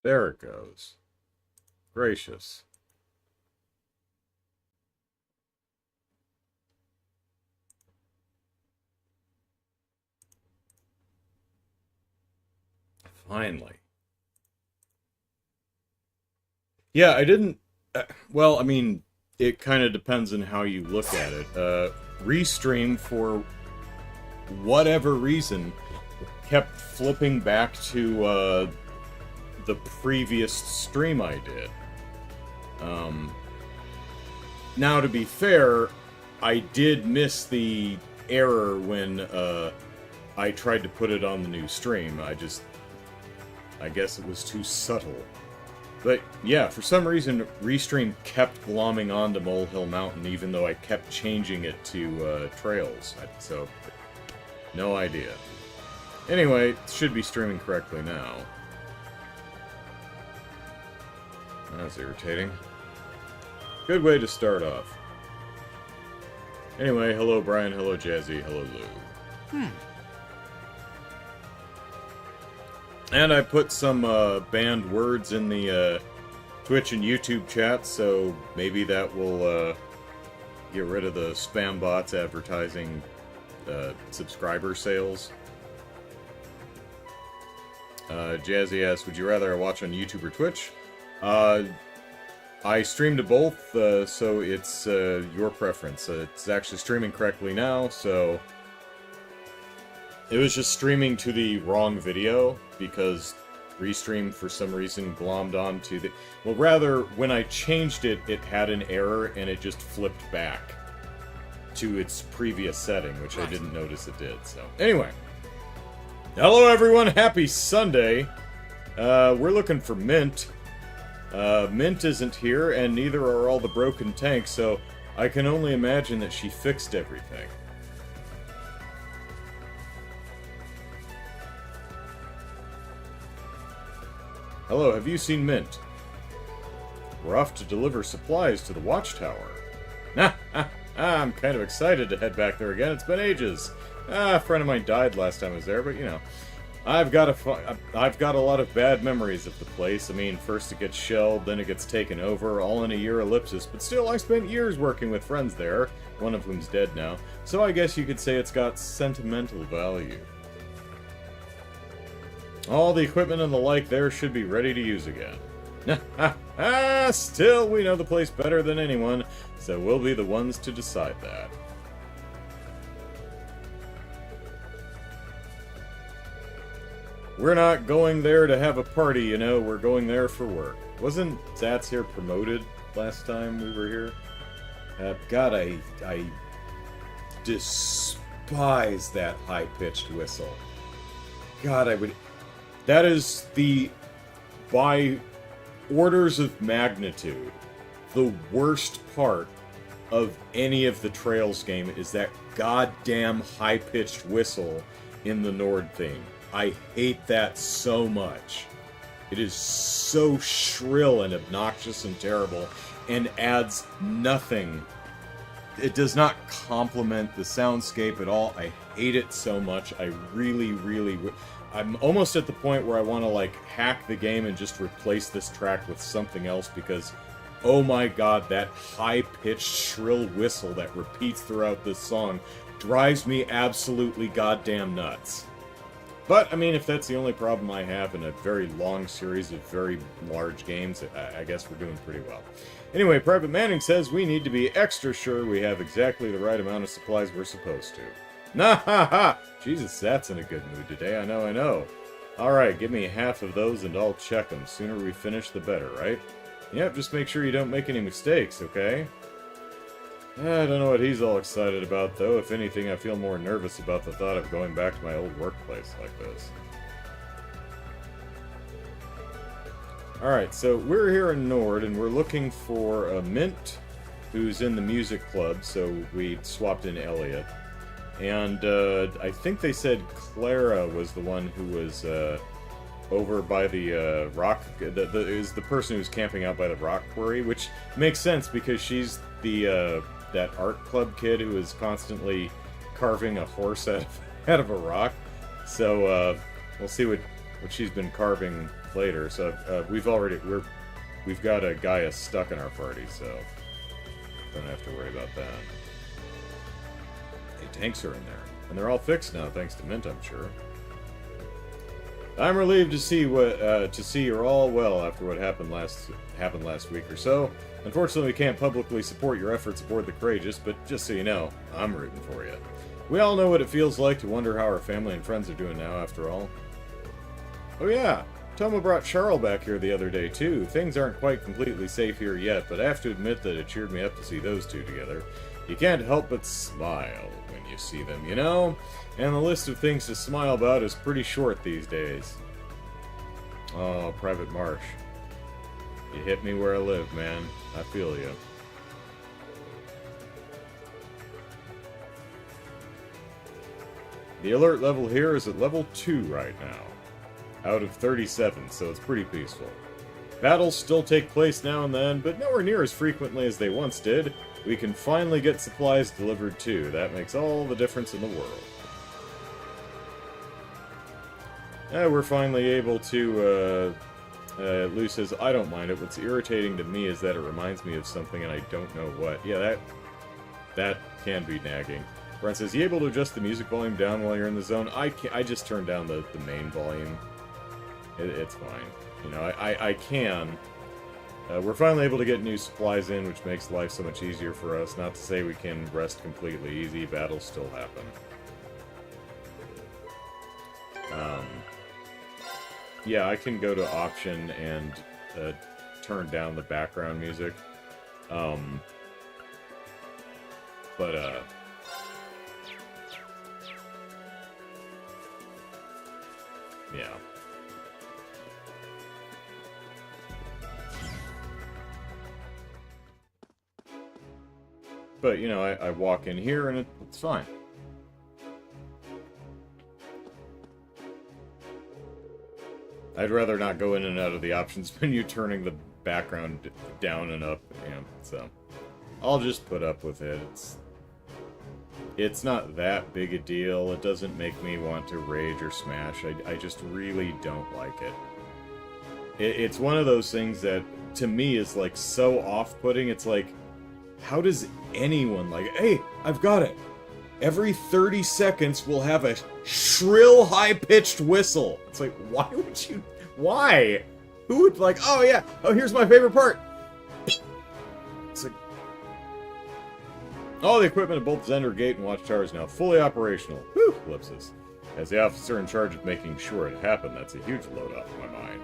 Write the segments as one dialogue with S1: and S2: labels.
S1: There it goes. Gracious. Finally. Yeah, I didn't... well, I mean, it kind of depends on how you look at it. Restream, for whatever reason, kept flipping back to the previous stream I did. Now, to be fair, I did miss the error when I tried to put it on the new stream. I guess it was too subtle. But yeah, for some reason, Restream kept glomming onto Molehill Mountain, even though I kept changing it to Trails. So, no idea. Anyway, it should be streaming correctly now. That's irritating. Good way to start off. Anyway, hello Brian, hello Jazzy, hello Lou. And I put some banned words in the Twitch and YouTube chat, so maybe that will get rid of the spam bots advertising subscriber sales. Jazzy asks, would you rather I watch on YouTube or Twitch? I stream to both, so it's your preference. It's actually streaming correctly now, so... It was just streaming to the wrong video, because Restream, for some reason, glommed onto the... Well, rather, when I changed it, it had an error, and it just flipped back to its previous setting, which I didn't notice it did, so... Anyway. Hello, everyone! Happy Sunday! We're looking for Mint. Mint isn't here, and neither are all the broken tanks, so I can only imagine that she fixed everything. Hello, have you seen Mint? We're off to deliver supplies to the watchtower. I'm kind of excited to head back there again. It's been ages. A friend of mine died last time I was there, but you know. I've got a lot of bad memories of the place. I mean, first it gets shelled, then it gets taken over, all in a year ellipsis. But still, I spent years working with friends there, one of whom's dead now. So I guess you could say it's got sentimental value. All the equipment and the like there should be ready to use again. Still, we know the place better than anyone, so we'll be the ones to decide that. We're not going there to have a party, you know, we're going there for work. Wasn't Zats here promoted last time we were here? God, I despise that high-pitched whistle. God, I would... That is by orders of magnitude, the worst part of any of the Trails game is that goddamn high-pitched whistle in the Nord theme. I hate that so much. It is so shrill and obnoxious and terrible, and adds nothing. It does not complement the soundscape at all. I hate it so much. I really, really... I'm almost at the point where I want to, like, hack the game and just replace this track with something else, because, oh my god, that high-pitched, shrill whistle that repeats throughout this song drives me absolutely goddamn nuts. But, I mean, if that's the only problem I have in a very long series of very large games, I guess we're doing pretty well. Anyway, Private Manning says we need to be extra sure we have exactly the right amount of supplies we're supposed to. Nah ha ha! Jesus, that's in a good mood today, I know. Alright, give me half of those and I'll check them. Sooner we finish, the better, right? Yep, just make sure you don't make any mistakes, okay? I don't know what he's all excited about, though. If anything, I feel more nervous about the thought of going back to my old workplace like this. Alright, so we're here in Nord, and we're looking for a Mint, who's in the music club, so we swapped in Elliot. And I think they said Clara was the one who was over by the rock... is the person who's camping out by the rock quarry, which makes sense because she's the that art club kid who is constantly carving a horse out of a rock. So we'll see what she's been carving later. So we've got a Gaia stuck in our party, so don't have to worry about that. Hey, tanks are in there, and they're all fixed now, thanks to Mint, I'm sure. I'm relieved to see you're all well after what happened last week or so. Unfortunately, we can't publicly support your efforts aboard the Courageous, but just so you know, I'm rooting for you. We all know what it feels like to wonder how our family and friends are doing now, after all. Oh yeah, Toma brought Charles back here the other day, too. Things aren't quite completely safe here yet, but I have to admit that it cheered me up to see those two together. You can't help but smile when you see them, you know? And the list of things to smile about is pretty short these days. Oh, Private Marsh. You hit me where I live, man. I feel you. The alert level here is at level 2 right now, out of 37, so it's pretty peaceful. Battles still take place now and then, but nowhere near as frequently as they once did. We can finally get supplies delivered too. That makes all the difference in the world. We're finally able to, Lou says, I don't mind it. What's irritating to me is that it reminds me of something and I don't know what. Yeah, that can be nagging. Brent says, you able to adjust the music volume down while you're in the zone? I just turned down the main volume. It's fine. You know, I can. We're finally able to get new supplies in, which makes life so much easier for us. Not to say we can rest completely easy. Battles still happen. Yeah, I can go to option and turn down the background music. Yeah. But, you know, I walk in here and it's fine. I'd rather not go in and out of the options menu turning the background down and up, so I'll just put up with it. It's not that big a deal. It doesn't make me want to rage or smash. I just really don't like it. It's one of those things that, to me, is, like, so off-putting. It's like, how does anyone, like, hey, I've got it. Every 30 seconds we'll have a shrill, high-pitched whistle. It's like, why would you... Why? Who would, like, oh, yeah, oh, here's my favorite part. It's like... All the equipment at both Zender Gate and Watchtower is now fully operational. Whew, ellipsis. As the officer in charge of making sure it happened, that's a huge load off my mind.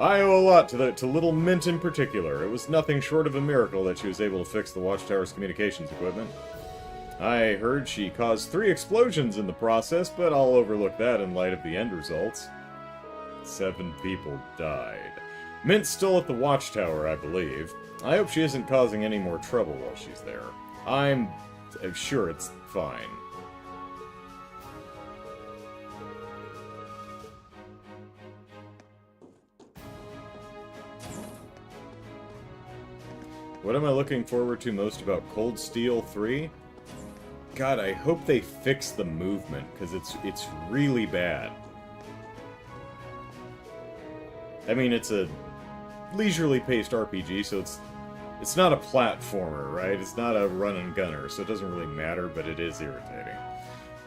S1: I owe a lot to Little Mint in particular. It was nothing short of a miracle that she was able to fix the Watchtower's communications equipment. I heard she caused 3 explosions in the process, but I'll overlook that in light of the end results. 7 people died. Mint's still at the Watchtower, I believe. I hope she isn't causing any more trouble while she's there. I'm sure it's fine. What am I looking forward to most about Cold Steel 3? God, I hope they fix the movement, because it's really bad. I mean, it's a leisurely paced RPG, so it's not a platformer, right? It's not a run-and-gunner, so it doesn't really matter, but it is irritating.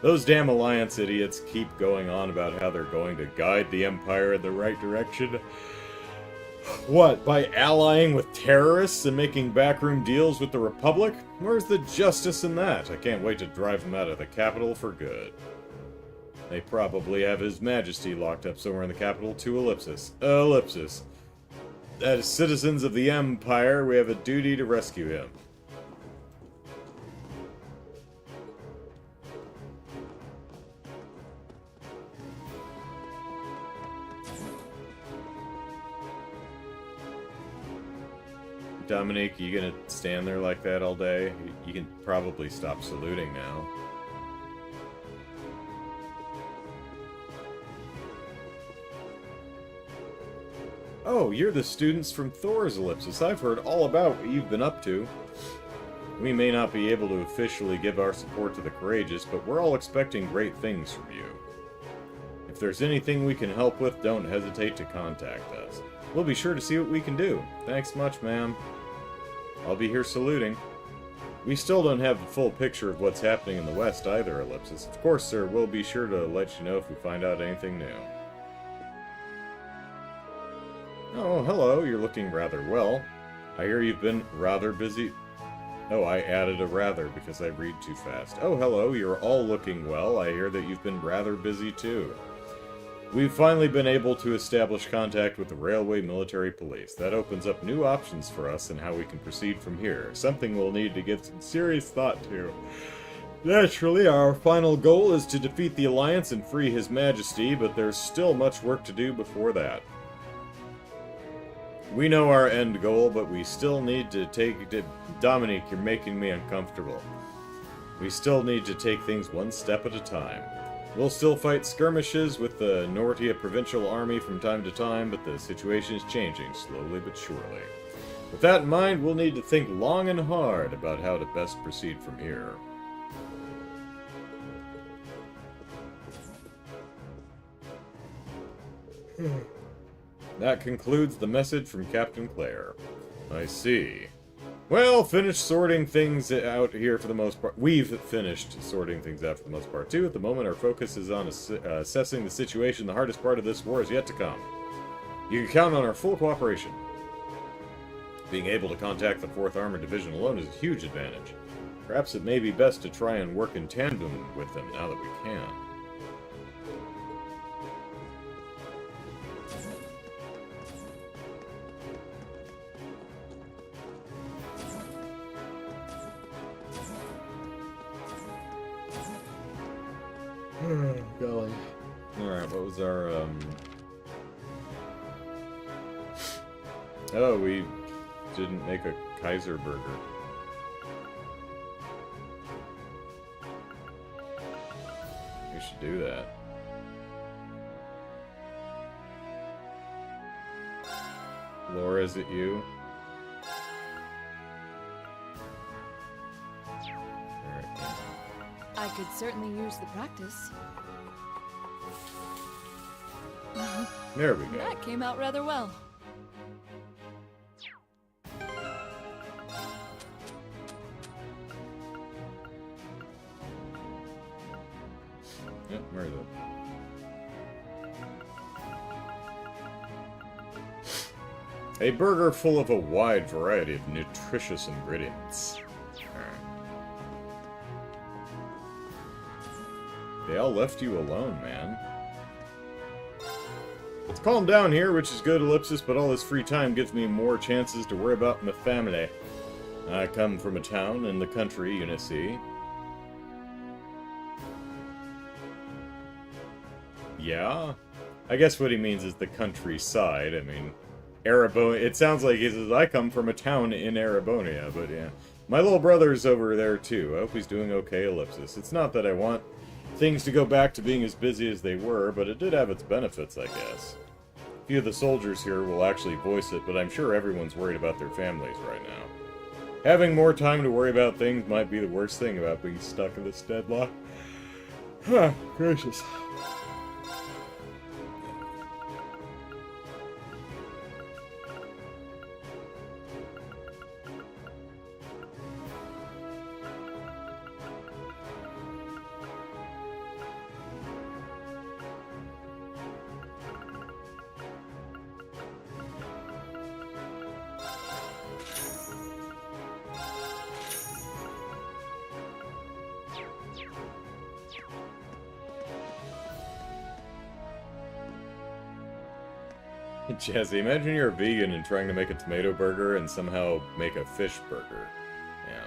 S1: Those damn Alliance idiots keep going on about how they're going to guide the Empire in the right direction. What, by allying with terrorists and making backroom deals with the Republic? Where's the justice in that? I can't wait to drive them out of the capital for good. They probably have His Majesty locked up somewhere in the capital too, ellipsis. Ellipsis. As citizens of the Empire, we have a duty to rescue him. Dominique, you gonna stand there like that all day? You can probably stop saluting now. Oh, you're the students from Thor's ellipsis. I've heard all about what you've been up to. We may not be able to officially give our support to the Courageous, but we're all expecting great things from you. If there's anything we can help with, don't hesitate to contact us. We'll be sure to see what we can do. Thanks much, ma'am. I'll be here saluting. We still don't have the full picture of what's happening in the West either, Ellipsis. Of course, sir, we'll be sure to let you know if we find out anything new. Oh, hello, you're looking rather well. I hear you've been rather busy. Oh, I added a rather because I read too fast. Oh, hello, you're all looking well. I hear that you've been rather busy too. We've finally been able to establish contact with the Railway Military Police. That opens up new options for us and how we can proceed from here. Something we'll need to give some serious thought to. Naturally, our final goal is to defeat the Alliance and free His Majesty, but there's still much work to do before that. We know our end goal, but we still need to Dominique, you're making me uncomfortable. We still need to take things one step at a time. We'll still fight skirmishes with the Nortia Provincial Army from time to time, but the situation is changing, slowly but surely. With that in mind, we'll need to think long and hard about how to best proceed from here. That concludes the message from Captain Clare. I see. Well, finished sorting things out here for the most part. We've finished sorting things out for the most part, too. At the moment, our focus is on assessing the situation. The hardest part of this war is yet to come. You can count on our full cooperation. Being able to contact the 4th Armored Division alone is a huge advantage. Perhaps it may be best to try and work in tandem with them now that we can. Golly. Alright, what was our, Oh, we didn't make a Kaiser burger. We should do that. Laura, is it you?
S2: I could certainly use the practice.
S1: There we go.
S2: That came out rather well.
S1: Yep, where is it? A burger full of a wide variety of nutritious ingredients. They all left you alone, man. It's calm down here, which is good, Ellipsis, but all this free time gives me more chances to worry about my family. I come from a town in the country, you see. Yeah? I guess what he means is the countryside. I mean, Erebonia. It sounds like he says, I come from a town in Erebonia, but yeah. My little brother's over there, too. I hope he's doing okay, Ellipsis. It's not that I want things to go back to being as busy as they were, but it did have its benefits, I guess. A few of the soldiers here will actually voice it, but I'm sure everyone's worried about their families right now. Having more time to worry about things might be the worst thing about being stuck in this deadlock. Huh, gracious. Jazzy, imagine you're a vegan and trying to make a tomato burger and somehow make a fish burger. Yeah.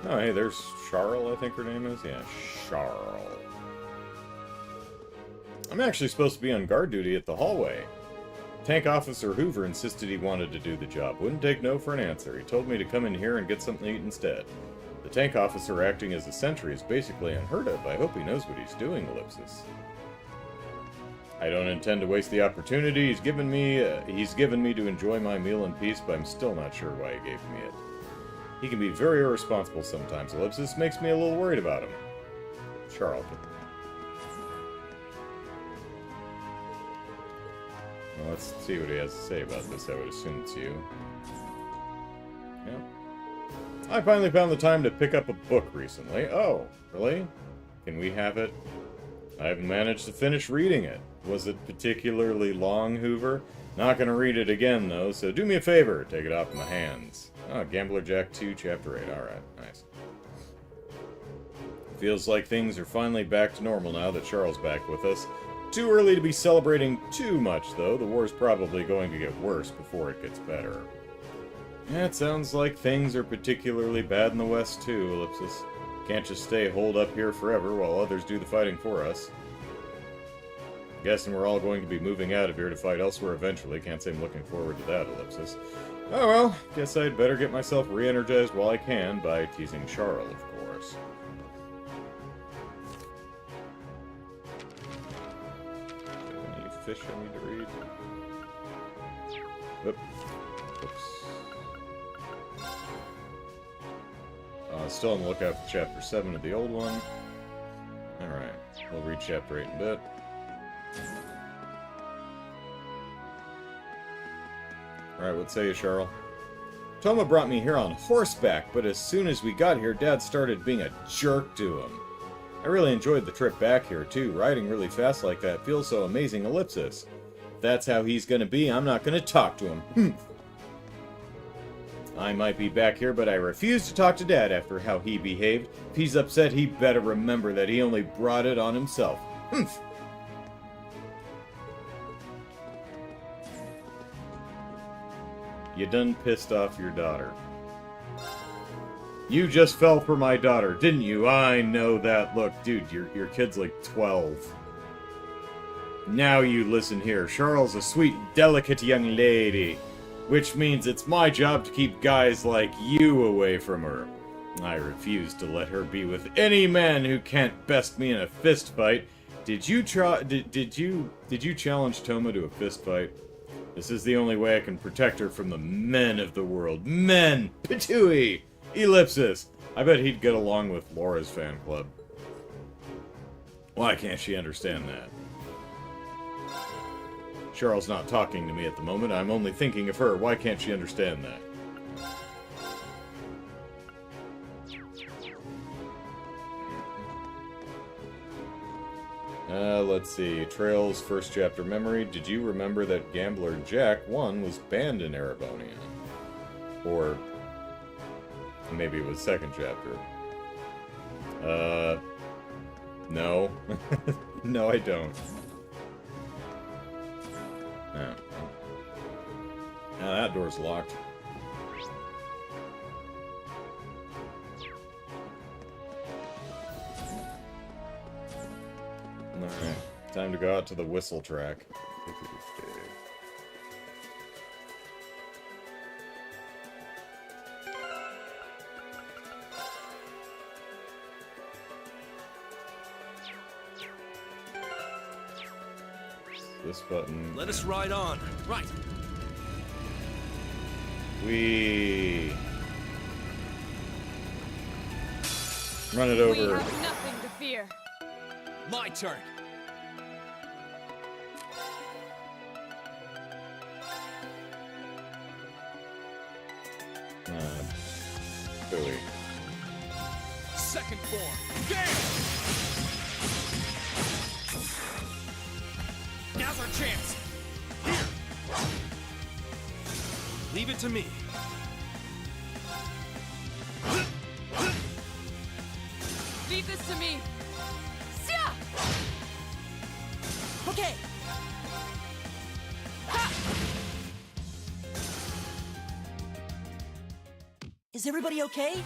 S1: Oh, hey, there's Charl, I think her name is. Yeah, Charl. I'm actually supposed to be on guard duty at the hallway. Tank Officer Hoover insisted he wanted to do the job. Wouldn't take no for an answer. He told me to come in here and get something to eat instead. The tank officer acting as a sentry is basically unheard of. I hope he knows what he's doing, Ellipsis. I don't intend to waste the opportunity he's given me to enjoy my meal in peace, but I'm still not sure why he gave me it. He can be very irresponsible sometimes, Ellipsis. Makes me a little worried about him. Charles. Well, let's see what he has to say about this. I would assume it's you. Yeah. I finally found the time to pick up a book recently. Oh, really? Can we have it? I haven't managed to finish reading it. Was it particularly long, Hoover? Not gonna read it again, though, so do me a favor. Take it off my hands. Oh, Gambler Jack 2, Chapter 8. Alright, nice. Feels like things are finally back to normal now that Charles' back with us. Too early to be celebrating too much, though. The war's probably going to get worse before it gets better. Yeah, it sounds like things are particularly bad in the West, too, Ellipsis. Can't just stay holed up here forever while others do the fighting for us. Guessing we're all going to be moving out of here to fight elsewhere eventually. Can't say I'm looking forward to that, Ellipsis. Oh well, guess I'd better get myself re-energized while I can by teasing Charles, of course. Any fish I need to read? Oops. Still on the lookout for Chapter 7 of the old one. Alright, we'll read Chapter 8 in a bit. Alright, what say you, Charles? Toma brought me here on horseback, but as soon as we got here, Dad started being a jerk to him. I really enjoyed the trip back here, too. Riding really fast like that feels so amazing, Ellipsis. If that's how he's gonna be, I'm not gonna talk to him. I might be back here, but I refuse to talk to Dad after how he behaved. If he's upset, he better remember that he only brought it on himself. Humph! You done pissed off your daughter. You just fell for my daughter, didn't you? I know that. Look, dude, your kid's like 12. Now you listen here. Charles a sweet, delicate young lady. Which means it's my job to keep guys like you away from her. I refuse to let her be with any man who can't best me in a fist fight. Did you challenge Toma to a fist fight? This is the only way I can protect her from the men of the world. Men! Patooey! Ellipsis! I bet he'd get along with Laura's fan club. Why can't she understand that? Charles not talking to me at the moment. I'm only thinking of her. Why can't she understand that? Let's see. Trail's first chapter memory. Did you remember that Gambler Jack 1 was banned in Erebonia? Or maybe it was second chapter. No. No, I don't. Oh. Now that door's locked. Alright, time to go out to the whistle track. This button.
S3: Let us ride on. Right.
S1: We run it over.
S2: We have nothing to fear.
S3: My turn.
S1: Billy.
S3: Second form. Game! Now's our chance. Here. Leave it to me.
S2: Leave this to me.
S4: Okay. Ha! Is everybody okay?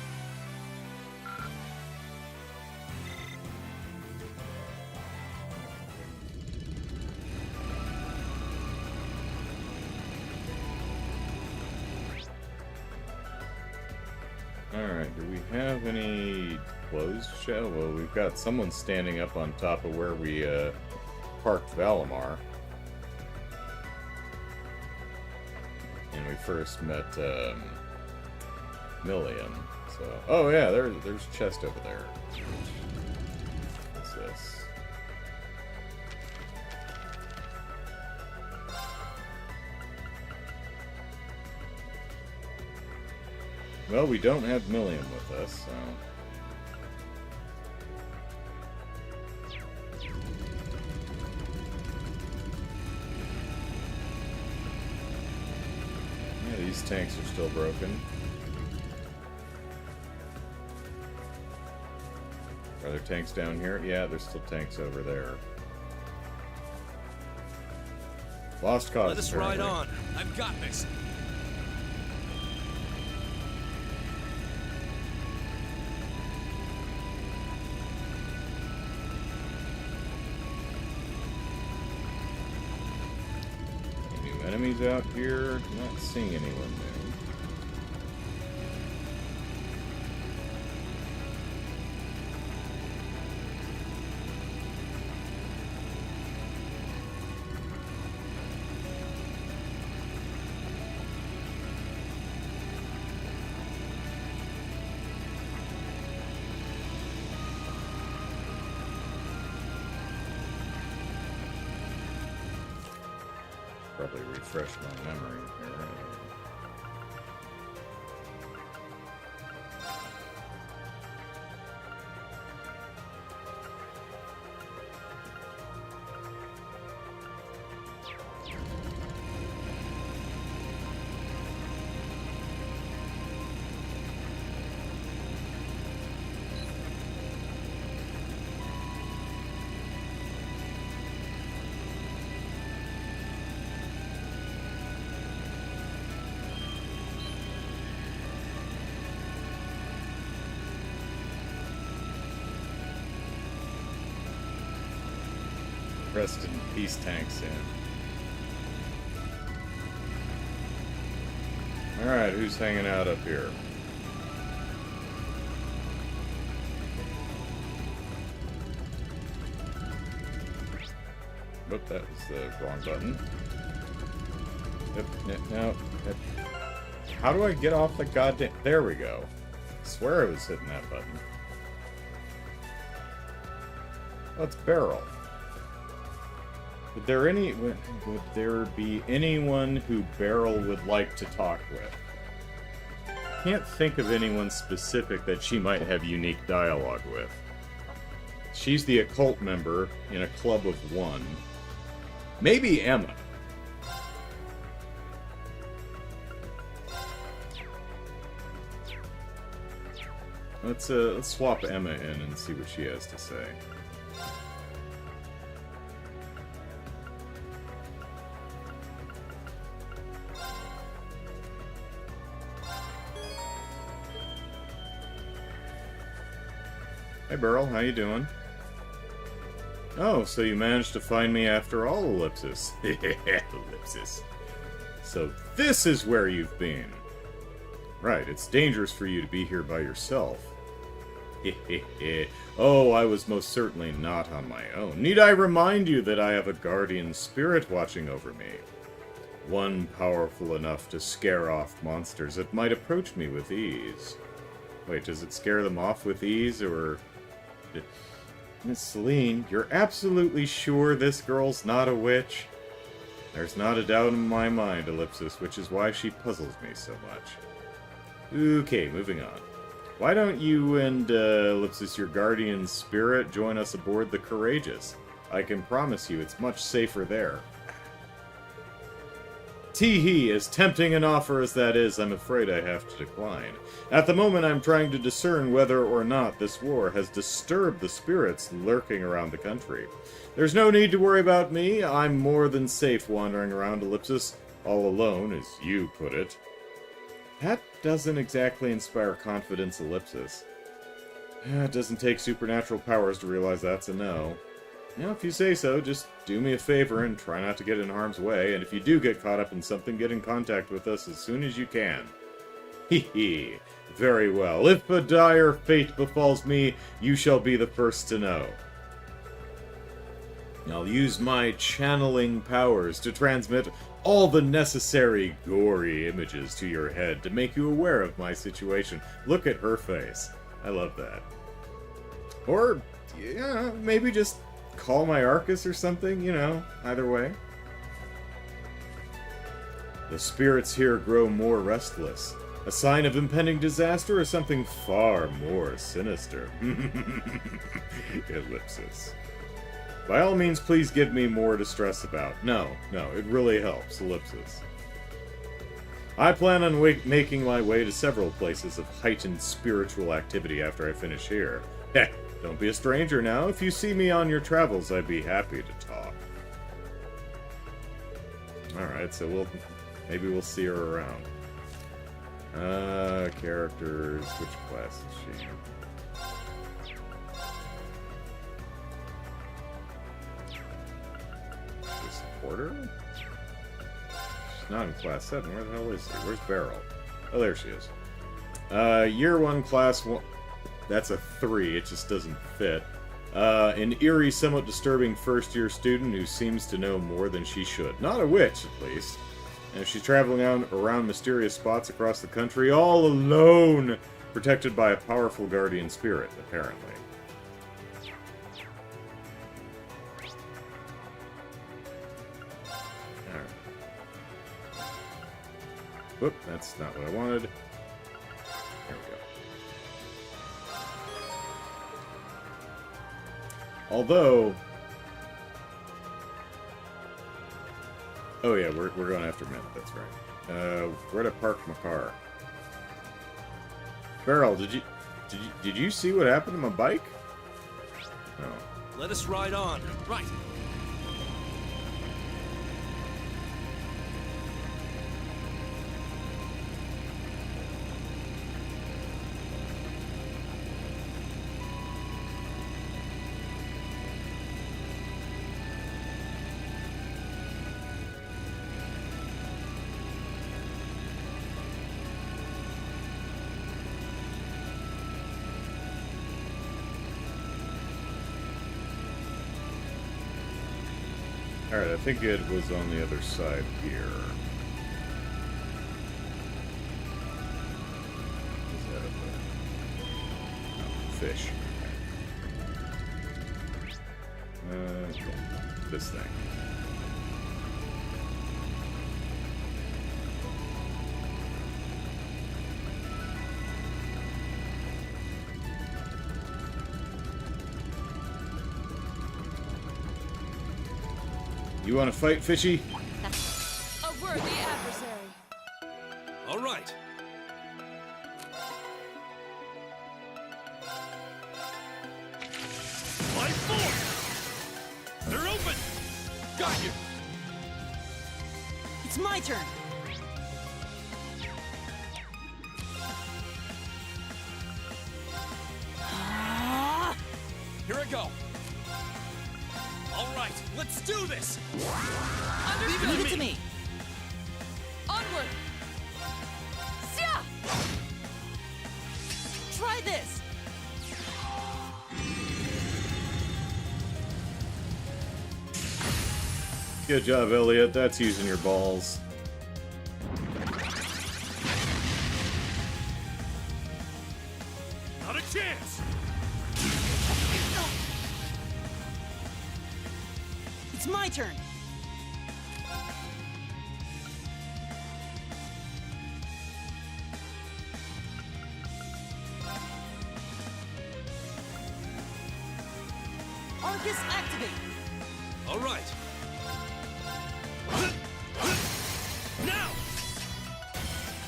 S1: Alright, do we have any closed shell? Well, we've got someone standing up on top of where we, parked Valimar. And we first met, million. So, oh yeah, there's a chest over there. What's this? Well, we don't have million with us, so... Yeah, these tanks are still broken. Are there tanks down here? Yeah, there's still tanks over there. Lost cause.
S3: Let us
S1: apparently.
S3: ride on. I've got this.
S1: Any new enemies out here? Not seeing anyone new. Probably refresh my memory here. Preston peace tanks in. Alright, who's hanging out up here? Whoop, that was the wrong button. Yep, no. Yep. How do I get off the goddamn... There we go. I swear I was hitting that button. Oh, it's Beryl. Would there be anyone who Beryl would like to talk with? Can't think of anyone specific that she might have unique dialogue with. She's the occult member in a club of one. Maybe Emma. Let's swap Emma in and see what she has to say. Hey Beryl, how you doing? Oh, so you managed to find me after all, Ellipsis. Ellipsis. So this is where you've been. Right, it's dangerous for you to be here by yourself. Oh, I was most certainly not on my own. Need I remind you that I have a guardian spirit watching over me? One powerful enough to scare off monsters that might approach me with ease. Wait, does it scare them off with ease, or... Miss Celine, you're absolutely sure this girl's not a witch? There's not a doubt in my mind, Ellipsis, which is why she puzzles me so much. Okay, moving on. Why don't you and, Ellipsis, your guardian spirit, join us aboard the Courageous? I can promise you it's much safer there. Tee-hee, as tempting an offer as that is, I'm afraid I have to decline. At the moment, I'm trying to discern whether or not this war has disturbed the spirits lurking around the country. There's no need to worry about me. I'm more than safe wandering around Ellipsis, all alone, as you put it. That doesn't exactly inspire confidence, Ellipsis. It doesn't take supernatural powers to realize that's a no. You know, if you say so, just do me a favor and try not to get in harm's way, and if you do get caught up in something, get in contact with us as soon as you can. Hee hee. Very well. If a dire fate befalls me, you shall be the first to know. I'll use my channeling powers to transmit all the necessary gory images to your head to make you aware of my situation. Look at her face. I love that. Or, yeah, maybe just call my Arcus or something, you know, either way. The spirits here grow more restless. A sign of impending disaster or something far more sinister? Ellipsis. By all means, please give me more to stress about. No, it really helps. Ellipsis. I plan on making my way to several places of heightened spiritual activity after I finish here. Heh, don't be a stranger now. If you see me on your travels, I'd be happy to talk. Alright, so maybe we'll see her around. Characters. Which class is she? Supporter? She's not in class 7. Where the hell is she? Where's Beryl? Oh, there she is. Year 1, class 1. That's a 3. It just doesn't fit. An eerie, somewhat disturbing first-year student who seems to know more than she should. Not a witch, at least. And she's traveling around mysterious spots across the country, all alone, protected by a powerful guardian spirit, apparently. Alright. Whoop, that's not what I wanted. There we go. Although... Oh yeah, we're going after Mint, that's right. Where to park my car? Beryl, did you see what happened to my bike? Oh.
S3: Let us ride on. Right.
S1: Alright, I think it was on the other side here. Is that up there? Oh, fish. This thing. You want to fight, Fishy?
S2: A worthy adversary.
S3: All right. My force! They're open! Got you!
S4: It's my turn.
S3: Here I go. All right, let's do this!
S2: Understood.
S4: Leave it to me.
S2: Onward. Sia!
S4: Try this.
S1: Good job, Elliot. That's using your balls.
S3: Not a chance!
S4: It's my turn. Arcus activate.
S3: All right. Now!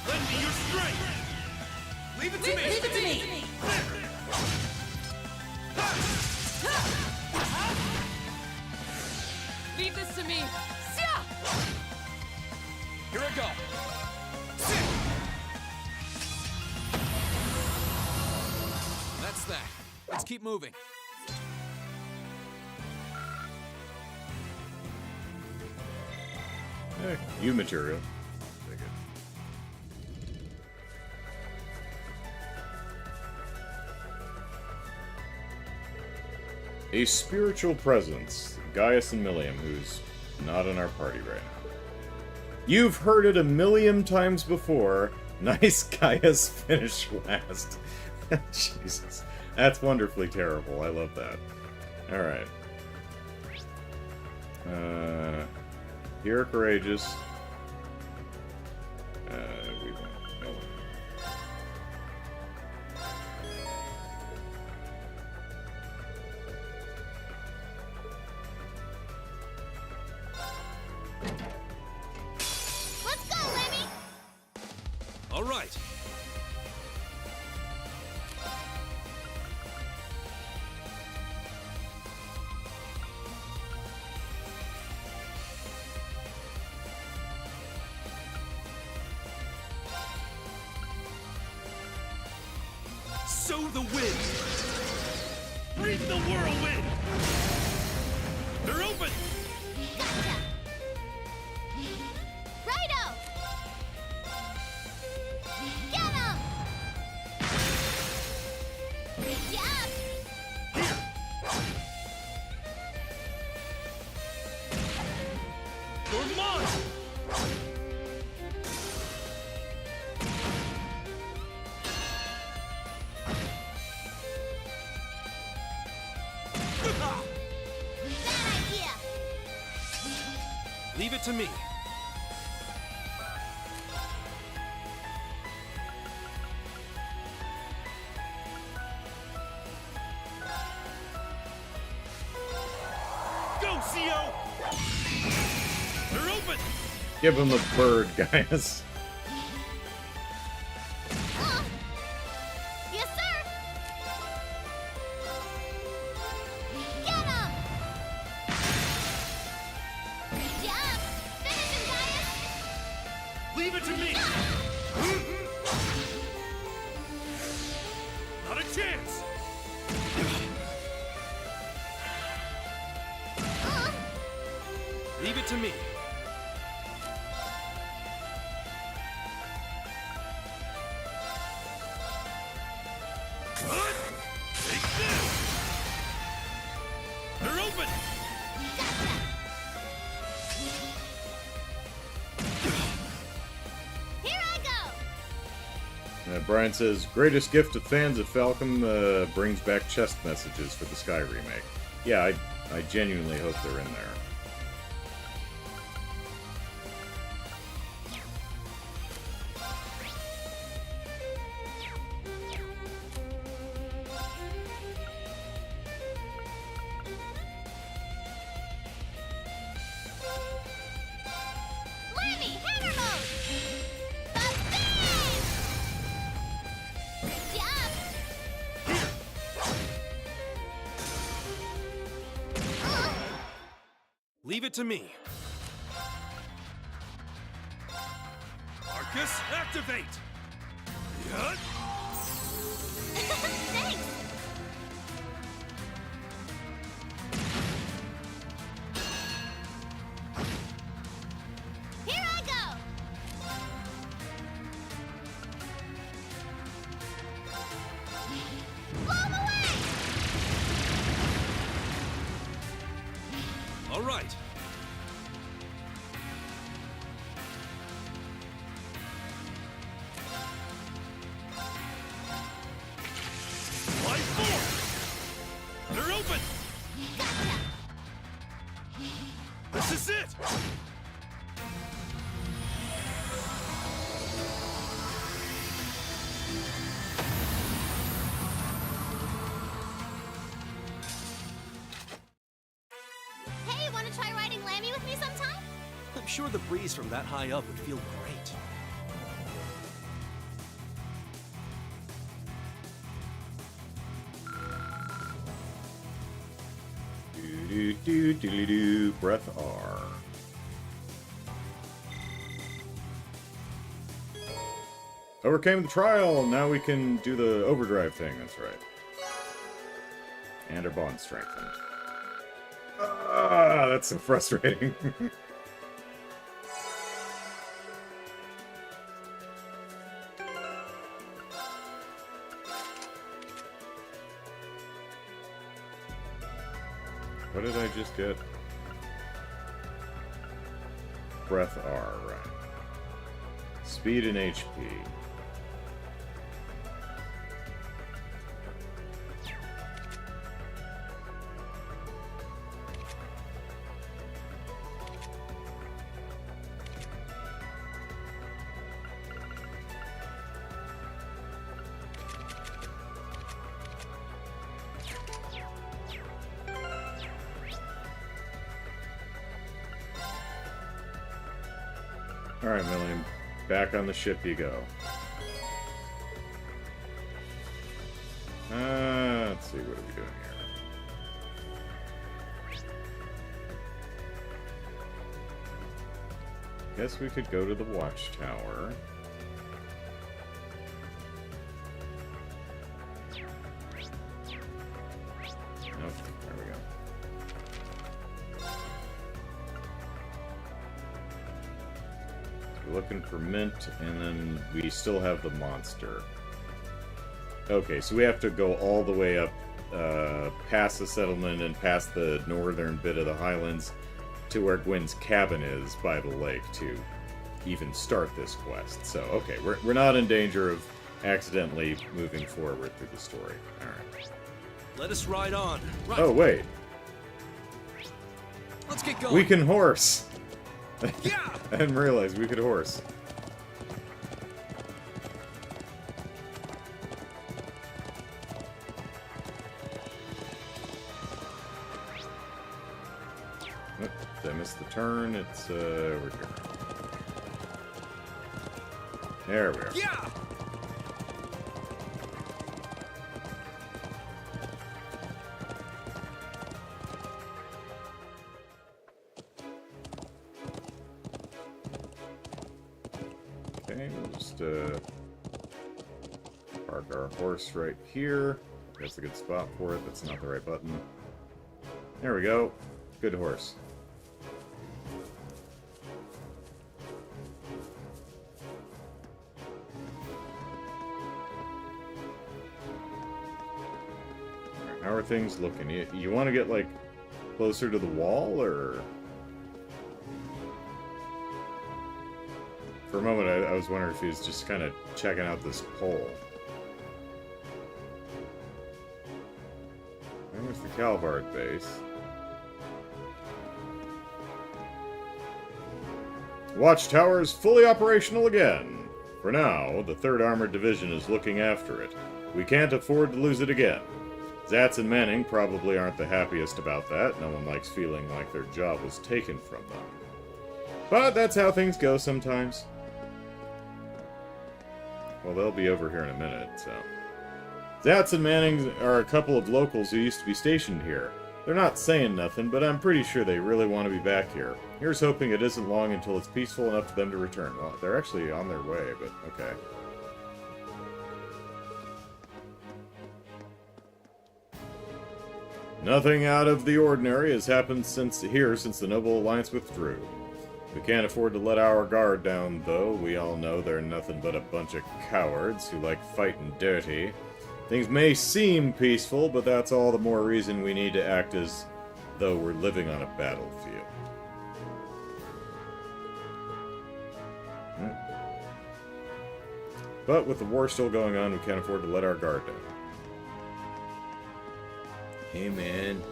S3: Lend me your strength! Leave it to me!
S4: Leave it to me.
S2: Leave this to me. Sia!
S3: Here I go. That's that. Let's keep moving.
S1: You material. Take it. A spiritual presence, Gaius and Milliam, who's not in our party right now. You've heard it a million times before. Nice Gaius finish last. Jesus. That's wonderfully terrible. I love that. Alright. Here, courageous. We won't. No.
S5: Let's go, Lemmy!
S3: All right. Sow the wind. Reap the whirlwind. They're open.
S5: Gotcha! Righto! Get him! Good job!
S3: You're mine.
S5: Bad idea!
S3: Leave it to me. Go, CO! They're open!
S1: Give him a bird, Gaius.
S5: Yes, sir! Get him! Good job! Finish him, Gaius!
S3: Leave it to me! Not a chance! Leave it to me. Take this! They're open!
S5: Gotcha! Here I go!
S1: Brian says, greatest gift of fans of Falcom brings back chest messages for the Sky remake. Yeah, I genuinely hope they're in there.
S5: Lemmy, hammer mode! Good job!
S3: Leave it to me. Marcus, activate! Yut!
S5: Thanks! Here I go! Blow 'em away!
S3: All right. Fly forward! They're open!
S5: Gotcha!
S3: This is it!
S5: Hey, wanna try riding Lammy with me sometime?
S6: I'm sure the breeze from that high up would feel great.
S1: Do, breath R. Overcame the trial, now we can do the overdrive thing, that's right. And our bond strengthened. Ah, that's so frustrating. What did I just get? breath R, right. Speed and HP. Alright, Milliam. Back on the ship you go. Let's see, what are we doing here? Guess we could go to the watchtower. Nope, there we go. We're looking for Mint, and then we still have the monster. Okay, so we have to go all the way up, past the settlement and past the northern bit of the highlands to where Gwen's cabin is by the lake to even start this quest. So, okay, we're not in danger of accidentally moving forward through the story. Alright.
S6: Let us ride on. Right.
S1: Oh, wait.
S6: Let's get going.
S1: We can horse!
S6: Yeah!
S1: I didn't realize we could horse. Oh, did I miss the turn? It's over here. There we are.
S6: Yeah!
S1: Okay, we'll just park our horse right here. That's a good spot for it. That's not the right button. There we go. Good horse. Alright, how are things looking? You want to get, like, closer to the wall, or...? For a moment, I was wondering if he was just kind of checking out this pole. There's the Calvard base. Watchtower is fully operational again. For now, the 3rd Armored Division is looking after it. We can't afford to lose it again. Zatz and Manning probably aren't the happiest about that. No one likes feeling like their job was taken from them. But that's how things go sometimes. Well, they'll be over here in a minute, so... Zatz and Manning are a couple of locals who used to be stationed here. They're not saying nothing, but I'm pretty sure they really want to be back here. Here's hoping it isn't long until it's peaceful enough for them to return. Well, they're actually on their way, but okay. Nothing out of the ordinary has happened since the Noble Alliance withdrew. We can't afford to let our guard down, though. We all know they're nothing but a bunch of cowards who like fighting dirty. Things may seem peaceful, but that's all the more reason we need to act as though we're living on a battlefield. But with the war still going on, we can't afford to let our guard down. Hey man,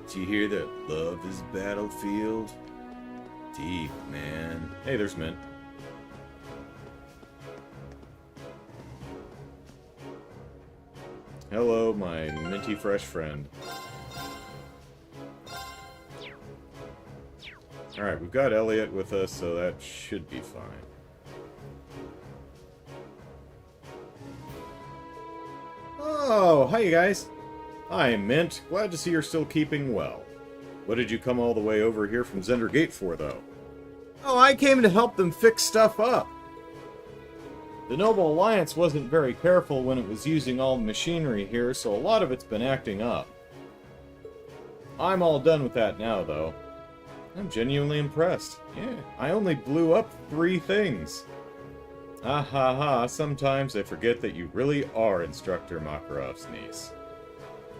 S1: did you hear that love is battlefield? Deep, man. Hey, there's Mint. Hello, my minty fresh friend. Alright, we've got Elliot with us, so that should be fine. Oh, hi you guys. Hi, Mint. Glad to see you're still keeping well. What did you come all the way over here from Zender Gate for, though? Oh, I came to help them fix stuff up. The Noble Alliance wasn't very careful when it was using all the machinery here, so a lot of it's been acting up. I'm all done with that now, though. I'm genuinely impressed. Yeah, I only blew up 3 things. Ah ha ha, sometimes I forget that you really are Instructor Makarov's niece.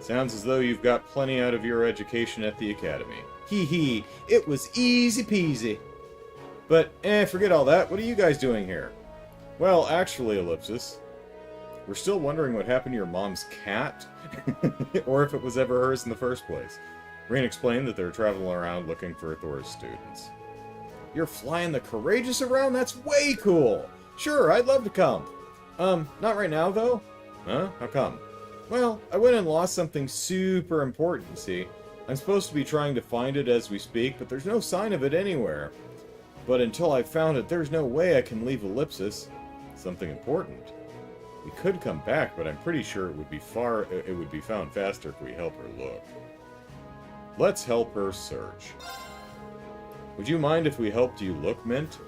S1: Sounds as though you've got plenty out of your education at the Academy. Hee hee, it was easy peasy. But, forget all that. What are you guys doing here? Well, actually, Ellipsis, we're still wondering what happened to your mom's cat, or if it was ever hers in the first place. Rain explained that they're traveling around looking for Thor's students. You're flying the Courageous around? That's way cool! Sure, I'd love to come. Not right now, though? Huh? How come? Well, I went and lost something super important, see? I'm supposed to be trying to find it as we speak, but there's no sign of it anywhere. But until I've found it, there's no way I can leave Ellipsis. Something important. We could come back, but I'm pretty sure it would be found faster if we help her look. Let's help her search. Would you mind if we helped you look, Mint?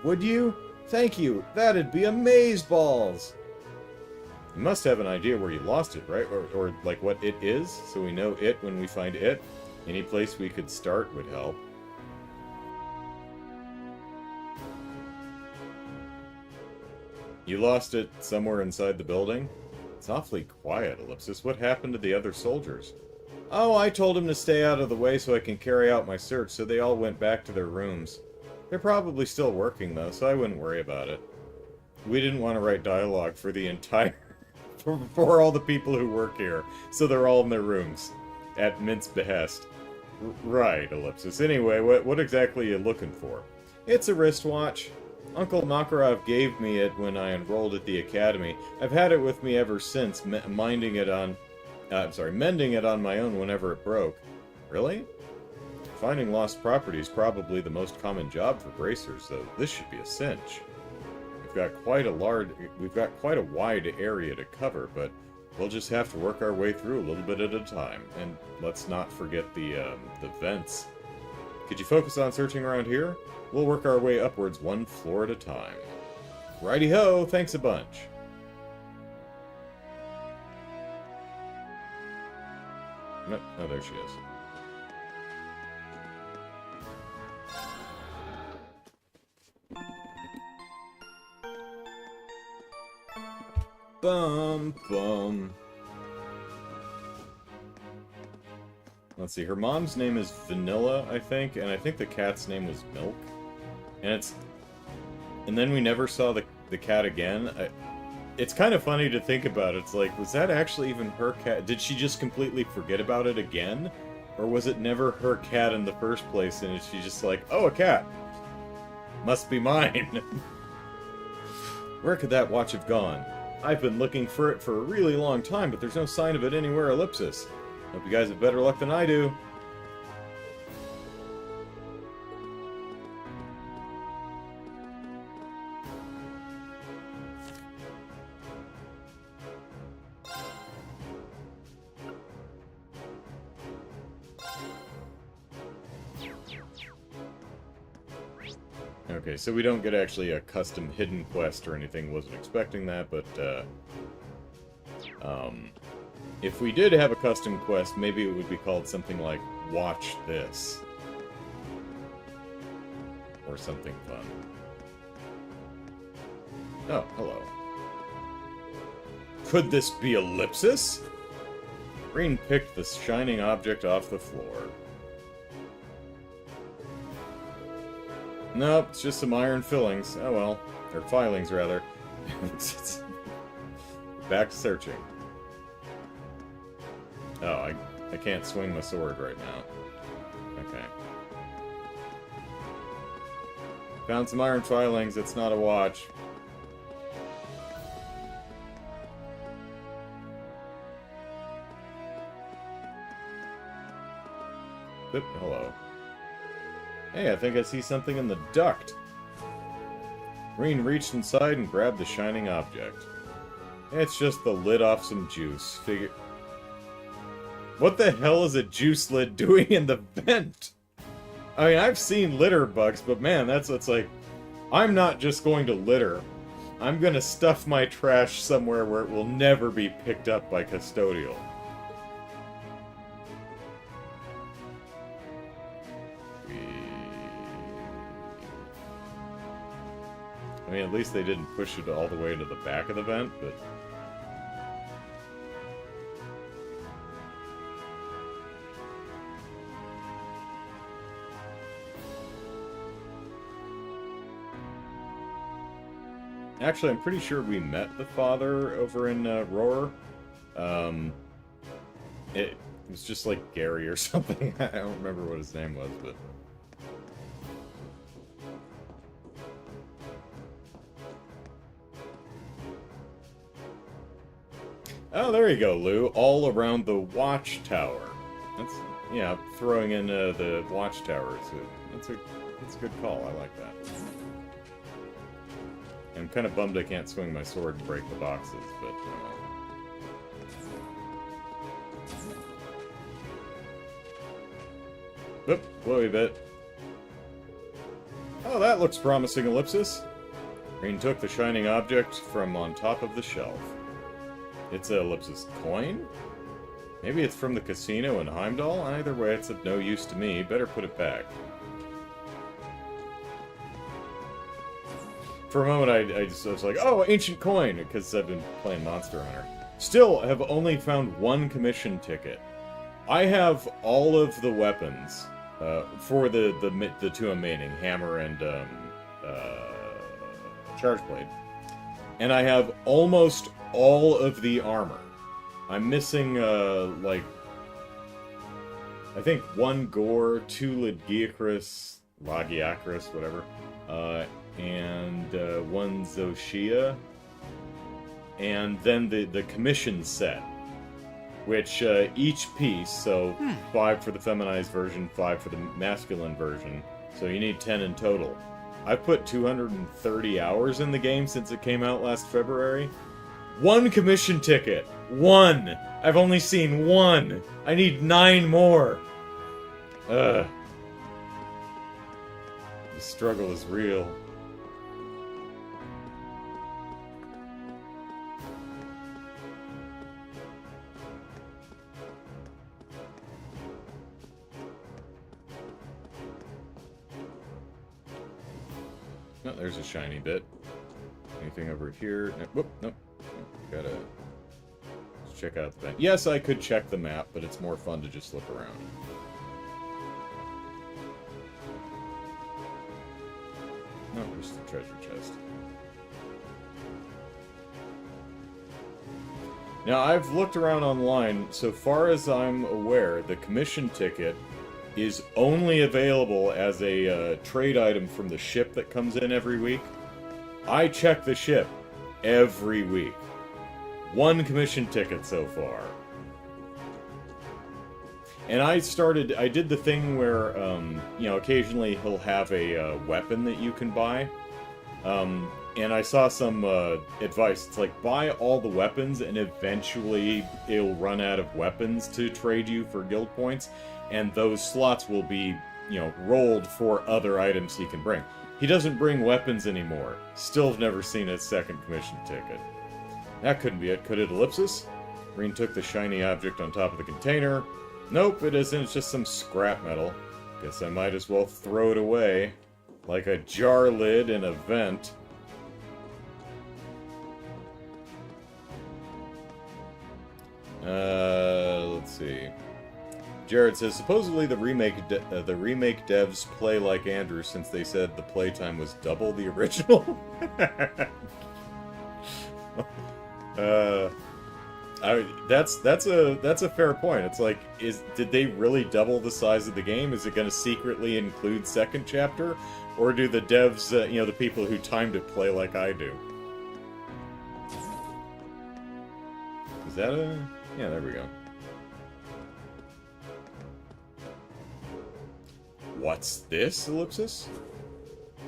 S1: Would you? Thank you. That'd be amazeballs. You must have an idea where you lost it, right? Or like what it is, so we know it when we find it. Any place we could start would help. You lost it somewhere inside the building? It's awfully quiet, Ellipsis. What happened to the other soldiers? Oh, I told them to stay out of the way so I can carry out my search, so they all went back to their rooms. They're probably still working, though, so I wouldn't worry about it. We didn't want to write dialogue for the entire... for all the people who work here, so they're all in their rooms. At Mint's behest. Right, Ellipsis. Anyway, what exactly are you looking for? It's a wristwatch. Uncle Makarov gave me it when I enrolled at the academy. I've had it with me ever since, mending it on my own whenever it broke. Really? Finding lost property is probably the most common job for bracers, though this should be a cinch. We've got quite a wide area to cover, but we'll just have to work our way through a little bit at a time. And let's not forget the vents. Could you focus on searching around here? We'll work our way upwards one floor at a time. Righty-ho, thanks a bunch. No, oh, there she is. Bum, bum. Let's see, her mom's name is Vanilla, I think, and I think the cat's name was Milk. And then we never saw the cat again. It's kind of funny to think about. It's like, was that actually even her cat? Did she just completely forget about it again? Or was it never her cat in the first place, and she's just like, oh, a cat. Must be mine. Where could that watch have gone? I've been looking for it for a really long time, but there's no sign of it anywhere, Ellipsis. Hope you guys have better luck than I do. Okay, so we don't get actually a custom hidden quest or anything. Wasn't expecting that, but if we did have a custom quest, maybe it would be called something like Watch This. Or something fun. Oh, hello. Could this be Ellipsis? Green picked the shining object off the floor. Nope, it's just some iron fillings. Oh well. Or filings, rather. Back to searching. Oh, I can't swing my sword right now. Okay. Found some iron filings. It's not a watch. Oop, hello. Hey, I think I see something in the duct. Green reached inside and grabbed the shining object. It's just the lid off some juice. What the hell is a juice lid doing in the vent? I mean, I've seen litter bugs, but man, that's like... I'm not just going to litter. I'm gonna stuff my trash somewhere where it will never be picked up by custodial. I mean, at least they didn't push it all the way to the back of the vent, but... Actually, I'm pretty sure we met the father over in Roar. It was just like Gary or something. I don't remember what his name was, but... Oh, there you go, Lou. All around the watchtower. That's, yeah, throwing in the watchtower. That's a good call. I like that. I'm kind of bummed I can't swing my sword and break the boxes, but... Oop, blowy bit. Oh, that looks promising, Ellipsis. Green took the shining object from on top of the shelf. It's a Ellipsis coin? Maybe it's from the casino in Heimdall? Either way, it's of no use to me. Better put it back. For a moment, I was like, oh, ancient coin, because I've been playing Monster Hunter. Still, have only found one commission ticket. I have all of the weapons for the two remaining, hammer and charge blade, and I have almost all of the armor. I'm missing like I think one Gore, two Lagiacrus, whatever, and one Zoshia, and then the commission set. Which, each piece, so 5 for the feminized version, 5 for the masculine version, so you need 10 in total. I've put 230 hours in the game since it came out last February. One commission ticket! One! I've only seen one! I need 9 more! Ugh. The struggle is real. Oh, there's a shiny bit. Anything over here? No, whoop, nope. Gotta check out the map. Yes, I could check the map, but it's more fun to just look around. No, there's the treasure chest. Now, I've looked around online. So far as I'm aware, the commission ticket is only available as a trade item from the ship that comes in every week. I check the ship every week. One commission ticket so far. And I did the thing where, you know, occasionally he'll have a weapon that you can buy. And I saw some advice. It's like, buy all the weapons and eventually it'll run out of weapons to trade you for guild points. And those slots will be, you know, rolled for other items he can bring. He doesn't bring weapons anymore. Still have never seen a second commission ticket. That couldn't be it, could it, Ellipsis? Green took the shiny object on top of the container. Nope, it isn't. It's just some scrap metal. Guess I might as well throw it away. Like a jar lid in a vent. Let's see. Jared says, supposedly the remake devs play like Andrew since they said the playtime was double the original. That's a fair point. It's like, did they really double the size of the game? Is it going to secretly include second chapter, or do the devs, you know, the people who timed it play like I do? Is that a? Yeah, there we go. What's this, Ellipsis?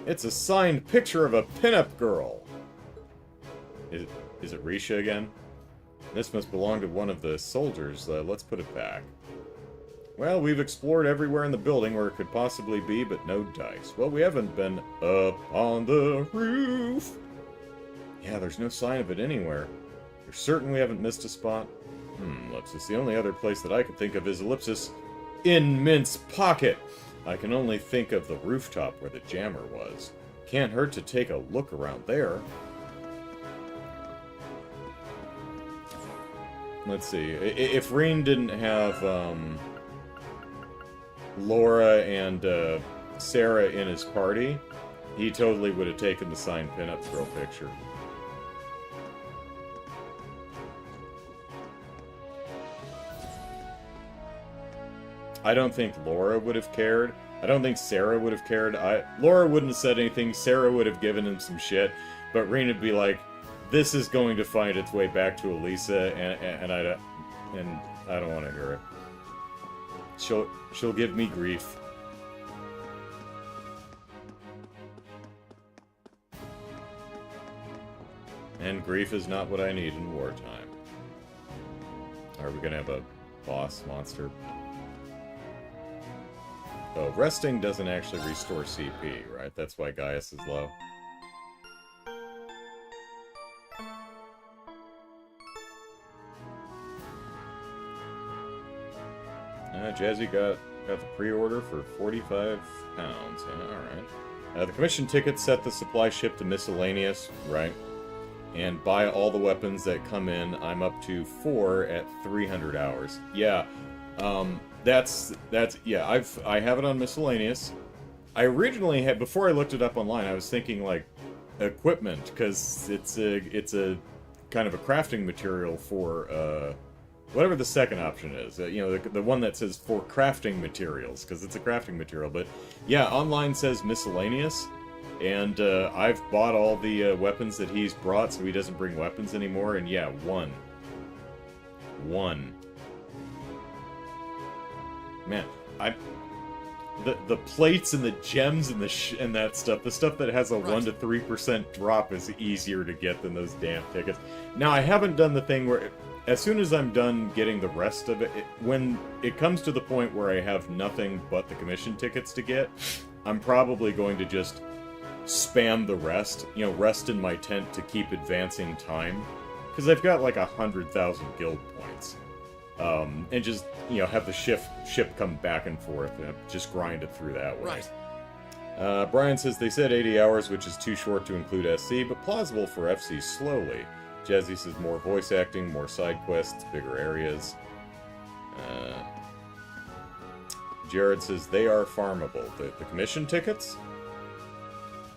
S1: It's a signed picture of a pinup girl. Is it Risha again? This must belong to one of the soldiers. Let's put it back. Well, we've explored everywhere in the building where it could possibly be, but no dice. Well, we haven't been up on the roof. Yeah, there's no sign of it anywhere. You're certain we haven't missed a spot? Ellipsis. The only other place that I could think of is Ellipsis in Mint's pocket. I can only think of the rooftop where the jammer was. Can't hurt to take a look around there. Let's see. If Reen didn't have Laura and Sarah in his party, he totally would have taken the signed pinup girl picture. I don't think Laura would have cared. I don't think Sarah would have cared. Laura wouldn't have said anything. Sarah would have given him some shit. But Rena would be like, this is going to find its way back to Elisa, and I don't want to hear it. She'll give me grief. And grief is not what I need in wartime. Are we gonna have a boss monster? Oh, resting doesn't actually restore CP, right? That's why Gaius is low. Jazzy got the pre-order for 45 pounds. Alright. The commission tickets set the supply ship to miscellaneous, right? And buy all the weapons that come in. I'm up to 4 at 300 hours. Yeah, that's yeah. I have it on miscellaneous. I originally had, before I looked it up online, I was thinking like equipment, because it's a kind of a crafting material for whatever the second option is. You know, the one that says for crafting materials, because it's a crafting material. But yeah, online says miscellaneous. And I've bought all the weapons that he's brought, so he doesn't bring weapons anymore. And yeah, one. Man, the plates and the gems and and that stuff, the stuff that has a 1 to 3% drop is easier to get than those damn tickets. Now, I haven't done the thing where, as soon as I'm done getting the rest of it, when it comes to the point where I have nothing but the commission tickets to get, I'm probably going to just spam the rest, you know, rest in my tent to keep advancing time, because I've got like 100,000 guild points, and just, you know, have the ship come back and forth, and just grind it through that way.
S6: Right.
S1: Brian says they said 80 hours, which is too short to include SC, but plausible for FC slowly. Jazzy says more voice acting, more side quests, bigger areas. Jared says they are farmable. The commission tickets?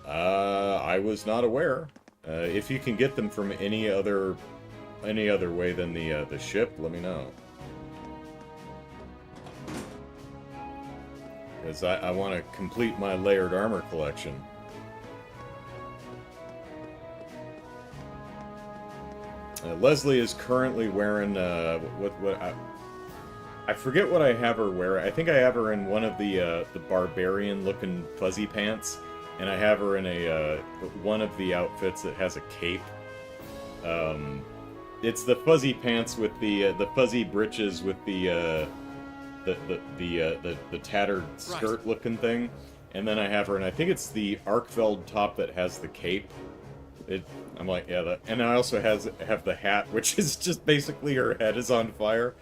S1: I was not aware. If you can get them from any other way than the ship, let me know. Because I want to complete my layered armor collection. Leslie is currently wearing I forget what I have her wear. I think I have her in one of the barbarian-looking fuzzy pants. And I have her in a one of the outfits that has a cape. It's the fuzzy pants with the fuzzy breeches with the tattered skirt-looking thing, and then I have her, and I think it's the Arkfeld top that has the cape. I'm like, yeah, and I also have the hat, which is just basically her head is on fire.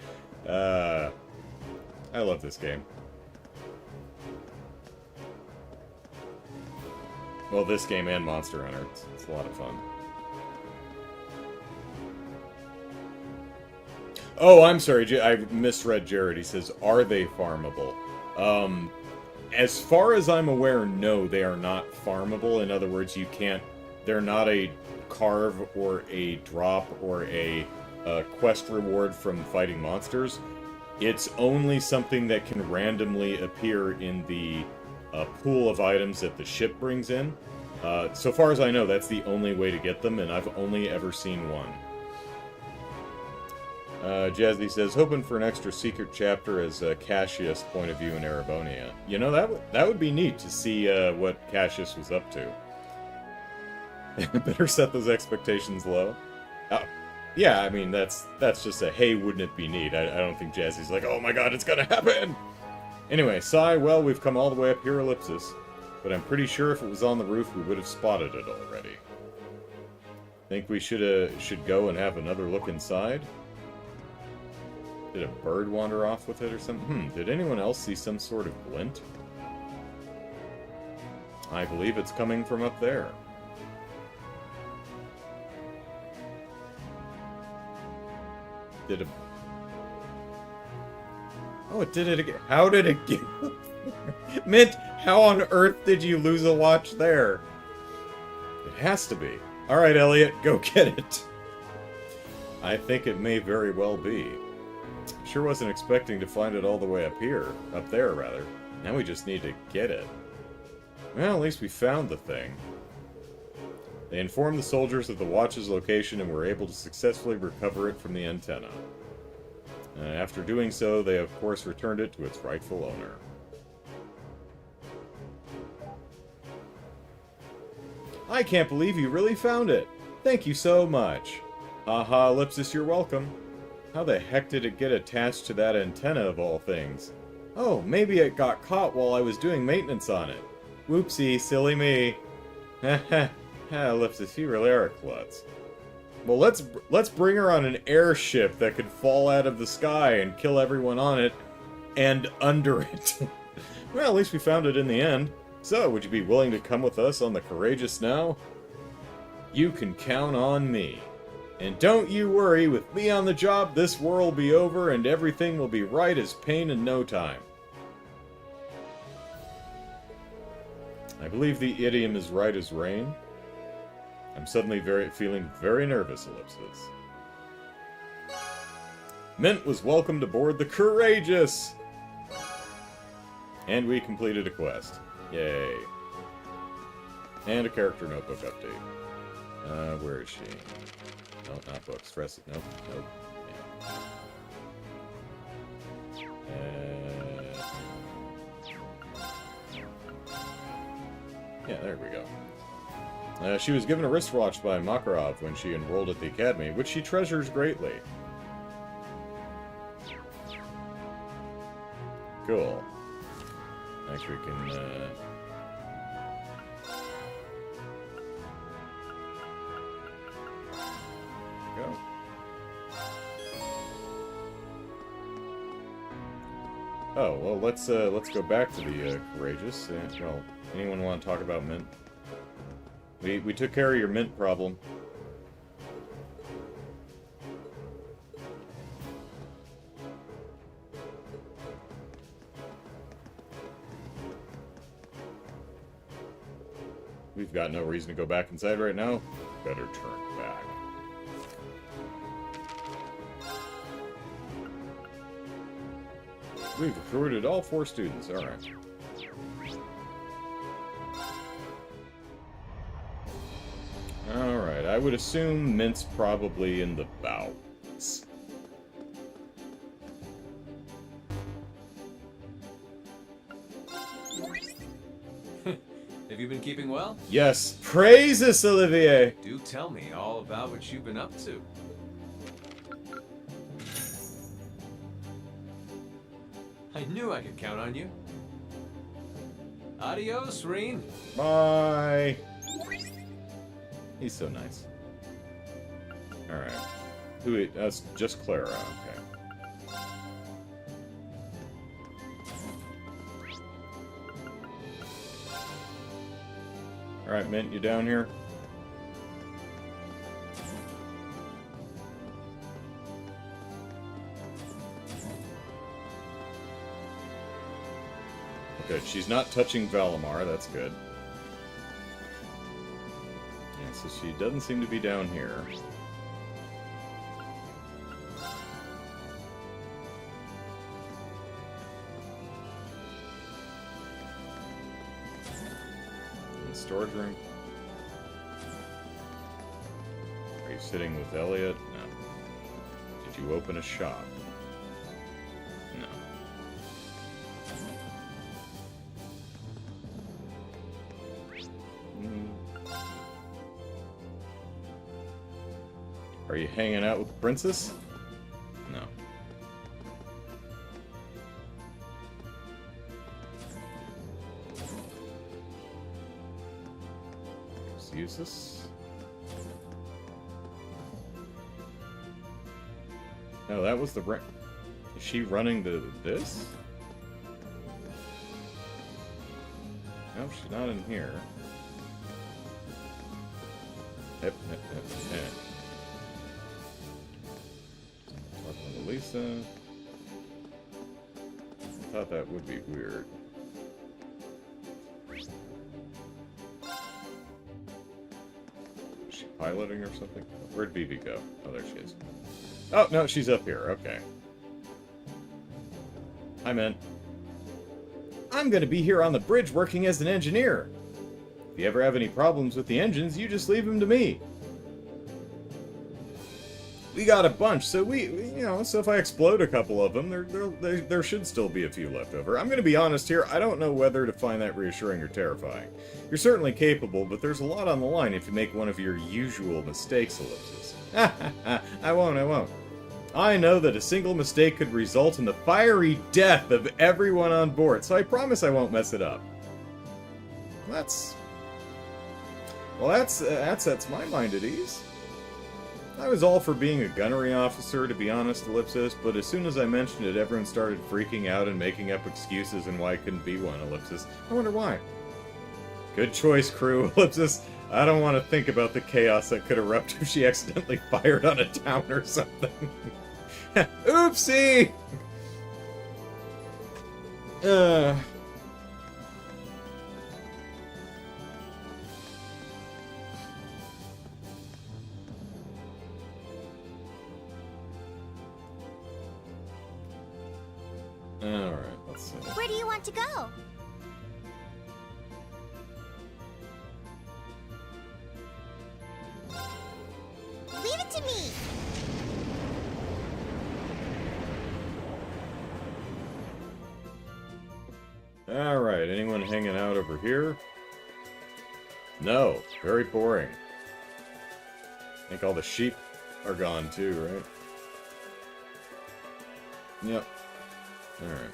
S1: I love this game. Well, this game and Monster Hunter. It's a lot of fun. Oh, I'm sorry. I misread Jared. He says, are they farmable? As far as I'm aware, no, they are not farmable. In other words, you can't... They're not a carve or a drop or a quest reward from fighting monsters. It's only something that can randomly appear in the pool of items that the ship brings in. So far as I know, that's the only way to get them, and I've only ever seen one. Jazzy says, hoping for an extra secret chapter as Cassius' point of view in Erebonia. You know, that would be neat to see what Cassius was up to. Better set those expectations low. Yeah, I mean, that's just a, hey, wouldn't it be neat? I don't think Jazzy's like, oh my god, it's gonna happen! Anyway, Sai, well, we've come all the way up here, Ellipsis. But I'm pretty sure if it was on the roof, we would have spotted it already. Think we should go and have another look inside? Did a bird wander off with it or something? Did anyone else see some sort of glint? I believe it's coming from up there. Did a... Oh, it did it again. How did it get... Mint, how on earth did you lose a watch there? It has to be. Alright, Elliot, go get it. I think it may very well be. Sure wasn't expecting to find it all the way up here. Up there, rather. Now we just need to get it. Well, at least we found the thing. They informed the soldiers of the watch's location and were able to successfully recover it from the antenna. After doing so, they of course returned it to its rightful owner. I can't believe you really found it! Thank you so much! Haha, Ellipsis, you're welcome. How the heck did it get attached to that antenna of all things? Oh, maybe it got caught while I was doing maintenance on it. Whoopsie, silly me. Haha, Ellipsis, you really are a klutz. Well, let's bring her on an airship that could fall out of the sky and kill everyone on it and under it. Well, at least we found it in the end. So, would you be willing to come with us on the Courageous now? You can count on me. And don't you worry, with me on the job, this war will be over and everything will be right as pain in no time. I believe the idiom is right as rain. I'm suddenly feeling very nervous, Ellipsis. Mint was welcomed aboard the Courageous! And we completed a quest. Yay. And a character notebook update. Where is she? No, not books. Stress. Nope. Nope. Yeah, there we go. She was given a wristwatch by Makarov when she enrolled at the academy, which she treasures greatly. Cool. Next we can, go. Oh, well, let's go back to the, Courageous. Well, anyone want to talk about Mint? We took care of your Mint problem. We've got no reason to go back inside right now. Better turn back. We've recruited all 4 students. Alright. Alright, I would assume Mint's probably in the bowels.
S7: Have you been keeping well?
S1: Yes, praise us, Olivier!
S7: Do tell me all about what you've been up to. I knew I could count on you. Adios, Reen.
S1: Bye! He's so nice. Alright. That's just Clara, okay. Alright, Mint, you down here? Good, she's not touching Valimar, that's good. Yeah, so she doesn't seem to be down here. Storage room? Are you sitting with Elliot? No. Did you open a shop? No. Are you hanging out with the princess? No. Use this. No, that was the Is she running this? No, she's not in here. Talking to Lisa. I thought that would be weird. Piloting or something? Where'd Vivi go? Oh, there she is. Oh, no, she's up here. Okay. Hi, man. I'm gonna be here on the bridge working as an engineer. If you ever have any problems with the engines, you just leave them to me. We got a bunch, so so if I explode a couple of them, there should still be a few left over. I'm gonna be honest here, I don't know whether to find that reassuring or terrifying. You're certainly capable, but there's a lot on the line if you make one of your usual mistakes, Ellipsis. I won't. I know that a single mistake could result in the fiery death of everyone on board, so I promise I won't mess it up. That sets my mind at ease. I was all for being a gunnery officer, to be honest, Ellipsis, but as soon as I mentioned it, everyone started freaking out and making up excuses and why I couldn't be one, Ellipsis. I wonder why. Good choice, crew, Ellipsis. I don't want to think about the chaos that could erupt if she accidentally fired on a town or something. Oopsie! Alright, let's see.
S5: Where do you want to go? Leave it to me!
S1: Alright, anyone hanging out over here? No, very boring. I think all the sheep are gone too, right? Yep. Alright.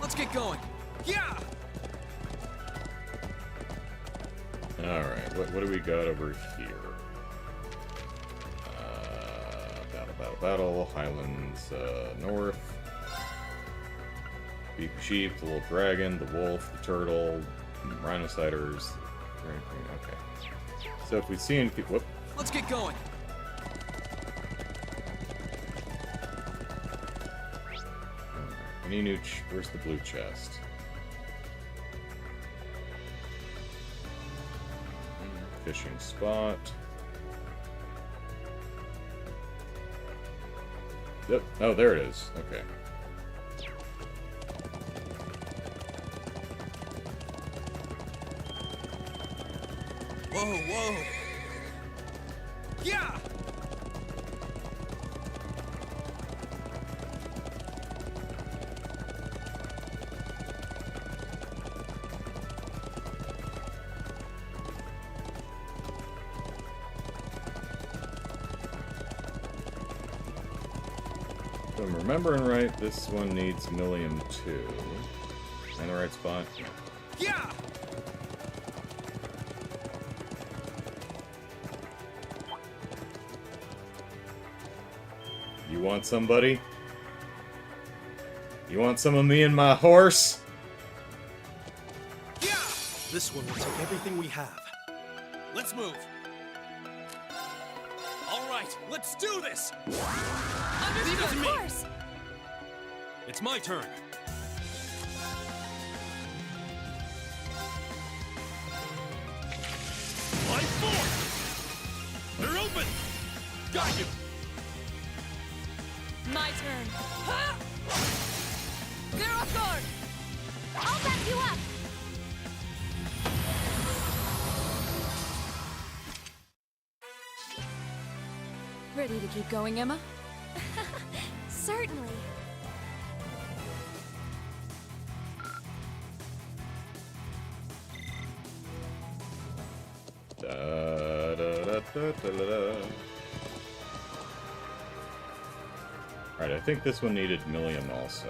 S3: Let's get going. Yeah!
S1: Alright, what do we got over here? Battle, Highlands, North. Beefy sheep, the little dragon, the wolf, the turtle, rhinociders. Okay. So if we see any people... Whoop.
S3: Let's get going.
S1: Any new... Where's the blue chest? Fishing spot. Yep. Oh, there it is. Okay.
S3: Whoa. Yeah!
S1: If I'm remembering right, this one needs Millium 2. In the right spot?
S3: Yeah!
S1: You want somebody? You want some of me and my horse?
S3: Yeah! This one will take everything we have. Let's move. All right, let's do this.
S2: Understood.
S3: Leave it to
S2: Of
S3: me.
S2: course.
S3: It's my turn. Line forward. They're open. Got you.
S2: My turn. Ha! Clear off guard.
S5: I'll back you up!
S2: Ready to keep going, Emma?
S5: Certainly.
S1: Alright, I think this one needed Millium also.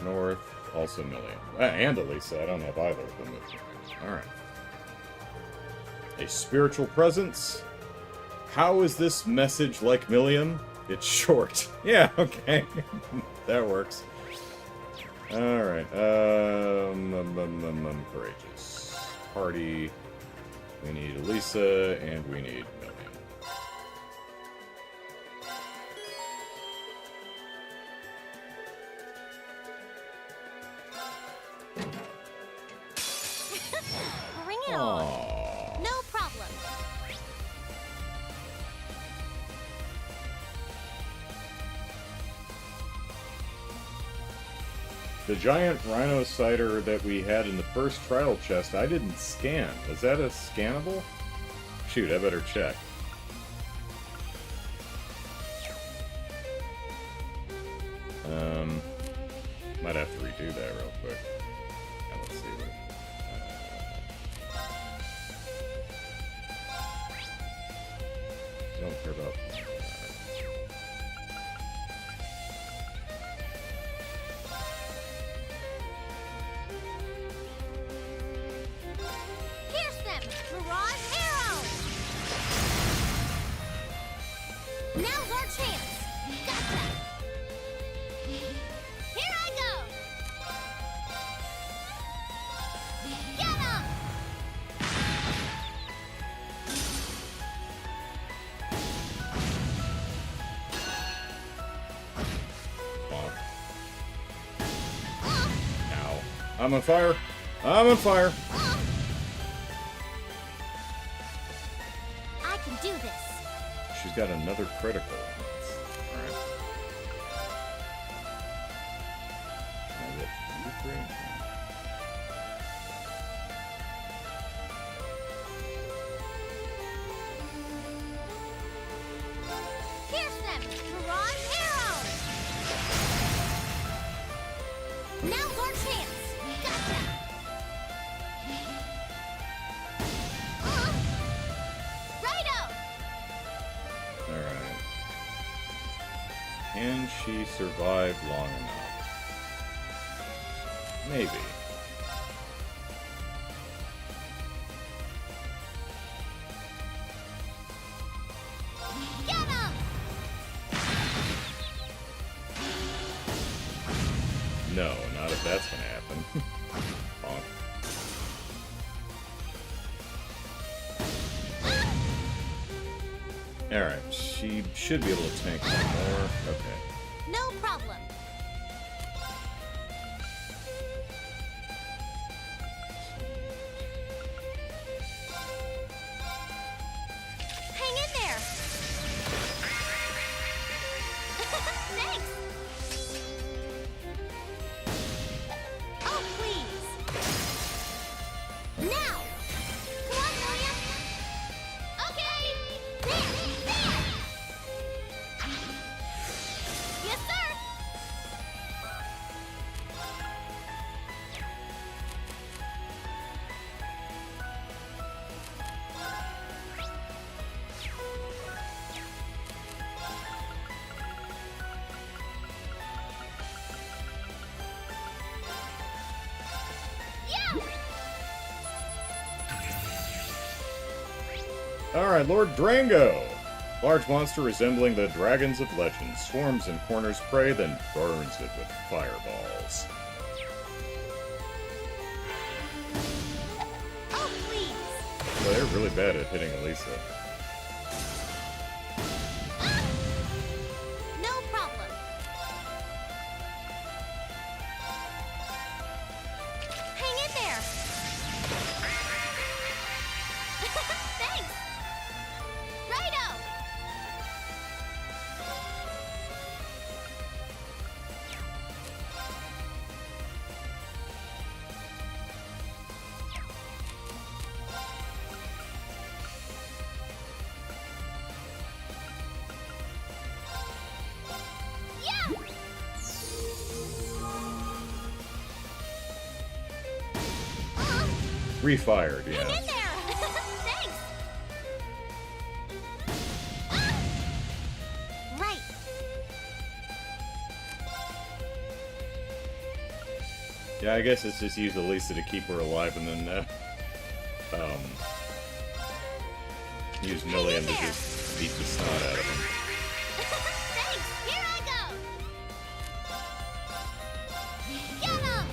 S1: North, also Millium. And Elisa, I don't have either of them. Alright. A spiritual presence? How is this message like Millium? It's short. Yeah, okay. That works. Alright, courageous. Party. We need Elisa, and we need Millium.
S5: it on.
S1: Aww.
S5: No problem.
S1: The giant rhino cider that we had in the first trial chest, I didn't scan. Was that a scannable? Shoot, I better check. Might have to redo that real quick. Now let's see what... don't care about...
S5: Pierce them! Mirage arrow! Now's our chance! Gotcha! Here I go! Get him!
S1: Bonk. Ow. I'm on fire! I'm on fire!
S5: I can do this!
S1: She's got another critical. Alright. Now what you bring?
S5: Pierce them! Mirage arrow! Now's our chance! Gotcha! Righto!
S1: Alright. Can she survive long enough? Maybe.
S5: Get him!
S1: No, not if that's gonna happen. Bonk. Alright, she should be able to tank one more. Okay.
S5: No problem. Hang in there. Thanks. Oh, please. Now. Come on, William. Okay. There. Yes, sir. Yeah.
S1: Alright, Lord Drango! Large monster resembling the dragons of legend. Swarms and corners prey, then burns it with fireballs.
S5: Oh, please.
S1: Well, they're really bad at hitting Elisa.
S5: No problem. Hang in there. Thanks. Righto. Yeah.
S1: Refired,
S5: Hang in
S1: yeah.
S5: there. Thanks. Right.
S1: Yeah, I guess it's just use Elisa to keep her alive and then, use Million to just beat the snot out of him.
S5: Thanks. Here I go. Get him.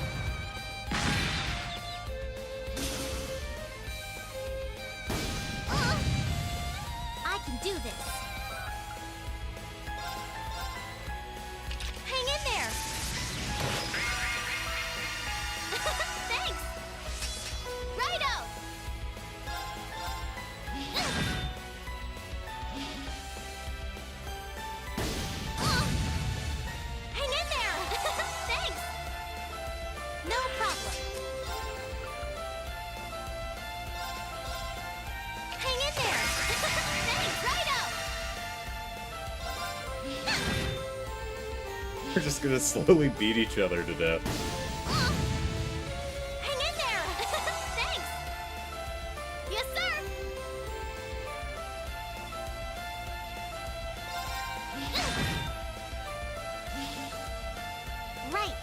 S5: I can do this. Hang in there. Thanks. Righto.
S1: We're just gonna slowly beat each other to death.
S5: Oh. Hang in there! Thanks! Yes, sir! Right.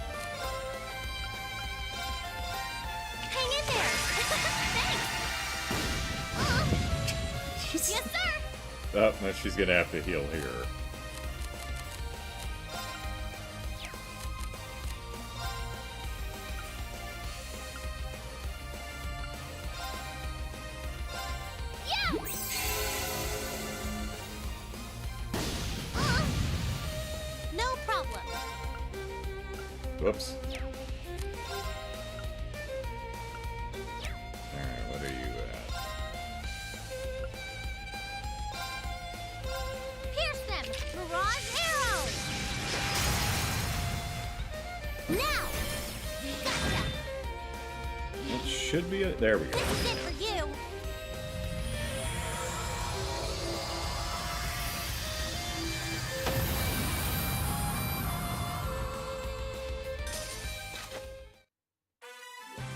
S5: Hang in there! Thanks! Yes, sir!
S1: Oh, now she's gonna have to heal here.
S5: No problem.
S1: Whoops. Alright, what are you at?
S5: Pierce them! Mirage arrow! Now! Gotcha!
S1: It should be a... There we go.
S5: This is it for you!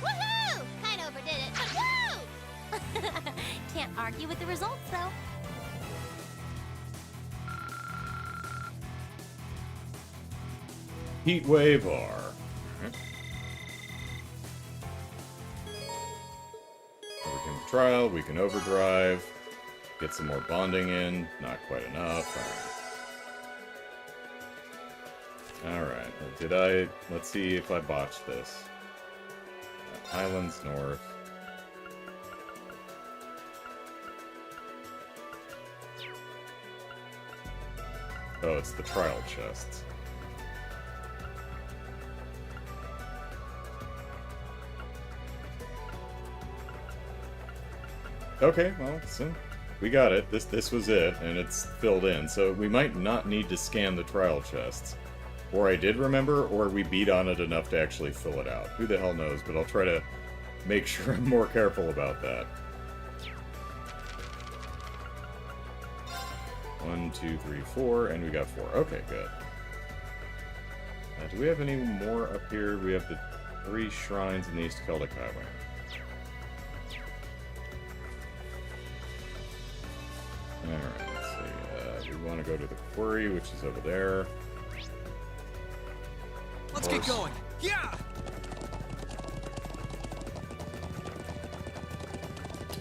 S5: Woohoo! Kinda overdid it, but woo! Can't argue with the results, though.
S1: Heat wave R. Alright. Overcome trial, we can overdrive. Get some more bonding in. Not quite enough. Alright. Did I... Let's see if I botched this. Highlands North. Oh, it's the trial chests. Okay, well, so we got it. This was it, and it's filled in. So we might not need to scan the trial chests. Or I did remember, or we beat on it enough to actually fill it out. Who the hell knows, but I'll try to make sure I'm more careful about that. 1, 2, 3, 4, and we got 4. Okay, good. Do we have any more up here? We have the 3 shrines in the East Celtic Highway. Alright, let's see. We want to go to the quarry, which is over there.
S3: Let's get going. Yeah!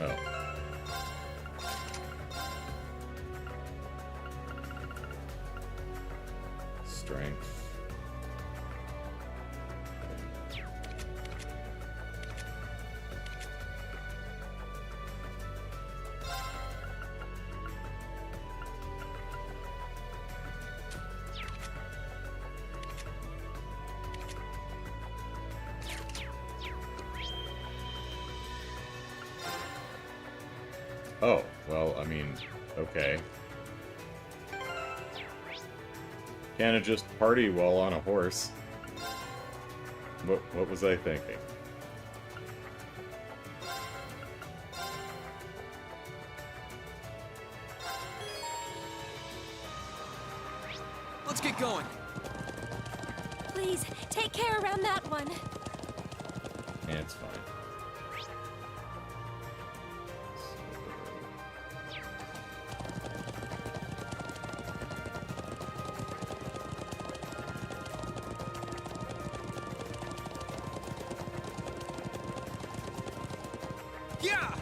S1: Oh. Strength. Oh, well, I mean, okay. Can't I just party while on a horse? What was I thinking?
S3: Let's get going.
S2: Please, take care around that one.
S1: Yeah, it's fine.
S3: Yeah!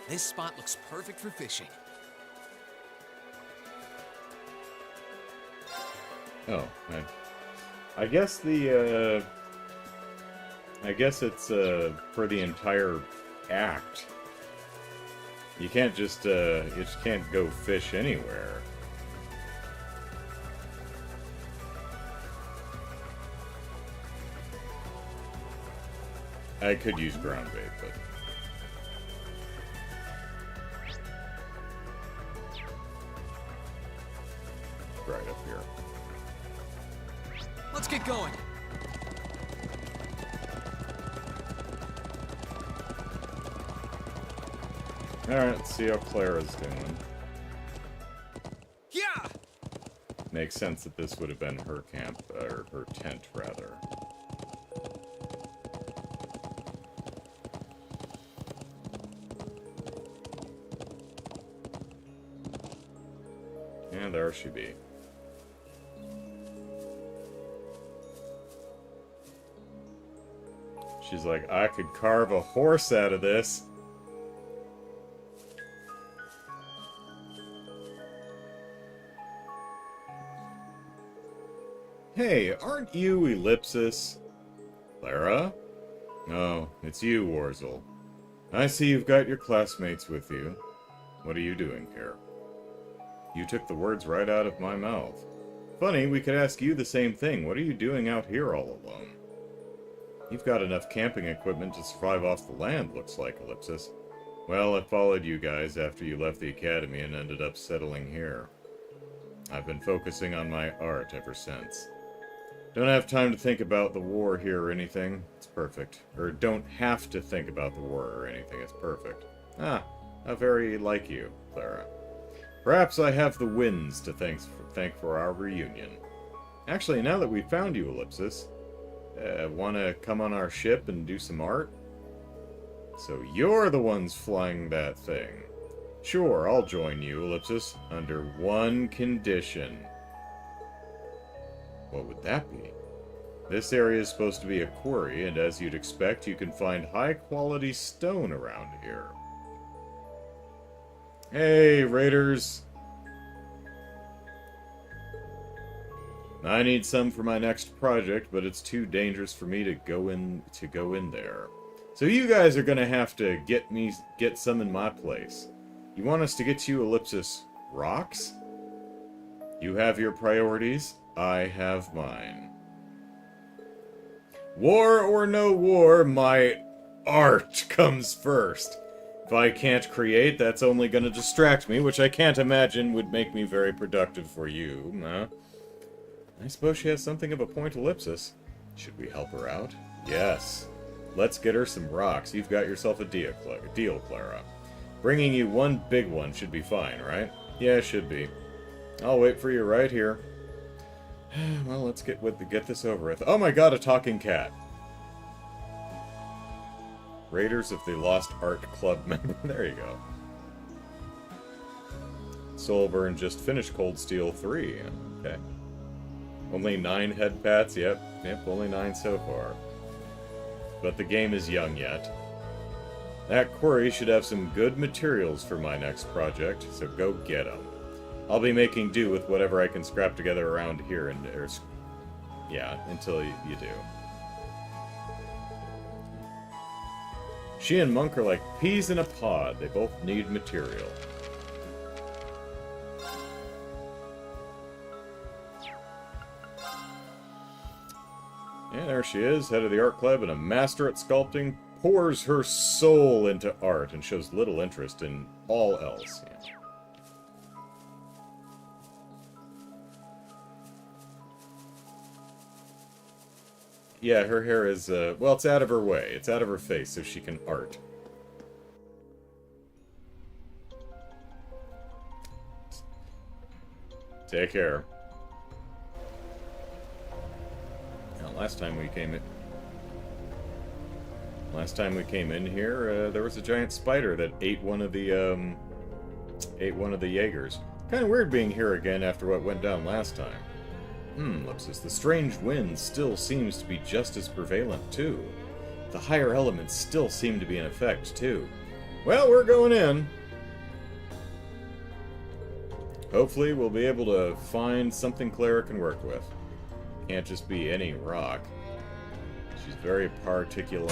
S3: This spot looks perfect for fishing.
S1: Oh, I guess the, I guess it's, for the entire act. You can't just, you just can't go fish anywhere. I could use ground bait, but... right up here.
S3: Let's get going.
S1: Alright, let's see how Clara's doing.
S3: Yeah.
S1: Makes sense that this would have been her camp, or her tent, rather. And there she be. She's like, I could carve a horse out of this. Hey, aren't you Ellipsis? Clara? Oh, it's you, Warzel. I see you've got your classmates with you. What are you doing here? You took the words right out of my mouth. Funny, we could ask you the same thing. What are you doing out here all alone? You've got enough camping equipment to survive off the land, looks like, Ellipsis. Well, I followed you guys after you left the academy and ended up settling here. I've been focusing on my art ever since. Don't have time to think about the war here or anything. It's perfect. Or don't have to think about the war or anything. It's perfect. Ah, how very like you, Clara. Perhaps I have the winds to thank for our reunion. Actually, now that we've found you, Ellipsis, want to come on our ship and do some art? So you're the ones flying that thing. Sure, I'll join you, Ellipsis, under one condition. What would that be? This area is supposed to be a quarry, and as you'd expect, you can find high-quality stone around here. Hey, raiders! I need some for my next project, but it's too dangerous for me to go in there. So you guys are gonna have to get some in my place. You want us to get you, Ellipsis, rocks? You have your priorities, I have mine. War or no war, my art comes first. If I can't create, that's only going to distract me, which I can't imagine would make me very productive for you, huh? I suppose she has something of a point, Ellipsis. Should we help her out? Yes. Let's get her some rocks. You've got yourself a deal, Clara. Bringing you one big one should be fine, right? Yeah, it should be. I'll wait for you right here. Well, let's get this over with. Oh my god, a talking cat. Raiders of the Lost Art Club member. There you go. Soulburn just finished Cold Steel 3. Okay. Only 9 head pats? Yep, only 9 so far. But the game is young yet. That quarry should have some good materials for my next project, so go get them. I'll be making do with whatever I can scrap together around here, until you do. She and Monk are like peas in a pod. They both need material. Yeah, there she is, head of the art club and a master at sculpting, pours her soul into art and shows little interest in all else. Yeah, her hair is, well, it's out of her way. It's out of her face, so she can art. Take care. Now, last time we came in here, there was a giant spider that ate one of the Jaegers. Kind of weird being here again after what went down last time. Ellipsis, the strange wind still seems to be just as prevalent, too. The higher elements still seem to be in effect, too. Well, we're going in. Hopefully, we'll be able to find something Clara can work with. Can't just be any rock. She's very particular.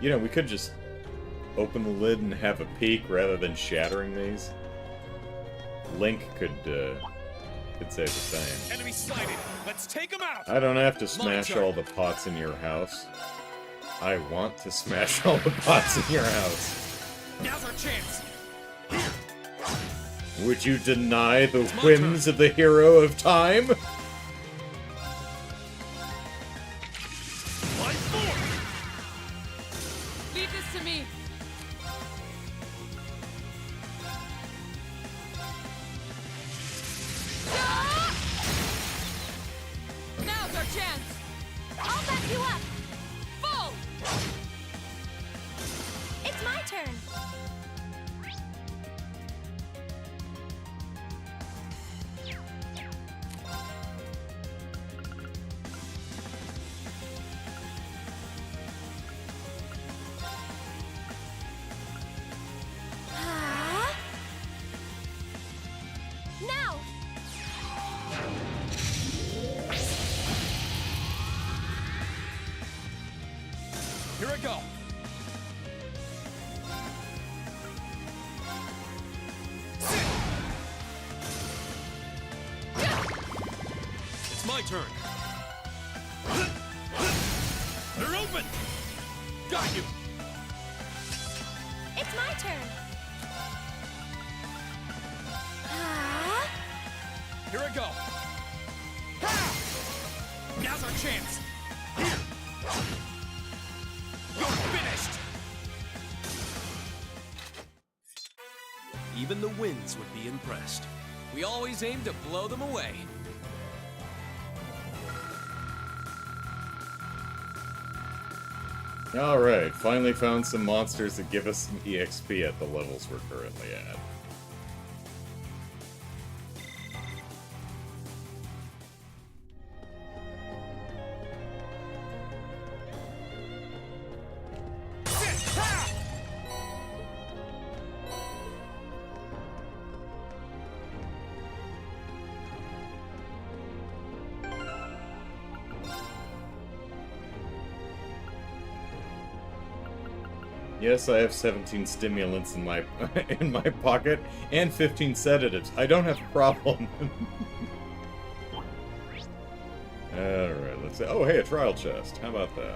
S1: You know, we could just open the lid and have a peek rather than shattering these. Link could say the same.
S3: Enemy sighted. Let's take him out.
S1: I don't have to smash all the pots in your house. I want to smash all the pots in your house.
S3: Now's our chance.
S1: Would you deny the whims of the hero of time?
S3: go. Sit. It's my turn. They're open. Got you.
S5: It's my turn.
S3: Here I go. Ha! Now's our chance. Here. You're finished. Even the winds would be impressed. We always aim to blow them away.
S1: Alright, finally found some monsters that give us some EXP at the levels we're currently at. Yes, I have 17 stimulants in my in my pocket and 15 sedatives. I don't have a problem. Alright, let's see. Oh, hey, a trial chest. How about that?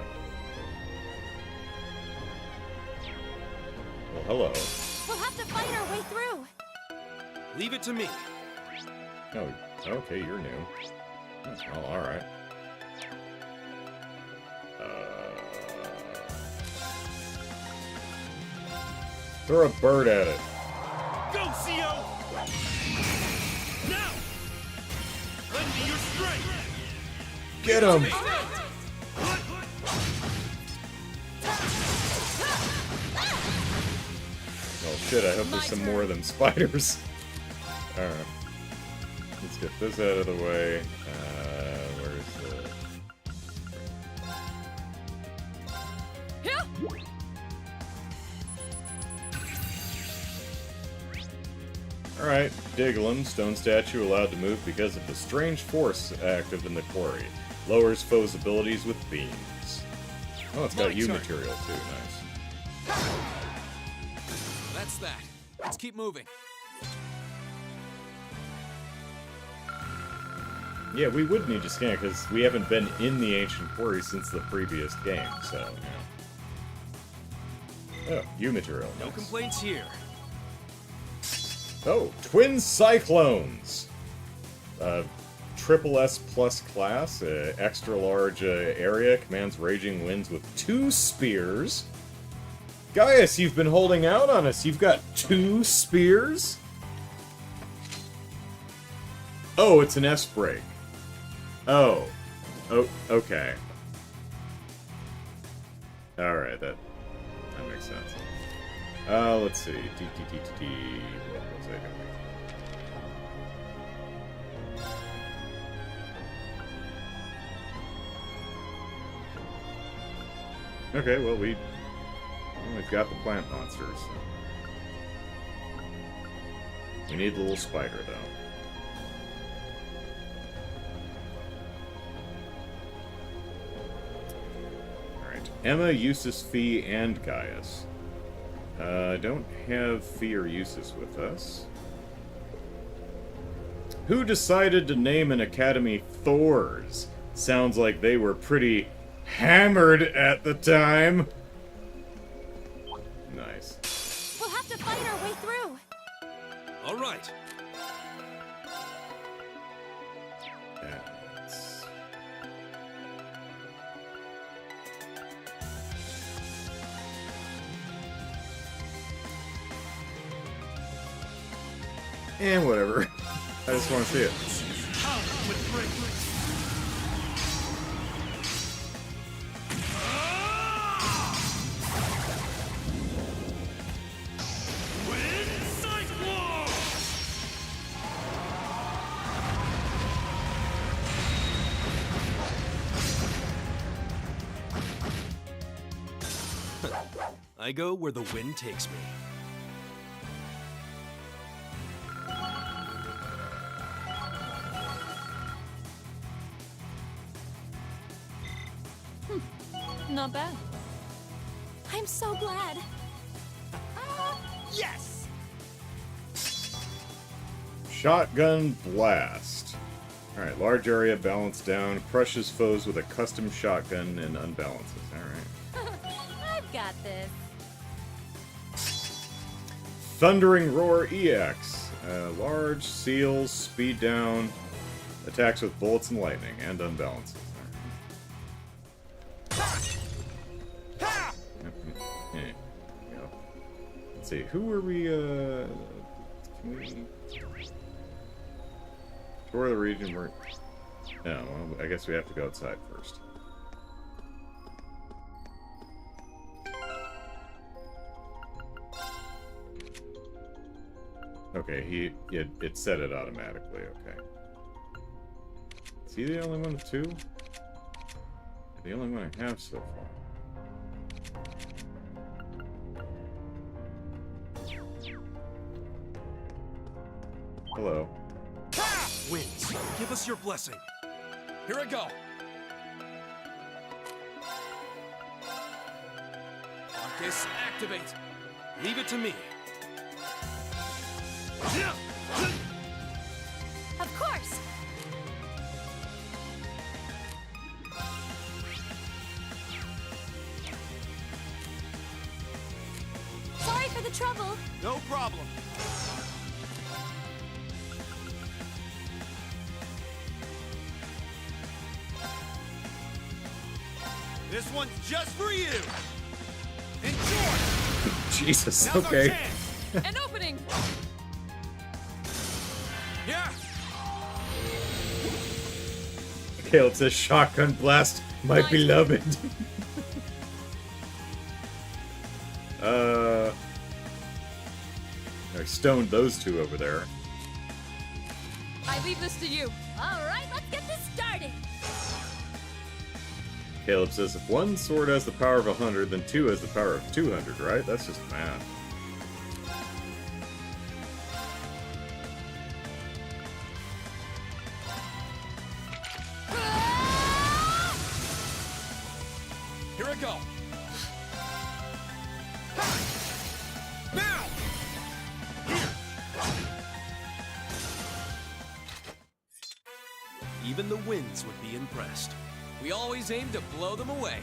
S1: Well, hello.
S4: We'll have to fight our way through.
S3: Leave it to me.
S1: Oh, okay, you're new. Oh, alright. Throw a bird at it.
S3: Go, CO! Now! Lend me your strength!
S1: Get him! Oh shit, I hope there's some more of them spiders. Alright. Let's get this out of the way. Where's the... Alright, Diglum, stone statue allowed to move because of the strange force active in the quarry. Lowers foes' abilities with beams. Oh, it's got U material too, nice.
S3: That's that. Let's keep moving.
S1: Yeah, we would need to scan it because we haven't been in the ancient quarry since the previous game, so, yeah. Oh, U material.
S3: No
S1: nice.
S3: complaints here.
S1: Oh, Twin Cyclones! Triple S plus class, extra large area, commands raging winds with 2 spears. Gaius, you've been holding out on us. You've got 2 spears? Oh, it's an S break. Oh. Oh, okay. Alright, that makes sense. Let's see. What was I doing? Okay, well, we've got the plant monsters. We need the little spider, though. Alright. Emma, Eustace, Fee, and Gaius. Don't have Fee or Eustace with us. Who decided to name an academy Thors? Sounds like they were pretty hammered at the time. Nice.
S4: We'll have to fight our way through.
S3: All right.
S1: And whatever. I just want to see it.
S3: I go where the wind takes me.
S4: Not bad. I'm so glad.
S3: Yes!
S1: Shotgun blast. Alright, large area, balance down, crushes foes with a custom shotgun and unbalances. Alright.
S4: I've got this.
S1: Thundering Roar EX. Large, seals, speed down, attacks with bullets and lightning, and unbalances.
S3: Ha!
S1: Yeah. Yeah. Let's see, who are we, can we... Tour the region where... No, well, I guess we have to go outside first. Okay, it set it automatically, okay. Is he the only one of two? The only one I have so far. Hello.
S3: Ha! Winds, give us your blessing. Here I go. Marcus, activate. Leave it to me.
S4: Of course. Sorry for the trouble.
S3: No problem. This one's just for you. Enjoy.
S1: Jesus,
S3: Now's our
S1: okay.
S3: chance.
S2: An opening!
S3: Yeah.
S1: Caleb says shotgun blast, my
S2: Nice.
S1: beloved. I stoned those two over there.
S2: I leave this to you.
S4: All right, let's get this started.
S1: Caleb says if one sword has the power of 100, then two has the power of 200, right? That's just math.
S3: Here I go. Now. Here. Even the winds would be impressed. We always aim to blow them away.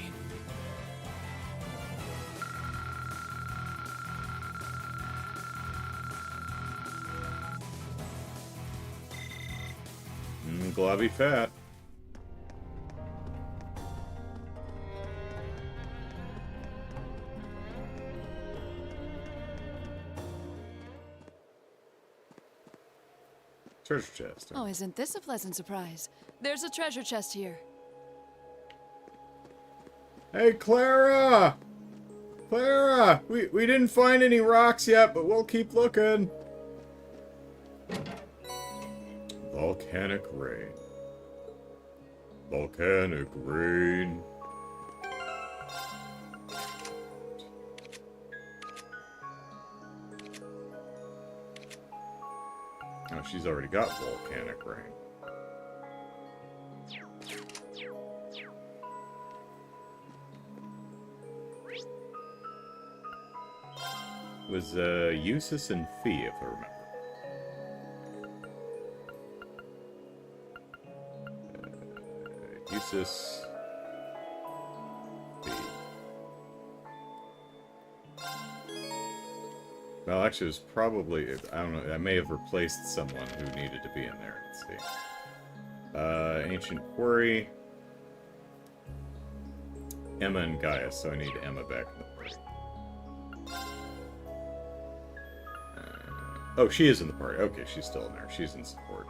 S1: Globby fat. Treasure chest.
S2: Oh, isn't this a pleasant surprise? There's a treasure chest here.
S1: Hey, Clara! Clara! We didn't find any rocks yet, but we'll keep looking. Volcanic rain. Volcanic rain. Oh, she's already got volcanic rain. It was Eustace and Fee, if I remember. Eustace. Fee. Well, actually, it was probably, I don't know, I may have replaced someone who needed to be in there. Let's see. Ancient Quarry. Emma and Gaia, so I need Emma back in the party. Oh, she is in the party. Okay, she's still in there. She's in support.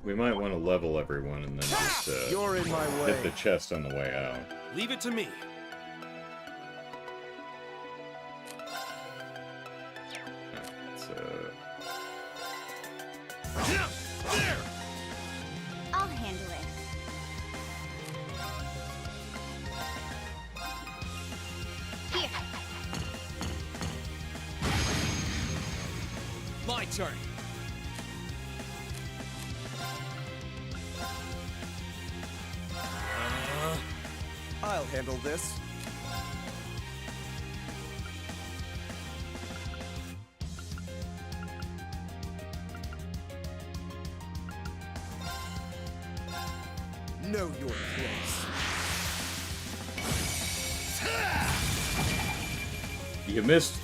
S1: We might want to level everyone and then just
S3: You're in my way.
S1: hit the chest on the way out.
S3: Leave it to me.
S1: Let's,
S3: There.
S5: I'll handle it. Here.
S3: turn.
S6: I'll handle this. Know your place.
S1: You missed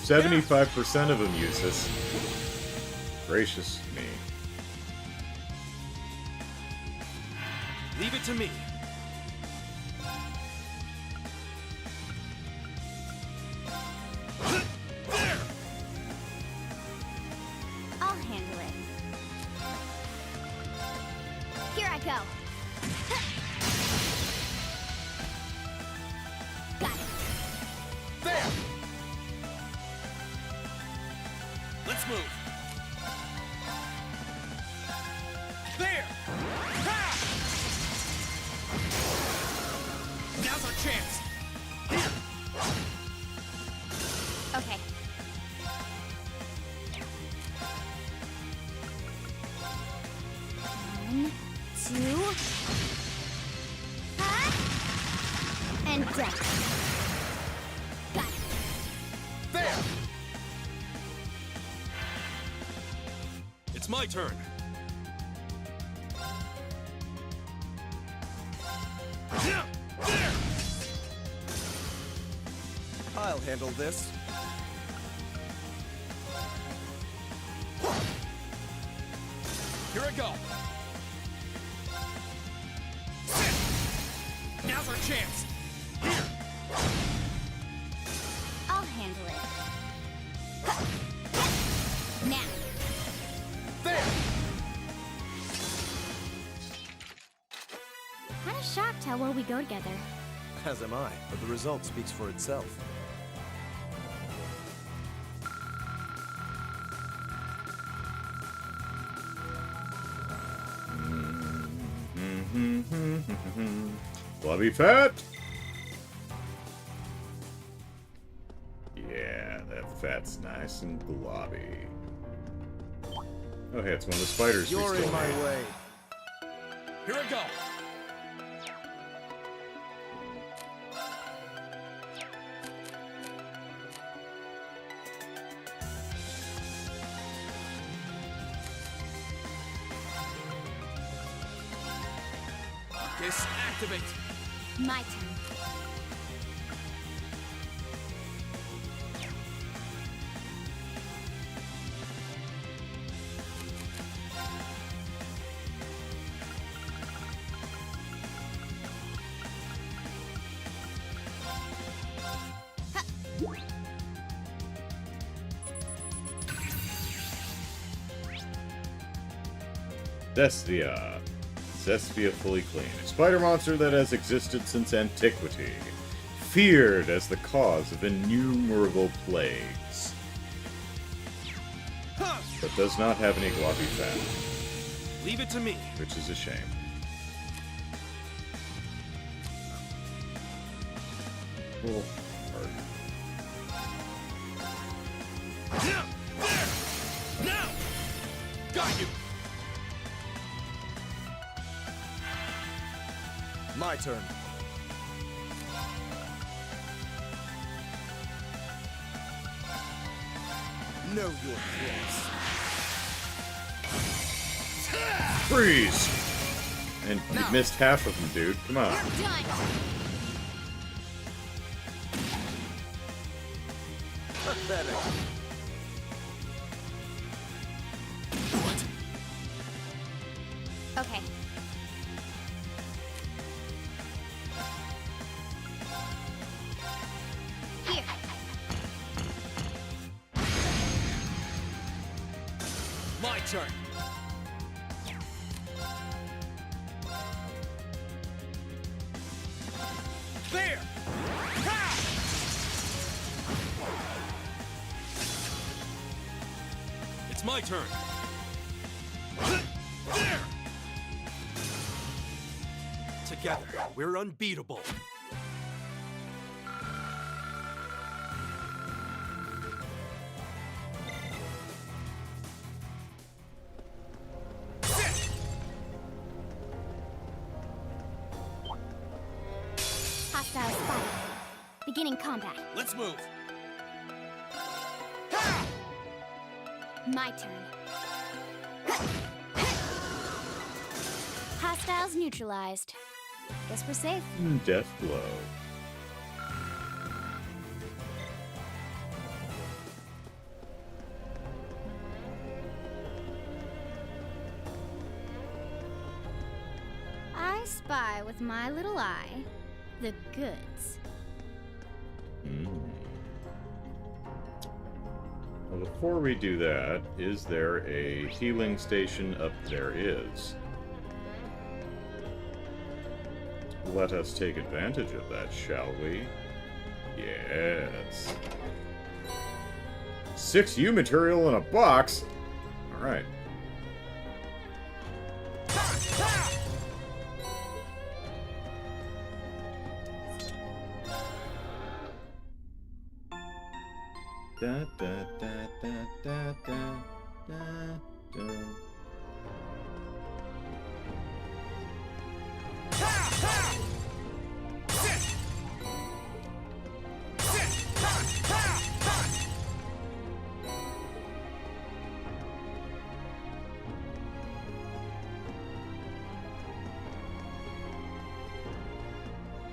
S1: 75% of them, useless. Gracious me.
S3: Leave it to me. There!
S5: I'll handle it. Here I go. Got it.
S3: There! Let's move. There! Ha! Now's our chance. Here!
S5: Okay. One, two. And done. Got it.
S3: There! It's my turn. Yeah! There!
S6: I'll handle this.
S3: Here I go. Sit! Now's our chance. Here!
S5: I'll handle it. Now.
S3: There!
S5: Kinda shocked how well we go together.
S6: As am I, but the result speaks for itself.
S1: Blobby fat! Yeah, that fat's nice and blobby. Oh, hey, it's one of the spiders we
S6: You're
S1: stole.
S6: in my way.
S3: Here I go. Disactivate.
S5: My turn.
S1: Destia. Zestia fully clean. A spider monster that has existed since antiquity. Feared as the cause of innumerable plagues.
S3: Huh.
S1: But does not have any gloppy fat,
S3: Leave it to me.
S1: which is a shame. Well, hard.
S3: Yeah! There! Now! Got you!
S6: My turn. Know your place.
S1: Freeze! And you missed half of them, dude. Come on.
S5: You're done.
S6: Pathetic.
S3: What?
S5: Okay. Here.
S3: My turn. There! Ha! It's my turn. There! Together, we're unbeatable.
S5: Hostile spotted. Beginning combat.
S3: Let's move.
S5: My turn. Hostiles neutralized. Guess we're safe.
S1: Death blow.
S5: I spy with my little eye the goods.
S1: Well, before we do that, is there a healing station up there? Is. Let us take advantage of that, shall we? Yes. 6 U material in a box? Alright. Da da da da da da da da.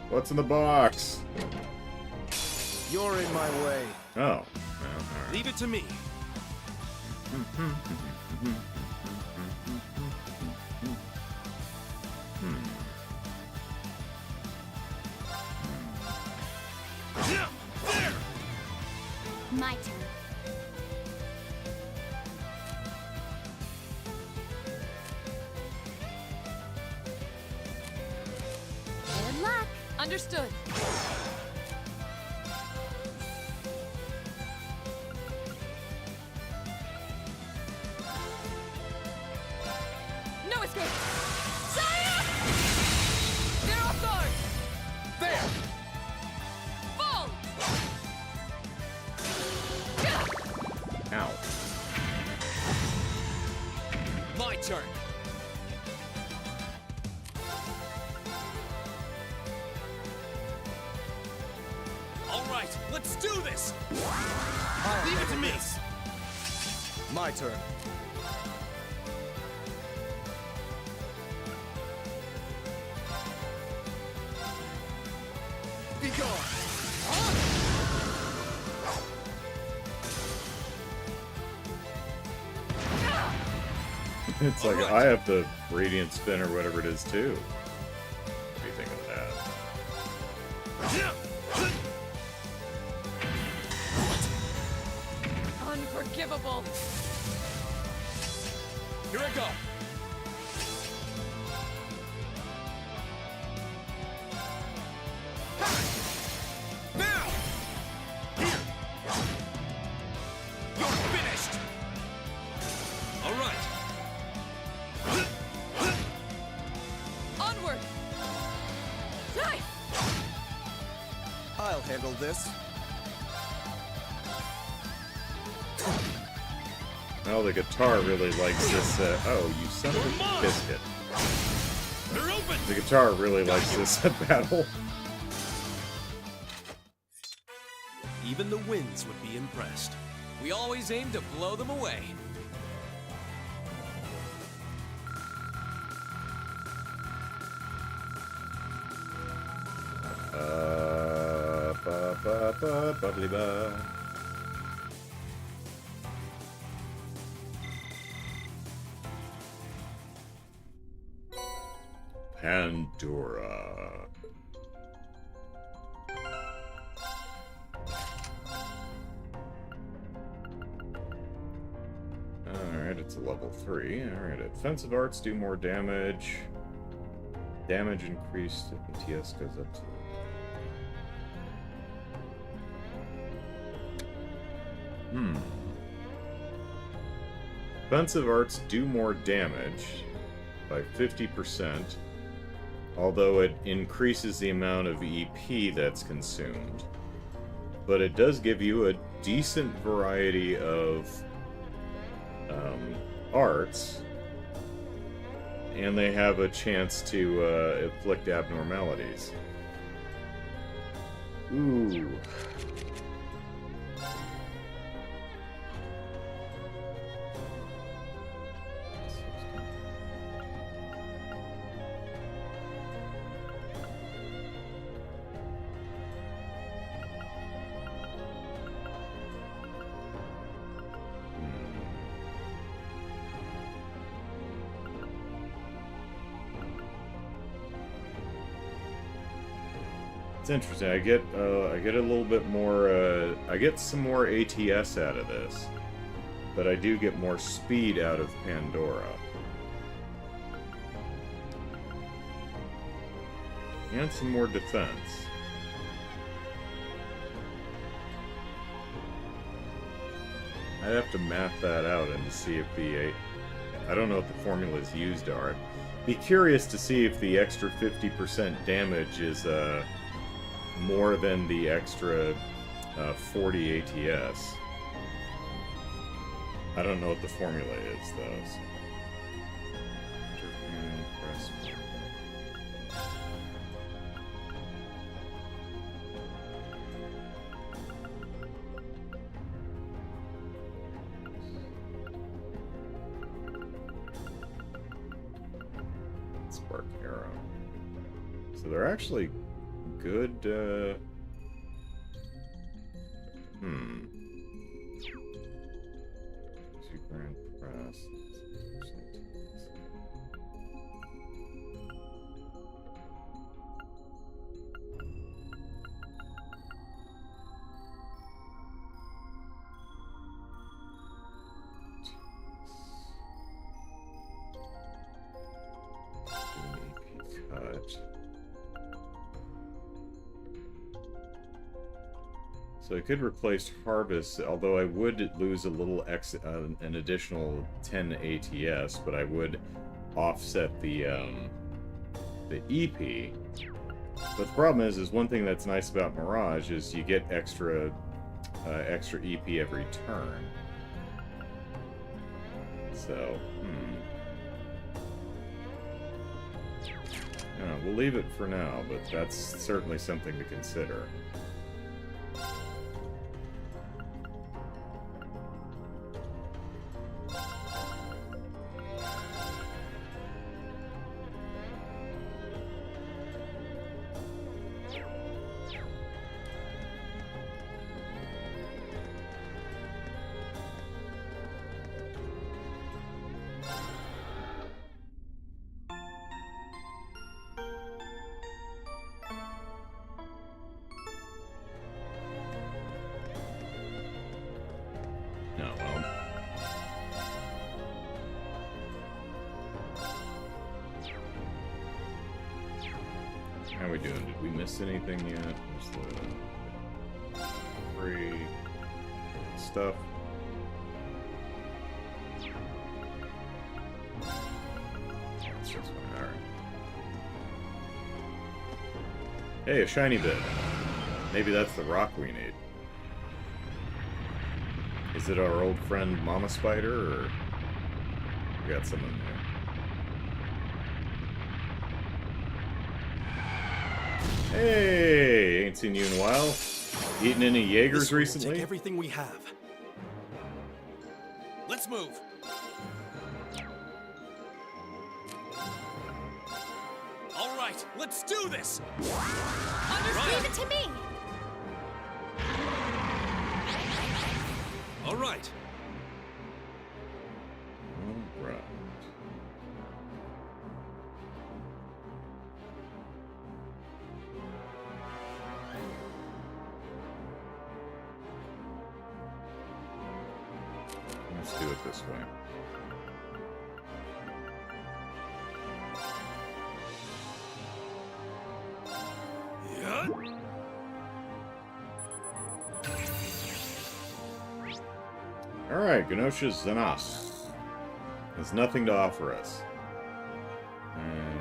S1: What's in the box?
S6: You're in my way.
S1: Oh. Well, all right.
S3: Leave it to me.
S5: My turn. Good luck.
S2: Understood. No escape! Sire! They're off guard!
S3: There!
S2: Fall!
S1: Ow.
S3: My turn. All right, let's do this. Leave it to me.
S6: My turn. Be gone.
S1: It's like
S3: Alright.
S1: I have the radiant spin or whatever it is too. What do you think of that?
S2: Unforgivable!
S3: Here I go. Now! Here! You're finished! All right.
S2: Onward! Knife!
S6: I'll handle this.
S1: Well, the guitar really likes this. Oh, you son of a biscuit.
S3: They're open!
S1: The guitar really likes this battle.
S3: Even the winds would be impressed. We always aim to blow them away.
S1: Ba ba ba bubbly ba. Pandora. Alright, it's a level 3. Alright, offensive arts do more damage. Damage increased if the TS goes up to... Offensive arts do more damage by 50%, although it increases the amount of EP that's consumed. But it does give you a decent variety of arts, and they have a chance to inflict abnormalities. Ooh. It's interesting. I get a little bit more. I get some more ATS out of this, but I do get more speed out of Pandora, and some more defense. I'd have to map that out and see if the I don't know what the formulas used are. Be curious to see if the extra 50% damage is more than the extra 40 ATS. I don't know what the formula is, though. So. Spark arrow. So they're actually good, Super and press. Cut. So I could replace Harvest, although I would lose a little an additional 10 ATS, but I would offset the EP. But the problem is one thing that's nice about Mirage is you get extra EP every turn. So, we'll leave it for now, but that's certainly something to consider. How are we doing? Did we miss anything yet? What's the free stuff? That's just fine. Alright. Hey, a shiny bit. Maybe that's the rock we need. Is it our old friend Mama Spider, or we got someone there? Hey, ain't seen you in a while. Eaten any Jaegers recently?
S3: Take everything we have. Let's move. All right, let's do this.
S4: Leave it to me.
S3: All right.
S1: All right. Let's do it this way.
S3: Yeah.
S1: Alright, Genosha Zanas has nothing to offer us.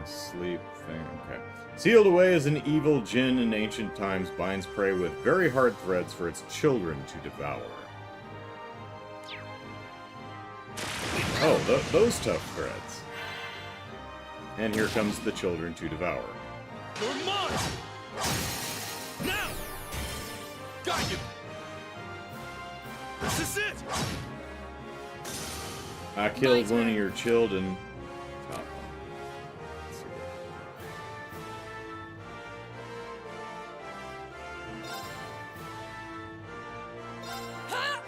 S1: Sleep thing, okay. Sealed away as an evil djinn in ancient times, binds prey with very hard threads for its children to devour. Oh, those tough threads. And here comes the children to devour.
S3: You're mine! Now!
S6: got you. This is it.
S1: I killed one of your children. Oh.
S2: Ha!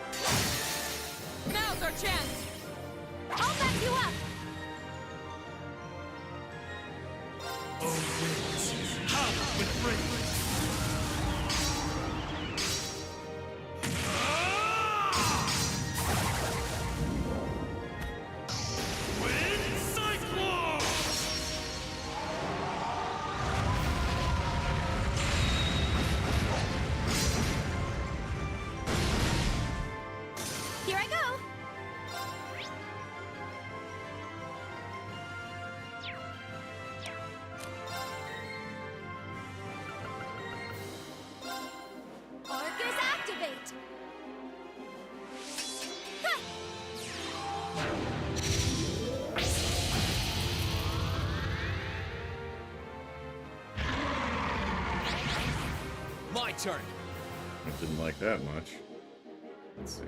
S2: Now's our chance.
S5: I'll back you up.
S6: With bravery. Wind cyclone.
S5: Here I go. Arcus activate. Ha!
S3: My turn.
S1: I didn't like that much. Let's see.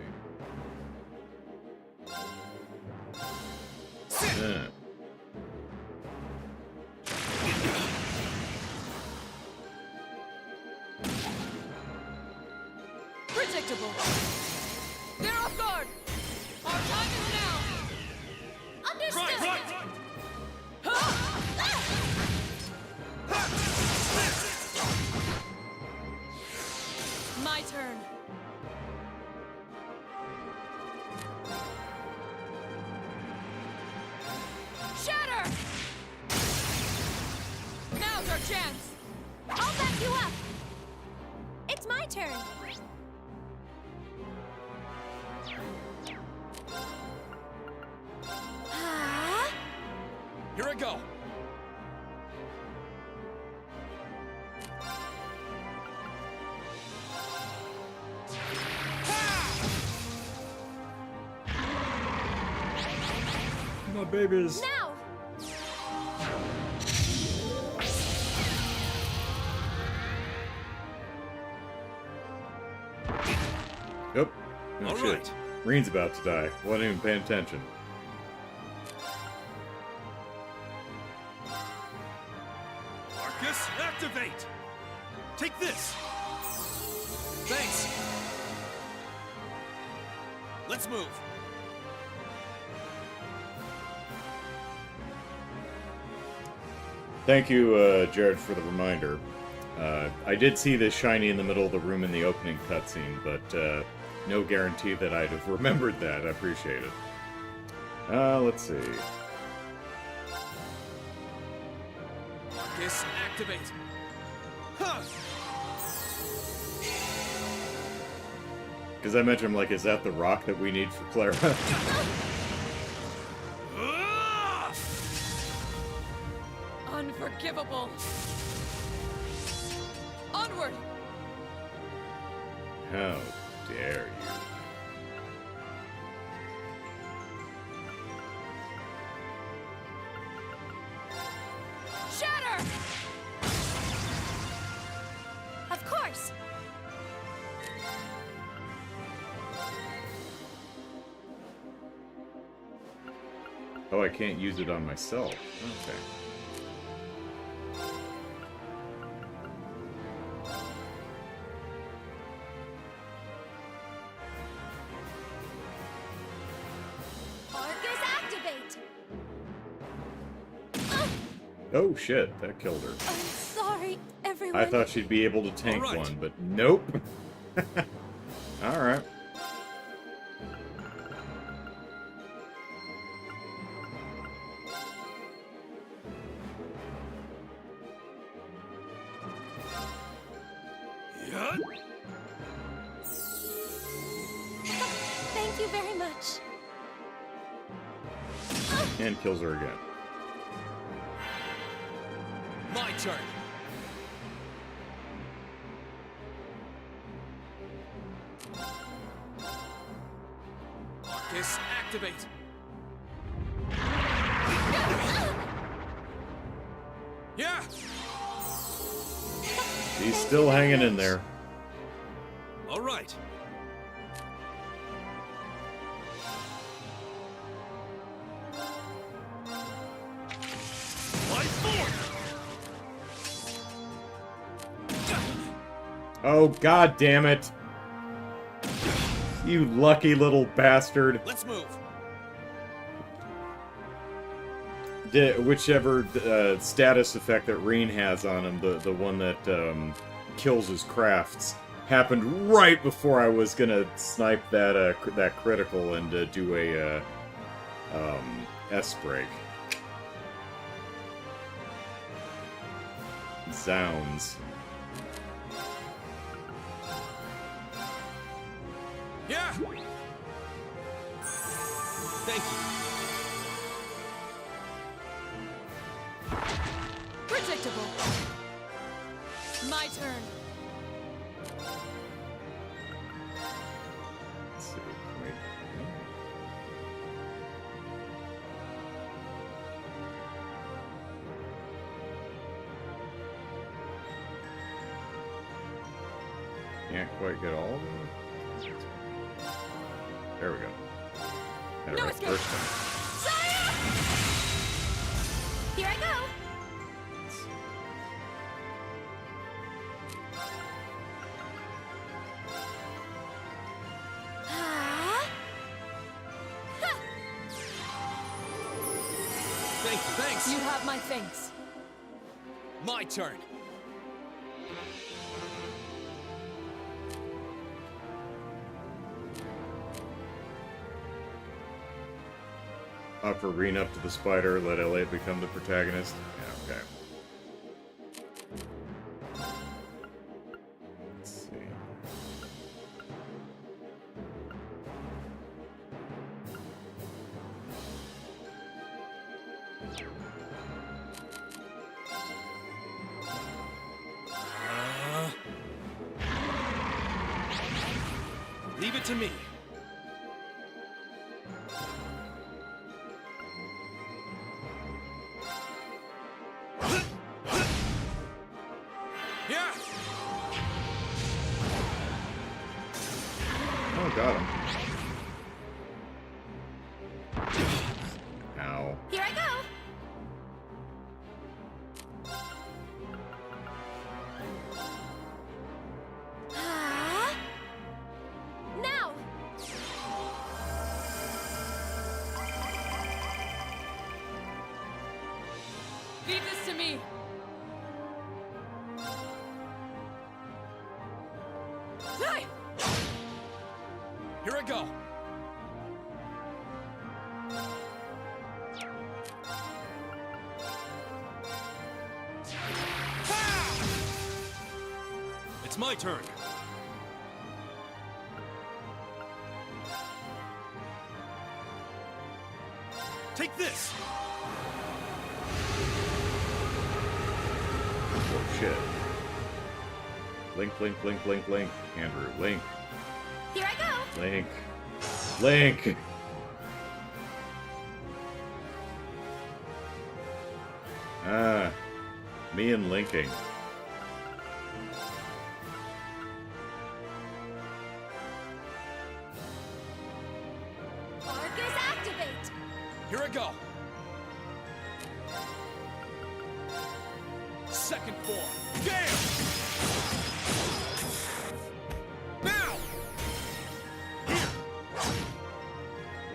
S1: Yeah.
S2: Predictable. They're off guard. Our time is now.
S5: Understood.
S2: My turn. Shatter! Now's our chance.
S5: I'll back you up. It's my turn. Ah,
S3: Here I go.
S1: My babies.
S5: now.
S1: Yep. Oh,
S3: All
S1: shit.
S3: right.
S1: Reen's about to die. Wasn't even paying attention.
S6: Arcus, activate. Take this.
S3: Thanks. Let's move.
S1: Thank you, Jared, for the reminder. I did see this shiny in the middle of the room in the opening cutscene, but no guarantee that I'd have remembered that. I appreciate it. Let's see.
S3: Arcus, activate. Huh.
S1: Because I mentioned, I'm like, is that the rock that we need for Clara?
S6: Ah!
S2: Unforgivable. Onward.
S1: How dare you?
S2: Shatter!
S5: Of course.
S1: Oh, I can't use it on myself. Okay.
S5: Arcus activate.
S1: Oh shit, that killed her.
S5: I'm sorry, everyone.
S1: I thought she'd be able to tank
S3: All right.
S1: one, but nope. Alright.
S6: Yeah.
S5: Thank you very much.
S1: And kills her again.
S3: My turn. Arcus, activate. Yeah.
S1: He's still hanging in there.
S6: All right. Fly forward.
S1: Oh, god damn it. You lucky little bastard.
S3: Let's move.
S1: Whichever status effect that Reen has on him, the one that kills his crafts, happened right before I was gonna snipe that that critical and do a S break. Zounds.
S3: Yeah. Thank you.
S2: Predictable. My turn.
S1: Let's see. Wait. Can't quite get all of them. There we go. Had it
S2: No
S1: right
S2: escape.
S1: first time.
S2: Saya!
S5: Here I go. Ah. Ha.
S3: Thank you. Thanks.
S2: You have my thanks.
S3: My turn.
S1: Up for Reen up to the spider, let Elliot become the protagonist. Yeah, okay. Let's see.
S3: Leave it to me. Yeah.
S1: Oh, got him. Ow.
S5: Here I go. Ah. Now.
S2: Leave this to me. Hey!
S3: Here I go.
S6: It's my turn. Take this.
S1: Oh, shit. Link, link, link, link, link. Andrew, link.
S5: Here I go.
S1: Link. Link! Ah. Me and linking.
S5: Arcus activate.
S3: Here I go. Second form. Gale! Now!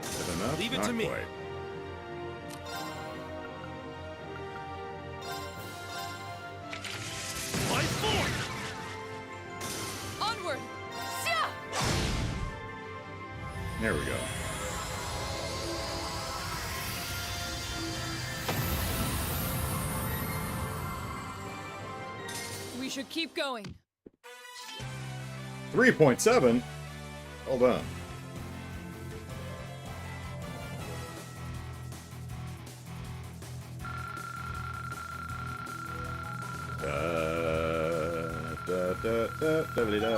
S1: Is it enough?
S3: Leave it
S1: Not
S3: to me.
S1: quite.
S6: Fly forward.
S2: Onward! Sia!
S1: There we go.
S2: We should keep going.
S1: 3.7? Hold on. Da-da-da-da-da-da.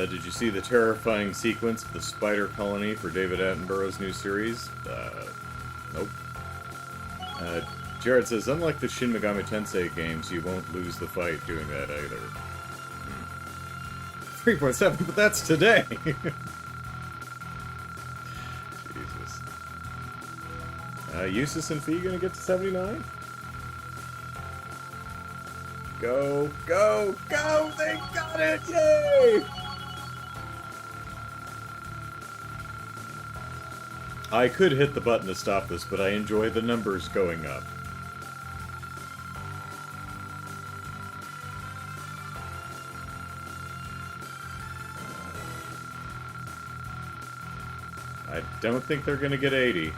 S1: Did you see the terrifying sequence of the spider colony for David Attenborough's new series? Nope. Jared says, unlike the Shin Megami Tensei games, you won't lose the fight doing that either. 3.7, but that's today! Jesus. Eustace and Fee gonna get to 79? Go, go, go! They got it! Yay! I could hit the button to stop this, but I enjoy the numbers going up. I don't think they're gonna get 80.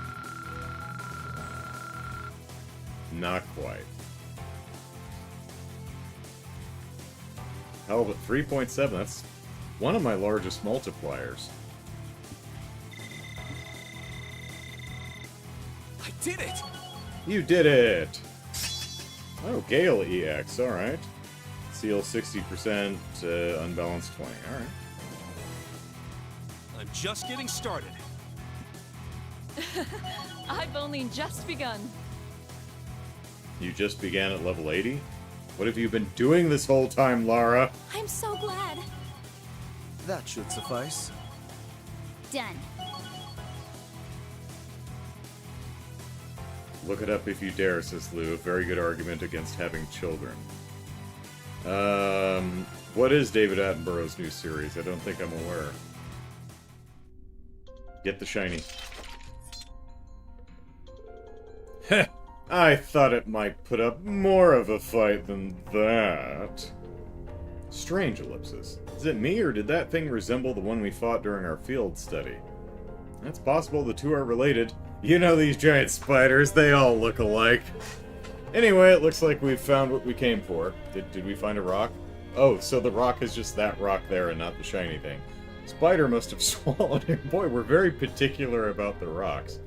S1: Not quite. Hell, but 3.7, that's one of my largest multipliers.
S3: I did it!
S1: You did it! Oh, Gale EX, alright. Seal 60%, unbalanced 20, alright.
S3: I'm just getting started.
S2: I've only just begun.
S1: You just began at level 80? What have you been doing this whole time, Lara?
S5: I'm so glad.
S3: That should suffice.
S5: Done.
S1: Look it up if you dare, says Lou. A very good argument against having children. What is David Attenborough's new series? I don't think I'm aware. Get the shiny. Heh! I thought it might put up more of a fight than that. Strange, Ellipsis. Is it me, or did that thing resemble the one we fought during our field study? It's possible the two are related. You know these giant spiders, they all look alike. Anyway, it looks like we've found what we came for. Did we find a rock? Oh, so the rock is just that rock there and not the shiny thing. Spider must have swallowed him. Boy, we're very particular about the rocks.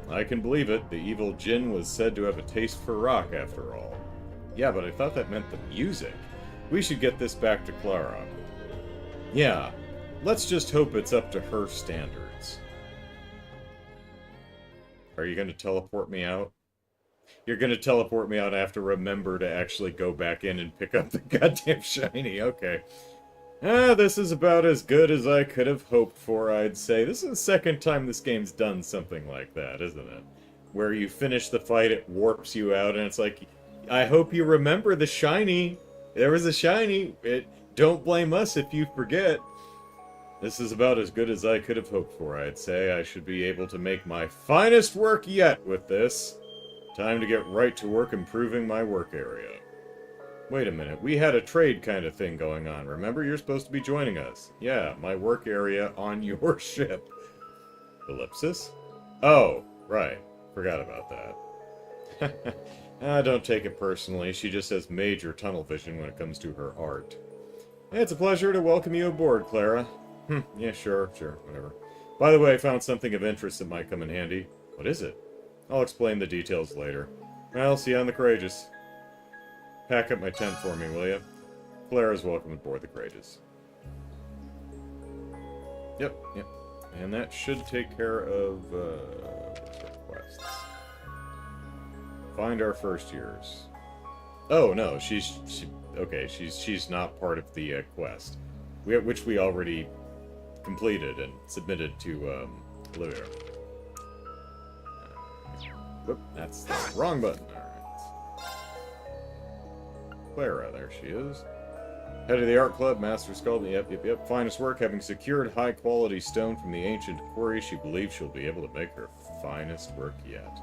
S1: I can believe it. The evil Jinn was said to have a taste for rock, after all. Yeah, but I thought that meant the music. We should get this back to Clara. Yeah, let's just hope it's up to her standards. Are you going to teleport me out? You're going to teleport me out. I have to remember to actually go back in and pick up the goddamn shiny. Okay. This is about as good as I could have hoped for, I'd say. This is the second time this game's done something like that, isn't it? Where you finish the fight, it warps you out, and it's like, I hope you remember the shiny. There was a shiny. Don't blame us if you forget. This is about as good as I could have hoped for, I'd say. I should be able to make my finest work yet with this. Time to get right to work improving my work area. Wait a minute, we had a trade kind of thing going on. Remember, you're supposed to be joining us. Yeah, my work area on your ship. Ellipsis? Oh, right. Forgot about that. Don't take it personally. She just has major tunnel vision when it comes to her art. It's a pleasure to welcome you aboard, Clara. Yeah, sure, whatever. By the way, I found something of interest that might come in handy. What is it? I'll explain the details later. Well, see you on the Courageous. Pack up my tent for me, will you? Clara's welcome aboard the Courageous. Yep. And that should take care of, what's our quests? Find our first years. Oh, no, she's not part of the, quest. Which we already completed and submitted to, Olivia. Whoop, that's the wrong button. Clara, there she is. Head of the art club, master sculptor. Yep. Finest work. Having secured high-quality stone from the ancient quarry, she believes she'll be able to make her finest work yet.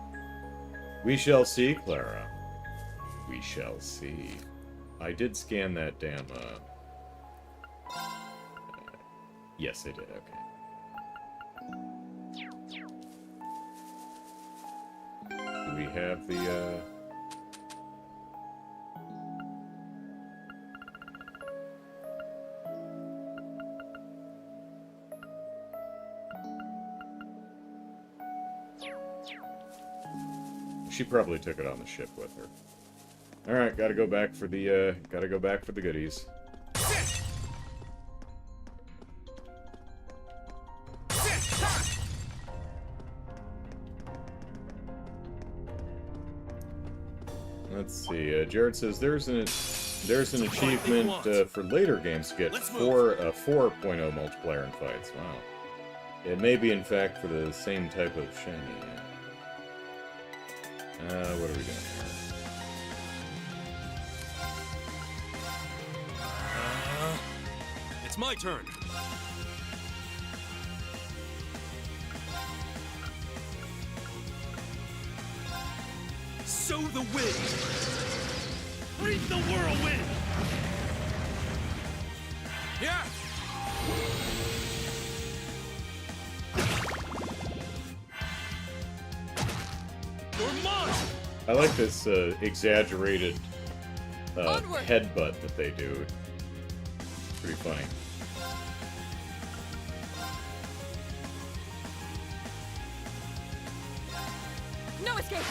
S1: We shall see, Clara. We shall see. I did scan that damn, yes, I did. Okay. Do we have the, She probably took it on the ship with her. Alright, gotta go back for the, goodies. Let's see. Jared says there's an achievement for later games to get 4.0 multiplayer in fights. Wow. It may be, in fact, for the same type of shiny. What are we doing here?
S6: It's my turn. Sow the wind. Breathe the whirlwind.
S3: Yeah!
S6: You're mine.
S1: I like this exaggerated
S2: Onward.
S1: headbutt that they do. Pretty funny.
S2: No escape!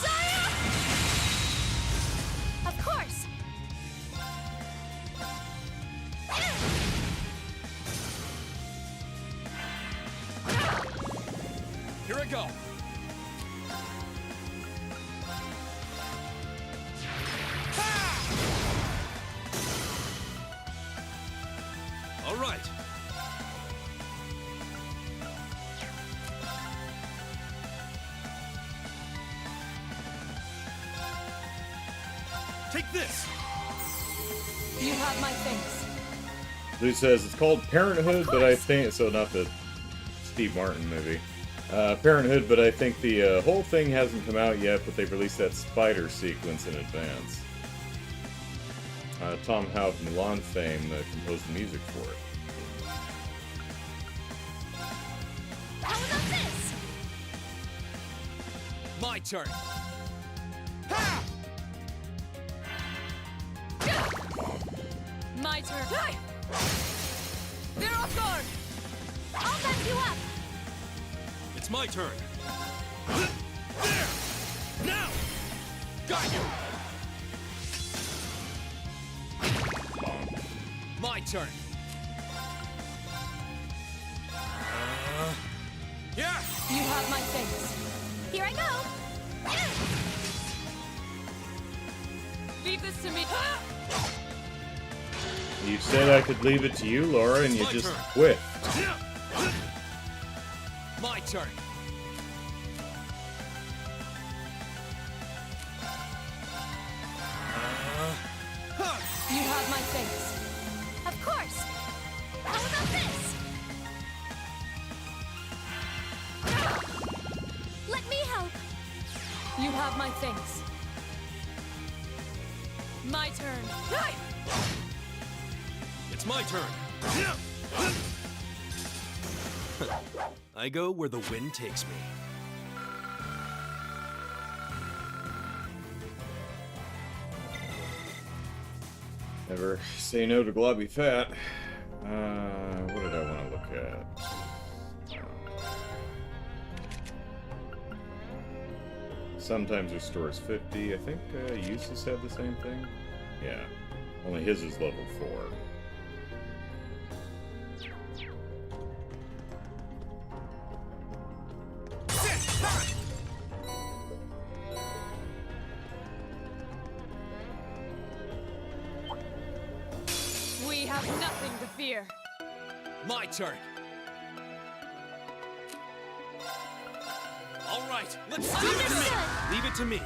S2: Saya!
S5: Of course!
S3: Here I go!
S6: All right. Take this.
S2: You have my thanks.
S1: Lou says it's called Parenthood, but I think so. Not the Steve Martin movie. Parenthood, but I think the whole thing hasn't come out yet. But they've released that spider sequence in advance. Tom Howe of Mulan fame composed the music for it.
S5: How about this?
S3: My turn!
S2: My turn. Hey! They're off guard!
S5: I'll back you up!
S6: It's my turn. There. Now.
S3: Got you! My turn! Yeah!
S2: You have my thanks.
S5: Here I go!
S2: Leave this to me.
S1: You said I could leave it to you, Laura, and you
S6: My
S1: just
S6: turn.
S1: quit.
S3: My turn!
S2: You have my thanks.
S5: Of course! How about this? Let me help!
S2: You have my thanks. My turn. Hey!
S6: It's my turn. I go where the wind takes me.
S1: Never say no to globby fat. What did I want to look at? Sometimes restores 50. I think Usus had the same thing. Yeah. Only his is level 4.
S2: We have nothing to fear.
S3: My turn! All right, let's do this!
S5: Understood!
S6: Leave it to me.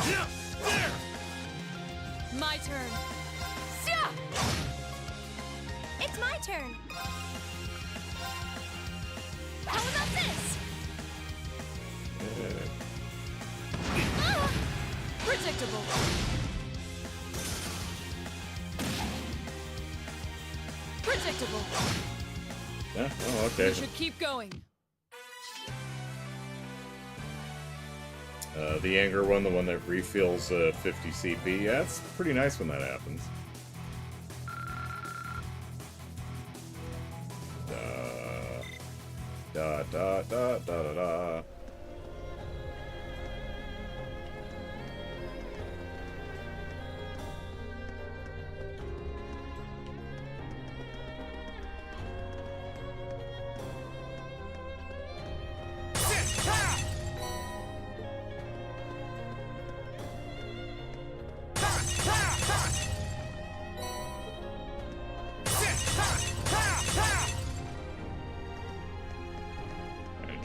S6: Yeah, there.
S2: My turn.
S5: Sia! It's my turn! How about this? Ah!
S2: Predictable. Predictable.
S1: Yeah? Oh, okay.
S2: We should keep going.
S1: The anger one, the one that refills 50 CP. Yeah, it's pretty nice when that happens. Da da da da da da.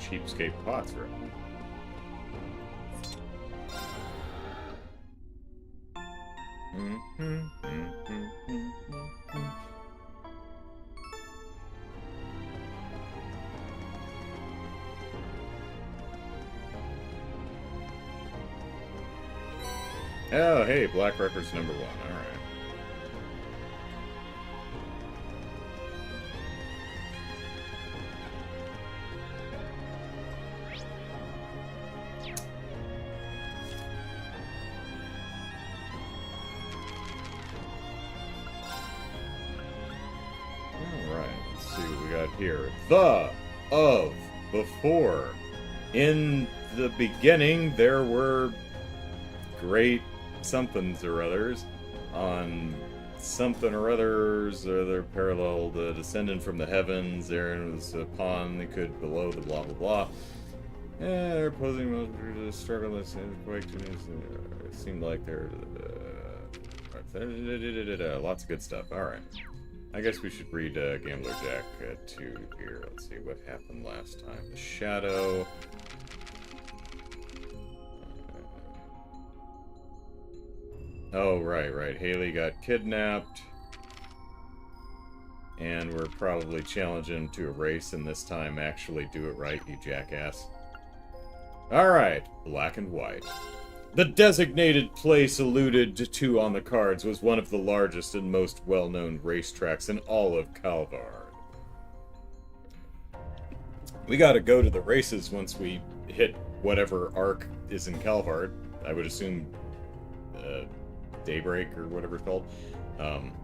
S1: cheapskate pots, right? Oh, hey, Black Records #1. All right. Let's see what we got here. The of before. In the beginning, there were great somethings or others on something or others, or they're parallel, the descendant from the heavens. There was a pawn that could below the blah blah blah. They're opposing most struggle. It seemed like they're lots of good stuff. All right. I guess we should read Gambler Jack 2 here. Let's see what happened last time. The Shadow. Oh, right. Haley got kidnapped. And we're probably challenging him to a race, and this time actually do it right, you jackass. Alright, black and white. The designated place alluded to on the cards was one of the largest and most well-known racetracks in all of Calvard. We gotta go to the races once we hit whatever arc is in Calvard. I would assume Daybreak or whatever it's called.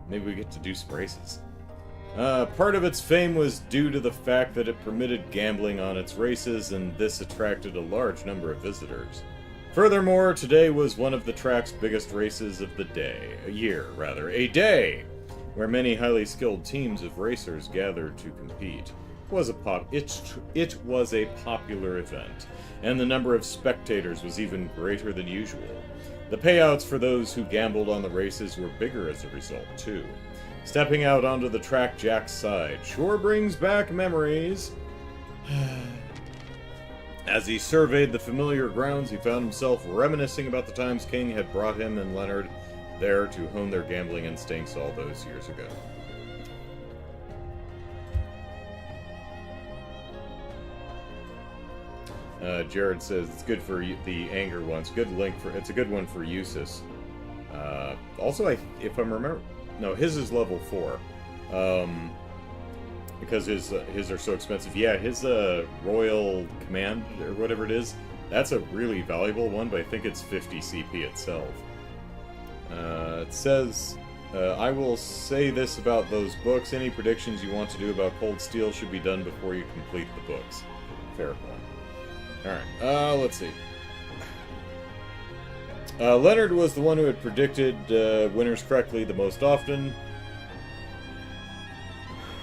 S1: Maybe we get to do some races. Part of its fame was due to the fact that it permitted gambling on its races, and this attracted a large number of visitors. Furthermore, today was one of the track's biggest races of the day, a day, where many highly skilled teams of racers gathered to compete. It was a popular event, and the number of spectators was even greater than usual. The payouts for those who gambled on the races were bigger as a result, too. Stepping out onto the track Jack's side sure brings back memories. As he surveyed the familiar grounds, he found himself reminiscing about the times King had brought him and Leonard there to hone their gambling instincts all those years ago. Jared says it's good for the anger ones. It's a good one for Eustace. Also, if I'm remembering, no, his is level 4. Because his are so expensive. Yeah, his Royal Command, or whatever it is, that's a really valuable one, but I think it's 50 CP itself. It says, I will say this about those books. Any predictions you want to do about Cold Steel should be done before you complete the books. Fair point. Alright, let's see. Leonard was the one who had predicted winners correctly the most often.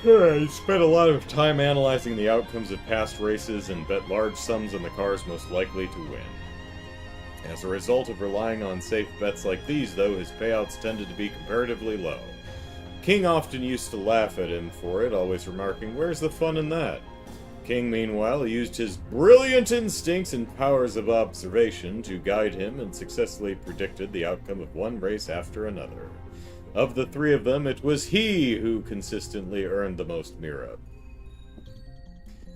S1: He spent a lot of time analyzing the outcomes of past races and bet large sums on the cars most likely to win. As a result of relying on safe bets like these, though, his payouts tended to be comparatively low. King often used to laugh at him for it, always remarking, "Where's the fun in that?" King, meanwhile, used his brilliant instincts and powers of observation to guide him and successfully predicted the outcome of one race after another. Of the three of them, it was he who consistently earned the most Mira.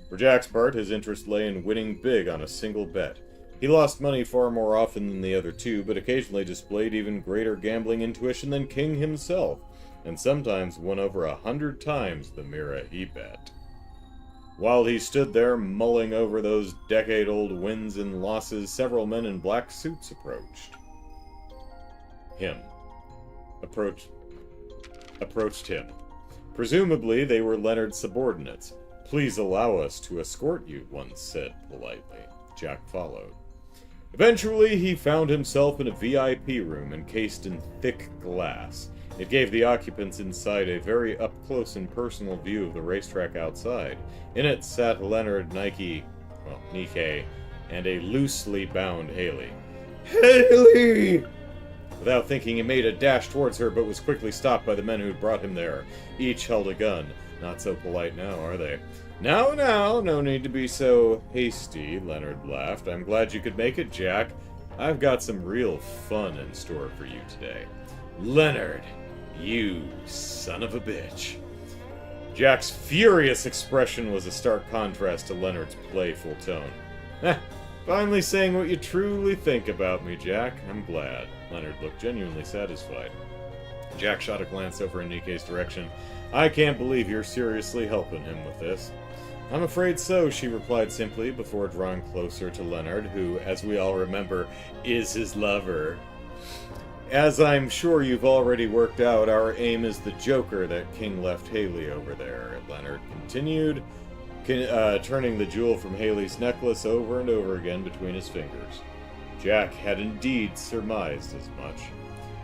S1: For Jack's part, his interest lay in winning big on a single bet. He lost money far more often than the other two, but occasionally displayed even greater gambling intuition than King himself, and sometimes won over 100 times the Mira he bet. While he stood there mulling over those decade-old wins and losses, several men in black suits approached him. Presumably, they were Leonard's subordinates. "Please allow us to escort you," one said politely. Jack followed. Eventually, he found himself in a VIP room encased in thick glass. It gave the occupants inside a very up-close and personal view of the racetrack outside. In it sat Leonard, Nike, and a loosely bound Haley. "Haley!" Without thinking, he made a dash towards her, but was quickly stopped by the men who had brought him there. Each held a gun. Not so polite now, are they? Now, now, no need to be so hasty, Leonard laughed. I'm glad you could make it, Jack. I've got some real fun in store for you today. Leonard, you son of a bitch. Jack's furious expression was a stark contrast to Leonard's playful tone. Finally saying what you truly think about me, Jack. I'm glad. Leonard looked genuinely satisfied. Jack shot a glance over in Nikke's direction. I can't believe you're seriously helping him with this. I'm afraid so, she replied simply before drawing closer to Leonard, who, as we all remember, is his lover. As I'm sure you've already worked out, our aim is the Joker that King left Haley over there, Leonard continued, turning the jewel from Haley's necklace over and over again between his fingers. Jack had indeed surmised as much.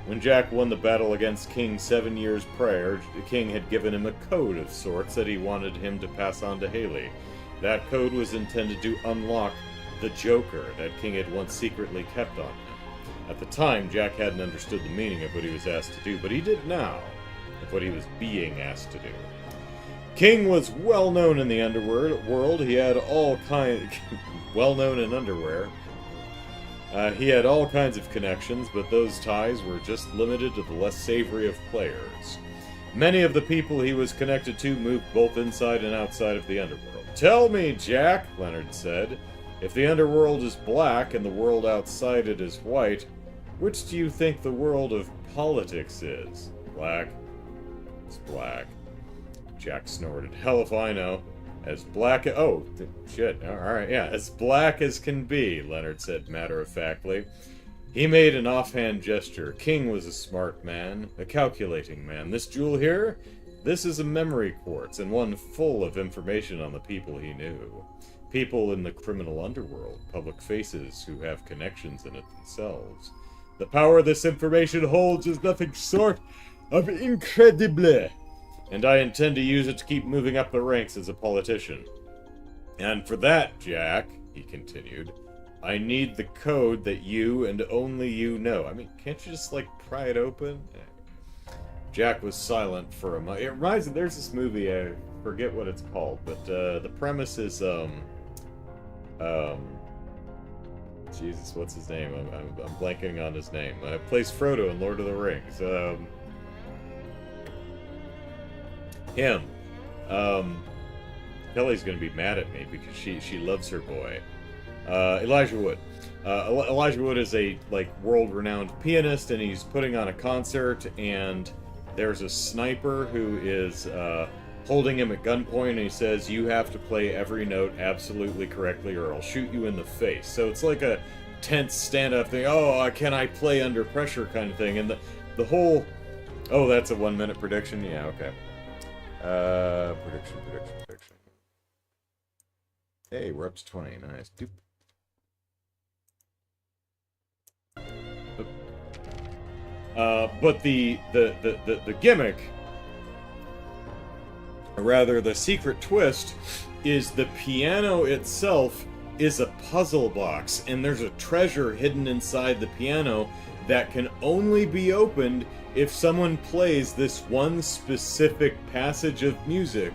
S1: When Jack won the battle against King 7 years prior, the King had given him a code of sorts that he wanted him to pass on to Haley. That code was intended to unlock the Joker that King had once secretly kept on him. At the time, Jack hadn't understood the meaning of what he was asked to do, but he did now, of what he was being asked to do. King was well known in the underworld. He had all kinds... well known in underwear. He had all kinds of connections, but those ties were just limited to the less savory of players. Many of the people he was connected to moved both inside and outside of the underworld. Tell me, Jack, Leonard said, if the underworld is black and the world outside it is white, which do you think the world of politics is? Black. It's black. Jack snorted. Hell if I know. As black... Oh, shit. Alright, yeah. As black as can be, Leonard said matter-of-factly. He made an offhand gesture. King was a smart man. A calculating man. This jewel here? This is a memory quartz, and one full of information on the people he knew. People in the criminal underworld. Public faces who have connections in it themselves. The power this information holds is nothing short of incredible. And I intend to use it to keep moving up the ranks as a politician. And for that, Jack, he continued, I need the code that you and only you know. I mean, can't you just, like, pry it open? Jack was silent for a moment. It reminds me, there's this movie, I forget what it's called, but the premise is, Jesus, what's his name? I'm blanking on his name. Plays Frodo in Lord of the Rings. Him. Kelly's gonna be mad at me because she loves her boy. Elijah Wood. Elijah Wood is a, like, world-renowned pianist, and he's putting on a concert, and there's a sniper who is holding him at gunpoint, and he says, you have to play every note absolutely correctly or I'll shoot you in the face. So it's like a tense stand-up thing. Oh, can I play under pressure kind of thing. And the whole... Oh, that's a 1-minute prediction? Yeah, okay. Prediction. Hey, we're up to 20. Nice. Doop. But the gimmick, or rather the secret twist, is the piano itself is a puzzle box, and there's a treasure hidden inside the piano that can only be opened if someone plays this one specific passage of music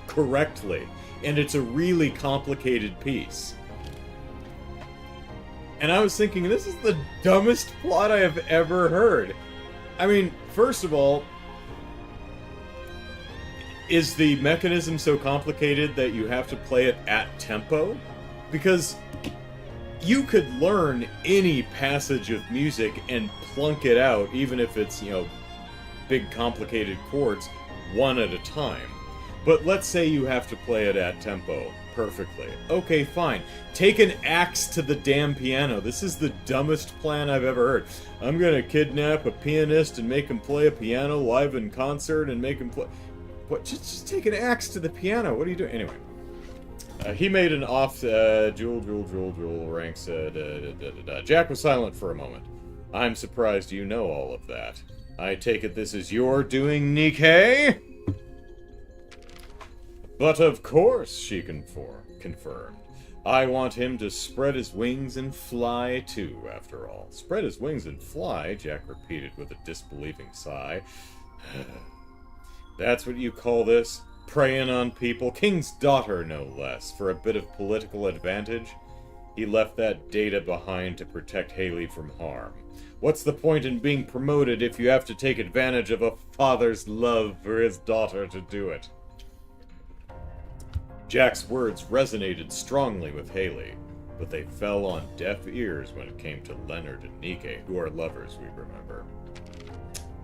S1: correctly. And it's a really complicated piece. And I was thinking, this is the dumbest plot I have ever heard. I mean, first of all, is the mechanism so complicated that you have to play it at tempo? Because you could learn any passage of music and plunk it out, even if it's, you know, big complicated chords, one at a time. But let's say you have to play it at tempo perfectly. Okay, fine. Take an axe to the damn piano. This is the dumbest plan I've ever heard. I'm gonna kidnap a pianist and make him play a piano live in concert and make him play... What? Just take an axe to the piano. What are you doing? Anyway. He made an off... Jewel, ranks... Jack was silent for a moment. I'm surprised you know all of that. I take it this is your doing, Nikke? But of course, she confirmed. I want him to spread his wings and fly, too, after all. Spread his wings and fly, Jack repeated with a disbelieving sigh. That's what you call this? preying on people, king's daughter no less, for a bit of political advantage. He left that data behind to protect Haley from harm. What's the point in being promoted if you have to take advantage of a father's love for his daughter to do it? Jack's words resonated strongly with Haley, but they fell on deaf ears when it came to Leonard and Nike, who are lovers, we remember.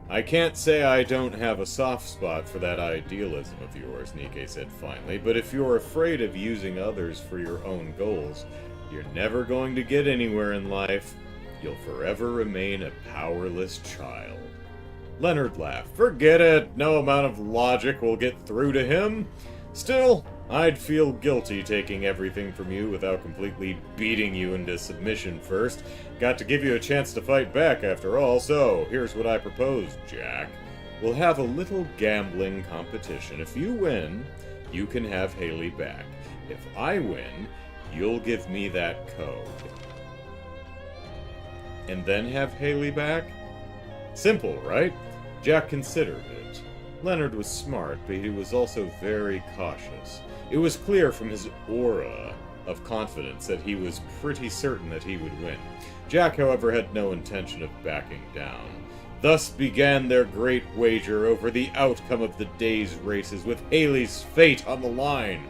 S1: I can't say I don't have a soft spot for that idealism of yours, Nike said finally, but if you're afraid of using others for your own goals, you're never going to get anywhere in life. You'll forever remain a powerless child. Leonard laughed. Forget it. No amount of logic will get through to him. Still, I'd feel guilty taking everything from you without completely beating you into submission first. Got to give you a chance to fight back after all, so here's what I propose, Jack. We'll have a little gambling competition. If you win, you can have Haley back. If I win, you'll give me that code. And then have Haley back? Simple, right? Jack considered it. Leonard was smart, but he was also very cautious. It was clear from his aura of confidence that he was pretty certain that he would win. Jack, however, had no intention of backing down. Thus began their great wager over the outcome of the day's races, with Haley's fate on the line.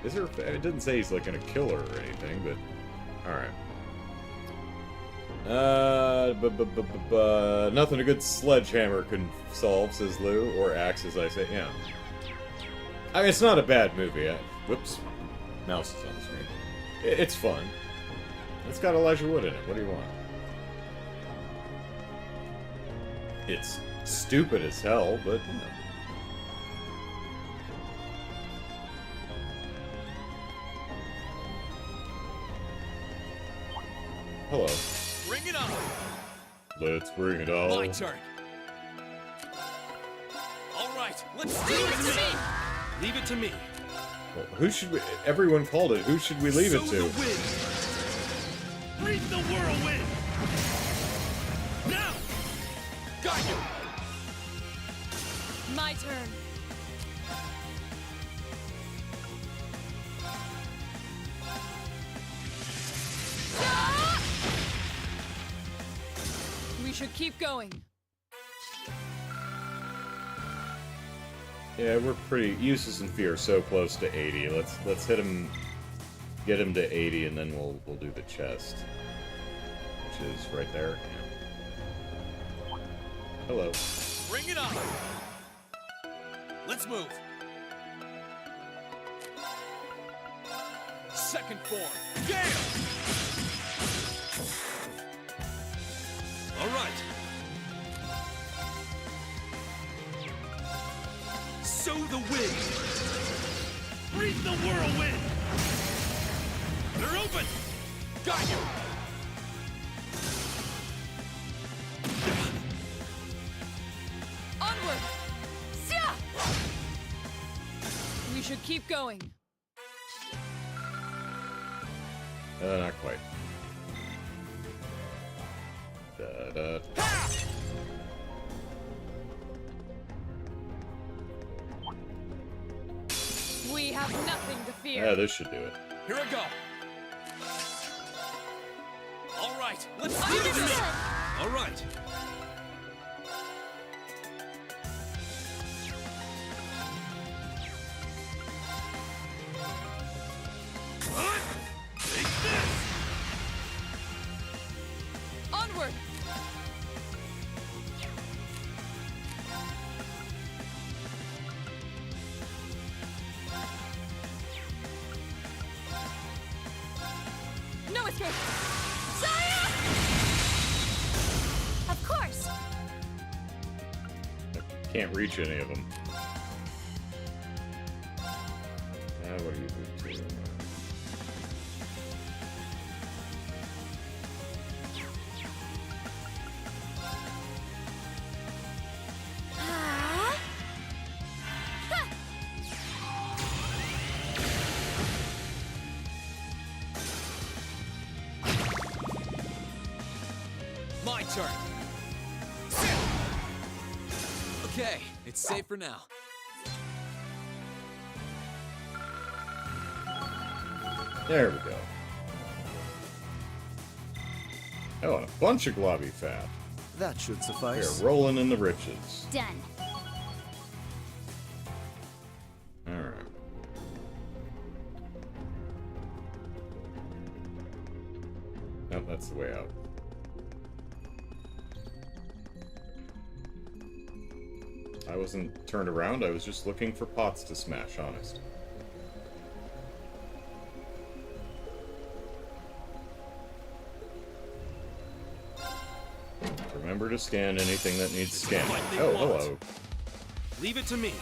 S1: It didn't say he's like gonna kill her or anything, but alright. Nothing a good sledgehammer can solve, says Lou, or axe, as I say. Yeah. I mean, it's not a bad movie. Whoops. Mouse is on the screen. It's fun. It's got Elijah Wood in it. What do you want? It's stupid as hell, but, you know. Hello.
S3: Bring it on!
S1: Let's bring it on.
S3: My turn. All right, let's do it. Leave it to me.
S1: Well, who should we... Everyone called it. Who should we leave it
S6: Sow
S1: to?
S6: the wind. Breathe the whirlwind. Now.
S3: Got you.
S2: My turn. We should keep going.
S1: Yeah, we're pretty... Eustace and Fear are so close to 80. Let's hit him... Get him to 80, and then we'll do the chest. Which is right there. Yeah. Hello.
S3: Bring it on. Let's move. Second form. Gale! All right. Sow the wind.
S6: Breathe the whirlwind. They're open.
S3: Got you.
S2: Onward! Sia! We should keep going.
S1: Not quite. Da-da.
S2: We have nothing to fear.
S1: Yeah, this should do it.
S3: Here I go. All right, let's do
S5: Understood.
S3: this. All right.
S6: Take this.
S2: Onward! No escape! Saya!
S5: Of course.
S1: I can't reach any of them. What do you do too?
S5: Ah. Ha.
S3: My turn. Okay, it's safe for now.
S1: There we go. Oh, and a bunch of globby fat.
S3: That should
S1: We're
S3: suffice.
S1: rolling in the riches.
S5: Done.
S1: Alright. Nope, that's the way out. I wasn't turned around, I was just looking for pots to smash, honest. Remember to scan anything that needs scanning.
S3: what they
S1: Oh,
S3: want.
S1: hello.
S3: Leave it to me.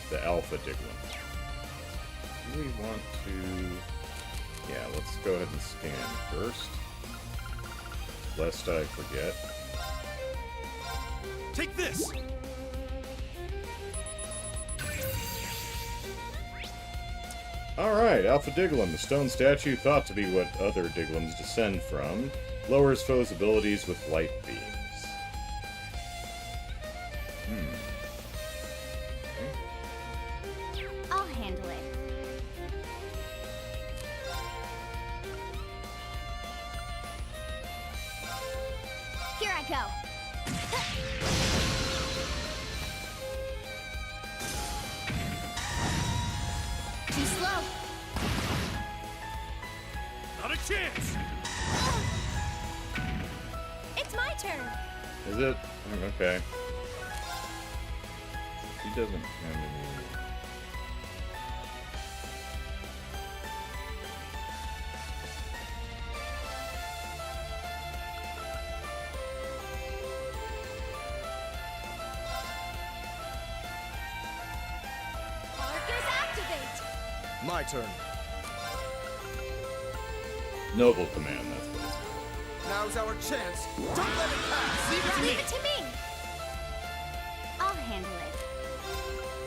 S1: The Alpha Diglin. Do we want to... Yeah, let's go ahead and scan first. Lest I forget.
S3: Take this.
S1: Alright, Alpha Diglin, the stone statue thought to be what other Diglins descend from, lowers foes' abilities with light beams.
S5: I'll handle it. Here I go. Too slow.
S6: Not a chance!
S4: It's my turn.
S1: Is it? Okay. He doesn't have any...
S4: Arcus activate.
S3: My turn.
S1: Noble command, that's what it's called.
S3: Now's our chance. Don't let it pass. Leave it to
S4: Leave
S3: me.
S4: it to me.
S5: I'll handle it.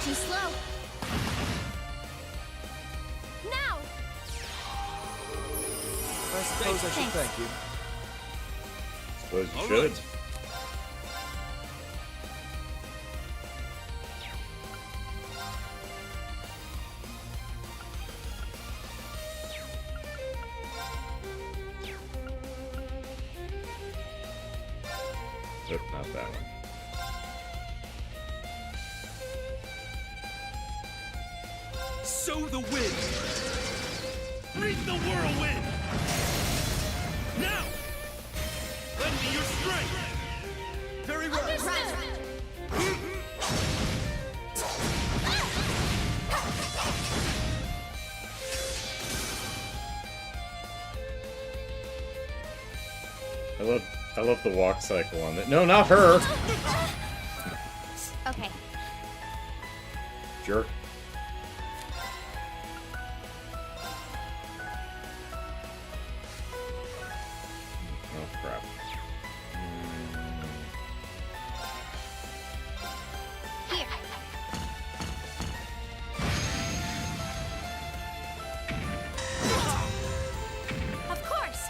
S5: Too slow.
S4: Now.
S3: I suppose I should
S5: Thanks.
S3: thank you.
S1: Suppose you
S3: All
S1: should.
S3: right.
S1: Nope, not that one.
S3: Sow the wind.
S6: Breathe the whirlwind! Now! Lend me your strength!
S3: Very well.
S4: Understood.
S1: I love the walk cycle on that. No, not her!
S5: Okay.
S1: Jerk. Oh, crap.
S5: Here.
S4: Of course.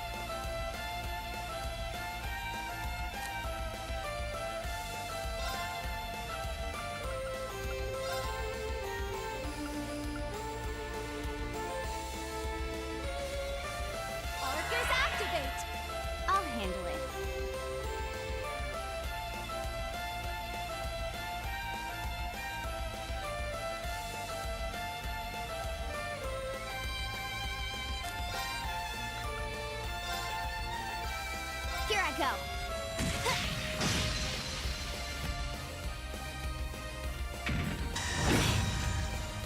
S4: Arcus activate.
S5: I'll handle it. Here I go.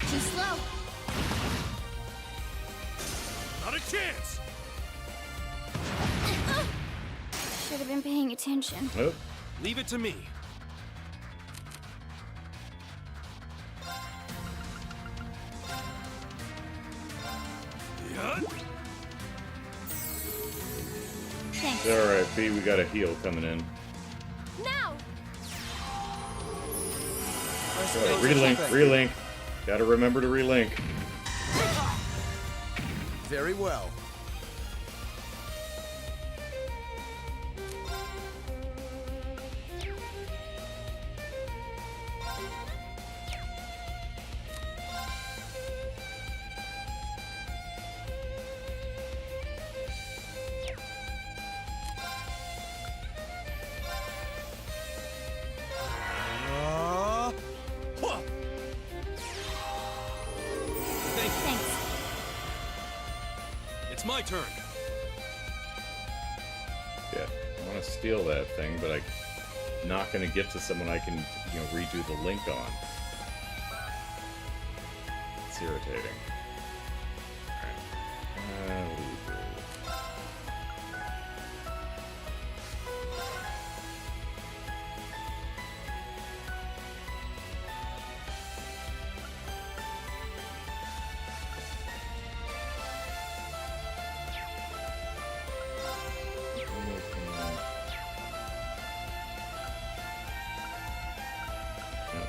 S5: Too slow.
S6: Not a chance!
S5: Should have been paying attention.
S1: Nope.
S3: Leave it to me.
S6: Yeah?
S5: Thanks.
S1: Alright, B, we got a heal coming in. Oh, relink, relink. Gotta remember to relink.
S3: Very well.
S5: Thanks.
S3: It's my turn.
S1: Yeah, I want to steal that thing, but I'm not going to get to someone I can, redo the link on. It's irritating. Alright.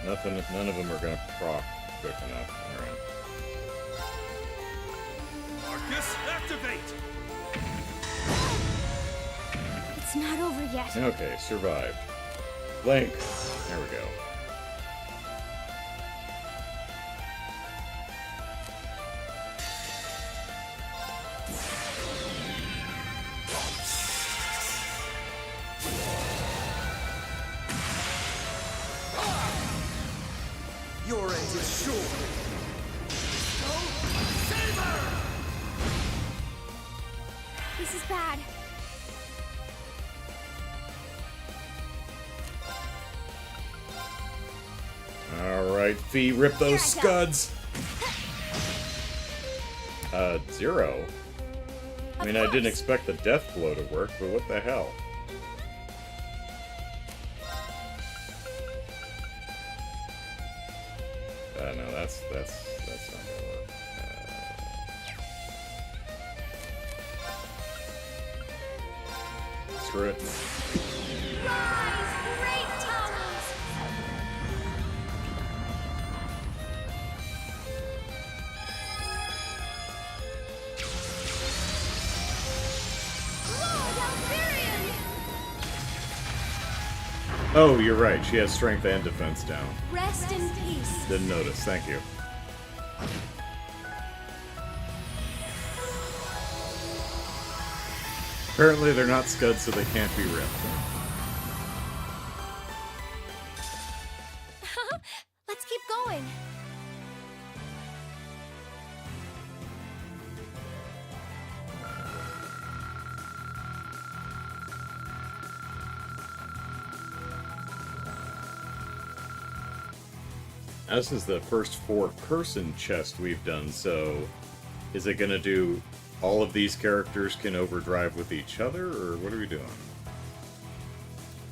S1: Nothing. None of them are gonna proc quick enough. All right.
S6: Marcus, activate!
S4: It's not over yet.
S1: Okay, survived. Link. There we go.
S3: Your end is sure.
S4: This is bad.
S1: Alright, Fee, rip those
S4: Here I go.
S1: scuds! Zero? I mean, I didn't
S4: course.
S1: expect the death blow to work, but what the hell? No, that's not gonna work. Screw it.
S4: Rise, great towers! Lord Alvarian!
S1: Oh, you're right. She has strength and defense down.
S4: Rest in peace.
S1: Didn't notice. Thank you. Apparently they're not scuds, so they can't be ripped.
S4: Let's keep going.
S1: This is the first four-person chest we've done, so is it going to do all of these characters can overdrive with each other, or what are we doing?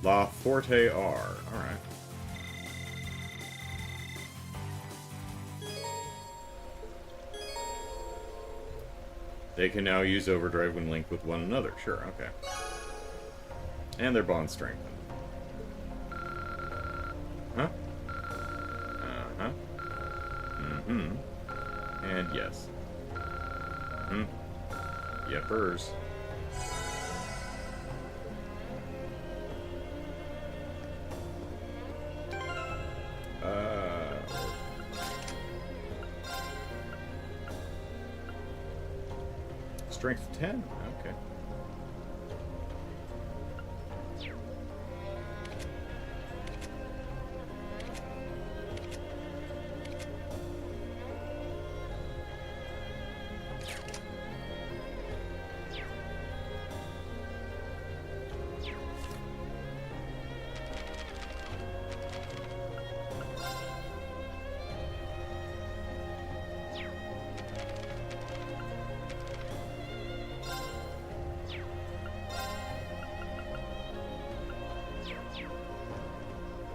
S1: La Forte R. Alright. They can now use overdrive when linked with one another. Sure, okay. And their bond strengthened. Huh? Uh-huh. Mm-hmm. And yes. Hmm. Yepers. Strength 10? Okay.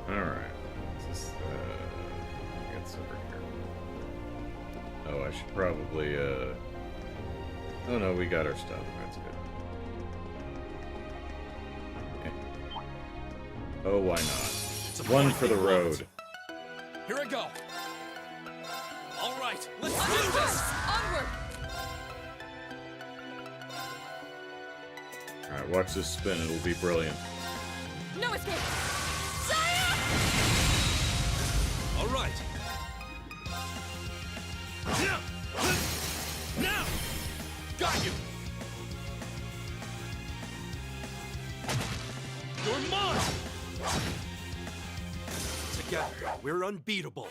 S1: Alright. This gets over here. Oh, I should probably, oh no, we got our stuff. That's good. Okay. Oh, why not? One for the road.
S3: Here I go. All right, let's do
S2: Onward!
S3: this.
S2: Onward!
S1: Alright, watch this spin. It'll be brilliant.
S2: No escape! Saya!
S3: All right.
S6: Now!
S3: Got you.
S6: You're mine!
S3: Together, we're unbeatable.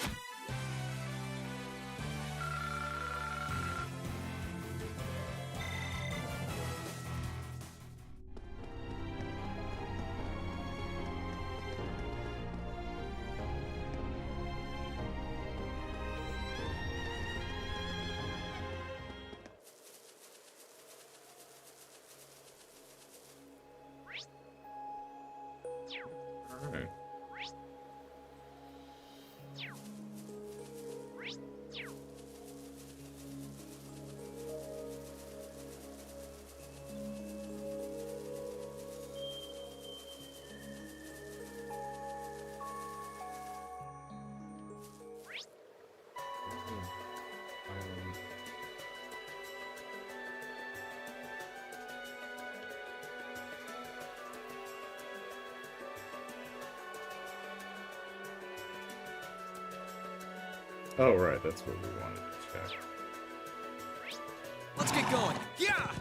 S1: Alright. Oh, right, that's what we wanted to check.
S3: Let's get going. Yeah.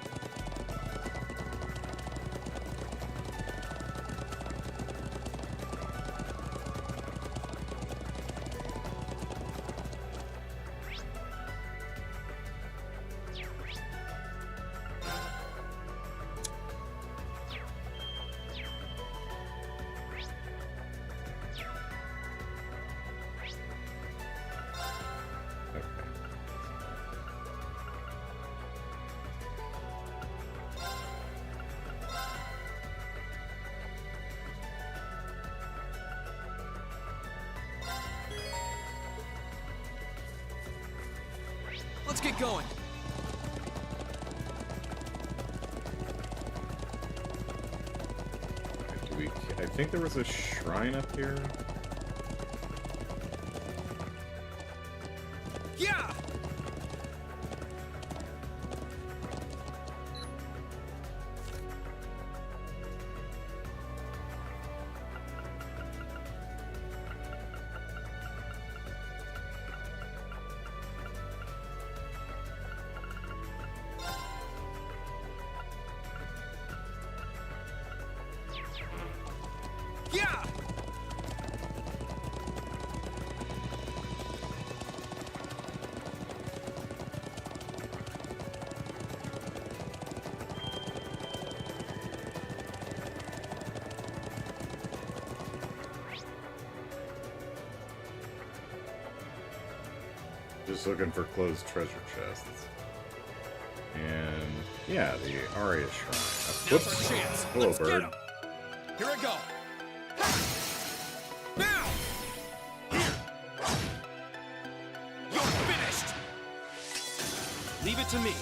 S1: Okay.
S3: Let's get going.
S1: I think there was a shrine up here.
S3: Yeah. Yeah.
S1: Just looking for closed treasure chests. And yeah, the Aria Shrine.
S3: Now's
S1: Whoops.
S3: our chance.
S1: Hello,
S3: Let's
S1: bird.
S3: get 'em. Here I go. Now. Here. You're finished. Leave it to me.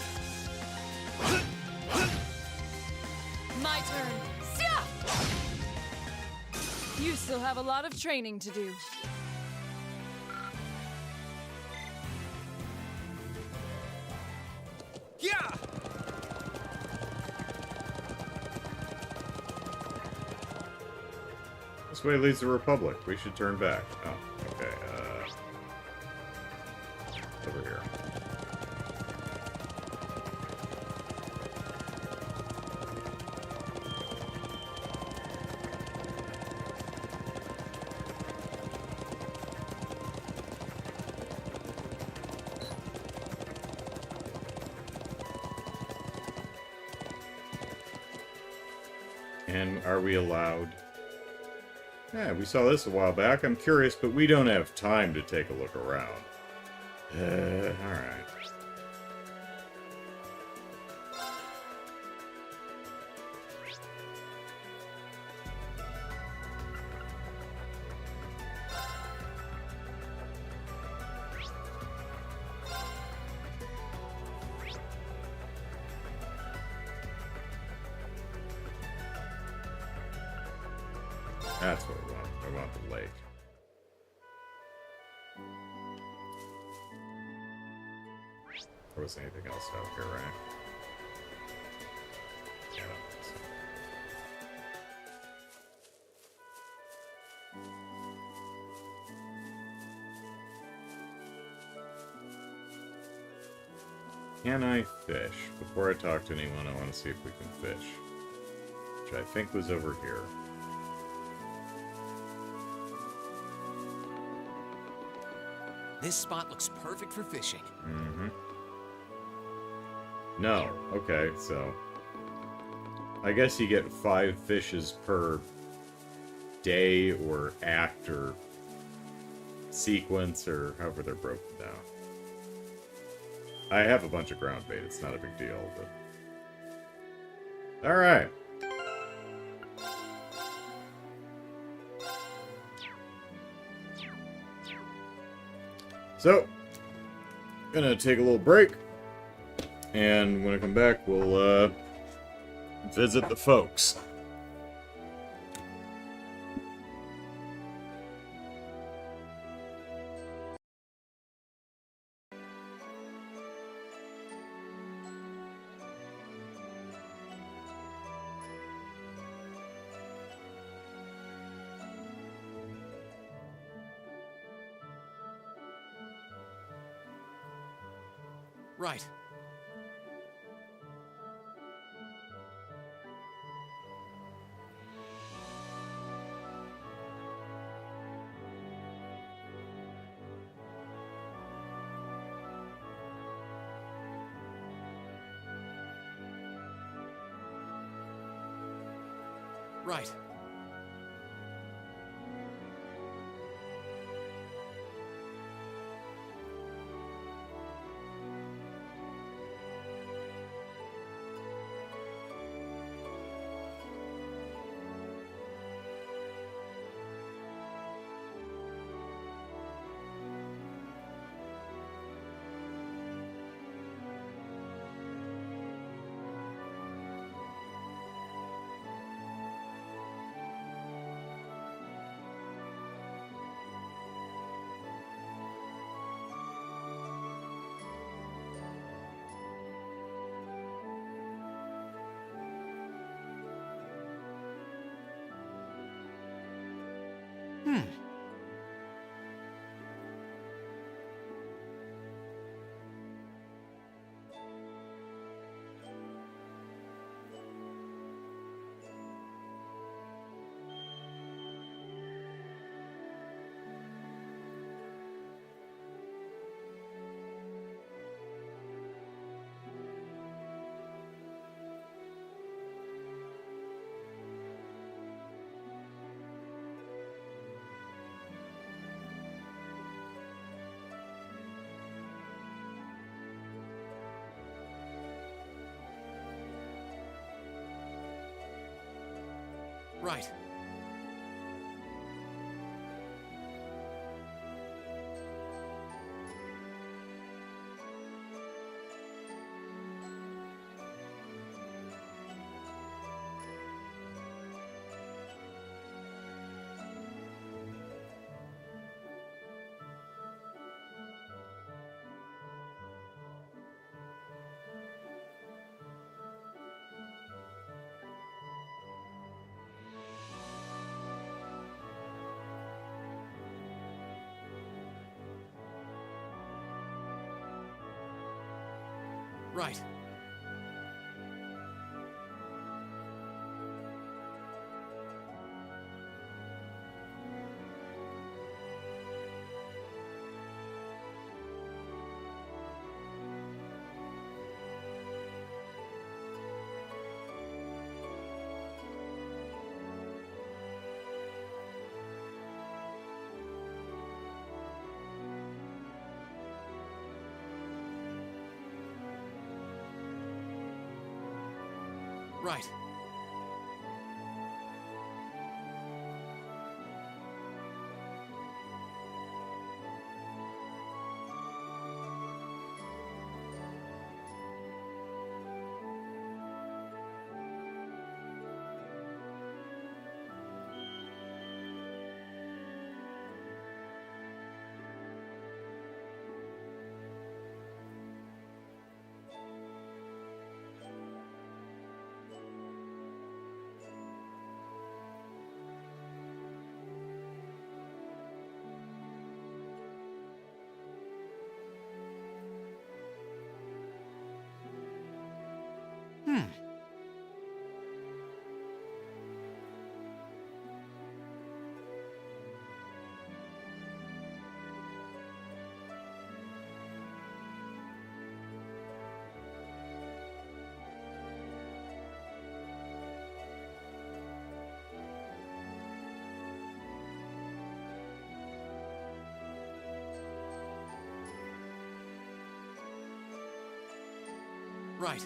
S2: My turn. Sia! You still have a lot of training to do.
S3: Yeah.
S1: This way leads the Republic. We should turn back. Oh, okay. Over here. And are we allowed? Yeah, we saw this a while back. I'm curious, but we don't have time to take a look around. Alright. That's what we want. I want the lake. There wasn't anything else out here, right? Yeah, I don't think so. Can I fish? Before I talk to anyone, I want to see if we can fish. Which I think was over here.
S3: This spot looks perfect for fishing.
S1: Mm-hmm. No. Okay, so... I guess you get 5 fishes per day or act or sequence or however they're broken down. I have a bunch of ground bait. It's not a big deal, but... Alright. So, gonna take a little break, and when I come back, we'll, visit the folks.
S3: Right. Right. Right. Right. Right. Right.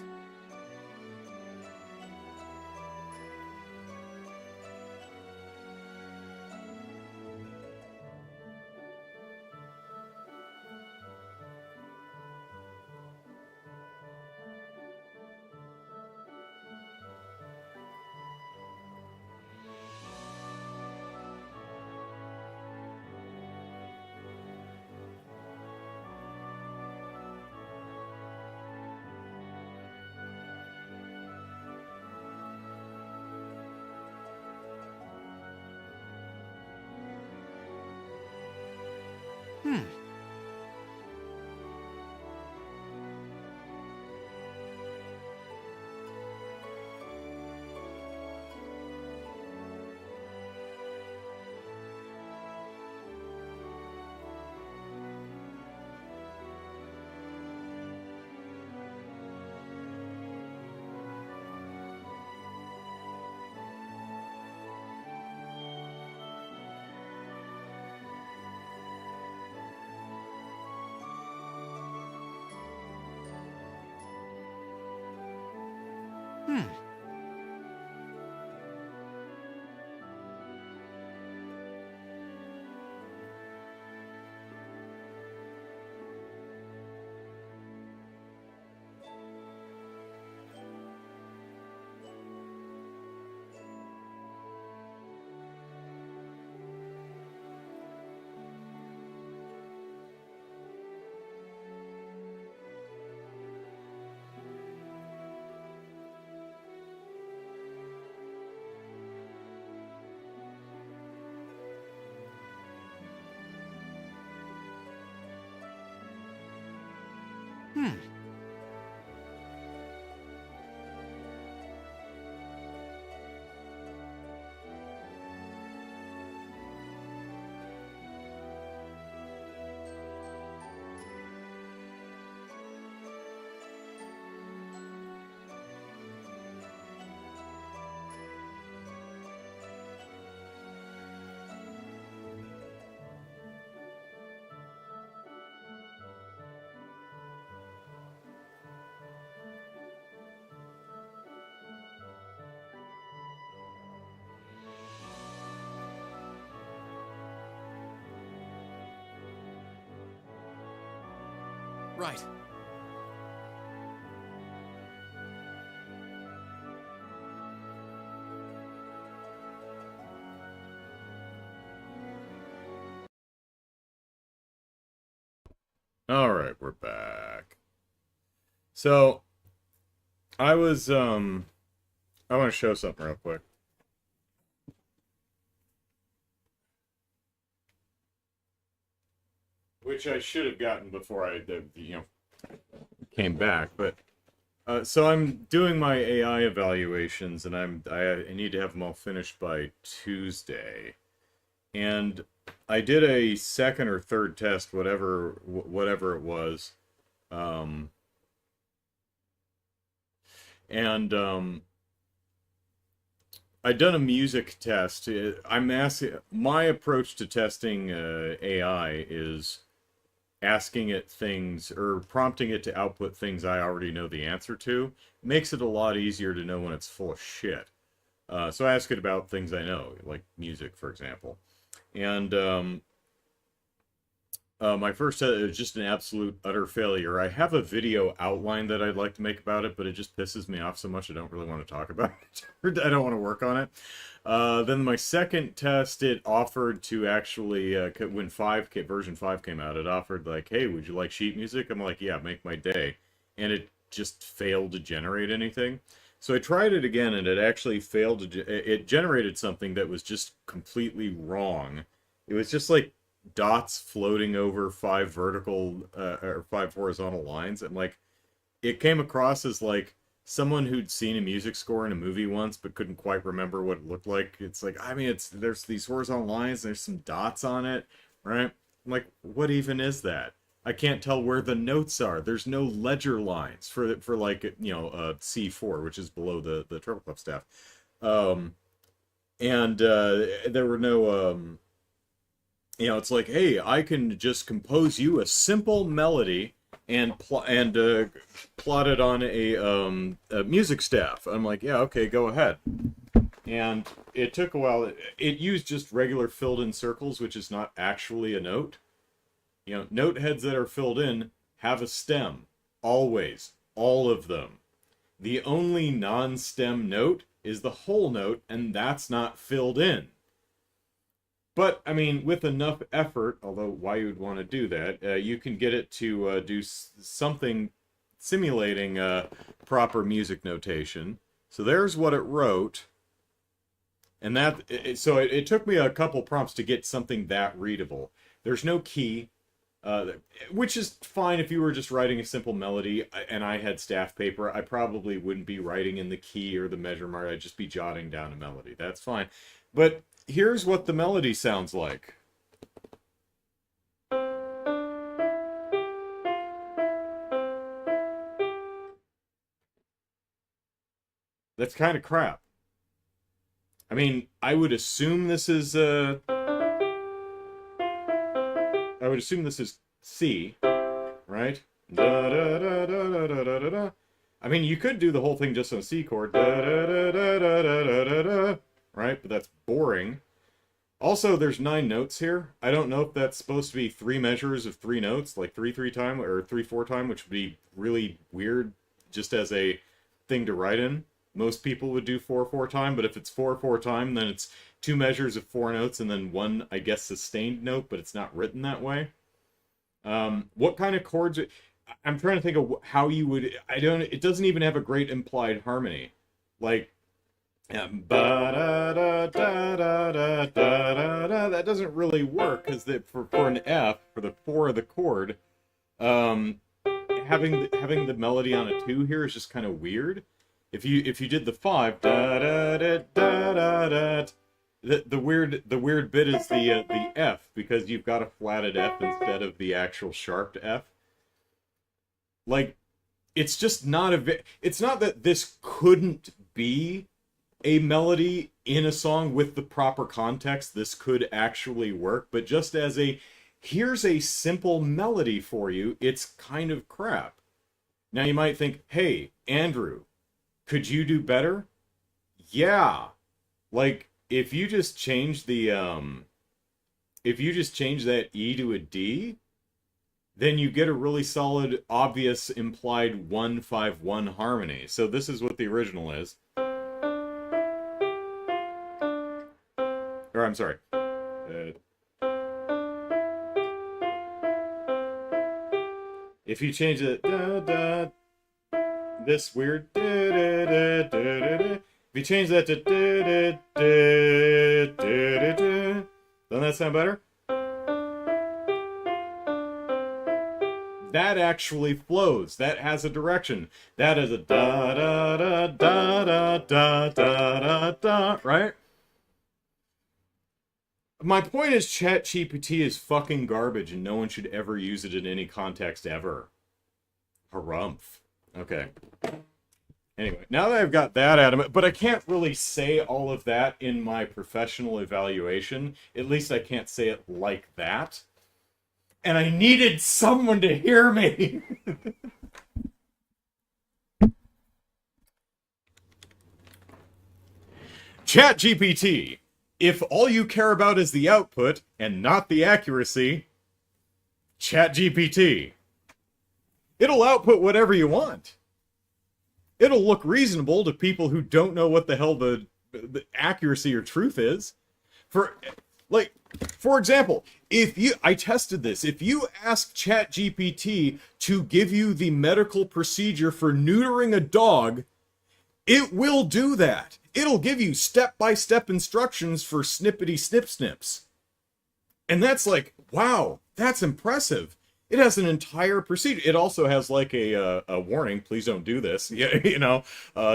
S3: Right.
S1: All right, we're back. So, I was, I want to show something real quick. Which I should have gotten before I, came back, but, so I'm doing my AI evaluations, and I need to have them all finished by Tuesday. And I did a second or third test, whatever it was, and I'd done a music test. I'm asking, my approach to testing AI is asking it things or prompting it to output things I already know the answer to. Makes it a lot easier to know when it's full of shit. So I ask it about things I know, like music, for example. And my first test was just an absolute utter failure. I have a video outline that I'd like to make about it, but it just pisses me off so much I don't really want to talk about it. I don't want to work on it. Then my second test, it offered to actually, when version 5 came out, it offered like, hey, would you like sheet music? I'm like, yeah, make my day. And it just failed to generate anything. So I tried it again, and it actually failed to, it generated something that was just completely wrong. It was just like dots floating over 5 vertical, or 5 horizontal lines, and like, it came across as like someone who'd seen a music score in a movie once but couldn't quite remember what it looked like. It's like, I mean, there's these horizontal lines, there's some dots on it, right? I'm like, what even is that? I can't tell where the notes are. There's no ledger lines for like, C4, which is below the treble clef staff. There were no, it's like, hey, I can just compose you a simple melody and plotted on a music staff. I'm like, yeah, okay, go ahead. And it took a while. It used just regular filled-in circles, which is not actually a note. You know, note heads that are filled in have a stem. Always. All of them. The only non-stem note is the whole note, and that's not filled in. But, I mean, with enough effort, although why you would want to do that, you can get it to do something simulating proper music notation. So there's what it wrote. And it took me a couple prompts to get something that readable. There's no key, which is fine if you were just writing a simple melody and I had staff paper. I probably wouldn't be writing in the key or the measure mark. I'd just be jotting down a melody. That's fine. But here's what the melody sounds like. That's kind of crap. I mean, I would assume this is C, right? Da, da, da, da, da, da, da, da. I mean, you could do the whole thing just on a C chord, da, da, da, da, da, da, da, da, right? But that's boring. Also, there's 9 notes here. I don't know if that's supposed to be 3 measures of 3 notes, like 3/3 time or 3/4 time, which would be really weird just as a thing to write in. Most people would do 4/4 time, but if it's 4/4 time, then it's 2 measures of 4 notes and then 1, I guess, sustained note, but it's not written that way. What kind of chords? I'm trying to think of how you would. It doesn't even have a great implied harmony, like. That doesn't really work because for an F, for the 4 of the chord, having the melody on a 2 here is just kind of weird. If you did the 5, the weird bit is the F, because you've got a flatted F instead of the actual sharped F. Like, it's just not it's not that this couldn't be a melody in a song with the proper context. This could actually work, but just as here's a simple melody for you, it's kind of crap. Now you might think, hey, Andrew, could you do better? Yeah. Like, if you just change that E to a D, then you get a really solid, obvious, implied 1/5/1 harmony. So this is what the original is. Or, I'm sorry. If you change it, this weird, if you change that to, doesn't that sound better? That actually flows. That has a direction. That is a da da da da da da da da da, right? My point is, ChatGPT is fucking garbage and no one should ever use it in any context ever. Harumph. Okay. Anyway, now that I've got that out of it, but I can't really say all of that in my professional evaluation. At least I can't say it like that. And I needed someone to hear me. ChatGPT. If all you care about is the output and not the accuracy, ChatGPT. It'll output whatever you want. It'll look reasonable to people who don't know what the hell the accuracy or truth is. For example, I tested this. If you ask ChatGPT to give you the medical procedure for neutering a dog, it will do that. It'll give you step-by-step instructions for snippety snip snips. And that's like, wow, that's impressive. It has an entire procedure. It also has like a warning, please don't do this. Yeah,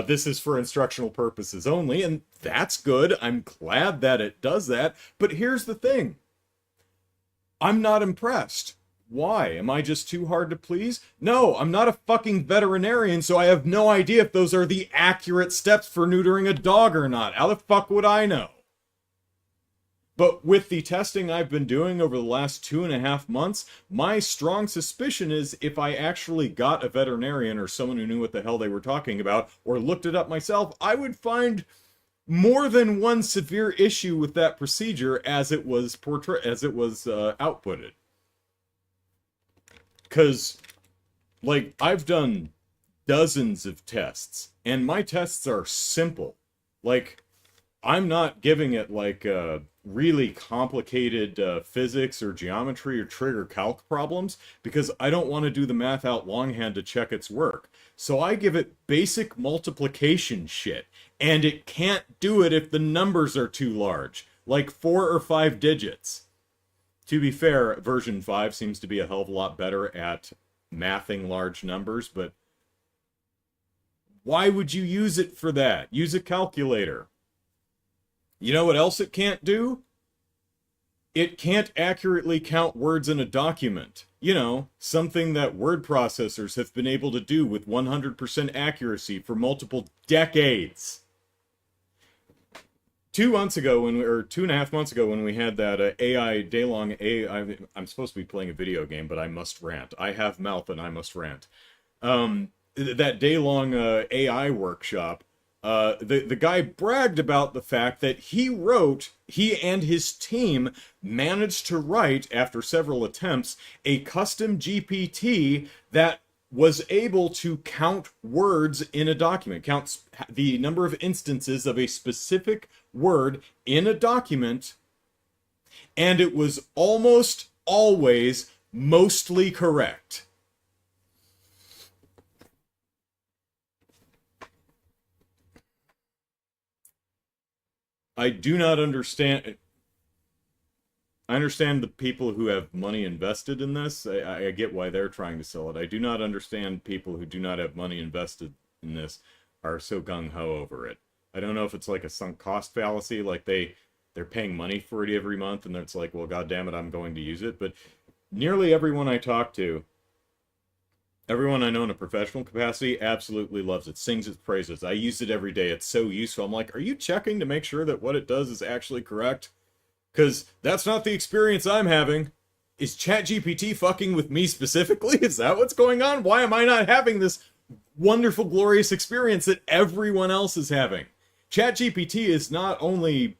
S1: this is for instructional purposes only, and that's good. I'm glad that it does that. But here's the thing. I'm not impressed. Why? Am I just too hard to please? No, I'm not a fucking veterinarian, so I have no idea if those are the accurate steps for neutering a dog or not. How the fuck would I know? But with the testing I've been doing over the last 2.5 months, my strong suspicion is if I actually got a veterinarian or someone who knew what the hell they were talking about, or looked it up myself, I would find more than one severe issue with that procedure as it was outputted. Because, like, I've done dozens of tests, and my tests are simple. Like, I'm not giving it, like, really complicated physics or geometry or trig or calc problems, because I don't want to do the math out longhand to check its work. So I give it basic multiplication shit, and it can't do it if the numbers are too large, like 4 or 5 digits. To be fair, version 5 seems to be a hell of a lot better at mathing large numbers, but why would you use it for that? Use a calculator. You know what else it can't do? It can't accurately count words in a document. You know, something that word processors have been able to do with 100% accuracy for multiple decades. 2 months ago, or 2.5 months ago, when we had that AI day-long AI, I'm supposed to be playing a video game, but I must rant. I have mouth and I must rant. That day-long AI workshop, the guy bragged about the fact that he and his team managed to write, after several attempts, a custom GPT that was able to count words in a document, count the number of instances of a specific word in a document, and it was almost always mostly correct. I do not understand. I understand the people who have money invested in this. I get why they're trying to sell it. I do not understand people who do not have money invested in this are so gung-ho over it. I don't know if it's like a sunk cost fallacy, like they're paying money for it every month, and it's like, well, God damn it, I'm going to use it. But nearly everyone I talk to, everyone I know in a professional capacity absolutely loves it, sings its praises. I use it every day. It's so useful. I'm like, are you checking to make sure that what it does is actually correct? Because that's not the experience I'm having. Is ChatGPT fucking with me specifically? Is that what's going on? Why am I not having this wonderful, glorious experience that everyone else is having? ChatGPT is not only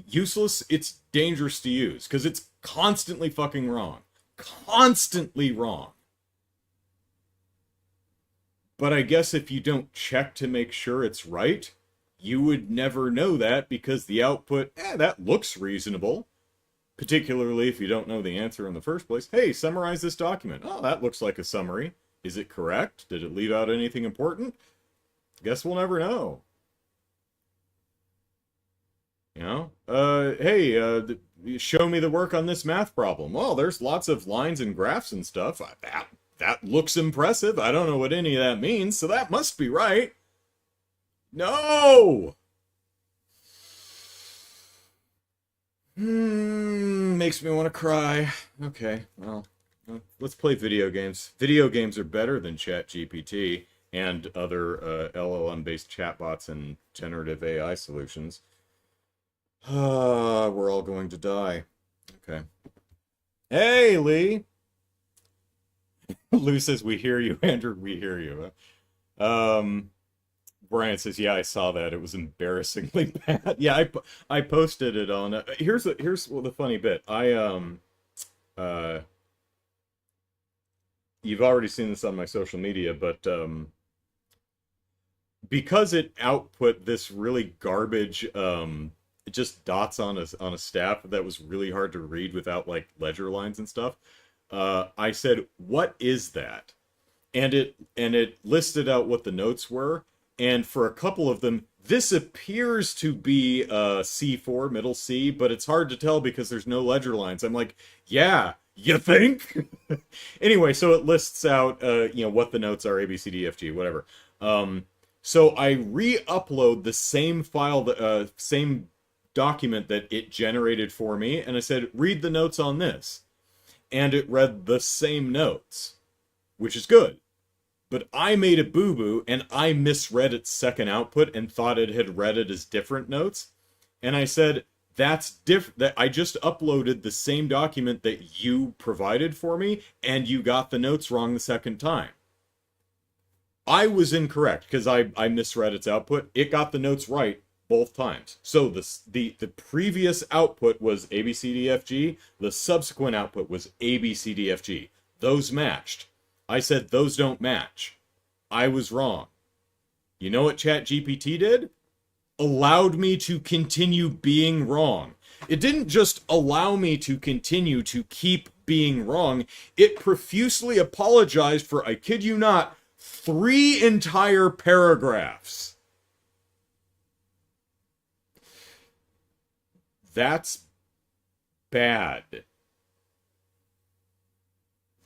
S1: useless, it's dangerous to use, because it's constantly fucking wrong. Constantly wrong. But I guess if you don't check to make sure it's right, you would never know that, because the output, that looks reasonable. Particularly if you don't know the answer in the first place. Hey, summarize this document. Oh, that looks like a summary. Is it correct? Did it leave out anything important? Guess we'll never know. You know? Hey, show me the work on this math problem. Well, there's lots of lines and graphs and stuff. That looks impressive. I don't know what any of that means, so that must be right. No! Makes me want to cry. Okay, well, let's play video games. Video games are better than ChatGPT and other LLM-based chatbots and generative AI solutions. We're all going to die. Okay. Hey, Lee! Lou says, we hear you. Andrew, we hear you. Brian says, yeah, I saw that. It was embarrassingly bad. Yeah, I posted it on... here's the funny bit. You've already seen this on my social media, but because it output this really garbage, just dots on a staff that was really hard to read without, like, ledger lines and stuff, I said, what is that? And it listed out what the notes were. And for a couple of them, this appears to be C4, middle C, but it's hard to tell because there's no ledger lines. I'm like, yeah, you think? Anyway, so it lists out, what the notes are, A, B, C, D, F, G, whatever. So I re-upload the same file, same document that it generated for me, and I said, read the notes on this. And it read the same notes, which is good. But I made a boo-boo, and I misread its second output and thought it had read it as different notes. And I said, that's different. That I just uploaded the same document that you provided for me, and you got the notes wrong the second time. I was incorrect because I misread its output. It got the notes right both times. So the previous output was ABCDFG. The subsequent output was ABCDFG. Those matched. I said those don't match. I was wrong. You know what ChatGPT did? Allowed me to continue being wrong. It didn't just allow me to continue to keep being wrong. It profusely apologized for, I kid you not, 3 entire paragraphs. That's bad.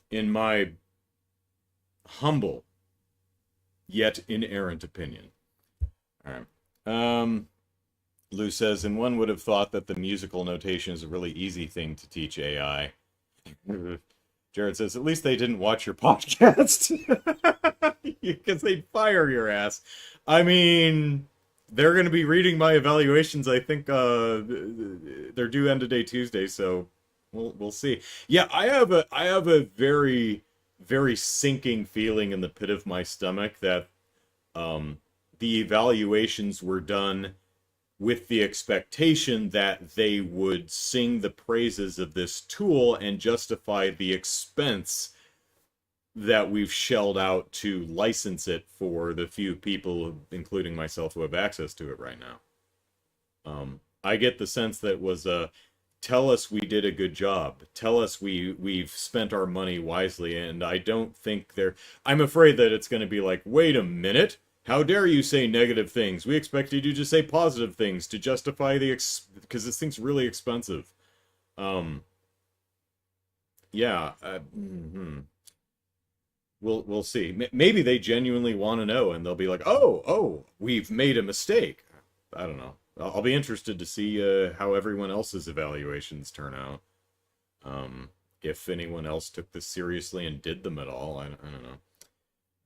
S1: In my humble yet inerrant opinion. All right. Lou says, and one would have thought that the musical notation is a really easy thing to teach AI. Jared says, at least they didn't watch your podcast. Because they'd fire your ass. I mean, they're going to be reading my evaluations. I think they're due end of day Tuesday, so we'll see. Yeah, I have a very, very sinking feeling in the pit of my stomach that the evaluations were done with the expectation that they would sing the praises of this tool and justify the expense that we've shelled out to license it for the few people, including myself, who have access to it right now. I get the sense that it was tell us we did a good job. Tell us we've spent our money wisely, and I don't think I'm afraid that it's going to be like, wait a minute, how dare you say negative things? We expected you to say positive things to justify because this thing's really expensive. Yeah. We'll see. Maybe they genuinely want to know, and they'll be like, oh, we've made a mistake. I don't know. I'll be interested to see how everyone else's evaluations turn out. If anyone else took this seriously and did them at all, I don't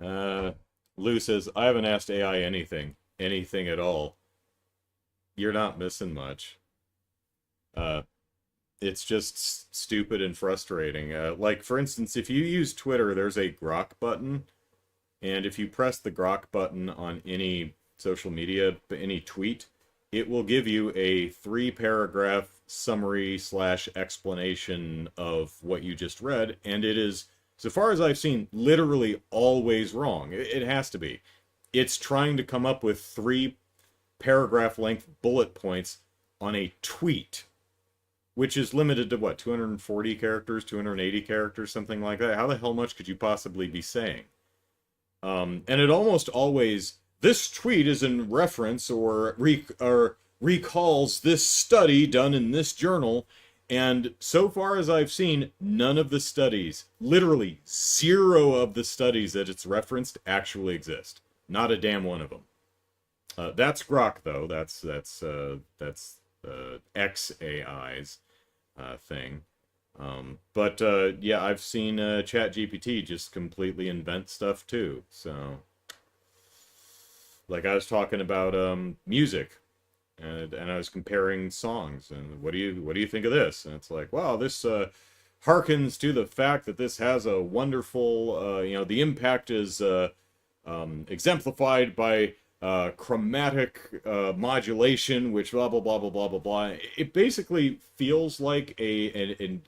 S1: know. Lou says, I haven't asked AI anything at all. You're not missing much. It's just stupid and frustrating. Like, for instance, if you use Twitter, there's a Grok button. And if you press the Grok button on any social media, any tweet, it will give you a 3-paragraph summary / explanation of what you just read. And it is, so far as I've seen, literally always wrong. It has to be. It's trying to come up with 3-paragraph length bullet points on a tweet, which is limited to, what, 240 characters, 280 characters, something like that? How the hell much could you possibly be saying? And it almost always, this tweet is in reference or recalls this study done in this journal, and so far as I've seen, none of the studies, literally 0 of the studies that it's referenced actually exist. Not a damn one of them. That's Grok, though. That's XAI's thing. But yeah, I've seen ChatGPT just completely invent stuff too. So, like, I was talking about music, and I was comparing songs, and what do you think of this? And it's like, wow, this harkens to the fact that this has a wonderful, the impact is exemplified by chromatic modulation, which blah blah blah blah blah blah blah. It basically feels like a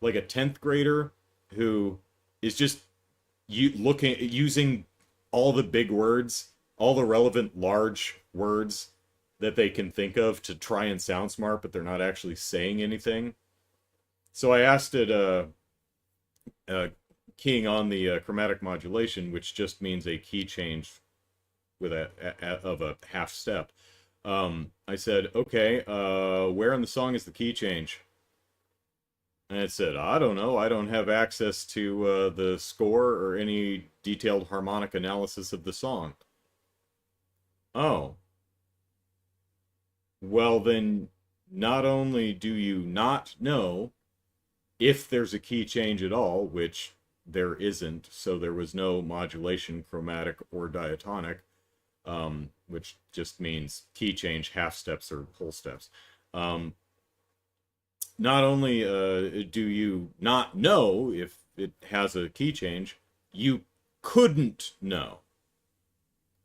S1: 10th grader who is just using all the big words, all the relevant large words that they can think of to try and sound smart, but they're not actually saying anything. So I asked it, keying on the chromatic modulation, which just means a key change with of a half step. I said, okay, where in the song is the key change? And it said, I don't know. I don't have access to the score or any detailed harmonic analysis of the song. Oh. Well, then, not only do you not know if there's a key change at all, which there isn't, so there was no modulation, chromatic or diatonic, which just means key change, half steps, or whole steps. Not only do you not know if it has a key change, you couldn't know.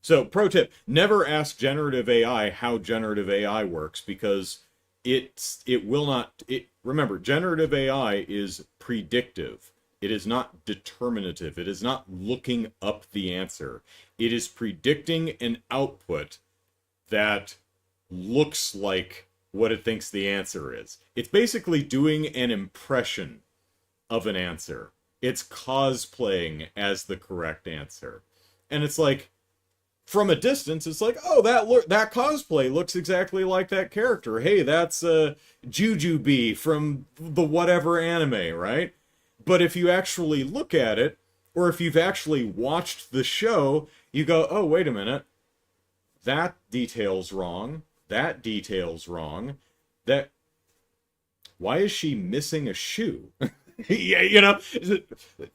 S1: So, pro tip, never ask generative AI how generative AI works, because it will not... remember, generative AI is predictive. It is not determinative. It is not looking up the answer. It is predicting an output that looks like what it thinks the answer is. It's basically doing an impression of an answer. It's cosplaying as the correct answer. And it's like, from a distance, it's like, oh, that cosplay looks exactly like that character. Hey, that's Jujubee from the whatever anime, right? But if you actually look at it, or if you've actually watched the show, you go, oh, wait a minute. That detail's wrong. That detail's wrong. Why is she missing a shoe? Yeah, you know,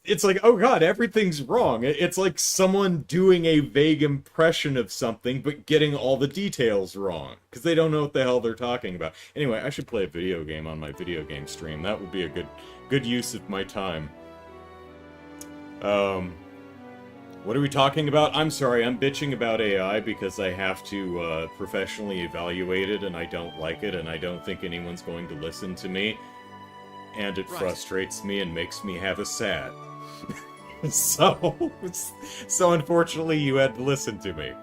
S1: it's like, oh god, everything's wrong. It's like someone doing a vague impression of something, but getting all the details wrong, because they don't know what the hell they're talking about. Anyway, I should play a video game on my video game stream. That would be a good use of my time. What are we talking about? I'm sorry, I'm bitching about AI because I have to professionally evaluate it, and I don't like it, and I don't think anyone's going to listen to me. And it frustrates me and makes me have a sad. So unfortunately, you had to listen to me.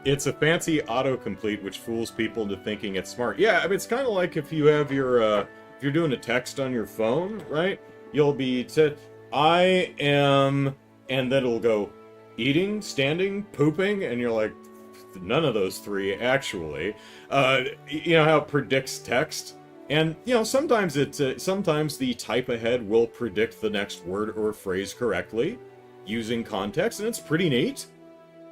S1: It's a fancy autocomplete which fools people into thinking it's smart. Yeah, I mean, it's kind of like if you have your, if you're doing a text on your phone, right? You'll be I am, and then it'll go eating, standing, pooping, and you're like, none of those three, actually. You know how it predicts text? And, you know, sometimes sometimes the type ahead will predict the next word or phrase correctly using context, and it's pretty neat.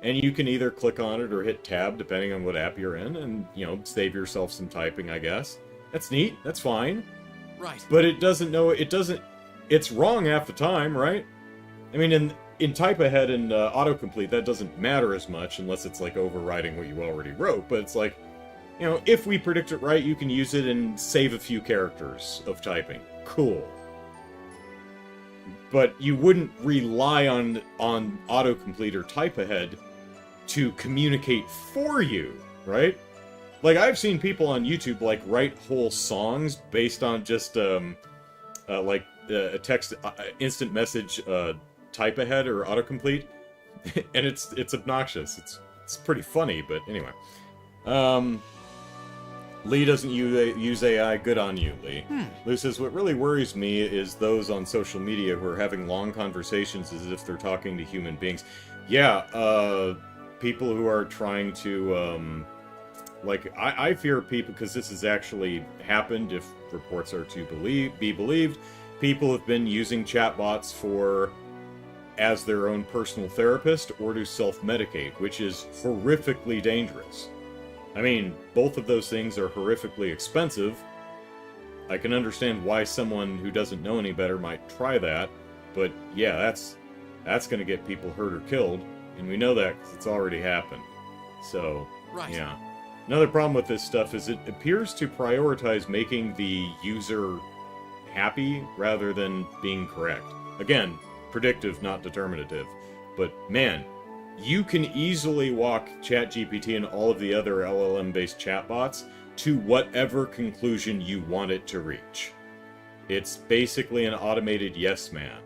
S1: And you can either click on it or hit tab, depending on what app you're in, and, you know, save yourself some typing, I guess. That's neat. That's fine.
S3: Right.
S1: But it doesn't know... It's wrong half the time, right? I mean, in type ahead and autocomplete, that doesn't matter as much, unless it's, like, overriding what you already wrote. But it's like... You know, if we predict it right, you can use it and save a few characters of typing. Cool. But you wouldn't rely on autocomplete or type ahead to communicate for you, right? Like, I've seen people on YouTube, like, write whole songs based on just, a text, instant message, type ahead or autocomplete. And it's obnoxious. It's pretty funny, but anyway. Lee doesn't use AI. Good on you, Lee. Lou says, what really worries me is those on social media who are having long conversations as if they're talking to human beings. Yeah, people who are trying to, like, I fear people, because this has actually happened, if reports are to be believed. People have been using chatbots as their own personal therapist or to self-medicate, which is horrifically dangerous. I mean, both of those things are horrifically expensive. I can understand why someone who doesn't know any better might try that, but yeah, that's going to get people hurt or killed, and we know that because it's already happened. So, yeah. Another problem with this stuff is it appears to prioritize making the user happy rather than being correct. Again, predictive, not determinative. But, man... You can easily walk ChatGPT and all of the other LLM-based chatbots to whatever conclusion you want it to reach. It's basically an automated yes man.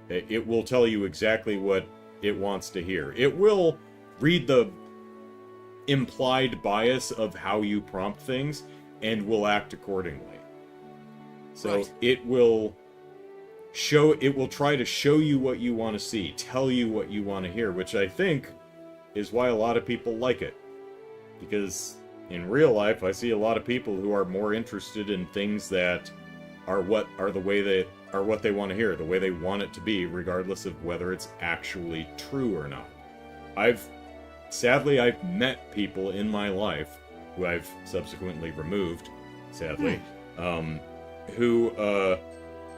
S1: It will tell you exactly what it wants to hear. It will read the implied bias of how you prompt things and will act accordingly. So it will try to show you what you want to see, tell you what you want to hear, which I think is why a lot of people like it. Because in real life, I see a lot of people who are more interested in things that are what they want to hear, the way they want it to be, regardless of whether it's actually true or not. Sadly, I've met people in my life, who I've subsequently removed, sadly, who,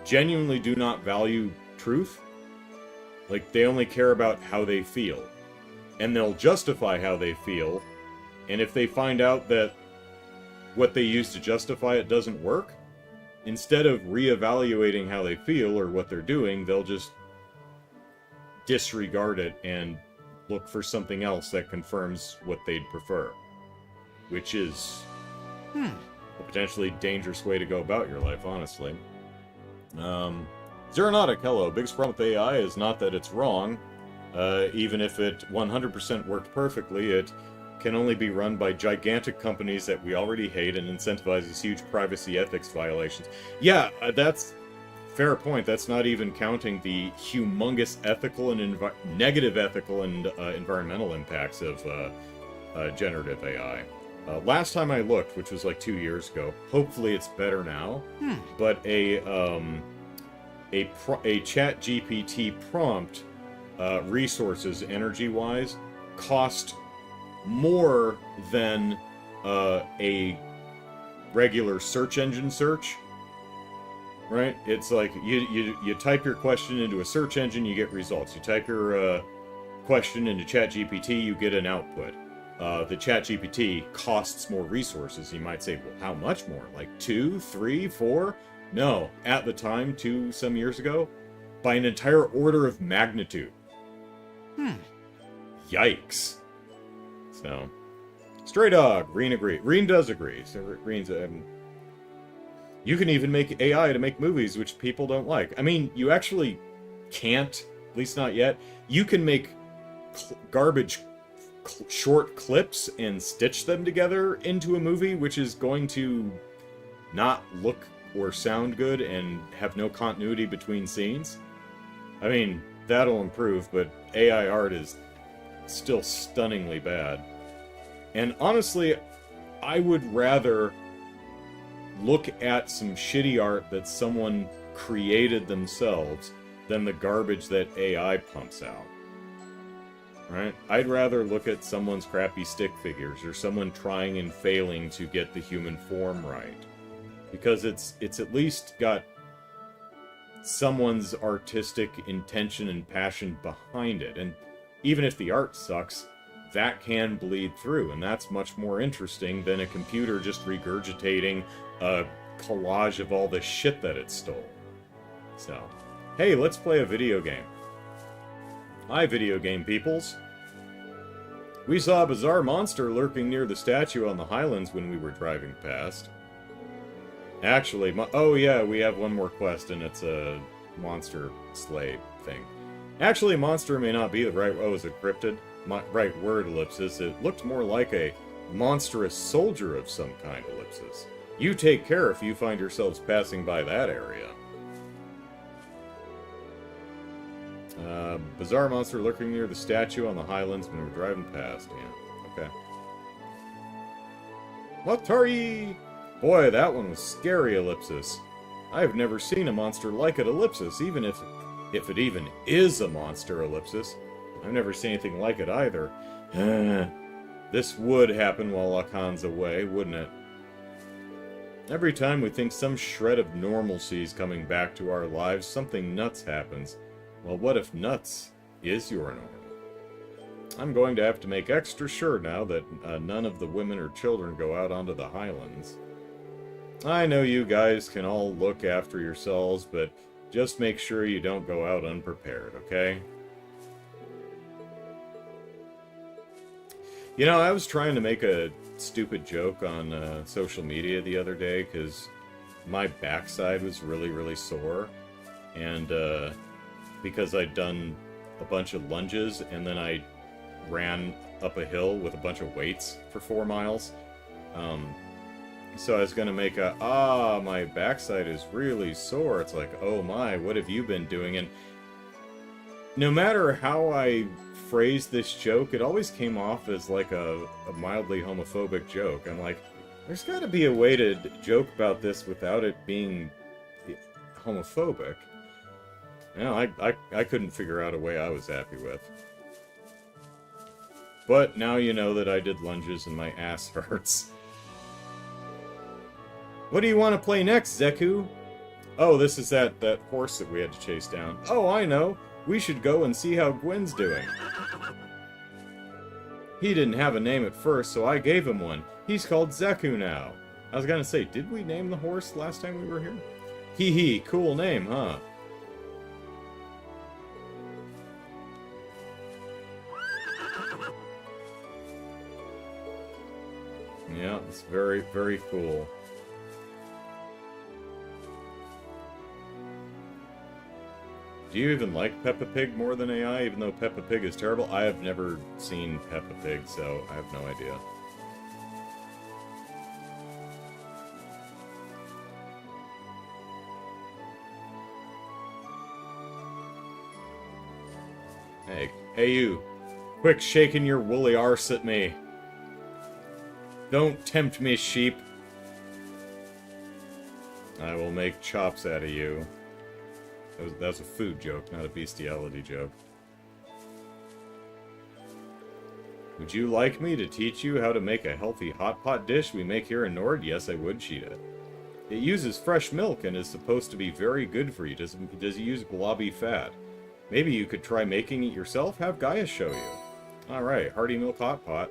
S1: genuinely do not value truth. Like, they only care about how they feel. and they'll justify how they feel, and if they find out that what they use to justify it doesn't work, instead of reevaluating how they feel or what they're doing, they'll just disregard it and look for something else that confirms what they'd prefer. Which is a potentially dangerous way to go about your life, honestly. Zeronautic, hello. Biggest problem with AI is not that it's wrong. Even if it 100% worked perfectly, it can only be run by gigantic companies that we already hate and incentivizes huge privacy ethics violations. Yeah, that's fair point. That's not even counting the humongous ethical and negative ethical and environmental impacts of generative AI. Last time I looked, which was like 2 years ago, hopefully it's better now, but a chat GPT prompt, resources energy-wise, cost more than a regular search engine search. Right? It's like you type your question into a search engine, you get results. You type your question into ChatGPT, you get an output. The ChatGPT costs more resources. You might say, well, how much more? Like 2, 3, 4? No, at the time, some years ago, by an entire order of magnitude. Yikes. So, Stray Dog, Reen agree. Reen does agree. So Reen's you can even make AI to make movies which people don't like. I mean, you actually can't, at least not yet. You can make garbage short clips and stitch them together into a movie, which is going to not look or sound good and have no continuity between scenes. I mean, that'll improve, but AI art is still stunningly bad. And honestly, I would rather look at some shitty art that someone created themselves than the garbage that AI pumps out. Right? I'd rather look at someone's crappy stick figures or someone trying and failing to get the human form right. Because it's at least got someone's artistic intention and passion behind it. And even if the art sucks, that can bleed through, and that's much more interesting than a computer just regurgitating a collage of all the shit that it stole. So, hey, let's play a video game. Hi, video game peoples. We saw a bizarre monster lurking near the statue on the Highlands when we were driving past. Actually, oh yeah, we have one more quest, and it's a monster slay thing. Actually, monster may not be the right... Oh, is it cryptid? Right word, ellipsis. It looked more like a monstrous soldier of some kind, ellipsis. You take care if you find yourselves passing by that area. Bizarre monster lurking near the statue on the Highlands when we were driving past. Yeah, okay. Matari! Boy, that one was scary, ellipsis. I've never seen a monster like it, ellipsis, even if it even is a monster, ellipsis. I've never seen anything like it either. This would happen while Akan's away, wouldn't it? Every time we think some shred of normalcy is coming back to our lives, something nuts happens. Well, what if nuts is your normal? I'm going to have to make extra sure now that none of the women or children go out onto the Highlands. I know you guys can all look after yourselves, but just make sure you don't go out unprepared, okay? You know, I was trying to make a stupid joke on social media the other day because my backside was really, really sore. And because I'd done a bunch of lunges and then I ran up a hill with a bunch of weights for 4 miles. So I was going to make a, my backside is really sore. It's like, oh my, what have you been doing? And no matter how I phrased this joke, it always came off as like a mildly homophobic joke. I'm like, there's got to be a way to joke about this without it being homophobic. You know, I couldn't figure out a way I was happy with. But now you know that I did lunges and my ass hurts. What do you want to play next, Zeku? Oh, this is that horse that we had to chase down. Oh, I know. We should go and see how Gwen's doing. He didn't have a name at first, so I gave him one. He's called Zeku now. I was gonna say, did we name the horse last time we were here? Hee hee, cool name, huh? Yeah, it's very, very cool. Do you even like Peppa Pig more than AI, even though Peppa Pig is terrible? I have never seen Peppa Pig, so I have no idea. Hey you. Quick shaking your woolly arse at me. Don't tempt me, sheep. I will make chops out of you. That was a food joke, not a bestiality joke. Would you like me to teach you how to make a healthy hot pot dish we make here in Nord? Yes, I would, Sheeta. It uses fresh milk and is supposed to be very good for you. Does it use globby fat? Maybe you could try making it yourself? Have Gaia show you. Alright, hearty milk hot pot.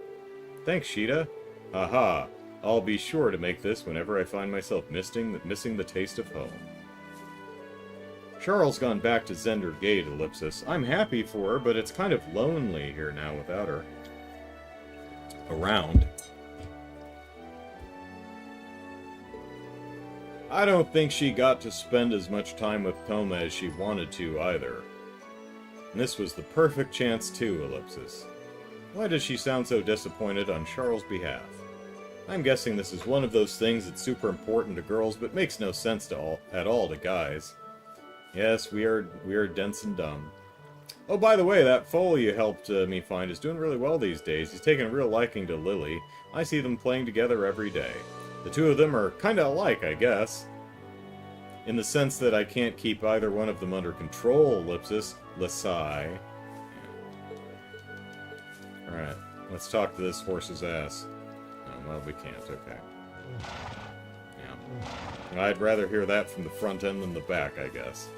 S1: Thanks, Sheeta. Haha. I'll be sure to make this whenever I find myself missing the taste of home. Charles gone back to Zender Gate, Ellipsis. I'm happy for her, but it's kind of lonely here now without her around. I don't think she got to spend as much time with Toma as she wanted to, either. And this was the perfect chance too, Ellipsis. Why does she sound so disappointed on Charles' behalf? I'm guessing this is one of those things that's super important to girls, but makes no sense at all to guys. Yes, we are dense and dumb. Oh, by the way, that foal you helped me find is doing really well these days. He's taken a real liking to Lily. I see them playing together every day. The two of them are kinda alike, I guess. In the sense that I can't keep either one of them under control, Ellipsis. Lasai. Alright, let's talk to this horse's ass. Oh, well, we can't, okay. Yeah. I'd rather hear that from the front end than the back, I guess.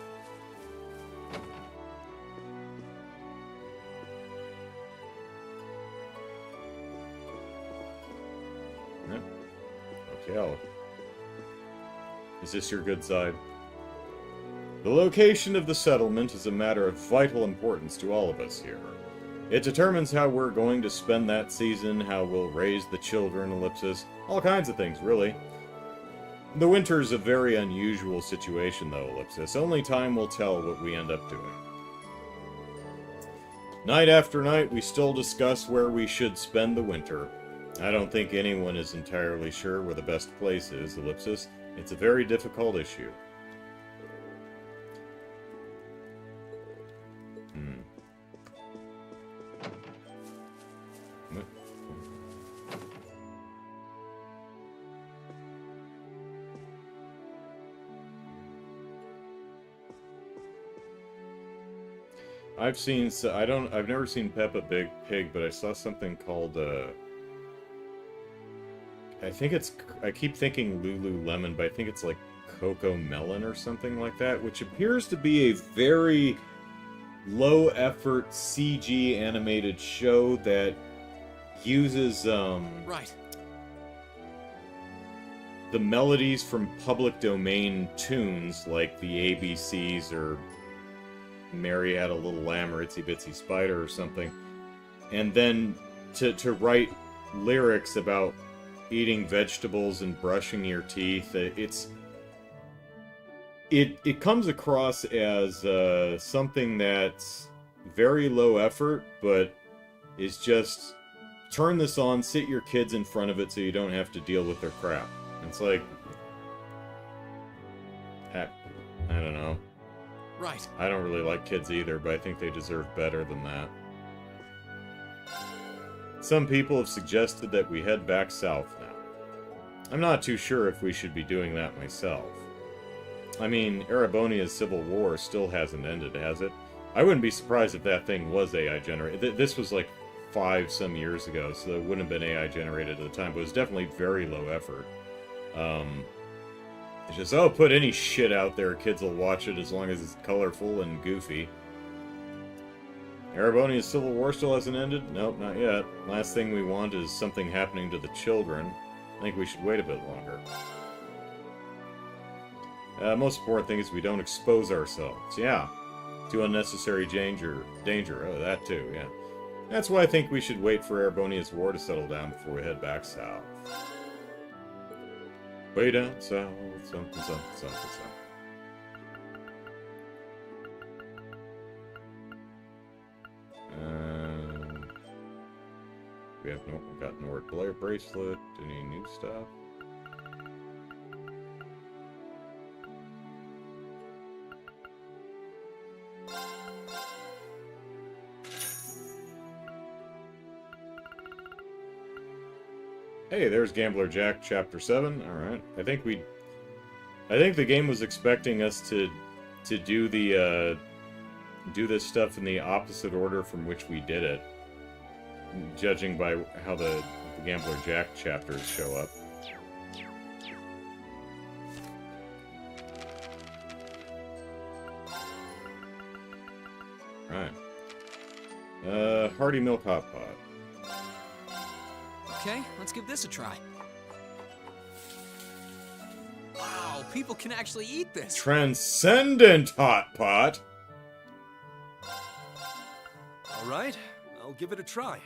S1: Okay, is this your good side? The location of the settlement is a matter of vital importance to all of us here. It determines how we're going to spend that season, how we'll raise the children, Ellipsis, all kinds of things, really. The winter's a very unusual situation, though, Ellipsis. Only time will tell what we end up doing. Night after night, we still discuss where we should spend the winter. I don't think anyone is entirely sure where the best place is, Ellipsis. It's a very difficult issue. I've never seen Peppa Pig, but I saw something called, I keep thinking Lululemon, but I think it's like Coco Melon or something like that, which appears to be a very low-effort CG animated show that uses,
S3: Right.
S1: the melodies from public domain tunes, like the ABCs or Mary Had a Little Lamb or Itsy Bitsy Spider or something, and then to write lyrics about eating vegetables and brushing your teeth. It comes across as something that's very low effort, but is just turn this on, sit your kids in front of it so you don't have to deal with their crap. It's like, I don't know.
S3: Right.
S1: I don't really like kids either, but I think they deserve better than that. Some people have suggested that we head back south now. I'm not too sure if we should be doing that myself. I mean, Erebonia's civil war still hasn't ended, has it? I wouldn't be surprised if that thing was AI generated. This was like 5 some years ago, so it wouldn't have been AI generated at the time, but it was definitely very low effort. It's just, oh, put any shit out there, kids will watch it as long as it's colorful and goofy. Erebonia's civil war still hasn't ended? Nope, not yet. Last thing we want is something happening to the children. I think we should wait a bit longer. Most important thing is we don't expose ourselves. Yeah. To unnecessary danger. Oh, that too, yeah. That's why I think we should wait for Erebonia's war to settle down before we head back south. Way down south, something, something, something, something. We have got Nord Blair bracelet. Any new stuff? Hey, there's Gambler Jack Chapter 7. Alright. I think the game was expecting us to do the do this stuff in the opposite order from which we did it. Judging by how the Gambler Jack chapters show up. Right. Hearty Milk Hot Pot.
S3: Okay, let's give this a try. Wow, people can actually eat this.
S1: Transcendent Hot Pot!
S3: All right, I'll give it a try.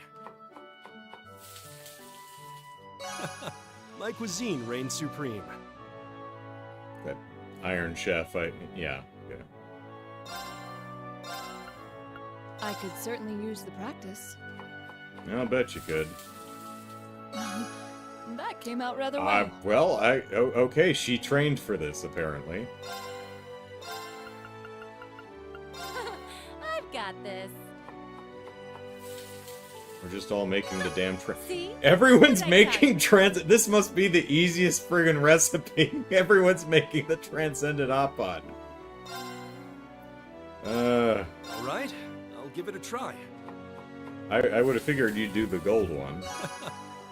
S6: My cuisine reigns supreme.
S1: That Iron Chef, yeah.
S2: I could certainly use the practice.
S1: I'll bet you could.
S2: That came out rather well.
S1: Okay, she trained for this, apparently.
S5: I've got this.
S1: We're just all making the damn
S5: See?
S1: Everyone's
S5: Right
S1: making This must be the easiest friggin' recipe. Everyone's making the Transcendent Hot Pot.
S3: All right, I'll give it a try.
S1: I would have figured you'd do the gold one.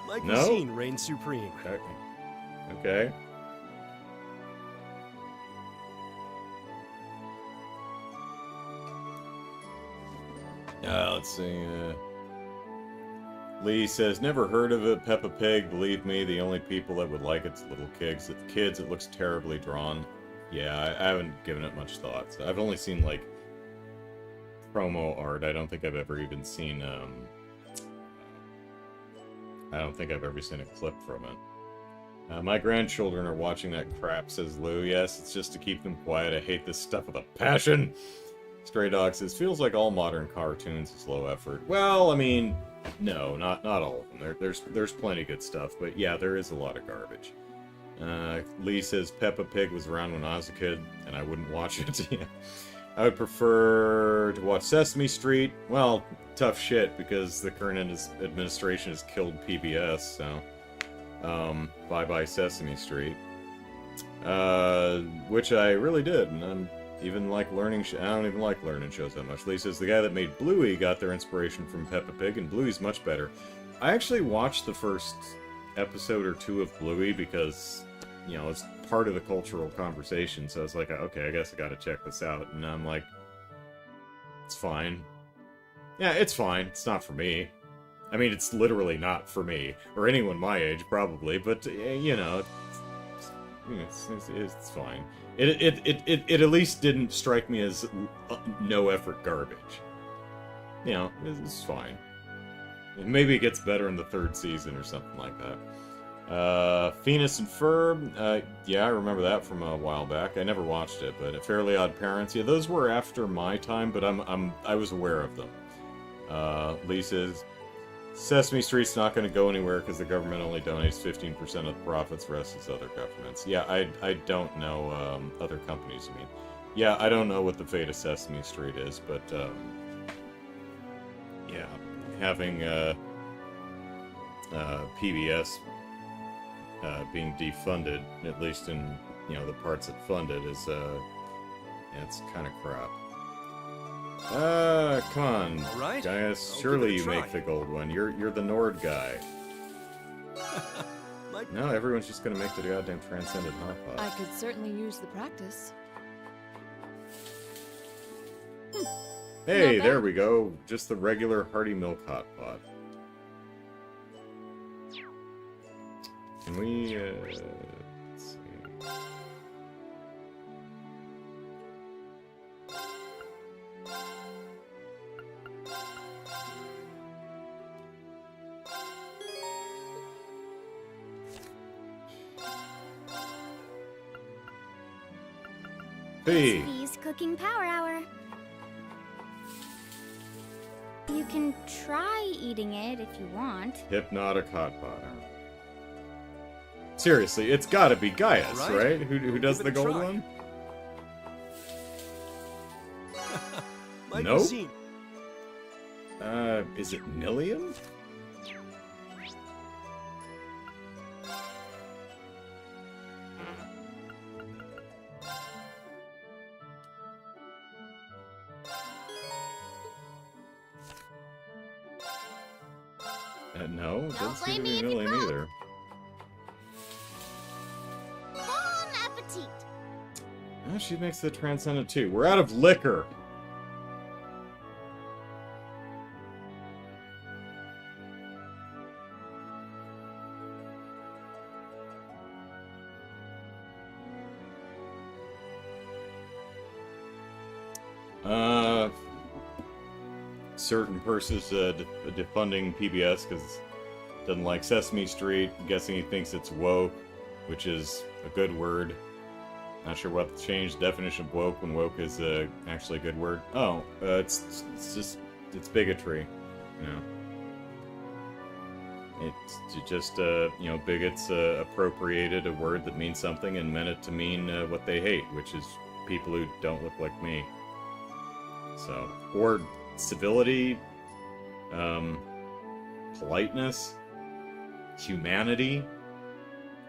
S6: My
S1: No?
S6: cuisine reigns supreme.
S1: Okay. Let's see. Lee says, never heard of it. Peppa Pig, believe me, the only people that would like it's little kids. It looks terribly drawn. Yeah, I haven't given it much thought. So I've only seen, like, promo art. I don't think I've ever even seen, I don't think I've ever seen a clip from it. My grandchildren are watching that crap, says Lou. Yes, it's just to keep them quiet. I hate this stuff with a passion. Stray Dog says, feels like all modern cartoons is low effort. Well, I mean, no, not all of them. There's plenty of good stuff, but yeah, there is a lot of garbage. Lee says, Peppa Pig was around when I was a kid, and I wouldn't watch it. Yeah. I would prefer to watch Sesame Street. Well, tough shit, because the current administration has killed PBS, so... bye-bye Sesame Street. Which I really did, and I'm even like learning... I don't even like learning shows that much. Lee says, the guy that made Bluey got their inspiration from Peppa Pig, and Bluey's much better. I actually watched the first episode or two of Bluey because, you know, it's part of the cultural conversation, so I was like, okay, I guess I gotta check this out, and I'm like, it's fine. Yeah, it's fine. It's not for me. I mean, it's literally not for me, or anyone my age, probably, but, you know, it's fine. It at least didn't strike me as no-effort garbage. You know, it's fine. Maybe it gets better in the third season or something like that. Phineas and Ferb, yeah, I remember that from a while back. I never watched it, but Fairly Odd Parents, yeah, those were after my time, but I was aware of them. Lee says, Sesame Street's not going to go anywhere because the government only donates 15% of the profits, the rest is other governments. Yeah, I don't know other companies, I mean. Yeah, I don't know what the fate of Sesame Street is, but, yeah, having PBS being defunded, at least in, you know, the parts that fund it, is, yeah, it's kind of crap. Come on,
S3: All right,
S1: Gaius.
S3: I'll
S1: Surely
S3: give it
S1: you
S3: a
S1: make
S3: try.
S1: the gold one. You're the Nord guy.
S6: Like
S1: No, everyone's just gonna make the goddamn Transcendent Hot Pot.
S2: I could certainly use the practice.
S1: Hey,
S5: Not
S1: there
S5: bad.
S1: we go. Just the regular hearty milk hot pot. Can we, let's see. Hey,
S4: V's Cooking Power Hour. You can try eating it if you want.
S1: hypnotic hot pot. Seriously, it's gotta be Gaius,
S3: All
S1: right?
S3: right.
S1: Who does
S3: Give
S1: the
S3: it a
S1: gold
S3: try.
S1: one?
S6: Like
S1: Nope.
S6: you've seen.
S1: Is it Million? No, doesn't seem to
S5: blame me
S1: be
S5: if you
S1: Million
S5: croak.
S1: either.
S5: Bon appetit.
S1: Oh, she makes the Transcendent too. We're out of liquor. Certain person's defunding PBS because doesn't like Sesame Street. I'm guessing he thinks it's woke, which is a good word. Not sure what changed the definition of woke when woke is actually a good word. Oh, it's bigotry. You know, it's just bigots appropriated a word that means something and meant it to mean what they hate, which is people who don't look like me. So, or civility, politeness, humanity,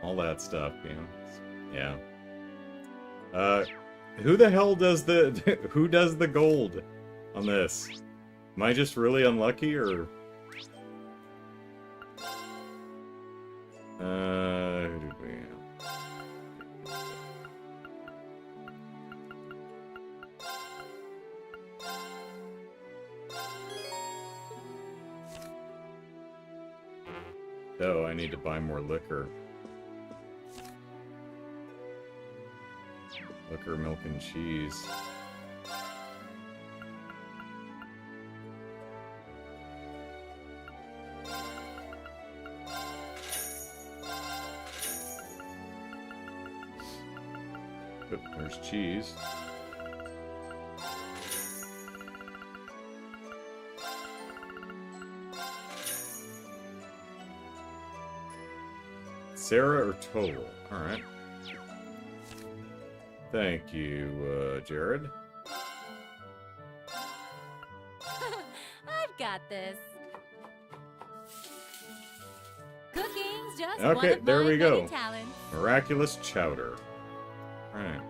S1: all that stuff, you know. Yeah. Who the hell does who does the gold on this? Am I just really unlucky, or? Who did we have? Oh, I need to buy more liquor. Liquor, milk, and cheese. Oop, there's cheese. Sarah or Total? Alright. Thank you, Jared.
S2: I've got this. Cooking's just one
S1: Okay,
S2: of
S1: there
S2: my
S1: we go.
S2: many talents.
S1: Miraculous chowder. Alright.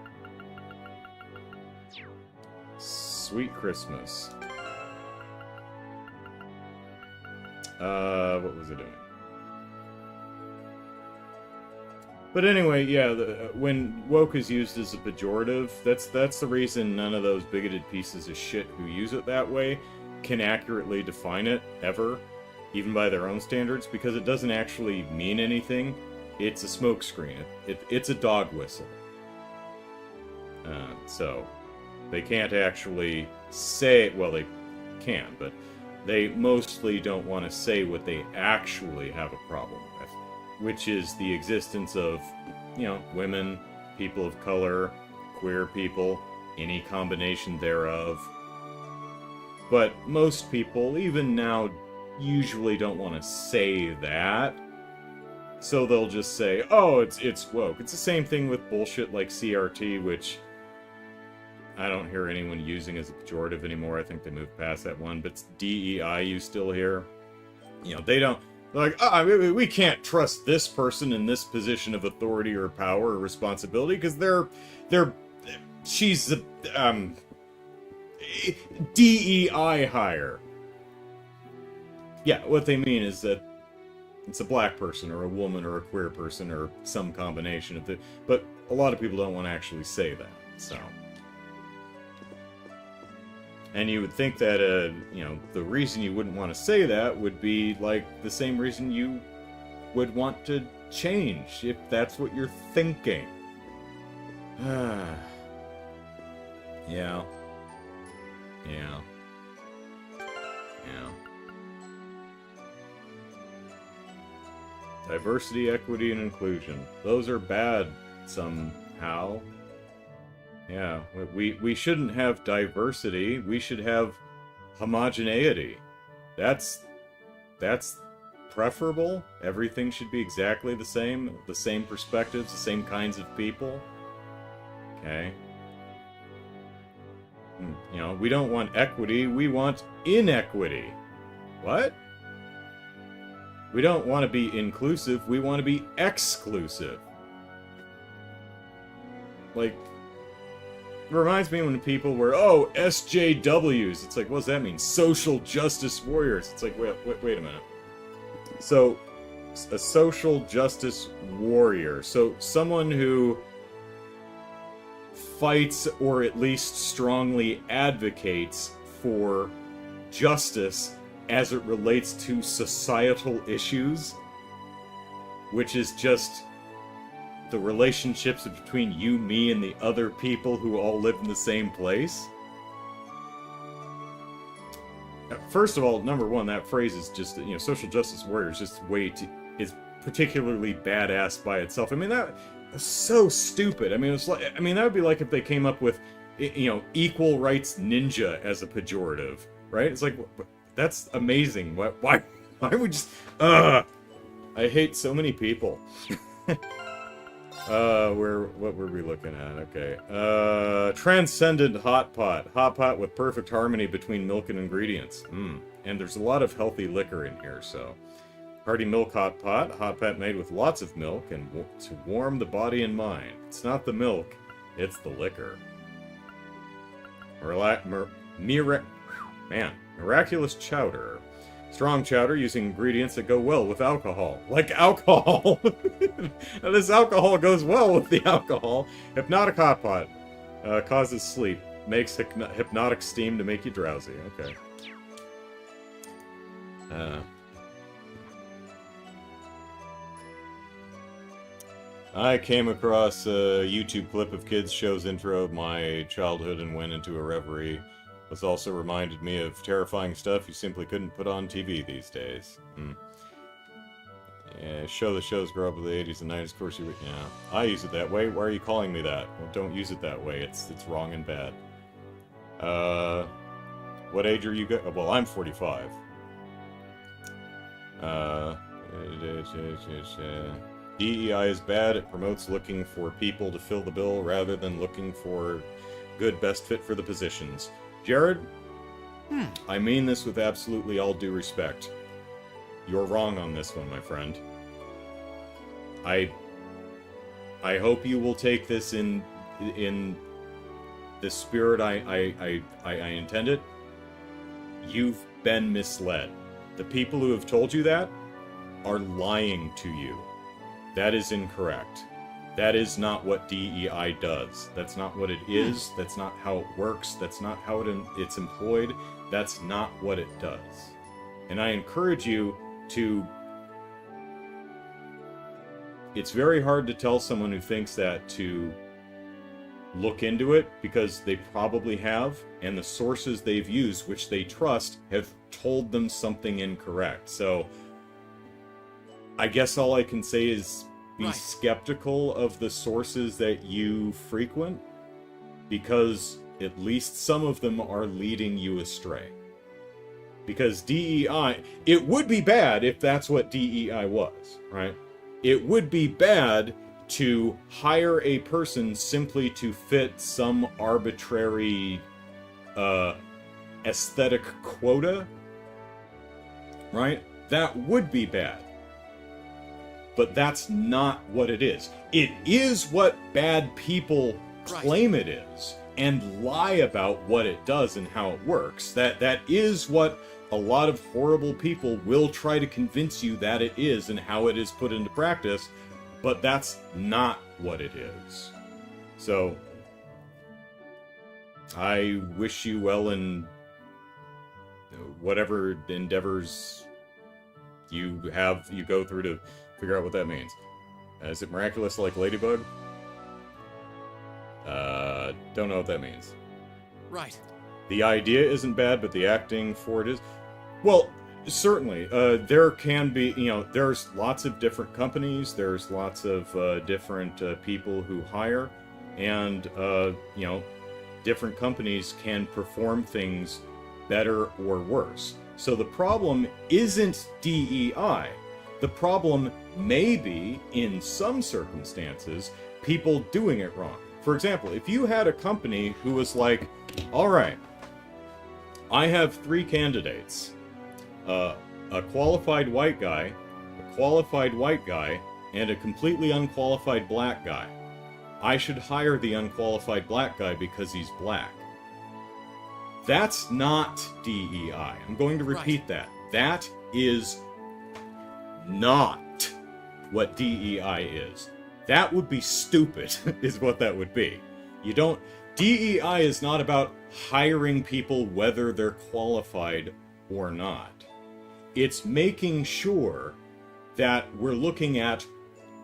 S1: Sweet Christmas. What was it doing? But anyway, yeah, when woke is used as a pejorative, that's the reason none of those bigoted pieces of shit who use it that way can accurately define it, ever, even by their own standards, because it doesn't actually mean anything. It's a smokescreen. It's a dog whistle. So, they can't actually say, well, they can, but they mostly don't want to say what they actually have a problem with, which is the existence of, women, people of color, queer people, any combination thereof. But most people, even now, usually don't want to say that. So they'll just say, oh, it's woke. It's the same thing with bullshit like CRT, which I don't hear anyone using as a pejorative anymore. I think they moved past that one. But DEI you still hear. They don't... Like, we can't trust this person in this position of authority or power or responsibility because she's a DEI hire. Yeah, what they mean is that it's a black person or a woman or a queer person or some combination of the. But a lot of people don't want to actually say that. So, And you would think that, you know, the reason you wouldn't want to say that would be, like, the same reason you would want to change, if that's what you're thinking. Yeah. Yeah. Yeah. Diversity, equity, and inclusion. Those are bad somehow. Yeah, we shouldn't have diversity. We should have homogeneity. That's preferable. Everything should be exactly the same perspectives, the same kinds of people. Okay. You know, we don't want equity, we want inequity. What? We don't want to be inclusive, we want to be exclusive. Like, it reminds me when people were, oh, SJWs. It's like, what does that mean? Social justice warriors. It's like, wait a minute. So, a social justice warrior. So, someone who fights or at least strongly advocates for justice as it relates to societal issues, which is just the relationships between you, me, and the other people who all live in the same place. First of all, number one, that phrase is just, you know, social justice warrior is just is particularly badass by itself. I mean, that was so stupid. I mean, it's like, I mean, that would be like if they came up with, you know, equal rights ninja as a pejorative, right? It's like, that's amazing. Why would just, I hate so many people. What were we looking at? Okay. Transcendent hot pot. Hot pot with perfect harmony between milk and ingredients. And there's a lot of healthy liquor in here, so. Hearty milk hot pot. Hot pot made with lots of milk and to warm the body and mind. It's not the milk, it's the liquor. Miraculous chowder. Strong chowder using ingredients that go well with alcohol. Like alcohol! Now this alcohol goes well with the alcohol. Hypnotic hot pot. Causes sleep. Makes hypnotic steam to make you drowsy. Okay. I came across a YouTube clip of kids' show's intro of my childhood and went into a reverie. This also reminded me of terrifying stuff you simply couldn't put on TV these days. Yeah, the shows grow up with the 80s and 90s. Of course, yeah. I use it that way. Why are you calling me that? Well, don't use it that way. It's wrong and bad. What age are you? Well, I'm 45. DEI is bad. It promotes looking for people to fill the bill rather than looking for good best fit for the positions. Jared, I mean this with absolutely all due respect. You're wrong on this one, my friend. I hope you will take this in the spirit I intended. You've been misled. The people who have told you that are lying to you. That is incorrect. That is not what DEI does. That's not what it is. That's not how it works. That's not how it's employed. That's not what it does. And I encourage you to... It's very hard to tell someone who thinks that to look into it, because they probably have, and the sources they've used, which they trust, have told them something incorrect. So I guess all I can say is be skeptical of the sources that you frequent, because at least some of them are leading you astray. Because DEI, it would be bad if that's what DEI was, right? It would be bad to hire a person simply to fit some arbitrary aesthetic quota, right? That would be bad. But that's not what it is. It is what bad people claim it is, and lie about what it does and how it works. That is what a lot of horrible people will try to convince you that it is and how it is put into practice, but that's not what it is. So, I wish you well in whatever endeavors you go through to figure out what that means. Is it miraculous like Ladybug? Don't know what that means.
S3: Right.
S1: The idea isn't bad, but the acting for it is... Well, certainly. There can be, there's lots of different companies, there's lots of different people who hire, and, different companies can perform things better or worse. So the problem isn't DEI. The problem may be, in some circumstances, people doing it wrong. For example, if you had a company who was like, all right, I have 3 candidates. A qualified white guy, a qualified white guy, and a completely unqualified black guy. I should hire the unqualified black guy because he's black. That's not DEI. I'm going to repeat that. That is not what DEI is. That would be stupid, is what that would be. DEI is not about hiring people whether they're qualified or not. It's making sure that we're looking at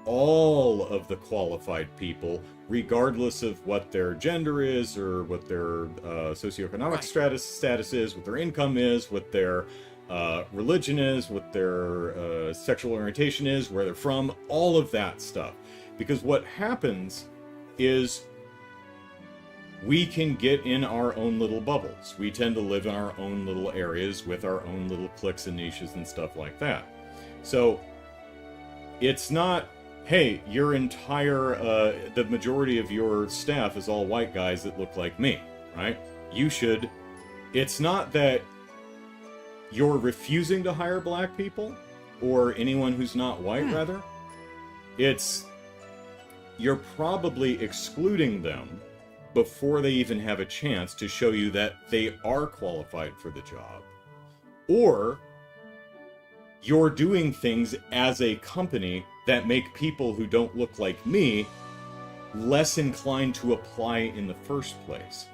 S1: all of the qualified people, regardless of what their gender is, or what their socioeconomic status is, what their income is, what their religion is, what their sexual orientation is, where they're from, all of that stuff. Because what happens is we can get in our own little bubbles. We tend to live in our own little areas with our own little cliques and niches and stuff like that. So it's not, hey, your entire, the majority of your staff is all white guys that look like me, right? It's not that you're refusing to hire black people, or anyone who's not white, rather. You're probably excluding them before they even have a chance to show you that they are qualified for the job. Or you're doing things as a company that make people who don't look like me less inclined to apply in the first place.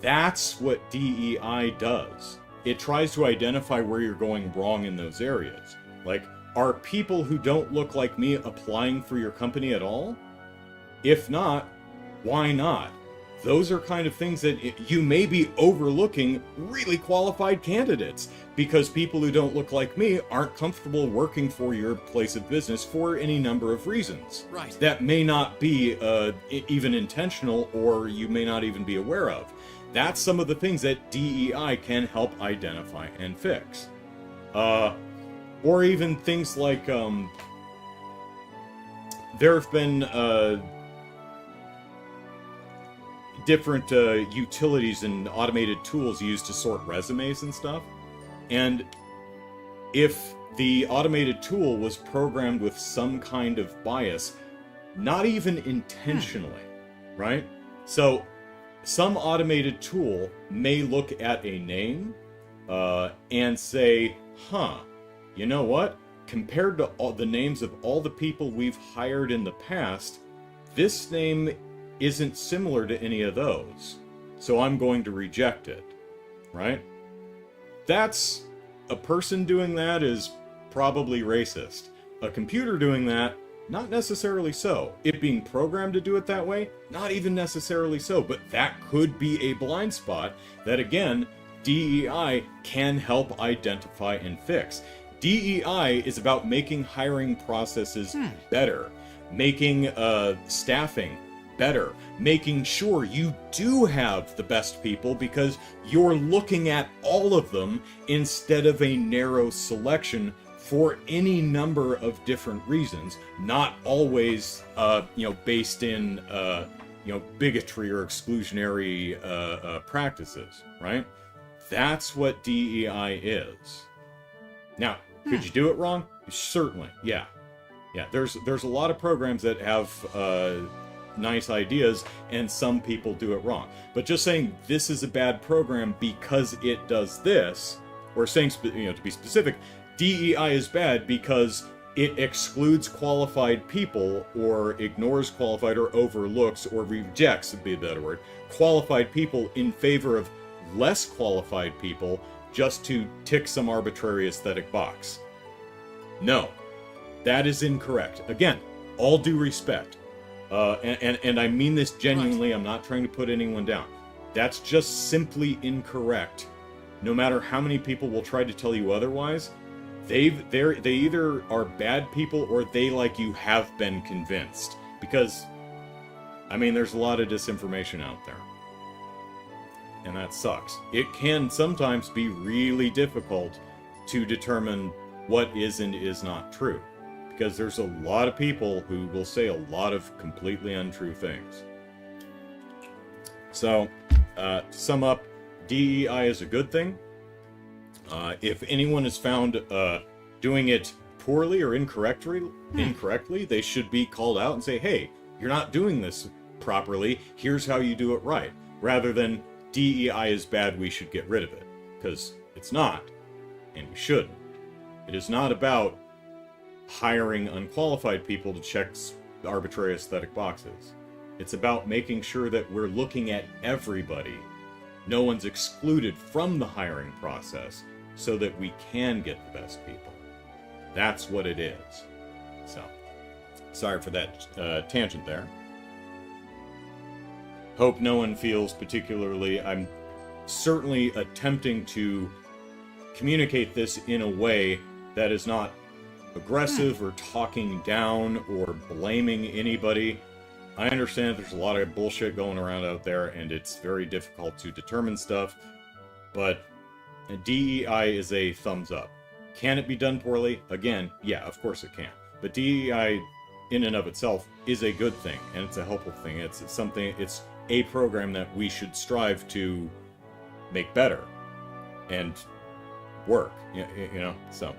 S1: That's what DEI does. It tries to identify where you're going wrong in those areas. Like, are people who don't look like me applying for your company at all? If not, why not? Those are kind of things that you may be overlooking really qualified candidates, because people who don't look like me aren't comfortable working for your place of business for any number of reasons.
S3: Right.
S1: That may not be even intentional, or you may not even be aware of. That's some of the things that DEI can help identify and fix. Or even things like, there have been different utilities and automated tools used to sort resumes and stuff. And if the automated tool was programmed with some kind of bias, not even intentionally, right? So some automated tool may look at a name and say, you know what? Compared to all the names of all the people we've hired in the past, this name isn't similar to any of those, so I'm going to reject it, right? That's, a person doing that is probably racist. A computer doing that, not necessarily so. It being programmed to do it that way, not even necessarily so, but that could be a blind spot that, again, DEI can help identify and fix. DEI is about making hiring processes better, making staffing better, making sure you do have the best people because you're looking at all of them instead of a narrow selection for any number of different reasons, not always, based in, bigotry or exclusionary practices, right? That's what DEI is. Now, could you do it wrong? Certainly, yeah. Yeah, there's a lot of programs that have nice ideas, and some people do it wrong. But just saying this is a bad program because it does this, or saying, to be specific, DEI is bad because it excludes qualified people, or ignores qualified, or overlooks, or rejects, would be a better word, qualified people in favor of less qualified people, just to tick some arbitrary aesthetic box. No, that is incorrect. Again, all due respect. And I mean this genuinely, I'm not trying to put anyone down. That's just simply incorrect. No matter how many people will try to tell you otherwise, they either are bad people or they, like you, have been convinced. Because, I mean, there's a lot of disinformation out there. And that sucks. It can sometimes be really difficult to determine what is and is not true. Because there's a lot of people who will say a lot of completely untrue things. So, to sum up, DEI is a good thing. If anyone is found doing it poorly or incorrectly, they should be called out and say, hey, you're not doing this properly, here's how you do it right. Rather than, DEI is bad, we should get rid of it. Because it's not, and you shouldn't. It is not about hiring unqualified people to check arbitrary aesthetic boxes. It's about making sure that we're looking at everybody. No one's excluded from the hiring process so that we can get the best people. That's what it is. So, sorry for that tangent there. Hope no one feels particularly... I'm certainly attempting to communicate this in a way that is not aggressive or talking down or blaming anybody. I understand there's a lot of bullshit going around out there, and it's very difficult to determine stuff, but DEI is a thumbs up. Can it be done poorly? Again, yeah, of course it can. But DEI, in and of itself, is a good thing, and it's a helpful thing. It's a program that we should strive to make better and work, you know, so.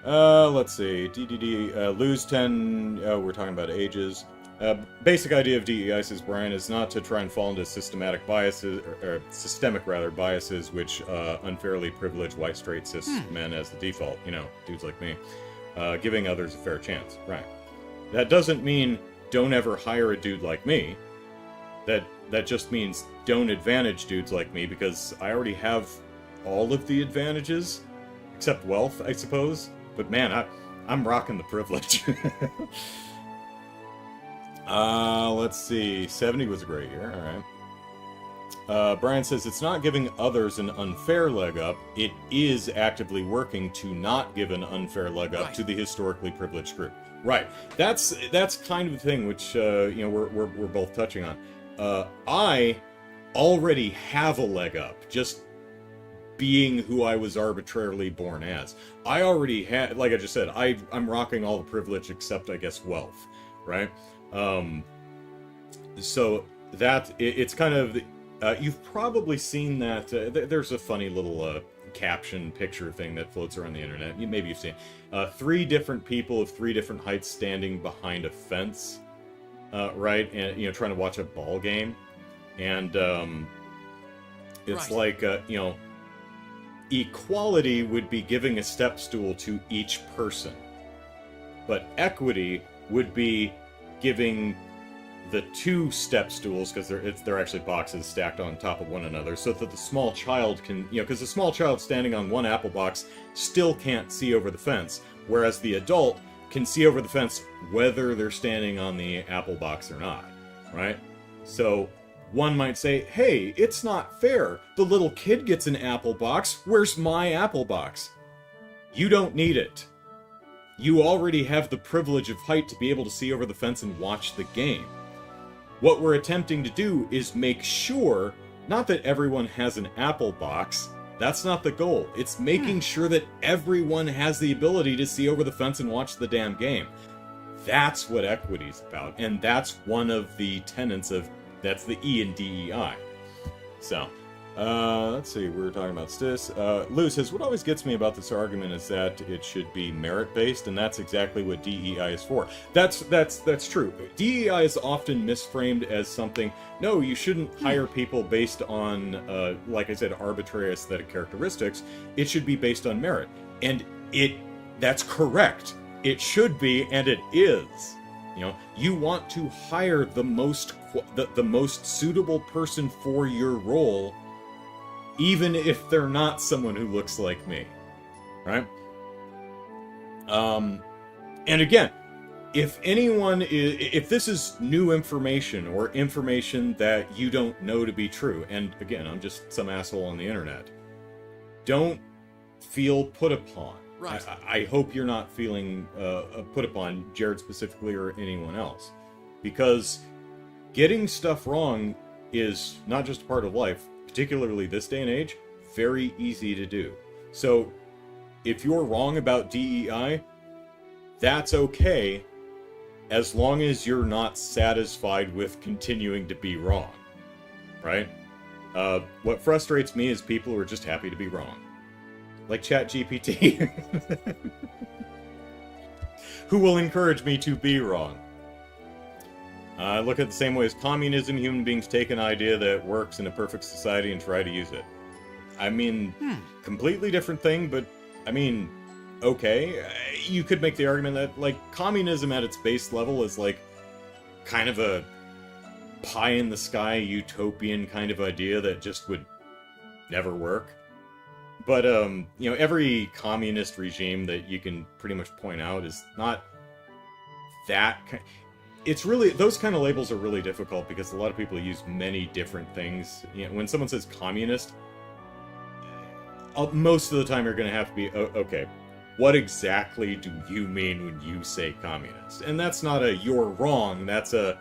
S1: Let's see, lose 10, we're talking about ages. Basic idea of DEI, says Brian, is not to try and fall into systematic biases, or systemic biases, which unfairly privilege white straight cis men as the default, you know, dudes like me. Giving others a fair chance, right. That doesn't mean don't ever hire a dude like me. That just means don't advantage dudes like me, because I already have all of the advantages, except wealth, I suppose. But man, I'm rocking the privilege. Let's see. 70 was a great year, alright. Brian says, it's not giving others an unfair leg up, it is actively working to not give an unfair leg up to the historically privileged group. Right. That's kind of the thing which, you know, we're both touching on. I already have a leg up, just being who I was arbitrarily born as. I already had, like I just said, I'm rocking all the privilege except, I guess, wealth, right? So that, it's kind of, you've probably seen that, there's a funny little caption picture thing that floats around the internet. Maybe you've seen 3 different people of 3 different heights standing behind a fence, right? And, you know, trying to watch a ball game. And, it's like, you know, equality would be giving a step stool to each person. But equity would be giving the 2 step stools, because they're actually boxes stacked on top of one another, so that the small child can, you know, because the small child standing on one apple box still can't see over the fence, whereas the adult can see over the fence whether they're standing on the apple box or not, right? So one might say, hey, it's not fair. The little kid gets an apple box. Where's my apple box? You don't need it. You already have the privilege of height to be able to see over the fence and watch the game. What we're attempting to do is make sure, not that everyone has an apple box, that's not the goal. It's making sure that everyone has the ability to see over the fence and watch the damn game. That's what equity's about, and that's one of the tenets of, that's the E in DEI. So, let's see, we were talking about this. Lou says, what always gets me about this argument is that it should be merit-based, and that's exactly what DEI is for. That's true. DEI is often misframed as something, no, you shouldn't hire people based on, like I said, arbitrary aesthetic characteristics. It should be based on merit. And that's correct. It should be, and it is. You know, you want to hire the most suitable person for your role even if they're not someone who looks like me, right? And again, if this is new information or information that you don't know to be true, and again, I'm just some asshole on the internet, don't feel put upon.
S3: Right.
S1: I hope you're not feeling put upon, Jared specifically, or anyone else. Because getting stuff wrong is not just a part of life, particularly this day and age, very easy to do. So, if you're wrong about DEI, that's okay, as long as you're not satisfied with continuing to be wrong, right? What frustrates me is people who are just happy to be wrong. Like ChatGPT. Who will encourage me to be wrong. I look at it the same way as communism. Human beings take an idea that works in a perfect society and try to use it. I mean, completely different thing, but, I mean, okay. You could make the argument that, like, communism at its base level is, like, kind of a pie-in-the-sky utopian kind of idea that just would never work. But, you know, every communist regime that you can pretty much point out is not that it's really, those kind of labels are really difficult because a lot of people use many different things. You know, when someone says communist, most of the time you're going to have to be, okay, what exactly do you mean when you say communist? And that's not a you're wrong, that's a,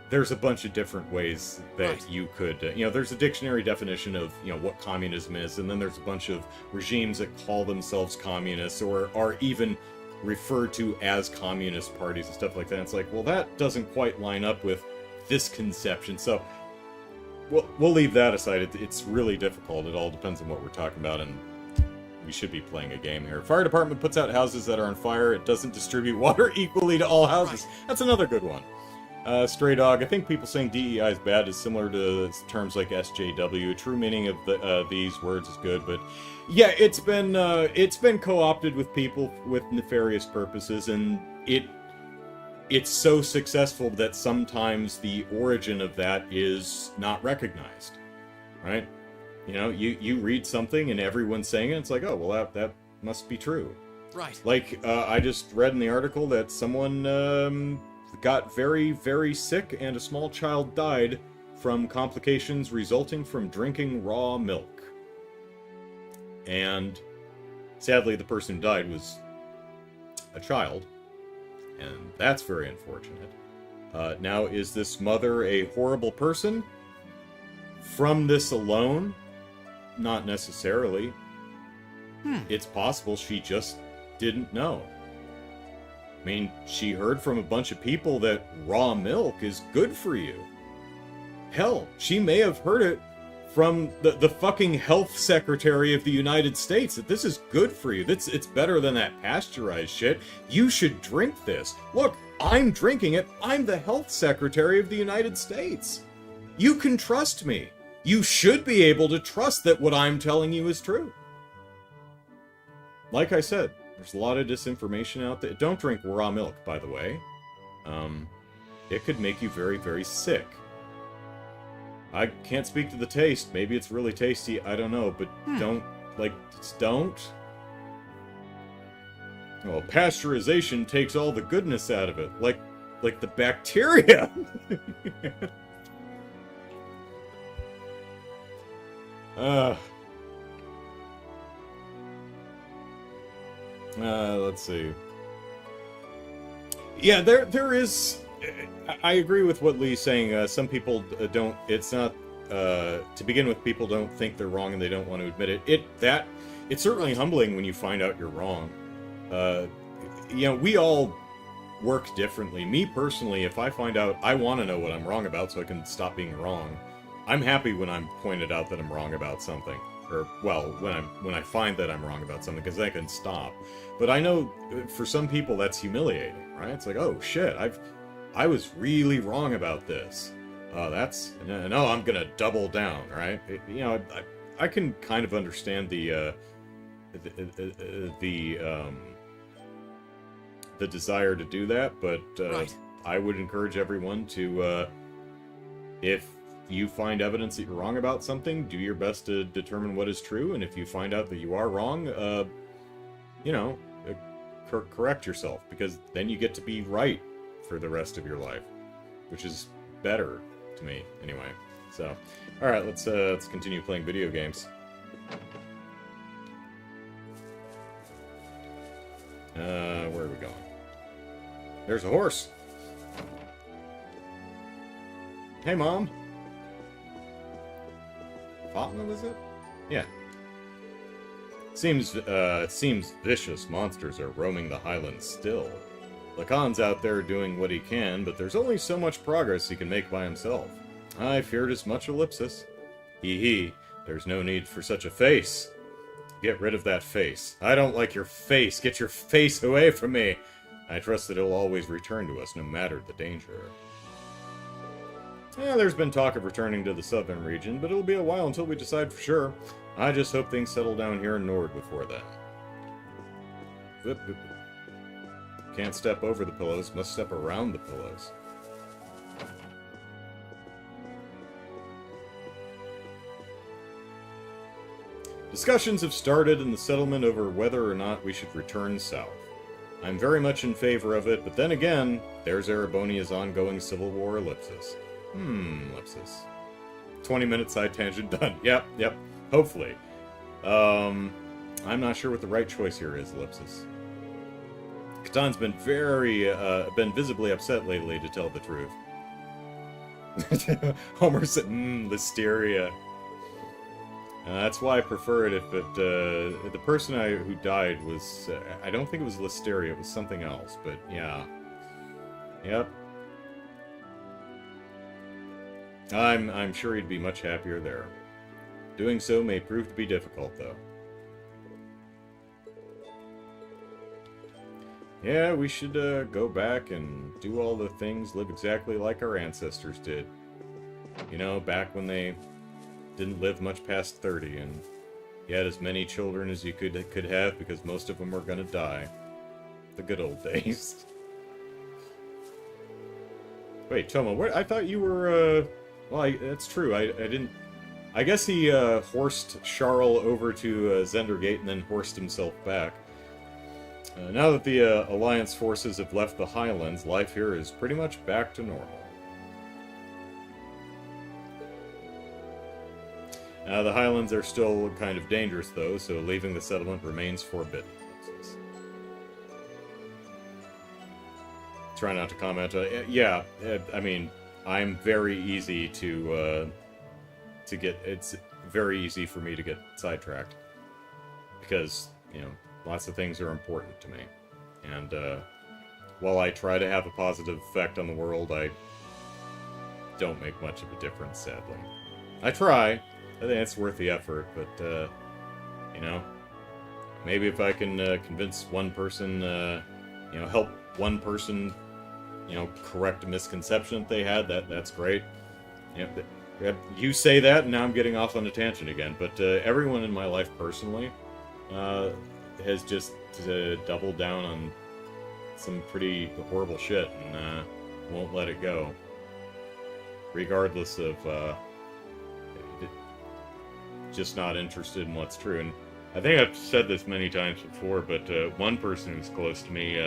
S1: there's a bunch of different ways that you could, you know, there's a dictionary definition of, you know, what communism is, and then there's a bunch of regimes that call themselves communists or are even referred to as communist parties and stuff like that. It's like, well, that doesn't quite line up with this conception. So we'll leave that aside. It's really difficult. It all depends on what we're talking about, and we should be playing a game here. Fire department puts out houses that are on fire. It doesn't distribute water equally to all houses. That's another good one. Stray Dog, I think people saying DEI is bad is similar to terms like SJW. True meaning of these words is good, but yeah, it's been co-opted with people with nefarious purposes, and it's so successful that sometimes the origin of that is not recognized, right? You know, you read something and everyone's saying it, it's like, oh, well, that must be true.
S3: Right.
S1: Like, I just read in the article that someone got very, very sick and a small child died from complications resulting from drinking raw milk. And sadly, the person who died was a child, and that's very unfortunate. Now, is this mother a horrible person? From this alone, not necessarily. It's possible she just didn't know. I mean, she heard from a bunch of people that raw milk is good for you. Hell, she may have heard it from the fucking health secretary of the United States that this is good for you. It's better than that pasteurized shit. You should drink this. Look, I'm drinking it. I'm the health secretary of the United States. You can trust me. You should be able to trust that what I'm telling you is true. Like I said, there's a lot of disinformation out there. Don't drink raw milk, by the way. It could make you very, very sick. I can't speak to the taste. Maybe it's really tasty. I don't know. But don't. Well, pasteurization takes all the goodness out of it. Like the bacteria. Let's see. Yeah, there is. I agree with what Lee's saying. Some people don't. It's not. To begin with, people don't think they're wrong and they don't want to admit it. It's certainly humbling when you find out you're wrong. You know, we all work differently. Me personally, if I find out, I want to know what I'm wrong about so I can stop being wrong. I'm happy when I'm pointed out that I'm wrong about something. Or, well, when I find that I'm wrong about something, because then I can stop. But I know, for some people, that's humiliating, right? It's like, oh, shit, I was really wrong about this. No, I'm gonna double down, right? You know, I can kind of understand the desire to do that, but I would encourage everyone to, if you find evidence that you're wrong about something, do your best to determine what is true, and if you find out that you are wrong, you know, correct yourself, because then you get to be right for the rest of your life, which is better to me, anyway. So, alright, let's continue playing video games. Where are we going? There's a horse! Hey, Mom! Fatma, was it? Yeah. It seems vicious monsters are roaming the highlands still. Lacan's out there doing what he can, but there's only so much progress he can make by himself. I feared as much, Ellipsis. Hee, there's no need for such a face. Get rid of that face. I don't like your face. Get your face away from me. I trust that it'll always return to us, no matter the danger. Yeah, there's been talk of returning to the southern region, but it'll be a while until we decide for sure. I just hope things settle down here in Nord before then. Can't step over the pillows, must step around the pillows. Discussions have started in the settlement over whether or not we should return south. I'm very much in favor of it, but then again, there's Erebonia's ongoing civil war, Ellipsis. Ellipsis. 20-minute side tangent done. Yep. Hopefully. I'm not sure what the right choice here is, Ellipsis. Katan's been been visibly upset lately, to tell the truth. Homer said, Listeria. That's why I prefer it if it, the person who died was, I don't think it was Listeria, it was something else, but yeah. Yep. I'm sure he'd be much happier there. Doing so may prove to be difficult, though. Yeah, we should go back and do all the things, live exactly like our ancestors did. You know, back when they didn't live much past 30, and you had as many children as you could have, because most of them were gonna die. The good old days. Wait, Tomo, I thought you were, well, that's true, I didn't... I guess he, horsed Charl over to, Zendergate and then horsed himself back. Now that the, Alliance forces have left the Highlands, life here is pretty much back to normal. The Highlands are still kind of dangerous, though, so leaving the settlement remains forbidden. Try not to comment. Yeah, I mean, I'm very easy to get... It's very easy for me to get sidetracked. Because, you know, lots of things are important to me. And, while I try to have a positive effect on the world, I don't make much of a difference, sadly. I try. I think it's worth the effort, but, you know, maybe if I can convince one person, you know, help one person, you know, correct a misconception that they had, that's great. You say that, and now I'm getting off on a tangent again, but everyone in my life personally has just doubled down on some pretty horrible shit, and won't let it go. Regardless of... just not interested in what's true. And I think I've said this many times before, but one person who's close to me, you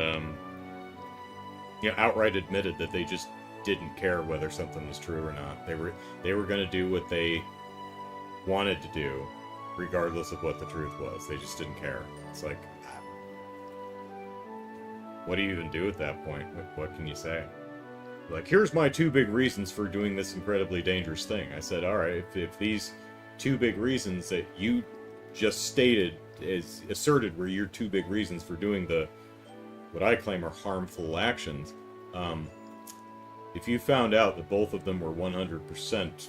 S1: know, outright admitted that they just didn't care whether something was true or not. They were going to do what they wanted to do, regardless of what the truth was. They just didn't care. It's like, what do you even do at that point? What can you say? Like, here's my 2 big reasons for doing this incredibly dangerous thing. I said, alright, if these 2 big reasons that you just stated asserted were your 2 big reasons for doing what I claim are harmful actions, if you found out that both of them were 100%,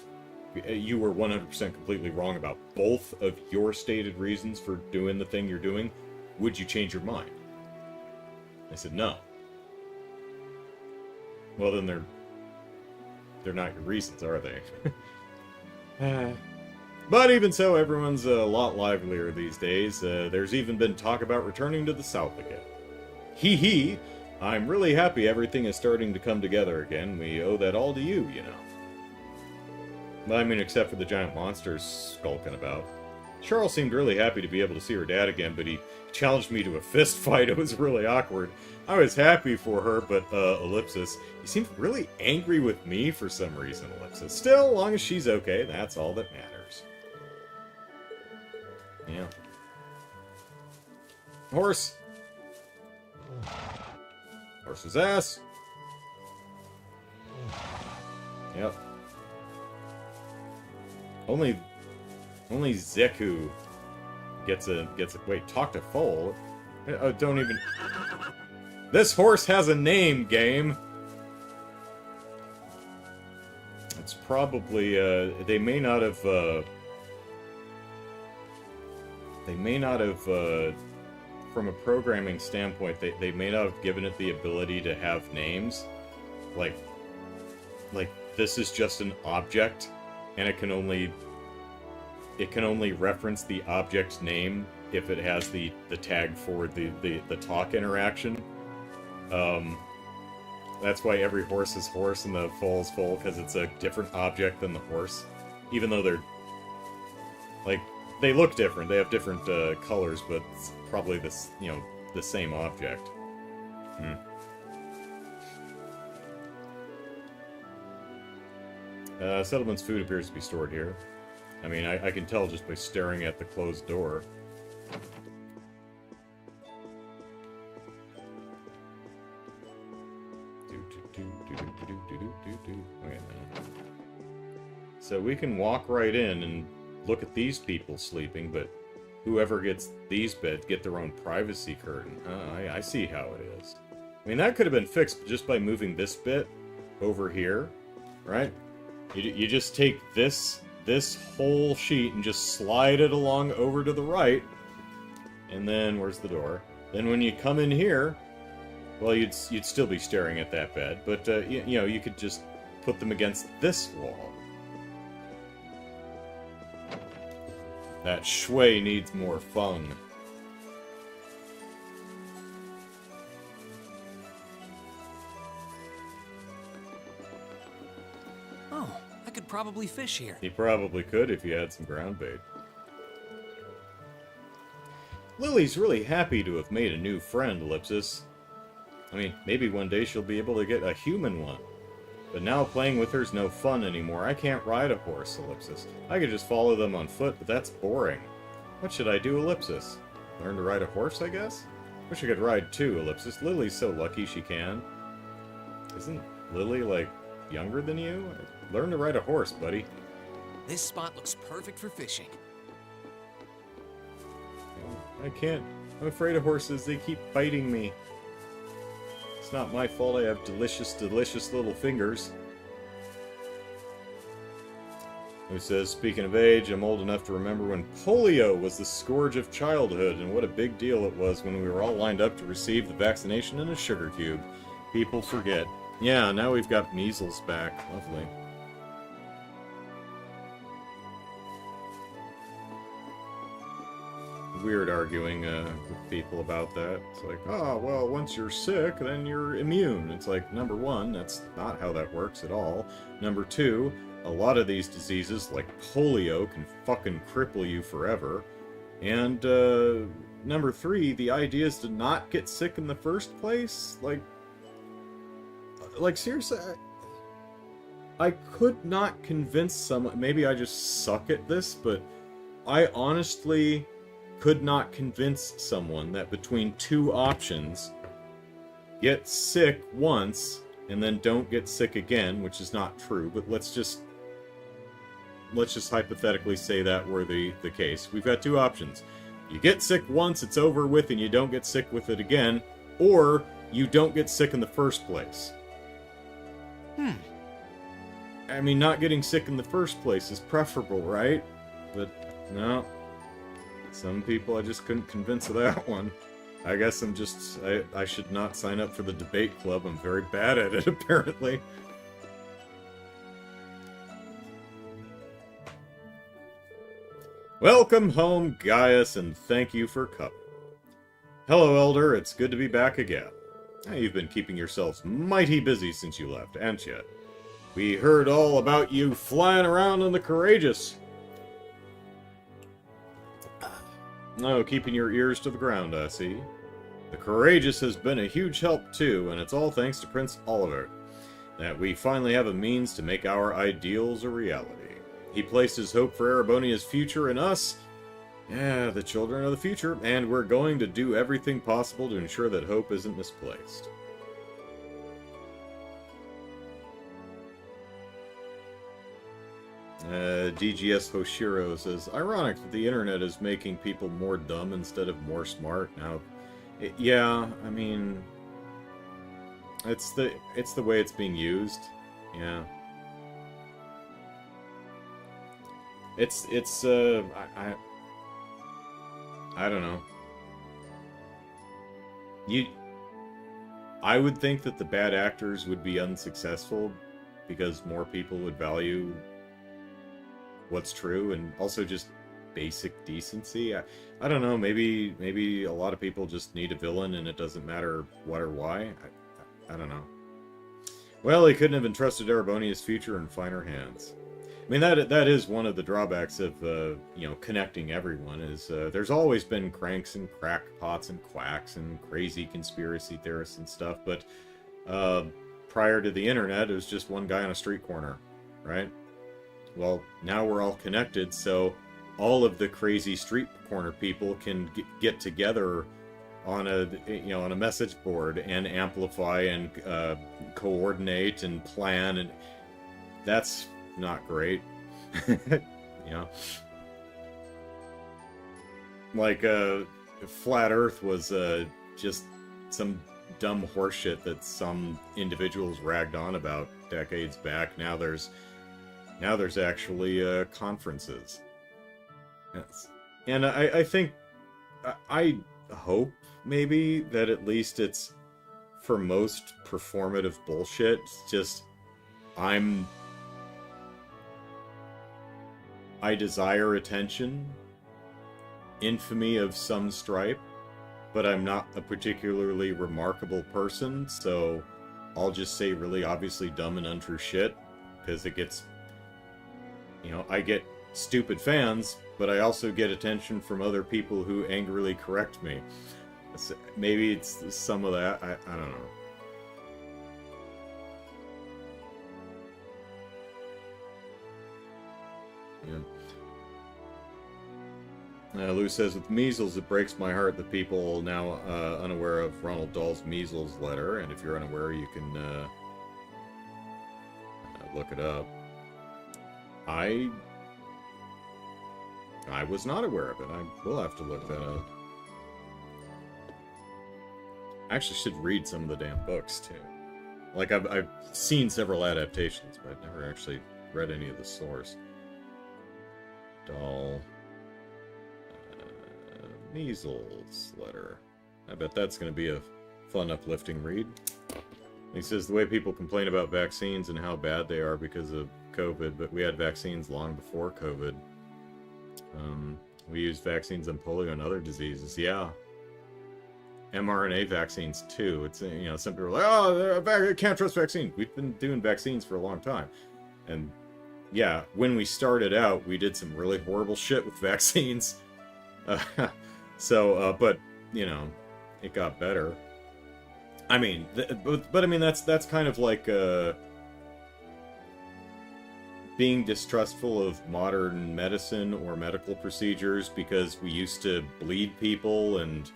S1: you were 100% completely wrong about both of your stated reasons for doing the thing you're doing, would you change your mind? I said, no. Well, then they're not your reasons, are they? But even so, everyone's a lot livelier these days. There's even been talk about returning to the south again. Hee, I'm really happy everything is starting to come together again. We owe that all to you, you know. Well, I mean, except for the giant monsters skulking about. Charles seemed really happy to be able to see her dad again, but he challenged me to a fist fight. It was really awkward. I was happy for her, but, Ellipsis, he seemed really angry with me for some reason, Ellipsis. Still, as long as she's okay, that's all that matters. Yeah. Horse! Horse's ass! Yep. Only Zeku gets a wait, talk to foal? Don't even... This horse has a name, game! It's probably, they may not have, from a programming standpoint, they may not have given it the ability to have names. Like, this is just an object, and it can only reference the object's name if it has the tag for the talk interaction. That's why every horse is horse and the foal is foal, because it's a different object than the horse. Even though they're, like, they look different, they have different colors, but it's probably this, the same object. Settlement's food appears to be stored here. I mean, I can tell just by staring at the closed door. Wait a minute. So we can walk right in and look at these people sleeping, but whoever gets these beds get their own privacy curtain. I see how it is. I mean, that could have been fixed just by moving this bit over here, right? You just take this whole sheet and just slide it along over to the right, and then where's the door? Then when you come in here, well, you'd still be staring at that bed, but you could just put them against this wall. That shui needs more fung.
S3: Oh, I could probably fish here.
S1: You probably could if you had some ground bait. Lily's really happy to have made a new friend, Ellipsis. I mean, maybe one day she'll be able to get a human one. But now playing with her's no fun anymore. I can't ride a horse, Ellipsis. I could just follow them on foot, but that's boring. What should I do, Ellipsis? Learn to ride a horse, I guess? Wish I could ride too, Ellipsis. Lily's so lucky she can. Isn't Lily, like, younger than you? Learn to ride a horse, buddy.
S3: This spot looks perfect for fishing.
S1: I can't. I'm afraid of horses. They keep biting me. It's not my fault I have delicious, delicious little fingers. Who says, speaking of age, I'm old enough to remember when polio was the scourge of childhood, and what a big deal it was when we were all lined up to receive the vaccination in a sugar cube. People forget. Yeah, now we've got measles back. Lovely. Weird arguing with people about that. It's like, oh, well, once you're sick, then you're immune. It's like, number one, that's not how that works at all. Number two, a lot of these diseases, like polio, can fucking cripple you forever. And, number three, the idea is to not get sick in the first place? Like seriously, I could not convince someone, maybe I just suck at this, but I honestly could not convince someone that between two options, get sick once and then don't get sick again, which is not true, but let's just hypothetically say that were the case. We've got two options. You get sick once, it's over with, and you don't get sick with it again, or you don't get sick in the first place. I mean, not getting sick in the first place is preferable, right? But, no. Some people I just couldn't convince of that one. I guess I should not sign up for the debate club. I'm very bad at it, apparently. Welcome home, Gaius, and thank you for coming. Hello, Elder. It's good to be back again. You've been keeping yourselves mighty busy since you left, ain't you? We heard all about you flying around on the Courageous. No, keeping your ears to the ground, I see. The Courageous has been a huge help too, and it's all thanks to Prince Oliver that we finally have a means to make our ideals a reality. He placed his hope for Erebonia's future in us, the children of the future, and we're going to do everything possible to ensure that hope isn't misplaced. DGS Hoshiro says, ironic that the internet is making people more dumb instead of more smart. Now, yeah, I mean, it's the way it's being used. Yeah. I don't know. I would think that the bad actors would be unsuccessful because more people would value what's true and also just basic decency. I don't know, maybe a lot of people just need a villain and it doesn't matter what or why. I don't know. Well, he couldn't have entrusted Erebonia's future in finer hands. I mean, that is one of the drawbacks of, connecting everyone, is there's always been cranks and crackpots and quacks and crazy conspiracy theorists and stuff, but prior to the internet, it was just one guy on a street corner, right? Well, now we're all connected, so all of the crazy street corner people can get together on a message board and amplify and coordinate and plan, and that's not great. Like flat Earth was just some dumb horseshit that some individuals ragged on about decades back. Now there's actually conferences. Yes. And I think, I hope maybe that at least it's, for most performative bullshit, it's just I desire attention, infamy of some stripe, but I'm not a particularly remarkable person, so I'll just say really obviously dumb and untrue shit, because it gets, I get stupid fans, but I also get attention from other people who angrily correct me. Maybe it's some of that, I don't know. Yeah. Lou says, with measles, it breaks my heart that people are now unaware of Ronald Dahl's measles letter, and if you're unaware, you can look it up. I was not aware of it. I will have to look that up. I actually should read some of the damn books, too. Like, I've seen several adaptations, but I've never actually read any of the source. Dahl... measles letter. I bet that's going to be a fun, uplifting read. He says, the way people complain about vaccines and how bad they are because of COVID, but we had vaccines long before COVID. We used vaccines on polio and other diseases. Yeah. mRNA vaccines, too. It's, some people are like, oh, I can't trust vaccines. We've been doing vaccines for a long time. And, yeah, when we started out, we did some really horrible shit with vaccines. But, it got better. I mean, but I mean, that's kind of like, being distrustful of modern medicine or medical procedures because we used to bleed people and,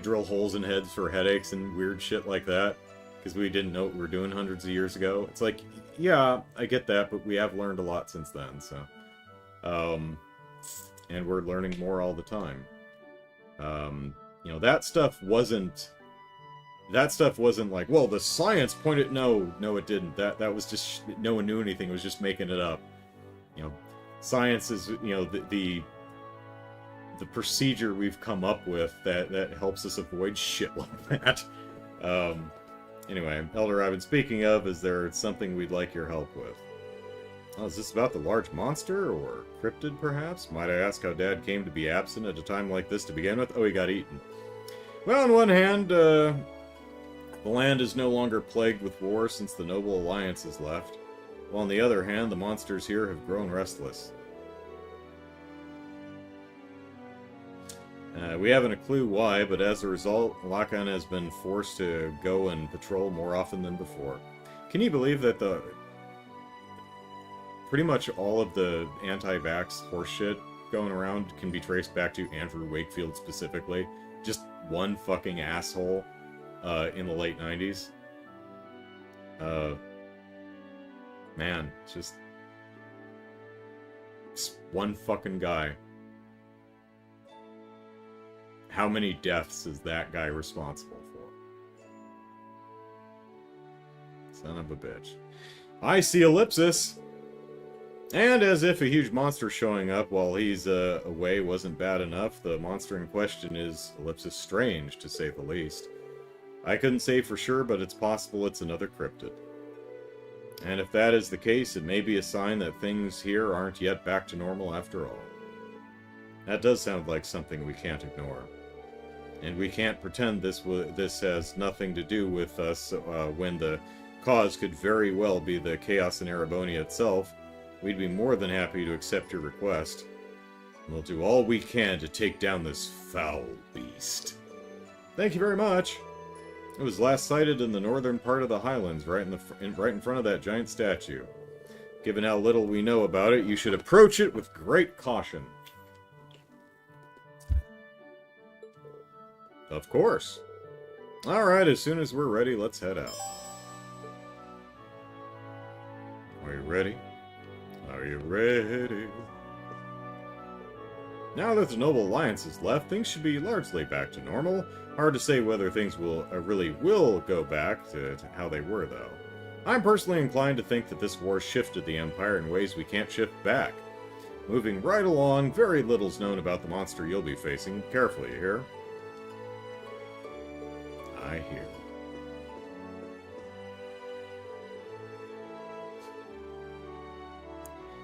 S1: drill holes in heads for headaches and weird shit like that because we didn't know what we were doing hundreds of years ago. It's like, yeah, I get that, but we have learned a lot since then, so... and we're learning more all the time. That stuff wasn't like, well, the science pointed, no, it didn't. That was just, no one knew anything, it was just making it up. Science is, the procedure we've come up with that helps us avoid shit like that. Anyway, Elder Ivan, speaking of, is there something we'd like your help with? Oh, is this about the large monster, or cryptid, perhaps? Might I ask how Dad came to be absent at a time like this to begin with? Oh, he got eaten. Well, on one hand, The land is no longer plagued with war since the Noble Alliance has left, while on the other hand, the monsters here have grown restless. We haven't a clue why, but as a result, Lakan has been forced to go and patrol more often than before. Can you believe that pretty much all of the anti-vax horseshit going around can be traced back to Andrew Wakefield specifically? Just one fucking asshole in the late 90s. Man, just one fucking guy. How many deaths is that guy responsible for? Son of a bitch. I see Ellipsis! And as if a huge monster showing up while he's away wasn't bad enough, the monster in question is Ellipsis Strange, to say the least. I couldn't say for sure, but it's possible it's another cryptid. And if that is the case, it may be a sign that things here aren't yet back to normal after all. That does sound like something we can't ignore. And we can't pretend this has nothing to do with us when the cause could very well be the chaos in Erebonia itself. We'd be more than happy to accept your request. We'll do all we can to take down this foul beast. Thank you very much. It was last sighted in the northern part of the Highlands, right in front of that giant statue. Given how little we know about it, you should approach it with great caution. Of course. Alright, as soon as we're ready, let's head out. Are you ready? Are you ready? Now that the Noble Alliance is left, things should be largely back to normal. Hard to say whether things really will go back to how they were, though. I'm personally inclined to think that this war shifted the Empire in ways we can't shift back. Moving right along, very little's known about the monster you'll be facing. Carefully, you hear? I hear.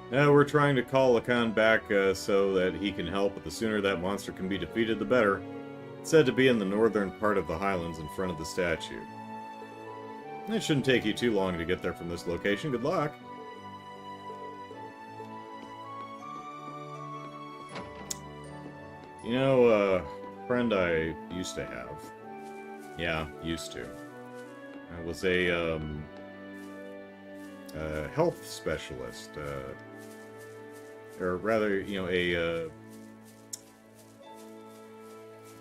S1: Now we're trying to call Lakan back so that he can help, but the sooner that monster can be defeated, the better. It's said to be in the northern part of the Highlands in front of the statue. It shouldn't take you too long to get there from this location. Good luck. You know, a friend I used to have. Yeah, used to. I was a health specialist, or rather, you know, a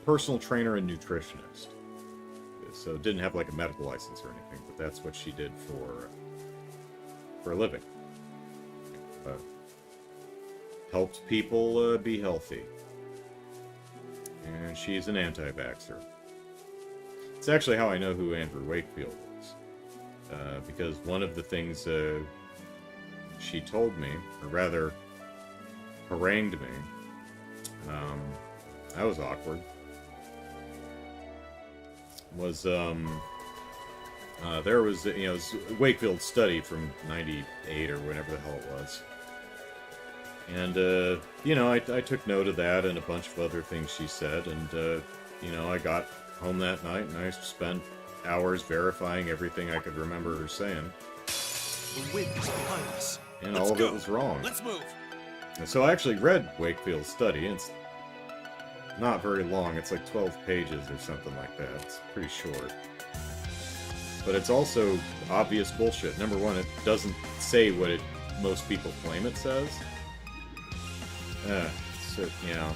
S1: personal trainer and nutritionist. So didn't have like a medical license or anything, but that's what she did for a living. Helped people be healthy. And she's an anti-vaxxer. It's actually how I know who Andrew Wakefield is. Because one of the things she told me, or rather harangued me, that was awkward, was, there was, you know, Wakefield's study from 98 or whenever the hell it was. And, you know, I took note of that and a bunch of other things she said, and, you know, I got home that night and I spent hours verifying everything I could remember her saying.
S3: The wind is behind us.
S1: And all of it was wrong.
S3: Let's move.
S1: And so I actually read Wakefield's study, and it's not very long. It's like 12 pages or something like that. It's pretty short. But it's also obvious bullshit. Number one, it doesn't say what most people claim it says. So, you know.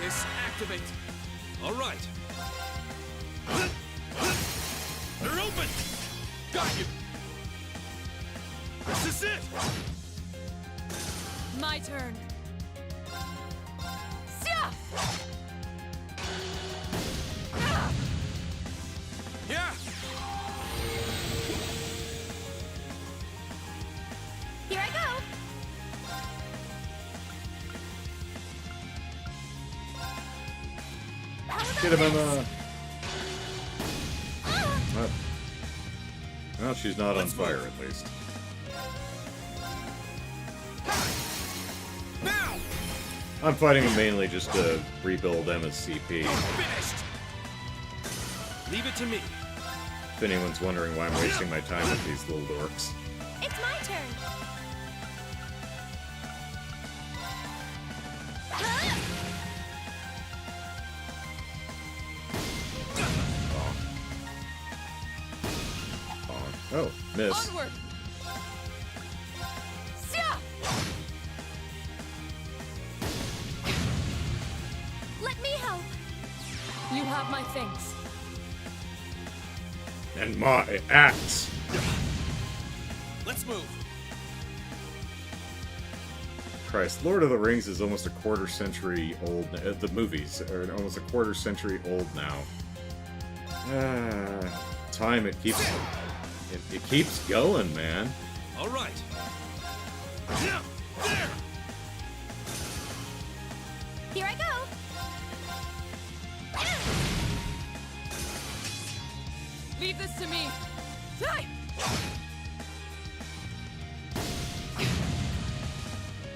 S3: Marcus, activate. All right.
S6: They're open!
S3: Got you.
S6: This is it!
S2: My turn.
S3: Yeah.
S5: Here I go!
S1: Get him, well, she's not on fire, at least.
S3: Now.
S1: I'm fighting him mainly just to rebuild MSCP.
S3: Finished. Leave it to me.
S1: If anyone's wondering why I'm wasting my time with these little dorks.
S5: It's my turn. Huh?
S1: Oh, miss.
S2: Onward!
S5: Let me help.
S2: You have my things.
S1: And my axe.
S3: Let's move.
S1: Christ, Lord of the Rings is almost a quarter century old. The movies are almost a quarter century old now. Time, it keeps going, man.
S3: All right.
S6: Yeah, there!
S5: Here I go.
S2: Leave this to me. Hi!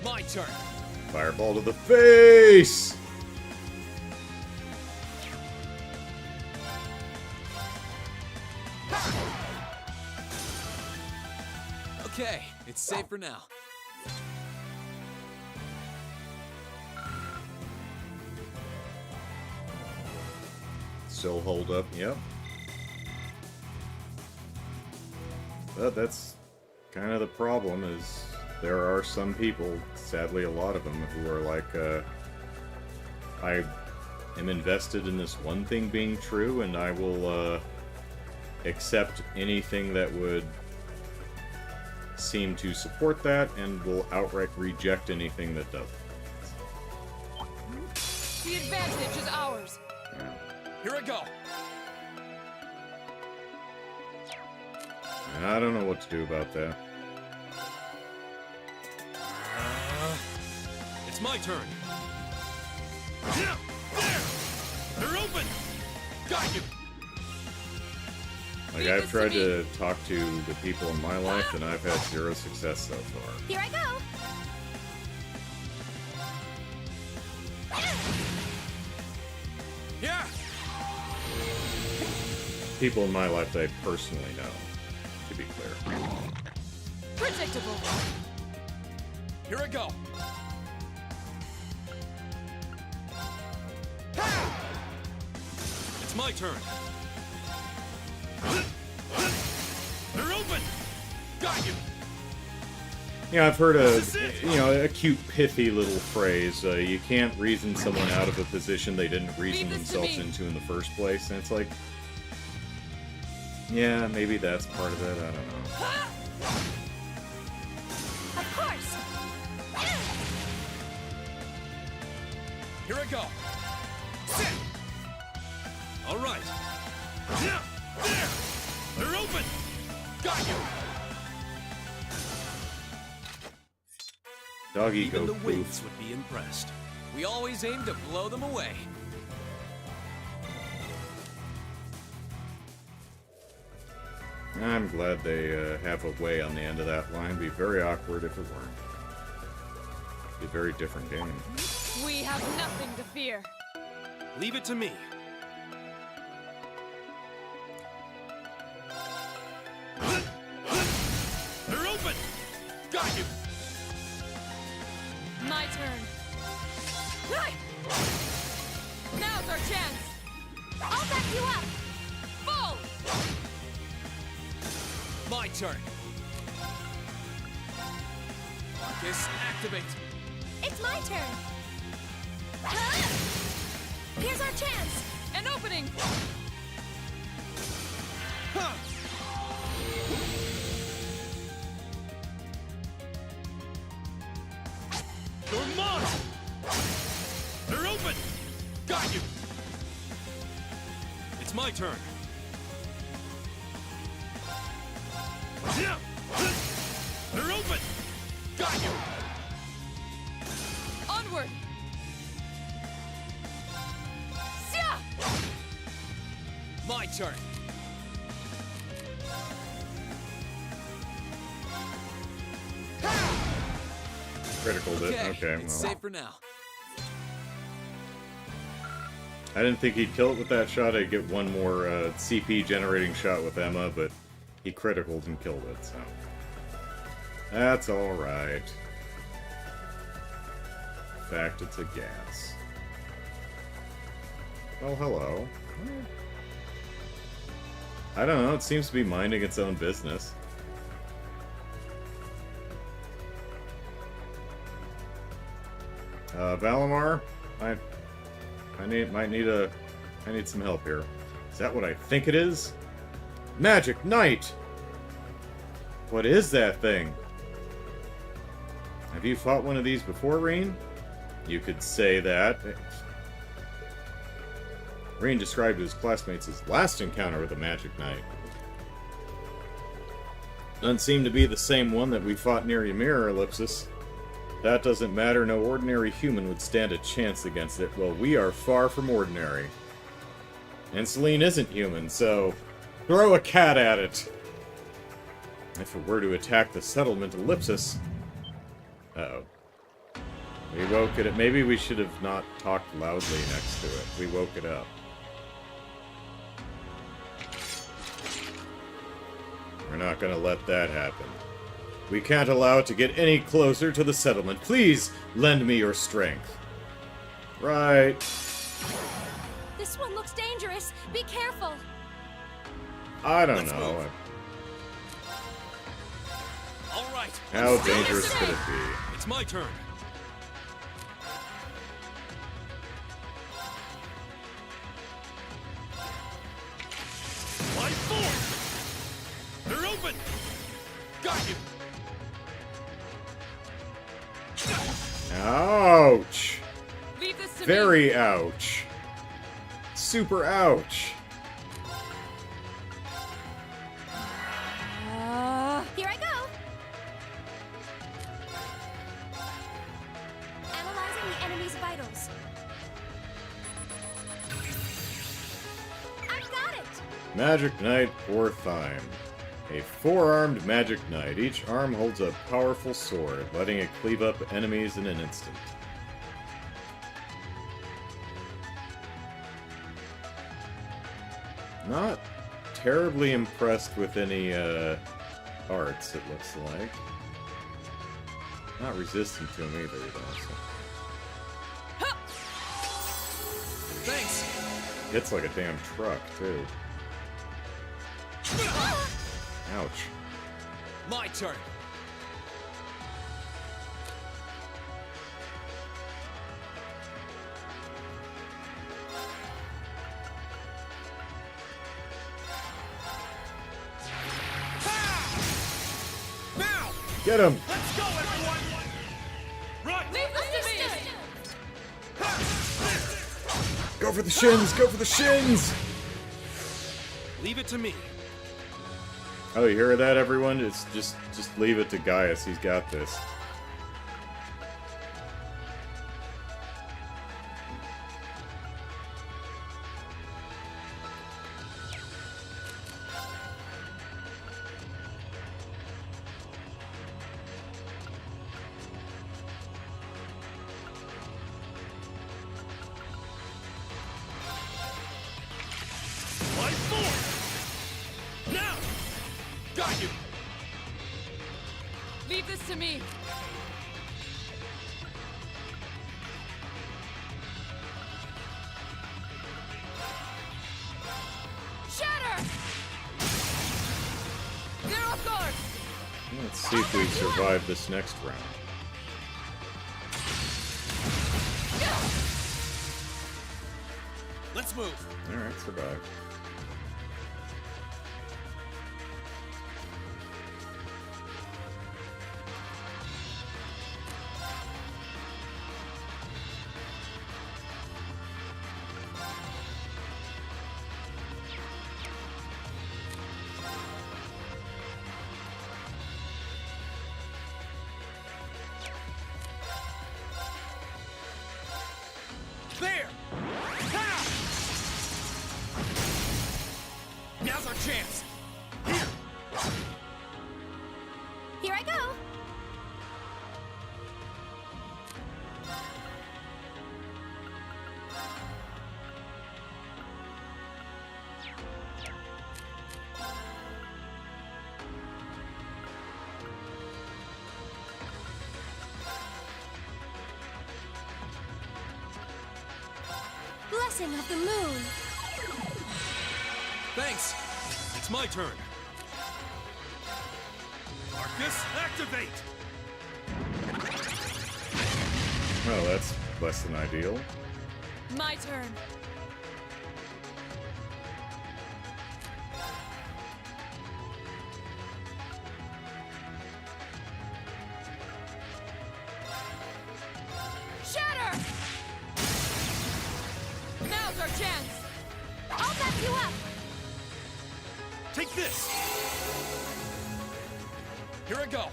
S3: My turn.
S1: Fireball to the face.
S3: Okay, it's safe for now.
S1: Still hold up, yep. But that's kind of the problem, is there are some people, sadly a lot of them, who are like, I am invested in this one thing being true, and I will accept anything that would seem to support that, and will outright reject anything that doesn't.
S2: The advantage is ours.
S3: Here I go.
S1: I don't know what to do about that.
S3: It's my turn.
S6: Yeah, there! They're open!
S3: Got you.
S1: Like,
S2: Leave
S1: I've
S2: this
S1: tried
S2: to
S1: to talk to the people in my life, and I've had zero success so far.
S5: Here I go.
S3: Yeah.
S1: People in my life that I personally know, to be clear.
S2: Predictable.
S3: Here I go. It's my turn.
S6: They're open!
S3: Got you.
S1: Yeah, I've heard a cute, pithy little phrase. You can't reason someone out of a position they didn't reason
S2: Leave this to
S1: themselves
S2: me.
S1: into in the first place. And it's like, yeah, maybe that's part of it. I don't know.
S5: Of course.
S3: Here I go. Sit. All right.
S6: Yeah, there! They're open!
S3: Got you.
S1: Doggy
S3: Even
S1: go
S3: the
S1: poof.
S3: winds would be impressed. We always aim to blow them away.
S1: I'm glad they have a way on the end of that line. Be very awkward if it weren't. Be a very different game.
S2: We have nothing to fear.
S3: Leave it to me.
S6: They're open!
S3: Got you.
S2: My turn. Hi! Now's our chance.
S5: I'll back you up.
S2: Full!
S3: My turn. Marcus, activate.
S5: It's my turn. Huh? Here's our chance.
S2: An opening!
S3: Huh.
S6: You're mine! They're open!
S3: Got you. It's my turn.
S6: Yeah! They're open!
S3: Got you.
S2: Onward!
S3: My turn.
S1: Critical it. Okay,
S3: It's
S1: well.
S3: safe for now.
S1: I didn't think he'd kill it with that shot. I'd get one more CP generating shot with Emma, but he criticaled and killed it, so... That's alright. In fact, it's a gas. Oh, hello. I don't know, it seems to be minding its own business. Valimar? I might need some help here. Is that what I think it is? Magic Knight! What is that thing? Have you fought one of these before, Reen? You could say that. Reen described his classmates' last encounter with the Magic Knight. Doesn't seem to be the same one that we fought near Ymir, Ellipsis. That doesn't matter, no ordinary human would stand a chance against it. Well, we are far from ordinary. And Celine isn't human, so... throw a cat at it! If it were to attack the settlement, Ellipsis... Uh-oh. We woke it up. Maybe we should have not talked loudly next to it. We woke it up. We're not gonna let that happen. We can't allow it to get any closer to the settlement. Please, lend me your strength. Right.
S2: This one looks dangerous. Be careful.
S1: I don't know.
S3: All right.
S1: How dangerous could it be?
S3: It's my turn.
S6: By force! They're open!
S3: Got you.
S1: Ouch!
S2: Leave this to me.
S1: Very ouch. Super ouch.
S5: Here I go. Analyzing the enemy's vitals. I've got it.
S1: Magic Knight or Thyme. A four-armed Magic Knight. Each arm holds a powerful sword, letting it cleave up enemies in an instant. Not terribly impressed with any arts, it looks like. Not resistant to them either, though. So.
S3: Thanks.
S1: Hits like a damn truck, too. Ouch.
S3: My turn.
S6: Now!
S1: Get him!
S6: Let's go, everyone! Right!
S2: Leave this to me.
S1: Go for the shins! Go for the shins!
S3: Leave it to me.
S1: Oh, you hear that, everyone? It's just leave it to Gaius. He's got this.
S6: By force! Now!
S3: Got you.
S2: Leave this to me. Shatter! They're off guard.
S1: Let's see if we survive this next round.
S3: Let's move.
S1: Alright, survive.
S3: There. Ha! Now's our chance. Here.
S5: Here I go. Blessing of the moon.
S3: Thanks. It's my turn.
S6: Marcus, activate!
S1: Well, that's less than ideal.
S2: My turn. Shatter! Now's our chance.
S5: I'll back you up.
S3: Take this! Here I go.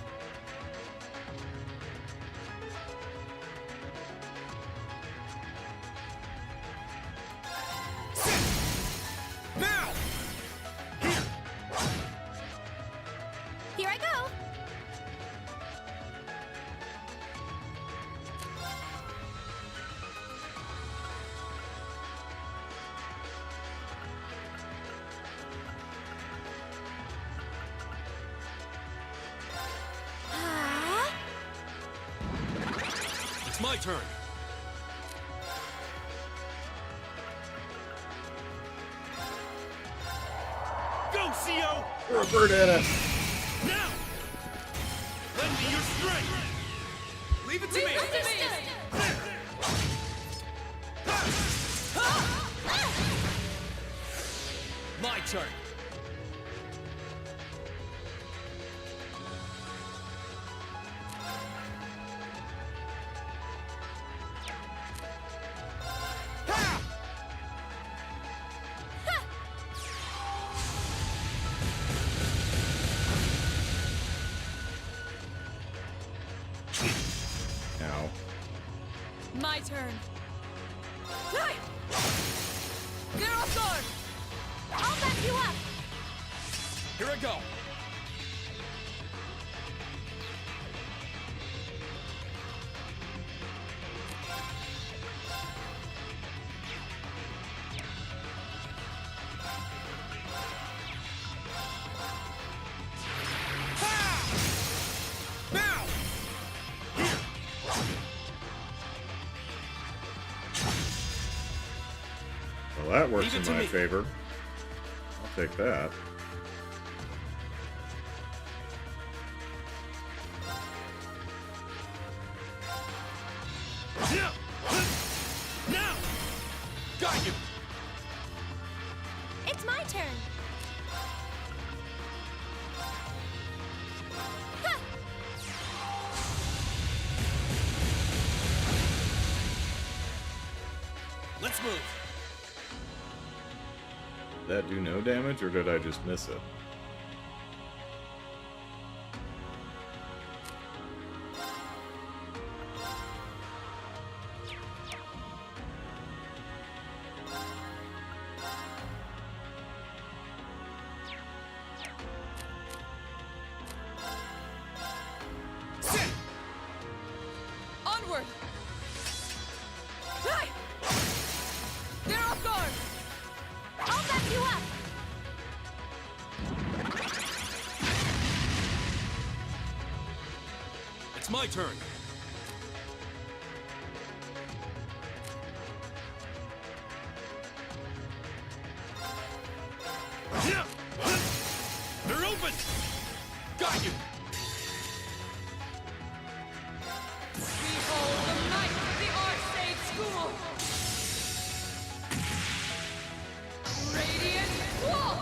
S3: Now! Here!
S5: Here I go.
S3: It's my turn.
S6: Go, CO!
S1: Revert at us.
S6: Now! Lend me your strength!
S3: Leave it to me! My turn.
S1: Ow.
S2: My turn. Hey! Get off guard!
S5: I'll back you up.
S3: Here I go. Now! Here!
S1: Well, that works
S3: Leave
S1: in
S3: it to
S1: my
S3: me.
S1: favor. I'll take that.
S6: Now! Now!
S3: Got you!
S5: It's my turn.
S3: Let's move.
S1: Did that do no damage, or did I just miss it?
S3: Sit!
S2: Onward! Hey! Get off guard!
S5: I'll back you up.
S3: It's my turn.
S6: Now! They're open!
S3: Got you!
S2: Behold the might of the Archsage School! Radiant Wall!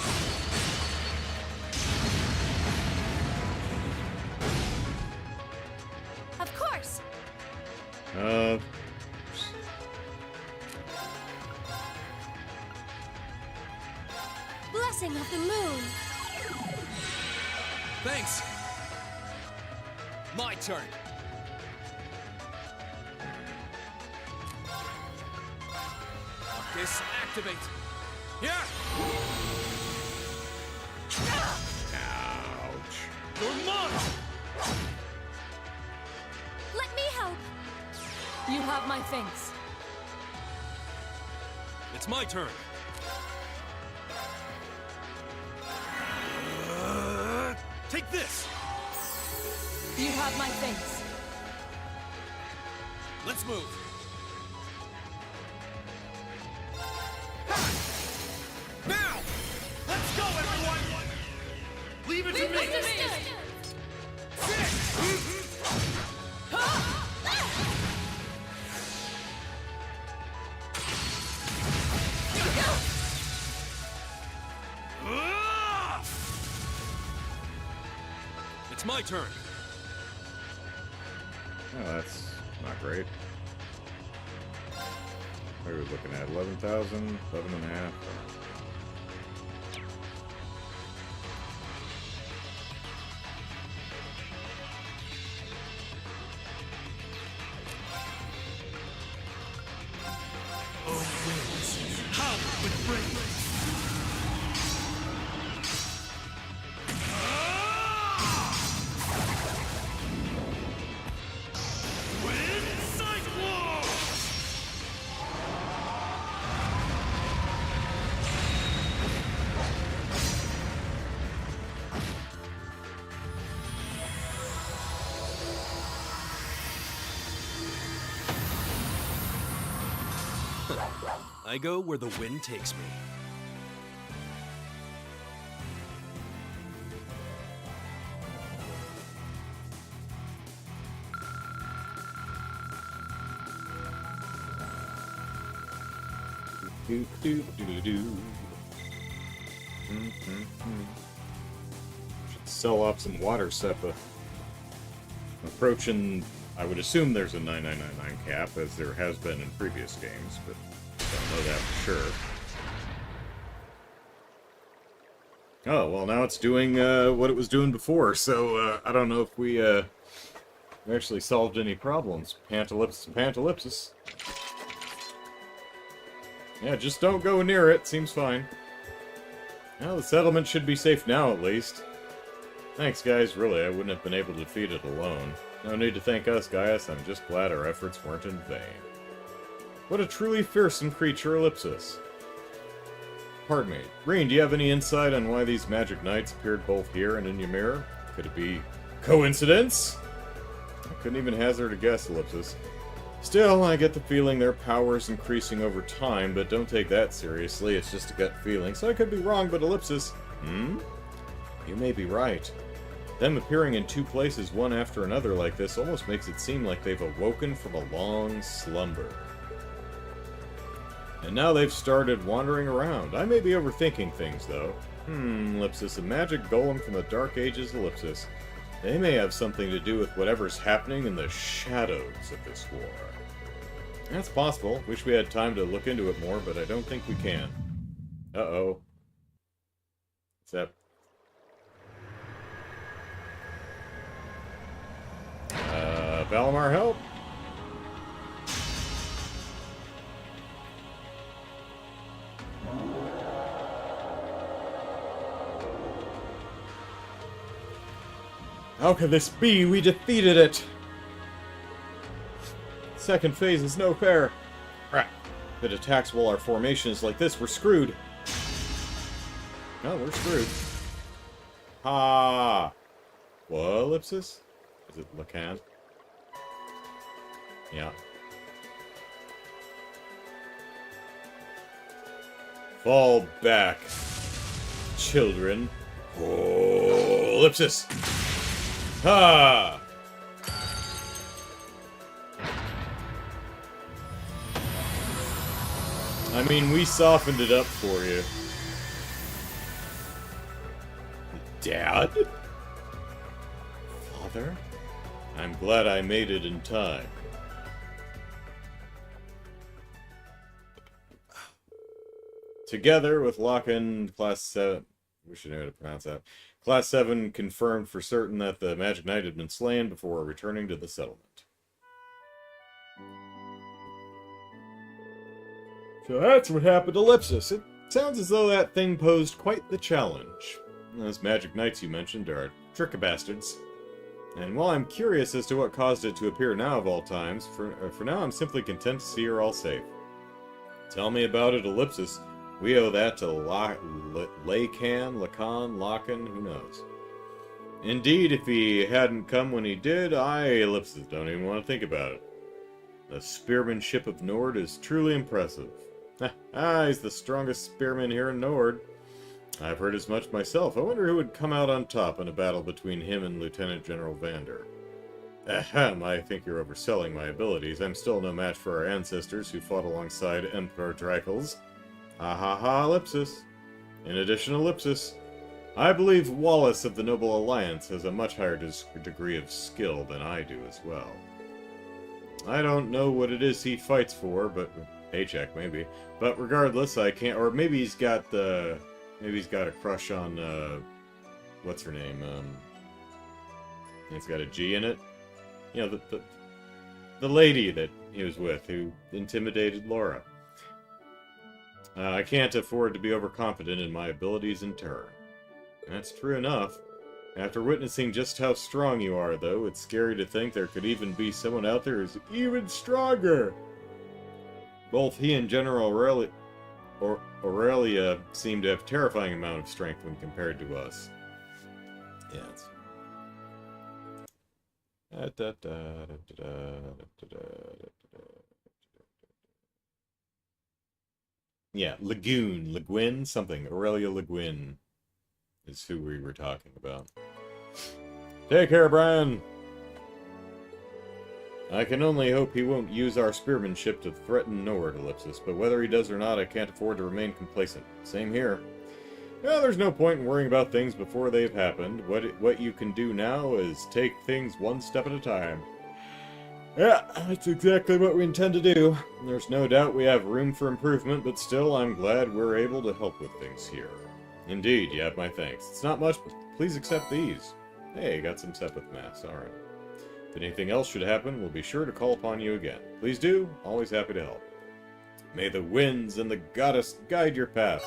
S5: Of course. Blessing of the moon.
S3: Thanks. My turn. Marcus, activate. Yeah!
S1: Ouch.
S6: You're mine!
S5: Let me help.
S2: You have my thanks.
S3: It's my turn.
S6: Take this!
S2: You have my thanks.
S6: Let's move! Now! Let's go, everyone! Leave it to me!
S3: It's my turn.
S1: Oh, that's not great. What are we looking at? 11,000? 11.5?
S6: Howl with brains!
S3: I go where the wind takes me.
S1: Do, do, do, do. Should sell off some water SEPA. Approaching, I would assume there's a 9999 cap, as there has been in previous games, but don't know that for sure. Oh, well, now it's doing what it was doing before, so I don't know if we actually solved any problems. Pantalipsis. Yeah, just don't go near it. Seems fine. Well, the settlement should be safe now, at least. Thanks, guys. Really, I wouldn't have been able to defeat it alone. No need to thank us, Gaius. I'm just glad our efforts weren't in vain. What a truly fearsome creature, Ellipsis. Pardon me. Reen, do you have any insight on why these magic knights appeared both here and in Ymir? Could it be coincidence? I couldn't even hazard a guess, Ellipsis. Still, I get the feeling their power is increasing over time, but don't take that seriously. It's just a gut feeling, so I could be wrong, but Ellipsis... You may be right. Them appearing in two places one after another like this almost makes it seem like they've awoken from a long slumber. And now they've started wandering around. I may be overthinking things, though. Ellipsis, a magic golem from the Dark Ages, Ellipsis. They may have something to do with whatever's happening in the shadows of this war. That's possible. Wish we had time to look into it more, but I don't think we can. Uh-oh. What's that? Valimar, help! How could this be? We defeated it! Second phase is no fair. Crap. If it attacks while our formation is like this, we're screwed. No, we're screwed. Ha! What, Ellipsis? Is it Lacan? Yeah. Fall back, children. Oh, Ellipsis! Ha! I mean, we softened it up for you. Dad? Father? I'm glad I made it in time. Together with Locken, Class 7... We should know how to pronounce that. Class 7 confirmed for certain that the Magic Knight had been slain before returning to the settlement. So that's what happened to Ellipsis. It sounds as though that thing posed quite the challenge. Those Magic Knights you mentioned are trick-a-bastards. And while I'm curious as to what caused it to appear now of all times, for now I'm simply content to see her all safe. Tell me about it, Ellipsis. We owe that to Lacan, who knows. Indeed, if he hadn't come when he did, I, Ellipsis, don't even want to think about it. The spearmanship of Nord is truly impressive. He's the strongest spearman here in Nord. I've heard as much myself. I wonder who would come out on top in a battle between him and Lieutenant General Vander. Ahem, I think you're overselling my abilities. I'm still no match for our ancestors who fought alongside Emperor Dracles. Ha ha ha, Ellipsis. In addition, Ellipsis, I believe Wallace of the Noble Alliance has a much higher degree of skill than I do as well. I don't know what it is he fights for, but paycheck maybe. But regardless, I can't. Or maybe he's got a crush on what's her name? It's got a G in it. You know, the lady that he was with who intimidated Laura. I can't afford to be overconfident in my abilities in turn. That's true enough. After witnessing just how strong you are, though, it's scary to think there could even be someone out there who's even stronger. Both he and General Aurelia seem to have a terrifying amount of strength when compared to us. Yes. Yeah, Le Guin, something. Aurelia Le Guin is who we were talking about. Take care, Brian! I can only hope he won't use our spearmanship to threaten Nord, Ellipsis, but whether he does or not, I can't afford to remain complacent. Same here. Well, there's no point in worrying about things before they've happened. What you can do now is take things one step at a time. Yeah, that's exactly what we intend to do. There's no doubt we have room for improvement, but still, I'm glad we're able to help with things here. Indeed, you have my thanks. It's not much, but please accept these. Hey, got some Sepith mass, alright. If anything else should happen, we'll be sure to call upon you again. Please do, always happy to help. May the winds and the goddess guide your path.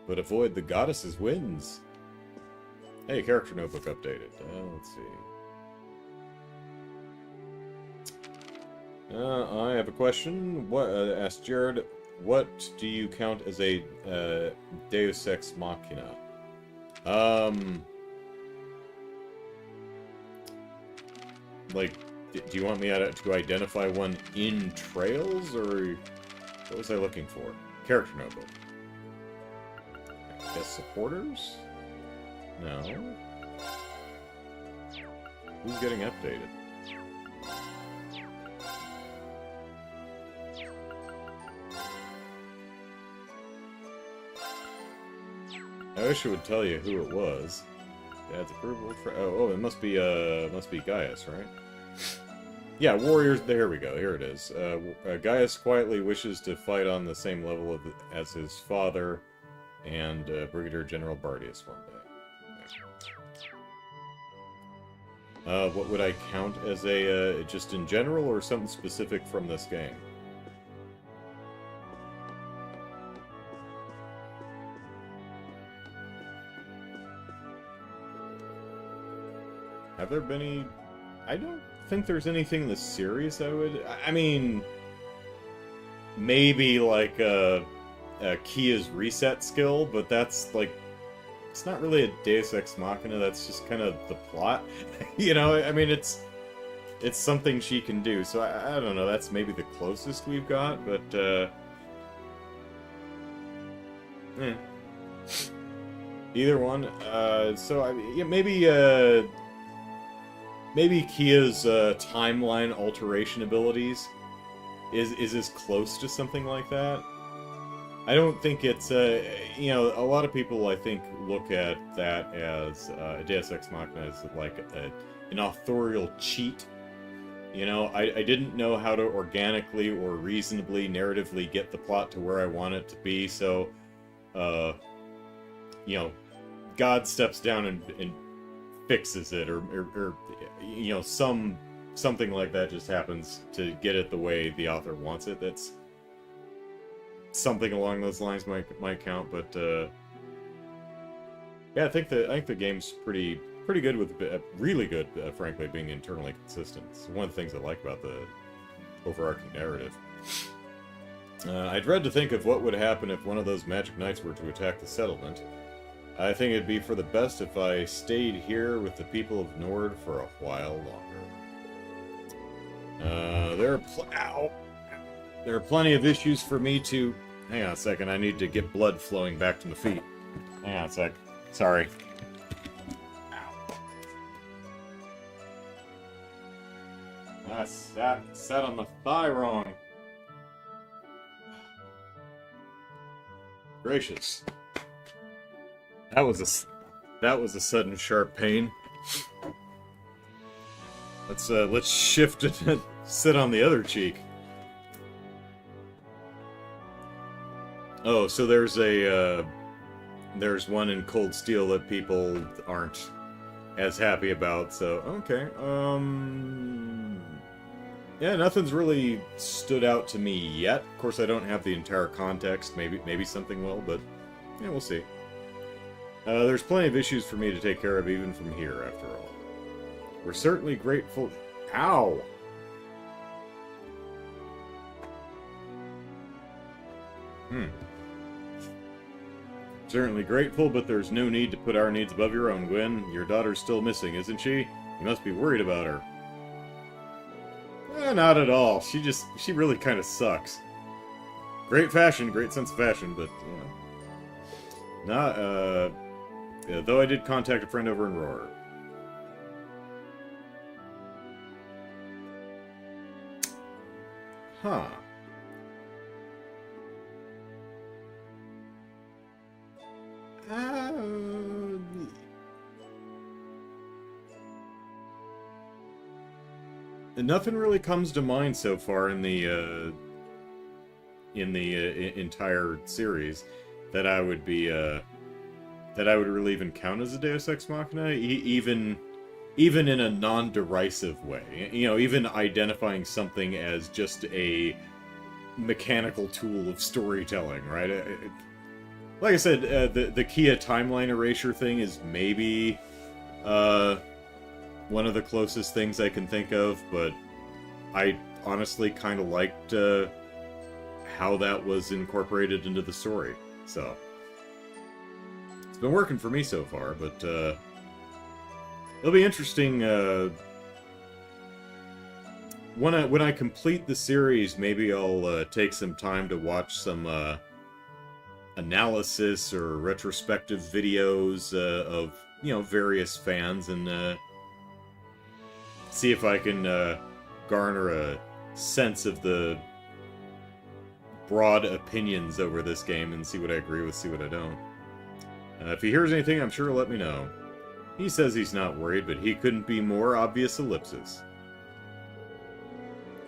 S1: But avoid the goddess's winds. Hey, character notebook updated. Let's see. I have a question. Asked Jared, what do you count as a Deus Ex Machina? Like, do you want me to identify one in Trails, or what was I looking for? Character notebook. I guess supporters? No. Who's getting updated? I wish it would tell you who it was. Dad's approval for it must be Gaius, right? Yeah, warriors. There we go. Here it is. Gaius quietly wishes to fight on the same level as his father and Brigadier General Bardius one day. What would I count as a just in general, or something specific from this game? Have there been any... I don't think there's anything in the series I would... I mean... Maybe, like, Kia's reset skill, but that's, like... It's not really a Deus Ex Machina, that's just kind of the plot. You know, I mean, it's something she can do, so I don't know, that's maybe the closest we've got, but, Either one. Maybe Kia's timeline alteration abilities is as close to something like that. I don't think it's, you know, a lot of people, I think, look at that as Deus Ex Machina as like an authorial cheat. You know, I didn't know how to organically or reasonably, narratively get the plot to where I want it to be, so, you know, God steps down and fixes it, or you know, something like that just happens to get it the way the author wants it. That's something along those lines might count, but yeah, I think the game's pretty good with really good, frankly, being internally consistent. It's one of the things I like about the overarching narrative. I dread to think of what would happen if one of those magic knights were to attack the settlement. I think it'd be for the best if I stayed here with the people of Nord for a while longer. There are plenty of issues for me to... Hang on a second, I need to get blood flowing back to my feet. Hang on a sec. Sorry. I sat on the thigh wrong. Gracious. That was a sudden sharp pain. Let's shift it and sit on the other cheek. Oh, so there's one in Cold Steel that people aren't as happy about, so okay. Yeah, nothing's really stood out to me yet. Of course, I don't have the entire context. Maybe something will, but yeah, we'll see. There's plenty of issues for me to take care of even from here, after all. We're certainly grateful... Ow! Certainly grateful, but there's no need to put our needs above your own, Gwen. Your daughter's still missing, isn't she? You must be worried about her. Not at all. She really kind of sucks. Great fashion, great sense of fashion, but, you know. Though I did contact a friend over in Roar. Huh. Nothing really comes to mind so far in the entire series that I would be that I would really even count as a Deus Ex Machina, even in a non-derisive way. You know, even identifying something as just a mechanical tool of storytelling, right? Like I said, the Kia timeline erasure thing is maybe one of the closest things I can think of, but I honestly kind of liked how that was incorporated into the story. So it's been working for me so far, but it'll be interesting when I complete the series. Maybe I'll take some time to watch some analysis or retrospective videos of, you know, various fans and see if I can garner a sense of the broad opinions over this game and see what I agree with, see what I don't. If he hears anything, I'm sure he'll let me know. He says he's not worried, but he couldn't be more obvious ellipsis.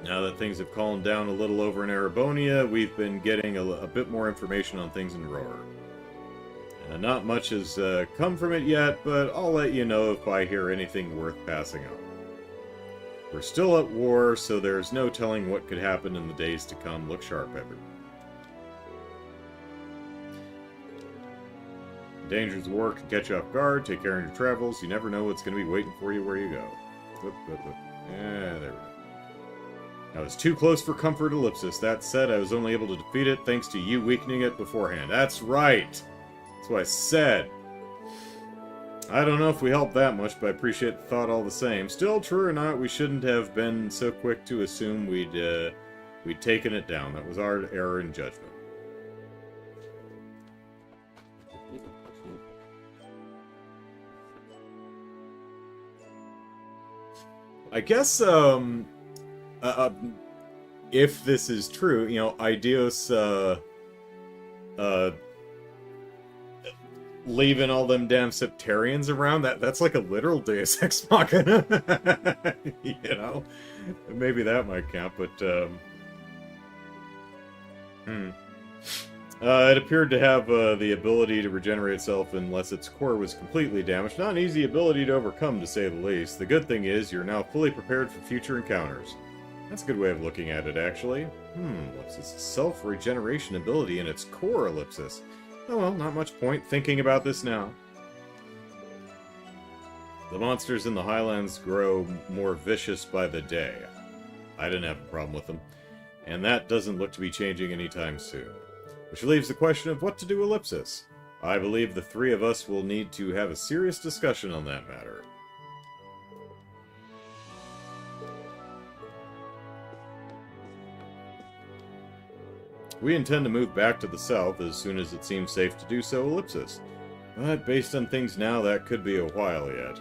S1: Now that things have calmed down a little over in Erebonia, we've been getting a bit more information on things in Roar. Not much has come from it yet, but I'll let you know if I hear anything worth passing on. We're still at war, so there's no telling what could happen in the days to come. Look sharp, everyone. The dangers of war can catch you off guard. Take care of your travels. You never know what's going to be waiting for you where you go. Whoop, whoop, whoop. Yeah, there we go. I was too close for comfort, ellipsis. That said, I was only able to defeat it thanks to you weakening it beforehand. That's right! That's what I said. I don't know if we helped that much, but I appreciate the thought all the same. Still, true or not, we shouldn't have been so quick to assume we'd taken it down. That was our error in judgment. I guess, if this is true, you know, Ideos, leaving all them damn Septarians around, that's like a literal Deus Ex Machina. You know? Maybe that might count, but, it appeared to have the ability to regenerate itself unless its core was completely damaged. Not an easy ability to overcome, to say the least. The good thing is, you're now fully prepared for future encounters. That's a good way of looking at it, actually. Ellipsis. Self-regeneration ability in its core, ellipsis. Oh well, not much point thinking about this now. The monsters in the Highlands grow more vicious by the day. I didn't have a problem with them. And that doesn't look to be changing anytime soon. Which leaves the question of what to do ellipsis. I believe the three of us will need to have a serious discussion on that matter. We intend to move back to the south as soon as it seems safe to do so, Ellipsis. But based on things now, that could be a while yet.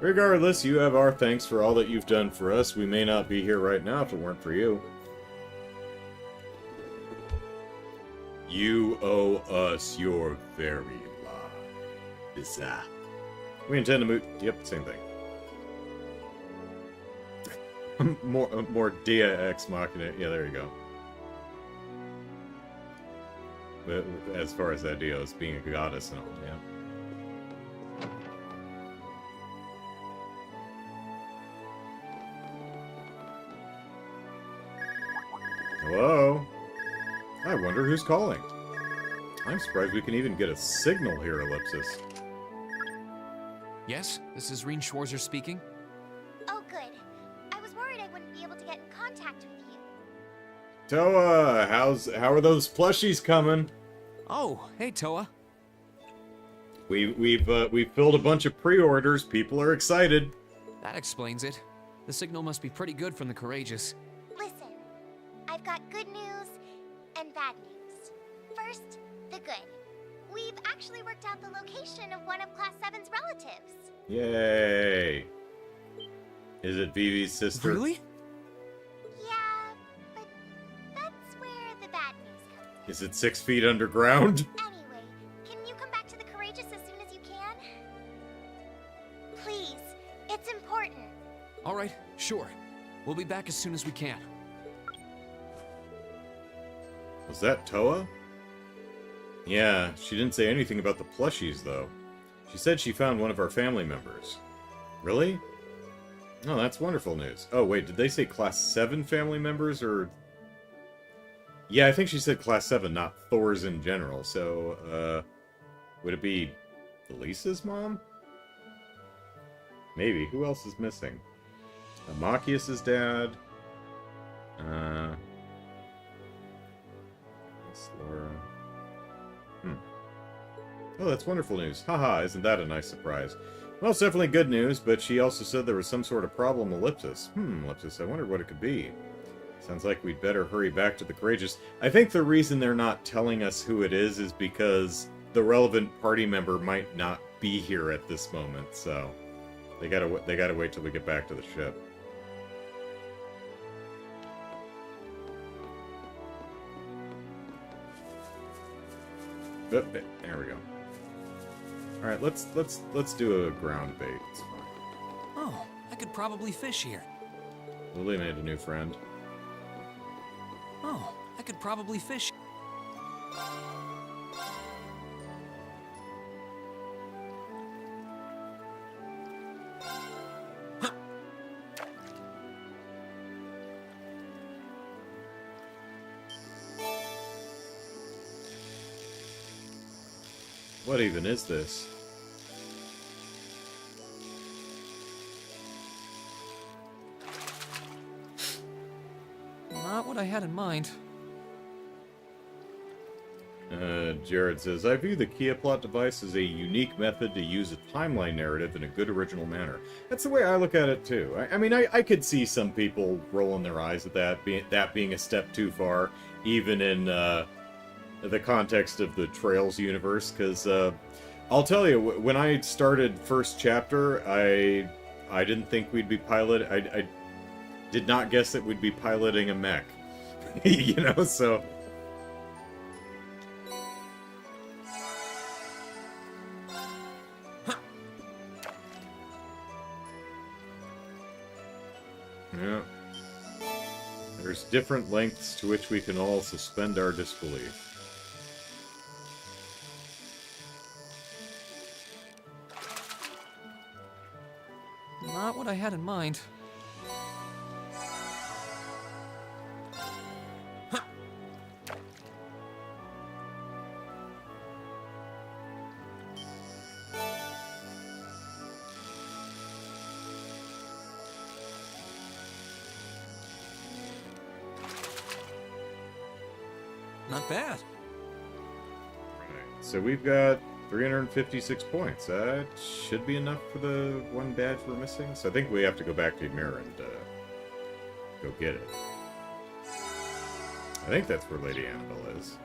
S1: Regardless, you have our thanks for all that you've done for us. We may not be here right now if it weren't for you. You owe us your very lives. We intend to move... Yep, same thing. more Dia Ex Machina. Yeah, there you go. But as far as that deal as being a goddess and all, yeah. Hello? I wonder who's calling. I'm surprised we can even get a signal here, Ellipsis.
S3: Yes, this is Reen Schwarzer speaking.
S5: Oh, good. I was worried I wouldn't be able to get in contact with you.
S1: Toa, how are those plushies coming?
S3: Oh, hey Toa.
S1: We've filled a bunch of pre-orders. People are excited.
S3: That explains it. The signal must be pretty good from the Courageous.
S5: Listen, I've got good news and bad news. First, the good. We've actually worked out the location of one of Class 7's relatives.
S1: Yay! Is it Vivi's sister?
S3: Really?
S5: Yeah, but that's where the bad news comes
S1: Is it 6 feet underground?
S5: in. Anyway, can you come back to the Courageous as soon as you can? Please, it's important.
S3: All right, sure. We'll be back as soon as we can.
S1: Was that Toa? Yeah, she didn't say anything about the plushies, though. She said she found one of our family members. Really? Oh, that's wonderful news. Oh, wait, did they say Class 7 family members, or... Yeah, I think she said Class 7, not Thor's in general, so, would it be Lisa's mom? Maybe. Who else is missing? Amachius' dad. Miss Laura. Oh, that's wonderful news. Haha, isn't that a nice surprise? Well, it's definitely good news, but she also said there was some sort of problem, Ellipsis. Ellipsis, I wonder what it could be. Sounds like we'd better hurry back to the Courageous. I think the reason they're not telling us who it is because the relevant party member might not be here at this moment, so... They gotta wait till we get back to the ship. Oh, there we go. All right, let's do a ground bait. It's fine.
S3: Oh, I could probably fish here.
S1: Lily made a new friend.
S3: Oh, I could probably fish.
S1: What even is this?
S3: Not what I had in mind.
S1: Jared says, I view the Kia plot device as a unique method to use a timeline narrative in a good original manner. That's the way I look at it, too. I mean, I could see some people rolling their eyes at that being a step too far, even in the context of the Trails universe, because I'll tell you, when I started first chapter, I didn't think we'd be I did not guess that we'd be piloting a mech. You know, so... Yeah. There's different lengths to which we can all suspend our disbelief.
S3: Not what I had in mind. Not bad.
S1: Right. So we've got 356 points. That should be enough for the one badge we're missing. So I think we have to go back to Ymir and go get it. I think that's where Lady Annabelle is.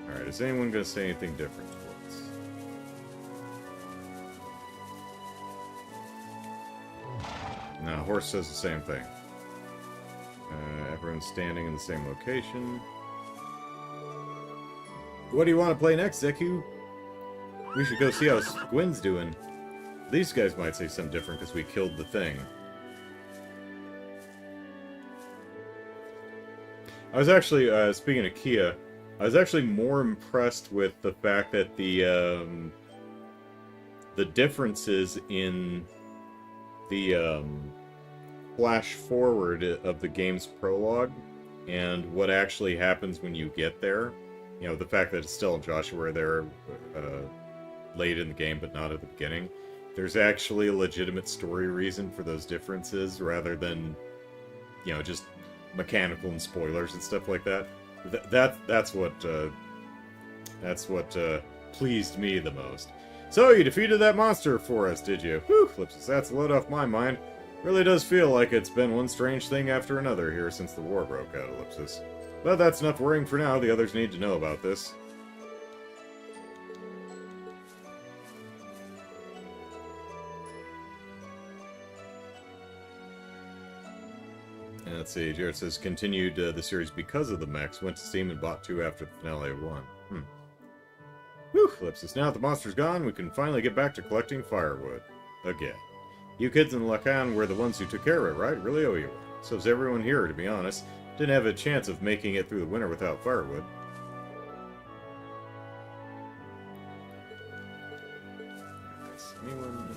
S1: Alright, is anyone going to say anything different to us? No, Horse says the same thing. Everyone's standing in the same location. What do you want to play next, Zeku? We should go see how Gwyn's doing. These guys might say something different because we killed the thing. I was actually, speaking of Kia, I was actually more impressed with the fact that the differences in the flash forward of the game's prologue and what actually happens when you get there. You know, the fact that Estelle and Joshua are there late in the game but not at the beginning. There's actually a legitimate story reason for those differences rather than, you know, just mechanical and spoilers and stuff like that. That's what pleased me the most. So, you defeated that monster for us, did you? Whew, Flipsis, that's a load off my mind. Really does feel like it's been one strange thing after another here since the war broke out, Ellipsis. But that's enough worrying for now. The others need to know about this. And let's see, Jared says, continued the series because of the mechs, went to Steam and bought 2 after the finale of 1. Whew, Ellipsis, now that the monster's gone, we can finally get back to collecting firewood. Again. You kids in Lacan were the ones who took care of it, right? Really owe you one. So is everyone here, to be honest. Didn't have a chance of making it through the winter without firewood. Anyone...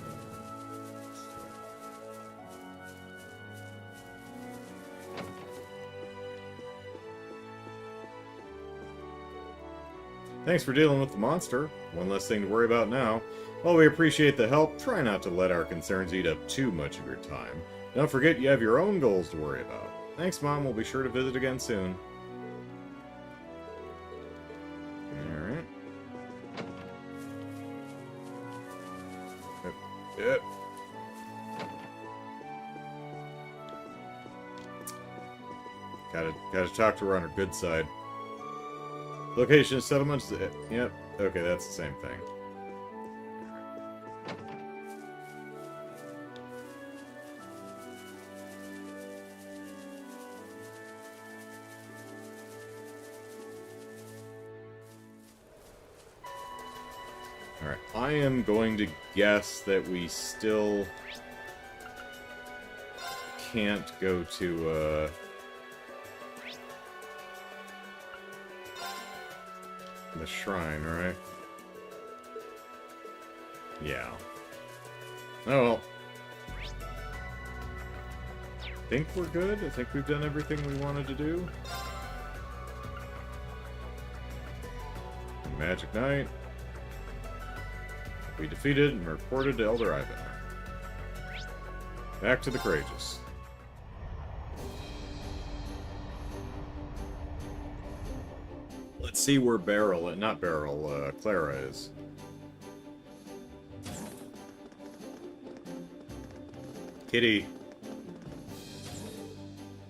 S1: Thanks for dealing with the monster. One less thing to worry about now. While we appreciate the help, try not to let our concerns eat up too much of your time. Don't forget you have your own goals to worry about. Thanks, Mom. We'll be sure to visit again soon. Alright. Yep. Gotta talk to her on her good side. Location of settlements. Yep. Okay, that's the same thing. Alright, I am going to guess that we still can't go to, the shrine, right? Yeah. Oh well. I think we're good. I think we've done everything we wanted to do. Magic Knight. We defeated and reported to Elder Ivan. Back to the Courageous. Let's see where Clara is. Kitty.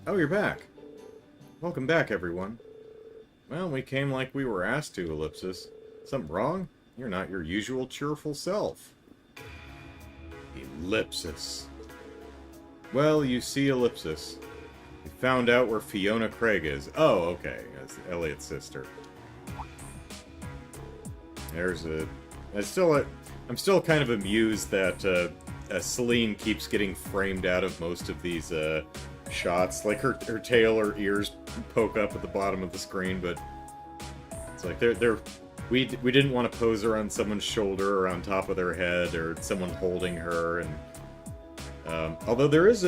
S1: Oh, you're back. Welcome back, everyone. Well, we came like we were asked to, Ellipsis. Something wrong? You're not your usual cheerful self. Ellipsis. Well, you see, Ellipsis. We found out where Fiona Craig is. Oh, okay. That's Elliot's sister. There's a... I'm still kind of amused that Celine keeps getting framed out of most of these shots. Like her tail or ears poke up at the bottom of the screen, but it's like we didn't want to pose her on someone's shoulder or on top of their head or someone holding her. And although there is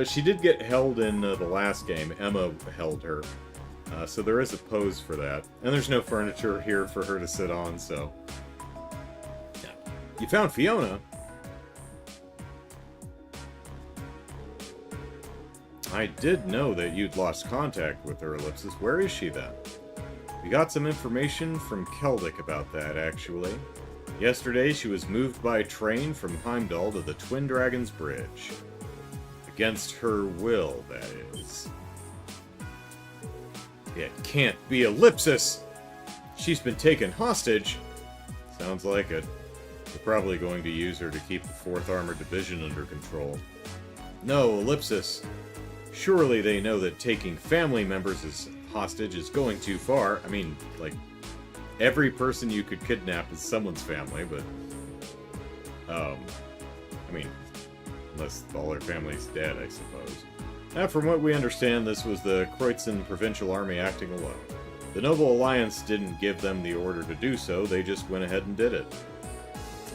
S1: she did get held in the last game. Emma held her, so there is a pose for that. And there's no furniture here for her to sit on, so. You found Fiona? I did know that you'd lost contact with her, Ellipsis. Where is she, then? We got some information from Keldic about that, actually. Yesterday, she was moved by train from Heimdall to the Twin Dragons Bridge. Against her will, that is. It can't be Ellipsis! She's been taken hostage! Sounds like it. They're probably going to use her to keep the 4th Armored Division under control. No, Ellipsis. Surely they know that taking family members as hostage is going too far. I mean, like, every person you could kidnap is someone's family, but... I mean, unless all their family's dead, I suppose. Now, from what we understand, this was the Kreutzen Provincial Army acting alone. The Noble Alliance didn't give them the order to do so, they just went ahead and did it.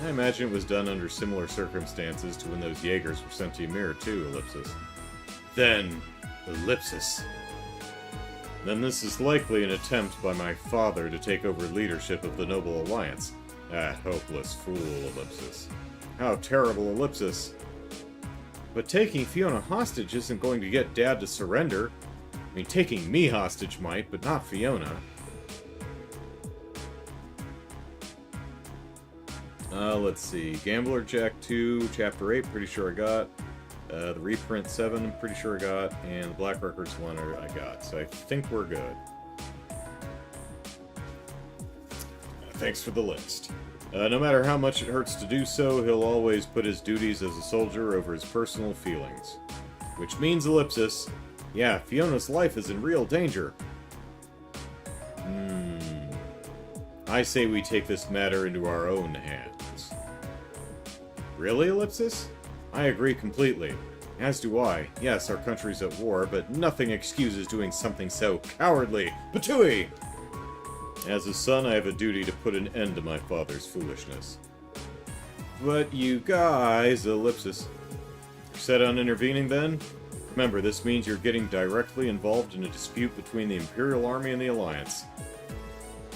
S1: I imagine it was done under similar circumstances to when those Jaegers were sent to Ymir too, Ellipsis. Then, Ellipsis. Then this is likely an attempt by my father to take over leadership of the Noble Alliance. That hopeless fool, Ellipsis. How terrible, Ellipsis. But taking Fiona hostage isn't going to get Dad to surrender. I mean, taking me hostage might, but not Fiona. Let's see. Gambler Jack 2, Chapter 8, pretty sure I got. The Reprint 7, pretty sure I got. And the Black Records 1 I got. So I think we're good. Thanks for the list. No matter how much it hurts to do so, he'll always put his duties as a soldier over his personal feelings. Which means, Ellipsis, yeah, Fiona's life is in real danger. I say we take this matter into our own hands. Really, Ellipsis? I agree completely. As do I. Yes, our country's at war, but nothing excuses doing something so cowardly. Patui! As a son, I have a duty to put an end to my father's foolishness. But you guys, Ellipsis, you're set on intervening then? Remember, this means you're getting directly involved in a dispute between the Imperial Army and the Alliance.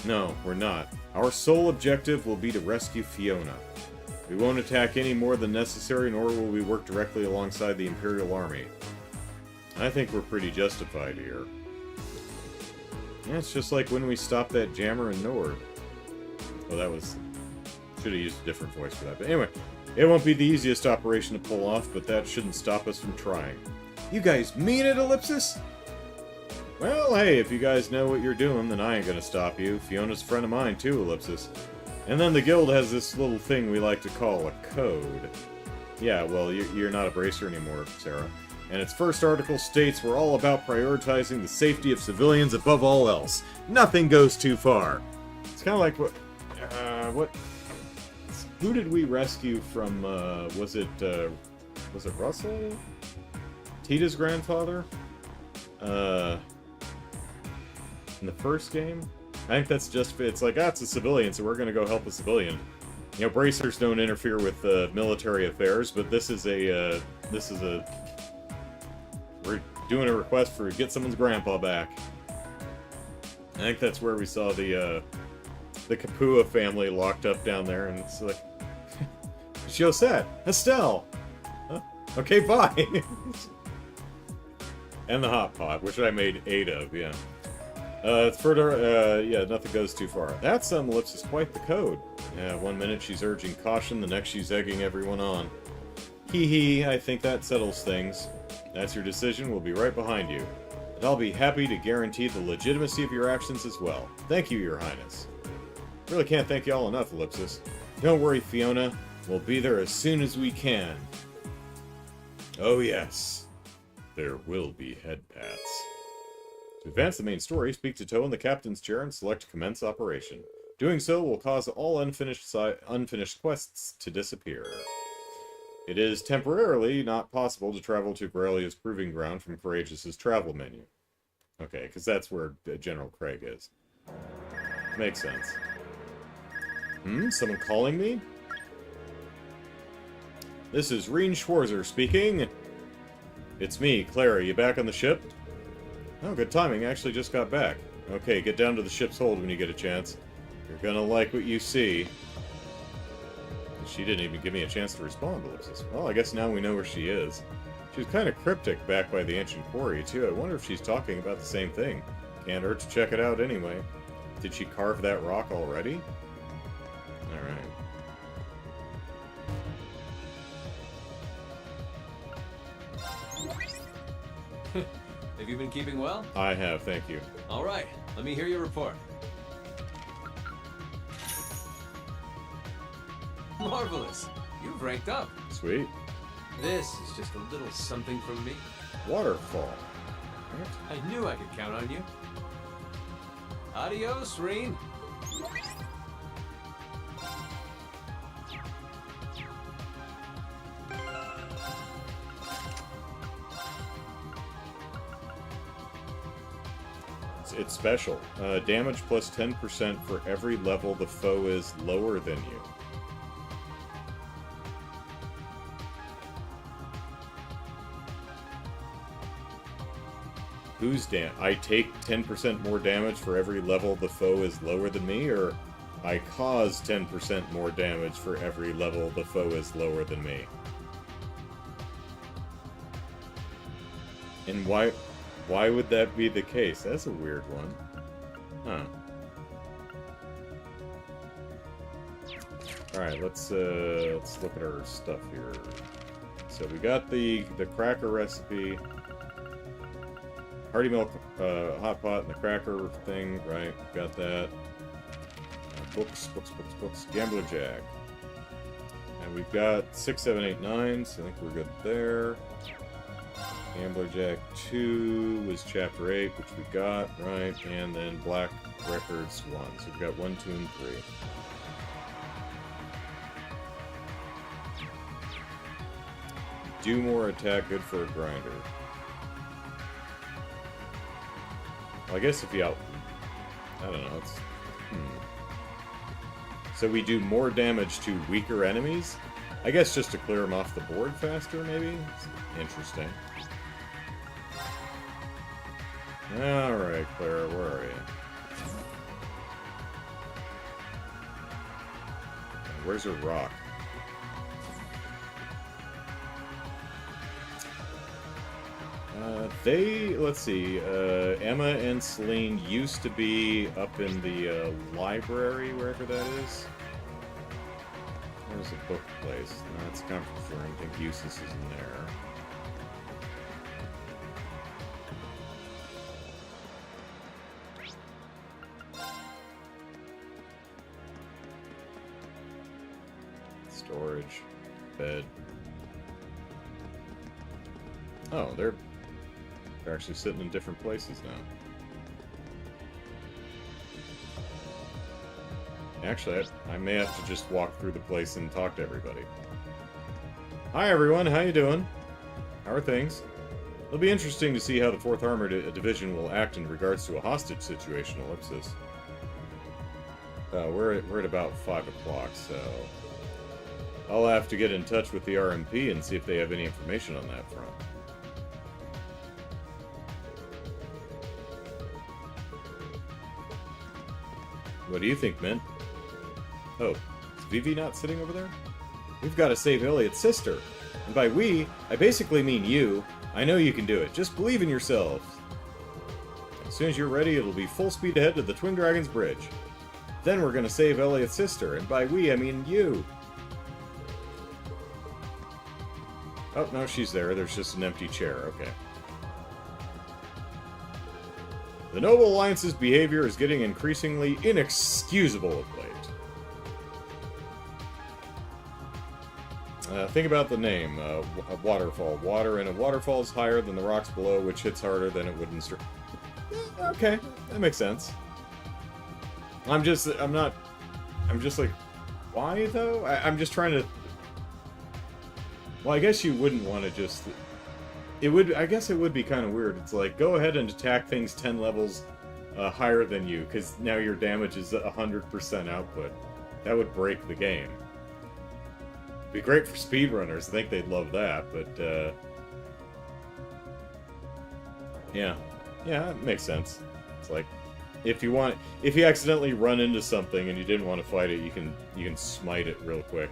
S1: No, we're not. Our sole objective will be to rescue Fiona. We won't attack any more than necessary, nor will we work directly alongside the Imperial Army. I think we're pretty justified here. Yeah, it's just like when we stopped that jammer in Nord. Oh, that was... should have used a different voice for that. But anyway, it won't be the easiest operation to pull off, but that shouldn't stop us from trying. You guys mean it, Ellipsis? Well, hey, if you guys know what you're doing, then I ain't gonna stop you. Fiona's a friend of mine, too, Ellipsis. And then the guild has this little thing we like to call a code. Yeah, well, you're not a bracer anymore, Sarah. And its first article states we're all about prioritizing the safety of civilians above all else. Nothing goes too far. It's kind of like what... Who did we rescue from, was it Russell? Tita's grandfather? In the first game? I think that's just, it's like, it's a civilian, so we're gonna go help a civilian. You know, bracers don't interfere with military affairs, but this is a, we're doing a request for get someone's grandpa back. I think that's where we saw the Kapua family locked up down there, and it's like, Josette, Estelle! Huh? Okay, bye! And the hot pot, which I made 8 of, yeah. Further, yeah, nothing goes too far. That Ellipsis is quite the code. Yeah, one minute she's urging caution, the next she's egging everyone on. Hee hee, I think that settles things. That's your decision, we'll be right behind you. And I'll be happy to guarantee the legitimacy of your actions as well. Thank you, Your Highness. Really can't thank you all enough, Ellipsis. Don't worry, Fiona. We'll be there as soon as we can. Oh yes. There will be head pats. To advance the main story, speak to Toe in the captain's chair and select Commence Operation. Doing so will cause all unfinished quests to disappear. It is temporarily not possible to travel to Borrelia's Proving Ground from Courageous's travel menu. Okay, because that's where General Craig is. Makes sense. Someone calling me? This is Reen Schwarzer speaking. It's me, Clara. You back on the ship? Oh, good timing. I actually just got back. Okay, get down to the ship's hold when you get a chance. You're gonna like what you see. She didn't even give me a chance to respond, Ellipsis. Well, I guess now we know where she is. She was kind of cryptic back by the ancient quarry, too. I wonder if she's talking about the same thing. Can't hurt to check it out anyway. Did she carve that rock already? Alright.
S7: Have you been keeping well?
S1: I have, thank you.
S7: All right, let me hear your report. Marvelous. You've ranked up.
S1: Sweet.
S7: This is just a little something from me.
S1: Waterfall.
S7: I knew I could count on you. Adios, Reen.
S1: It's special. Damage plus 10% for every level the foe is lower than you. Who's I take 10% more damage for every level the foe is lower than me, or I cause 10% more damage for every level the foe is lower than me? And why would that be the case? That's a weird one. Huh. Alright, let's look at our stuff here. So we got the cracker recipe. Hearty milk, hot pot, and the cracker thing, right? Got that. Books. Gambler Jack. And we've got 6, 7, 8, 9, so I think we're good there. Gambler Jack 2 was Chapter 8, which we got, right? And then Black Records 1. So we've got 1, 2, and 3. Do more attack, good for a grinder. Well, I guess if you out... I don't know, it's... So we do more damage to weaker enemies? I guess just to clear them off the board faster, maybe? It's interesting. Alright, Clara, where are you? Where's her rock? Let's see, Emma and Celine used to be up in the library, wherever that is. There's a book place. That's comfort room. I think Eustace is in there. Storage. Bed. Oh, they're actually sitting in different places now. Actually, I may have to just walk through the place and talk to everybody. Hi everyone, how you doing? How are things? It'll be interesting to see how the 4th Armored Division will act in regards to a hostage situation, ellipsis. We're at about 5 o'clock, so... I'll have to get in touch with the RMP and see if they have any information on that front. What do you think, Mint? Oh, is Vivi not sitting over there? We've got to save Elliot's sister. And by we, I basically mean you. I know you can do it. Just believe in yourselves. As soon as you're ready, it'll be full speed ahead to the Twin Dragons Bridge. Then we're gonna save Elliot's sister. And by we, I mean you. Oh, no, she's there. There's just an empty chair. Okay. The Noble Alliance's behavior is getting increasingly inexcusable of late. Think about the name, a waterfall. Water in a waterfall is higher than the rocks below, which hits harder than it would in... Okay, that makes sense. I'm just like, why, though? I'm just trying to... Well, I guess you wouldn't want to just... I guess it would be kind of weird. It's like, go ahead and attack things 10 levels higher than you, because now your damage is 100% output. That would break the game. Be great for speedrunners. I think they'd love that, but, yeah. Yeah, it makes sense. It's like, if you accidentally run into something and you didn't want to fight it, you can smite it real quick.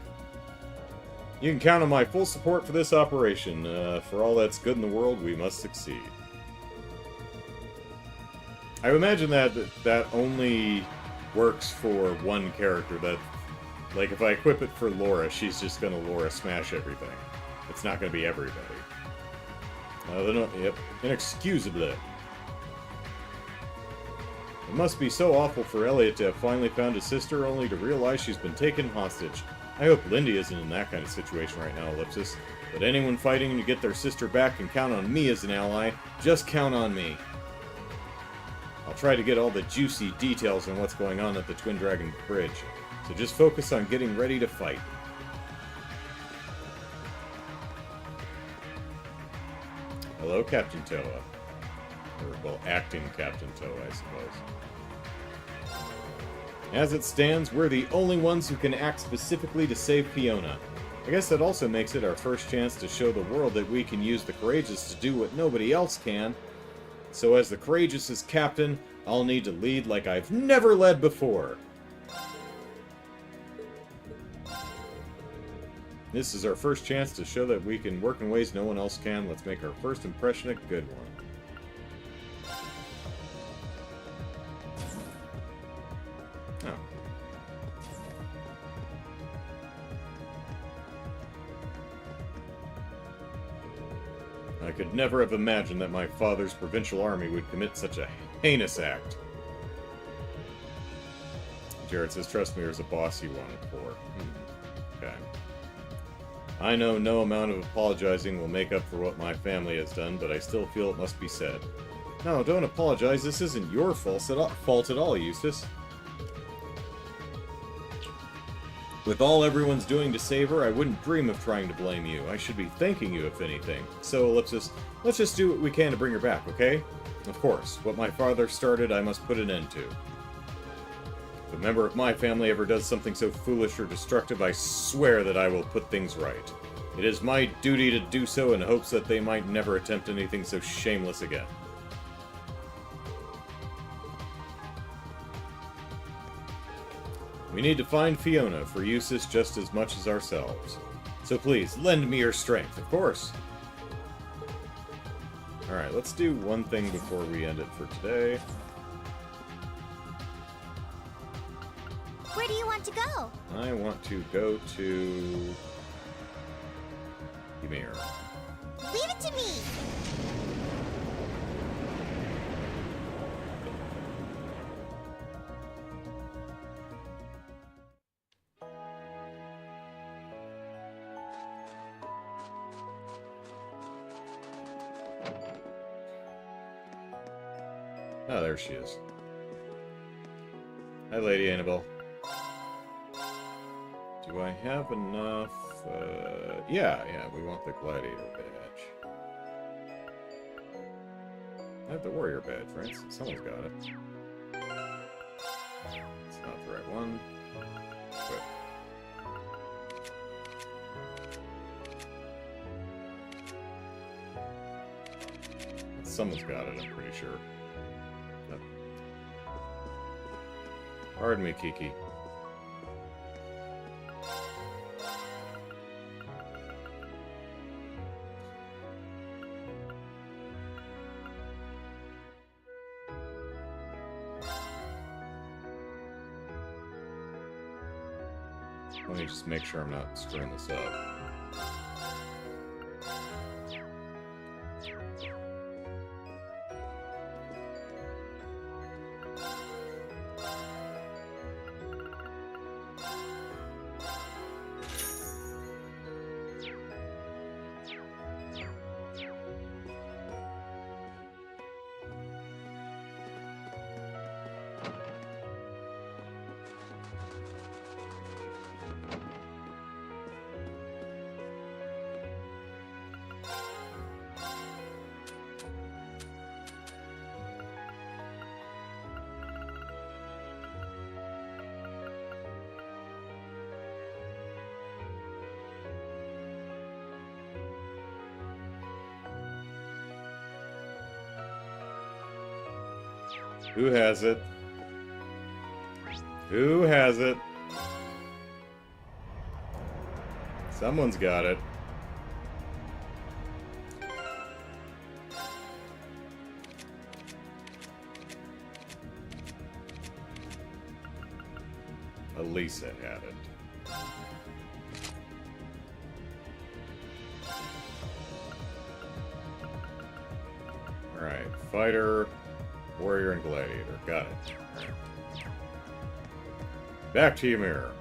S1: You can count on my full support for this operation. For all that's good in the world, we must succeed. I imagine that only works for one character. That, like, if I equip it for Laura, she's just gonna Laura smash everything. It's not gonna be everybody. Yep, inexcusable. It must be so awful for Elliot to have finally found his sister, only to realize she's been taken hostage. I hope Lindy isn't in that kind of situation right now, Ellipsis. But anyone fighting to get their sister back can count on me as an ally. Just count on me. I'll try to get all the juicy details on what's going on at the Twin Dragon Bridge. So just focus on getting ready to fight. Hello, Captain Toa. Or, well, acting Captain Toa, I suppose. As it stands, we're the only ones who can act specifically to save Fiona. I guess that also makes it our first chance to show the world that we can use the Courageous to do what nobody else can. So as the Courageous' captain, I'll need to lead like I've never led before. This is our first chance to show that we can work in ways no one else can. Let's make our first impression a good one. Oh. I could never have imagined that my father's provincial army would commit such a heinous act. Jared says, trust me, there's a boss you wanted for. Okay. I know no amount of apologizing will make up for what my family has done, but I still feel it must be said. No, don't apologize. This isn't your fault at all, Eustace. With all everyone's doing to save her, I wouldn't dream of trying to blame you. I should be thanking you, if anything. So, Ellipsis, let's just do what we can to bring her back, okay? Of course, what my father started, I must put an end to. If a member of my family ever does something so foolish or destructive, I swear that I will put things right. It is my duty to do so in hopes that they might never attempt anything so shameless again. We need to find Fiona for Eustace just as much as ourselves. So please, lend me your strength, of course. Alright, let's do one thing before we end it for today.
S5: Where do you want to go?
S1: I want to go to... Ymir.
S5: Leave it to me!
S1: Oh, there she is. Hi, Lady Annabelle. Do I have enough? Yeah, we want the Gladiator badge. I have the Warrior badge, right? Someone's got it. It's not the right one. But... someone's got it, I'm pretty sure. No. Pardon me, Kiki. Let me just make sure I'm not screwing this up. Who has it? Who has it? Someone's got it. Elisa had it. Alright, fighter, warrior, and gladiator. Got it. Alright. Back to you, Mirror.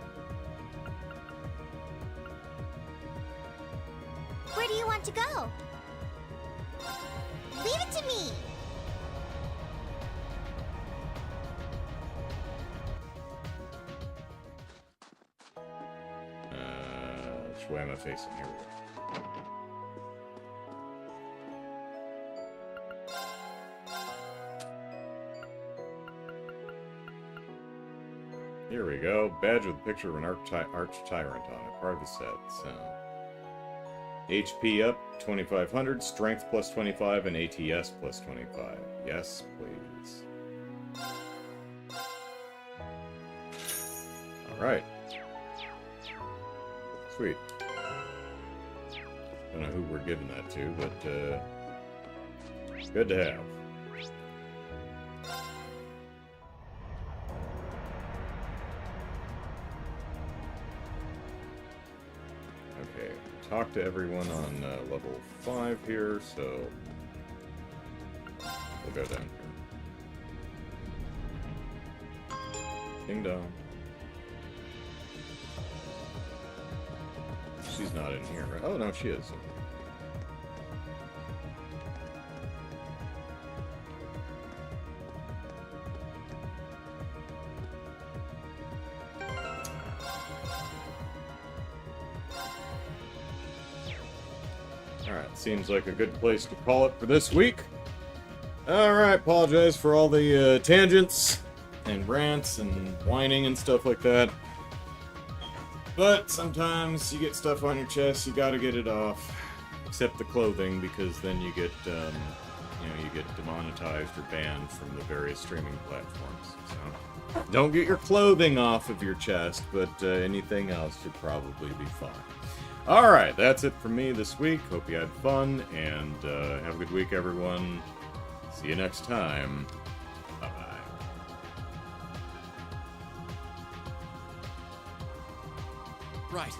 S5: Where do you want to go? Leave it to me!
S1: Which way am I facing? Here we go. Here we go. Badge with a picture of an arch-tyrant on it. Part of the set. So, HP up 2,500, Strength plus 25, and ATS plus 25. Yes, please. Alright. Sweet. Don't know who we're giving that to, but, good to have. Okay, talk to everyone on level 5 here, so we'll go down here. Ding dong. She's not in here, right? Oh, no, she is. Alright, seems like a good place to call it for this week. Alright, apologize for all the tangents and rants and whining and stuff like that. But sometimes you get stuff on your chest, you gotta get it off. Except the clothing, because then you get, you get demonetized or banned from the various streaming platforms. So, don't get your clothing off of your chest, but anything else should probably be fine. Alright, that's it from me this week. Hope you had fun, and have a good week, everyone. See you next time. Bye-bye.
S3: Right.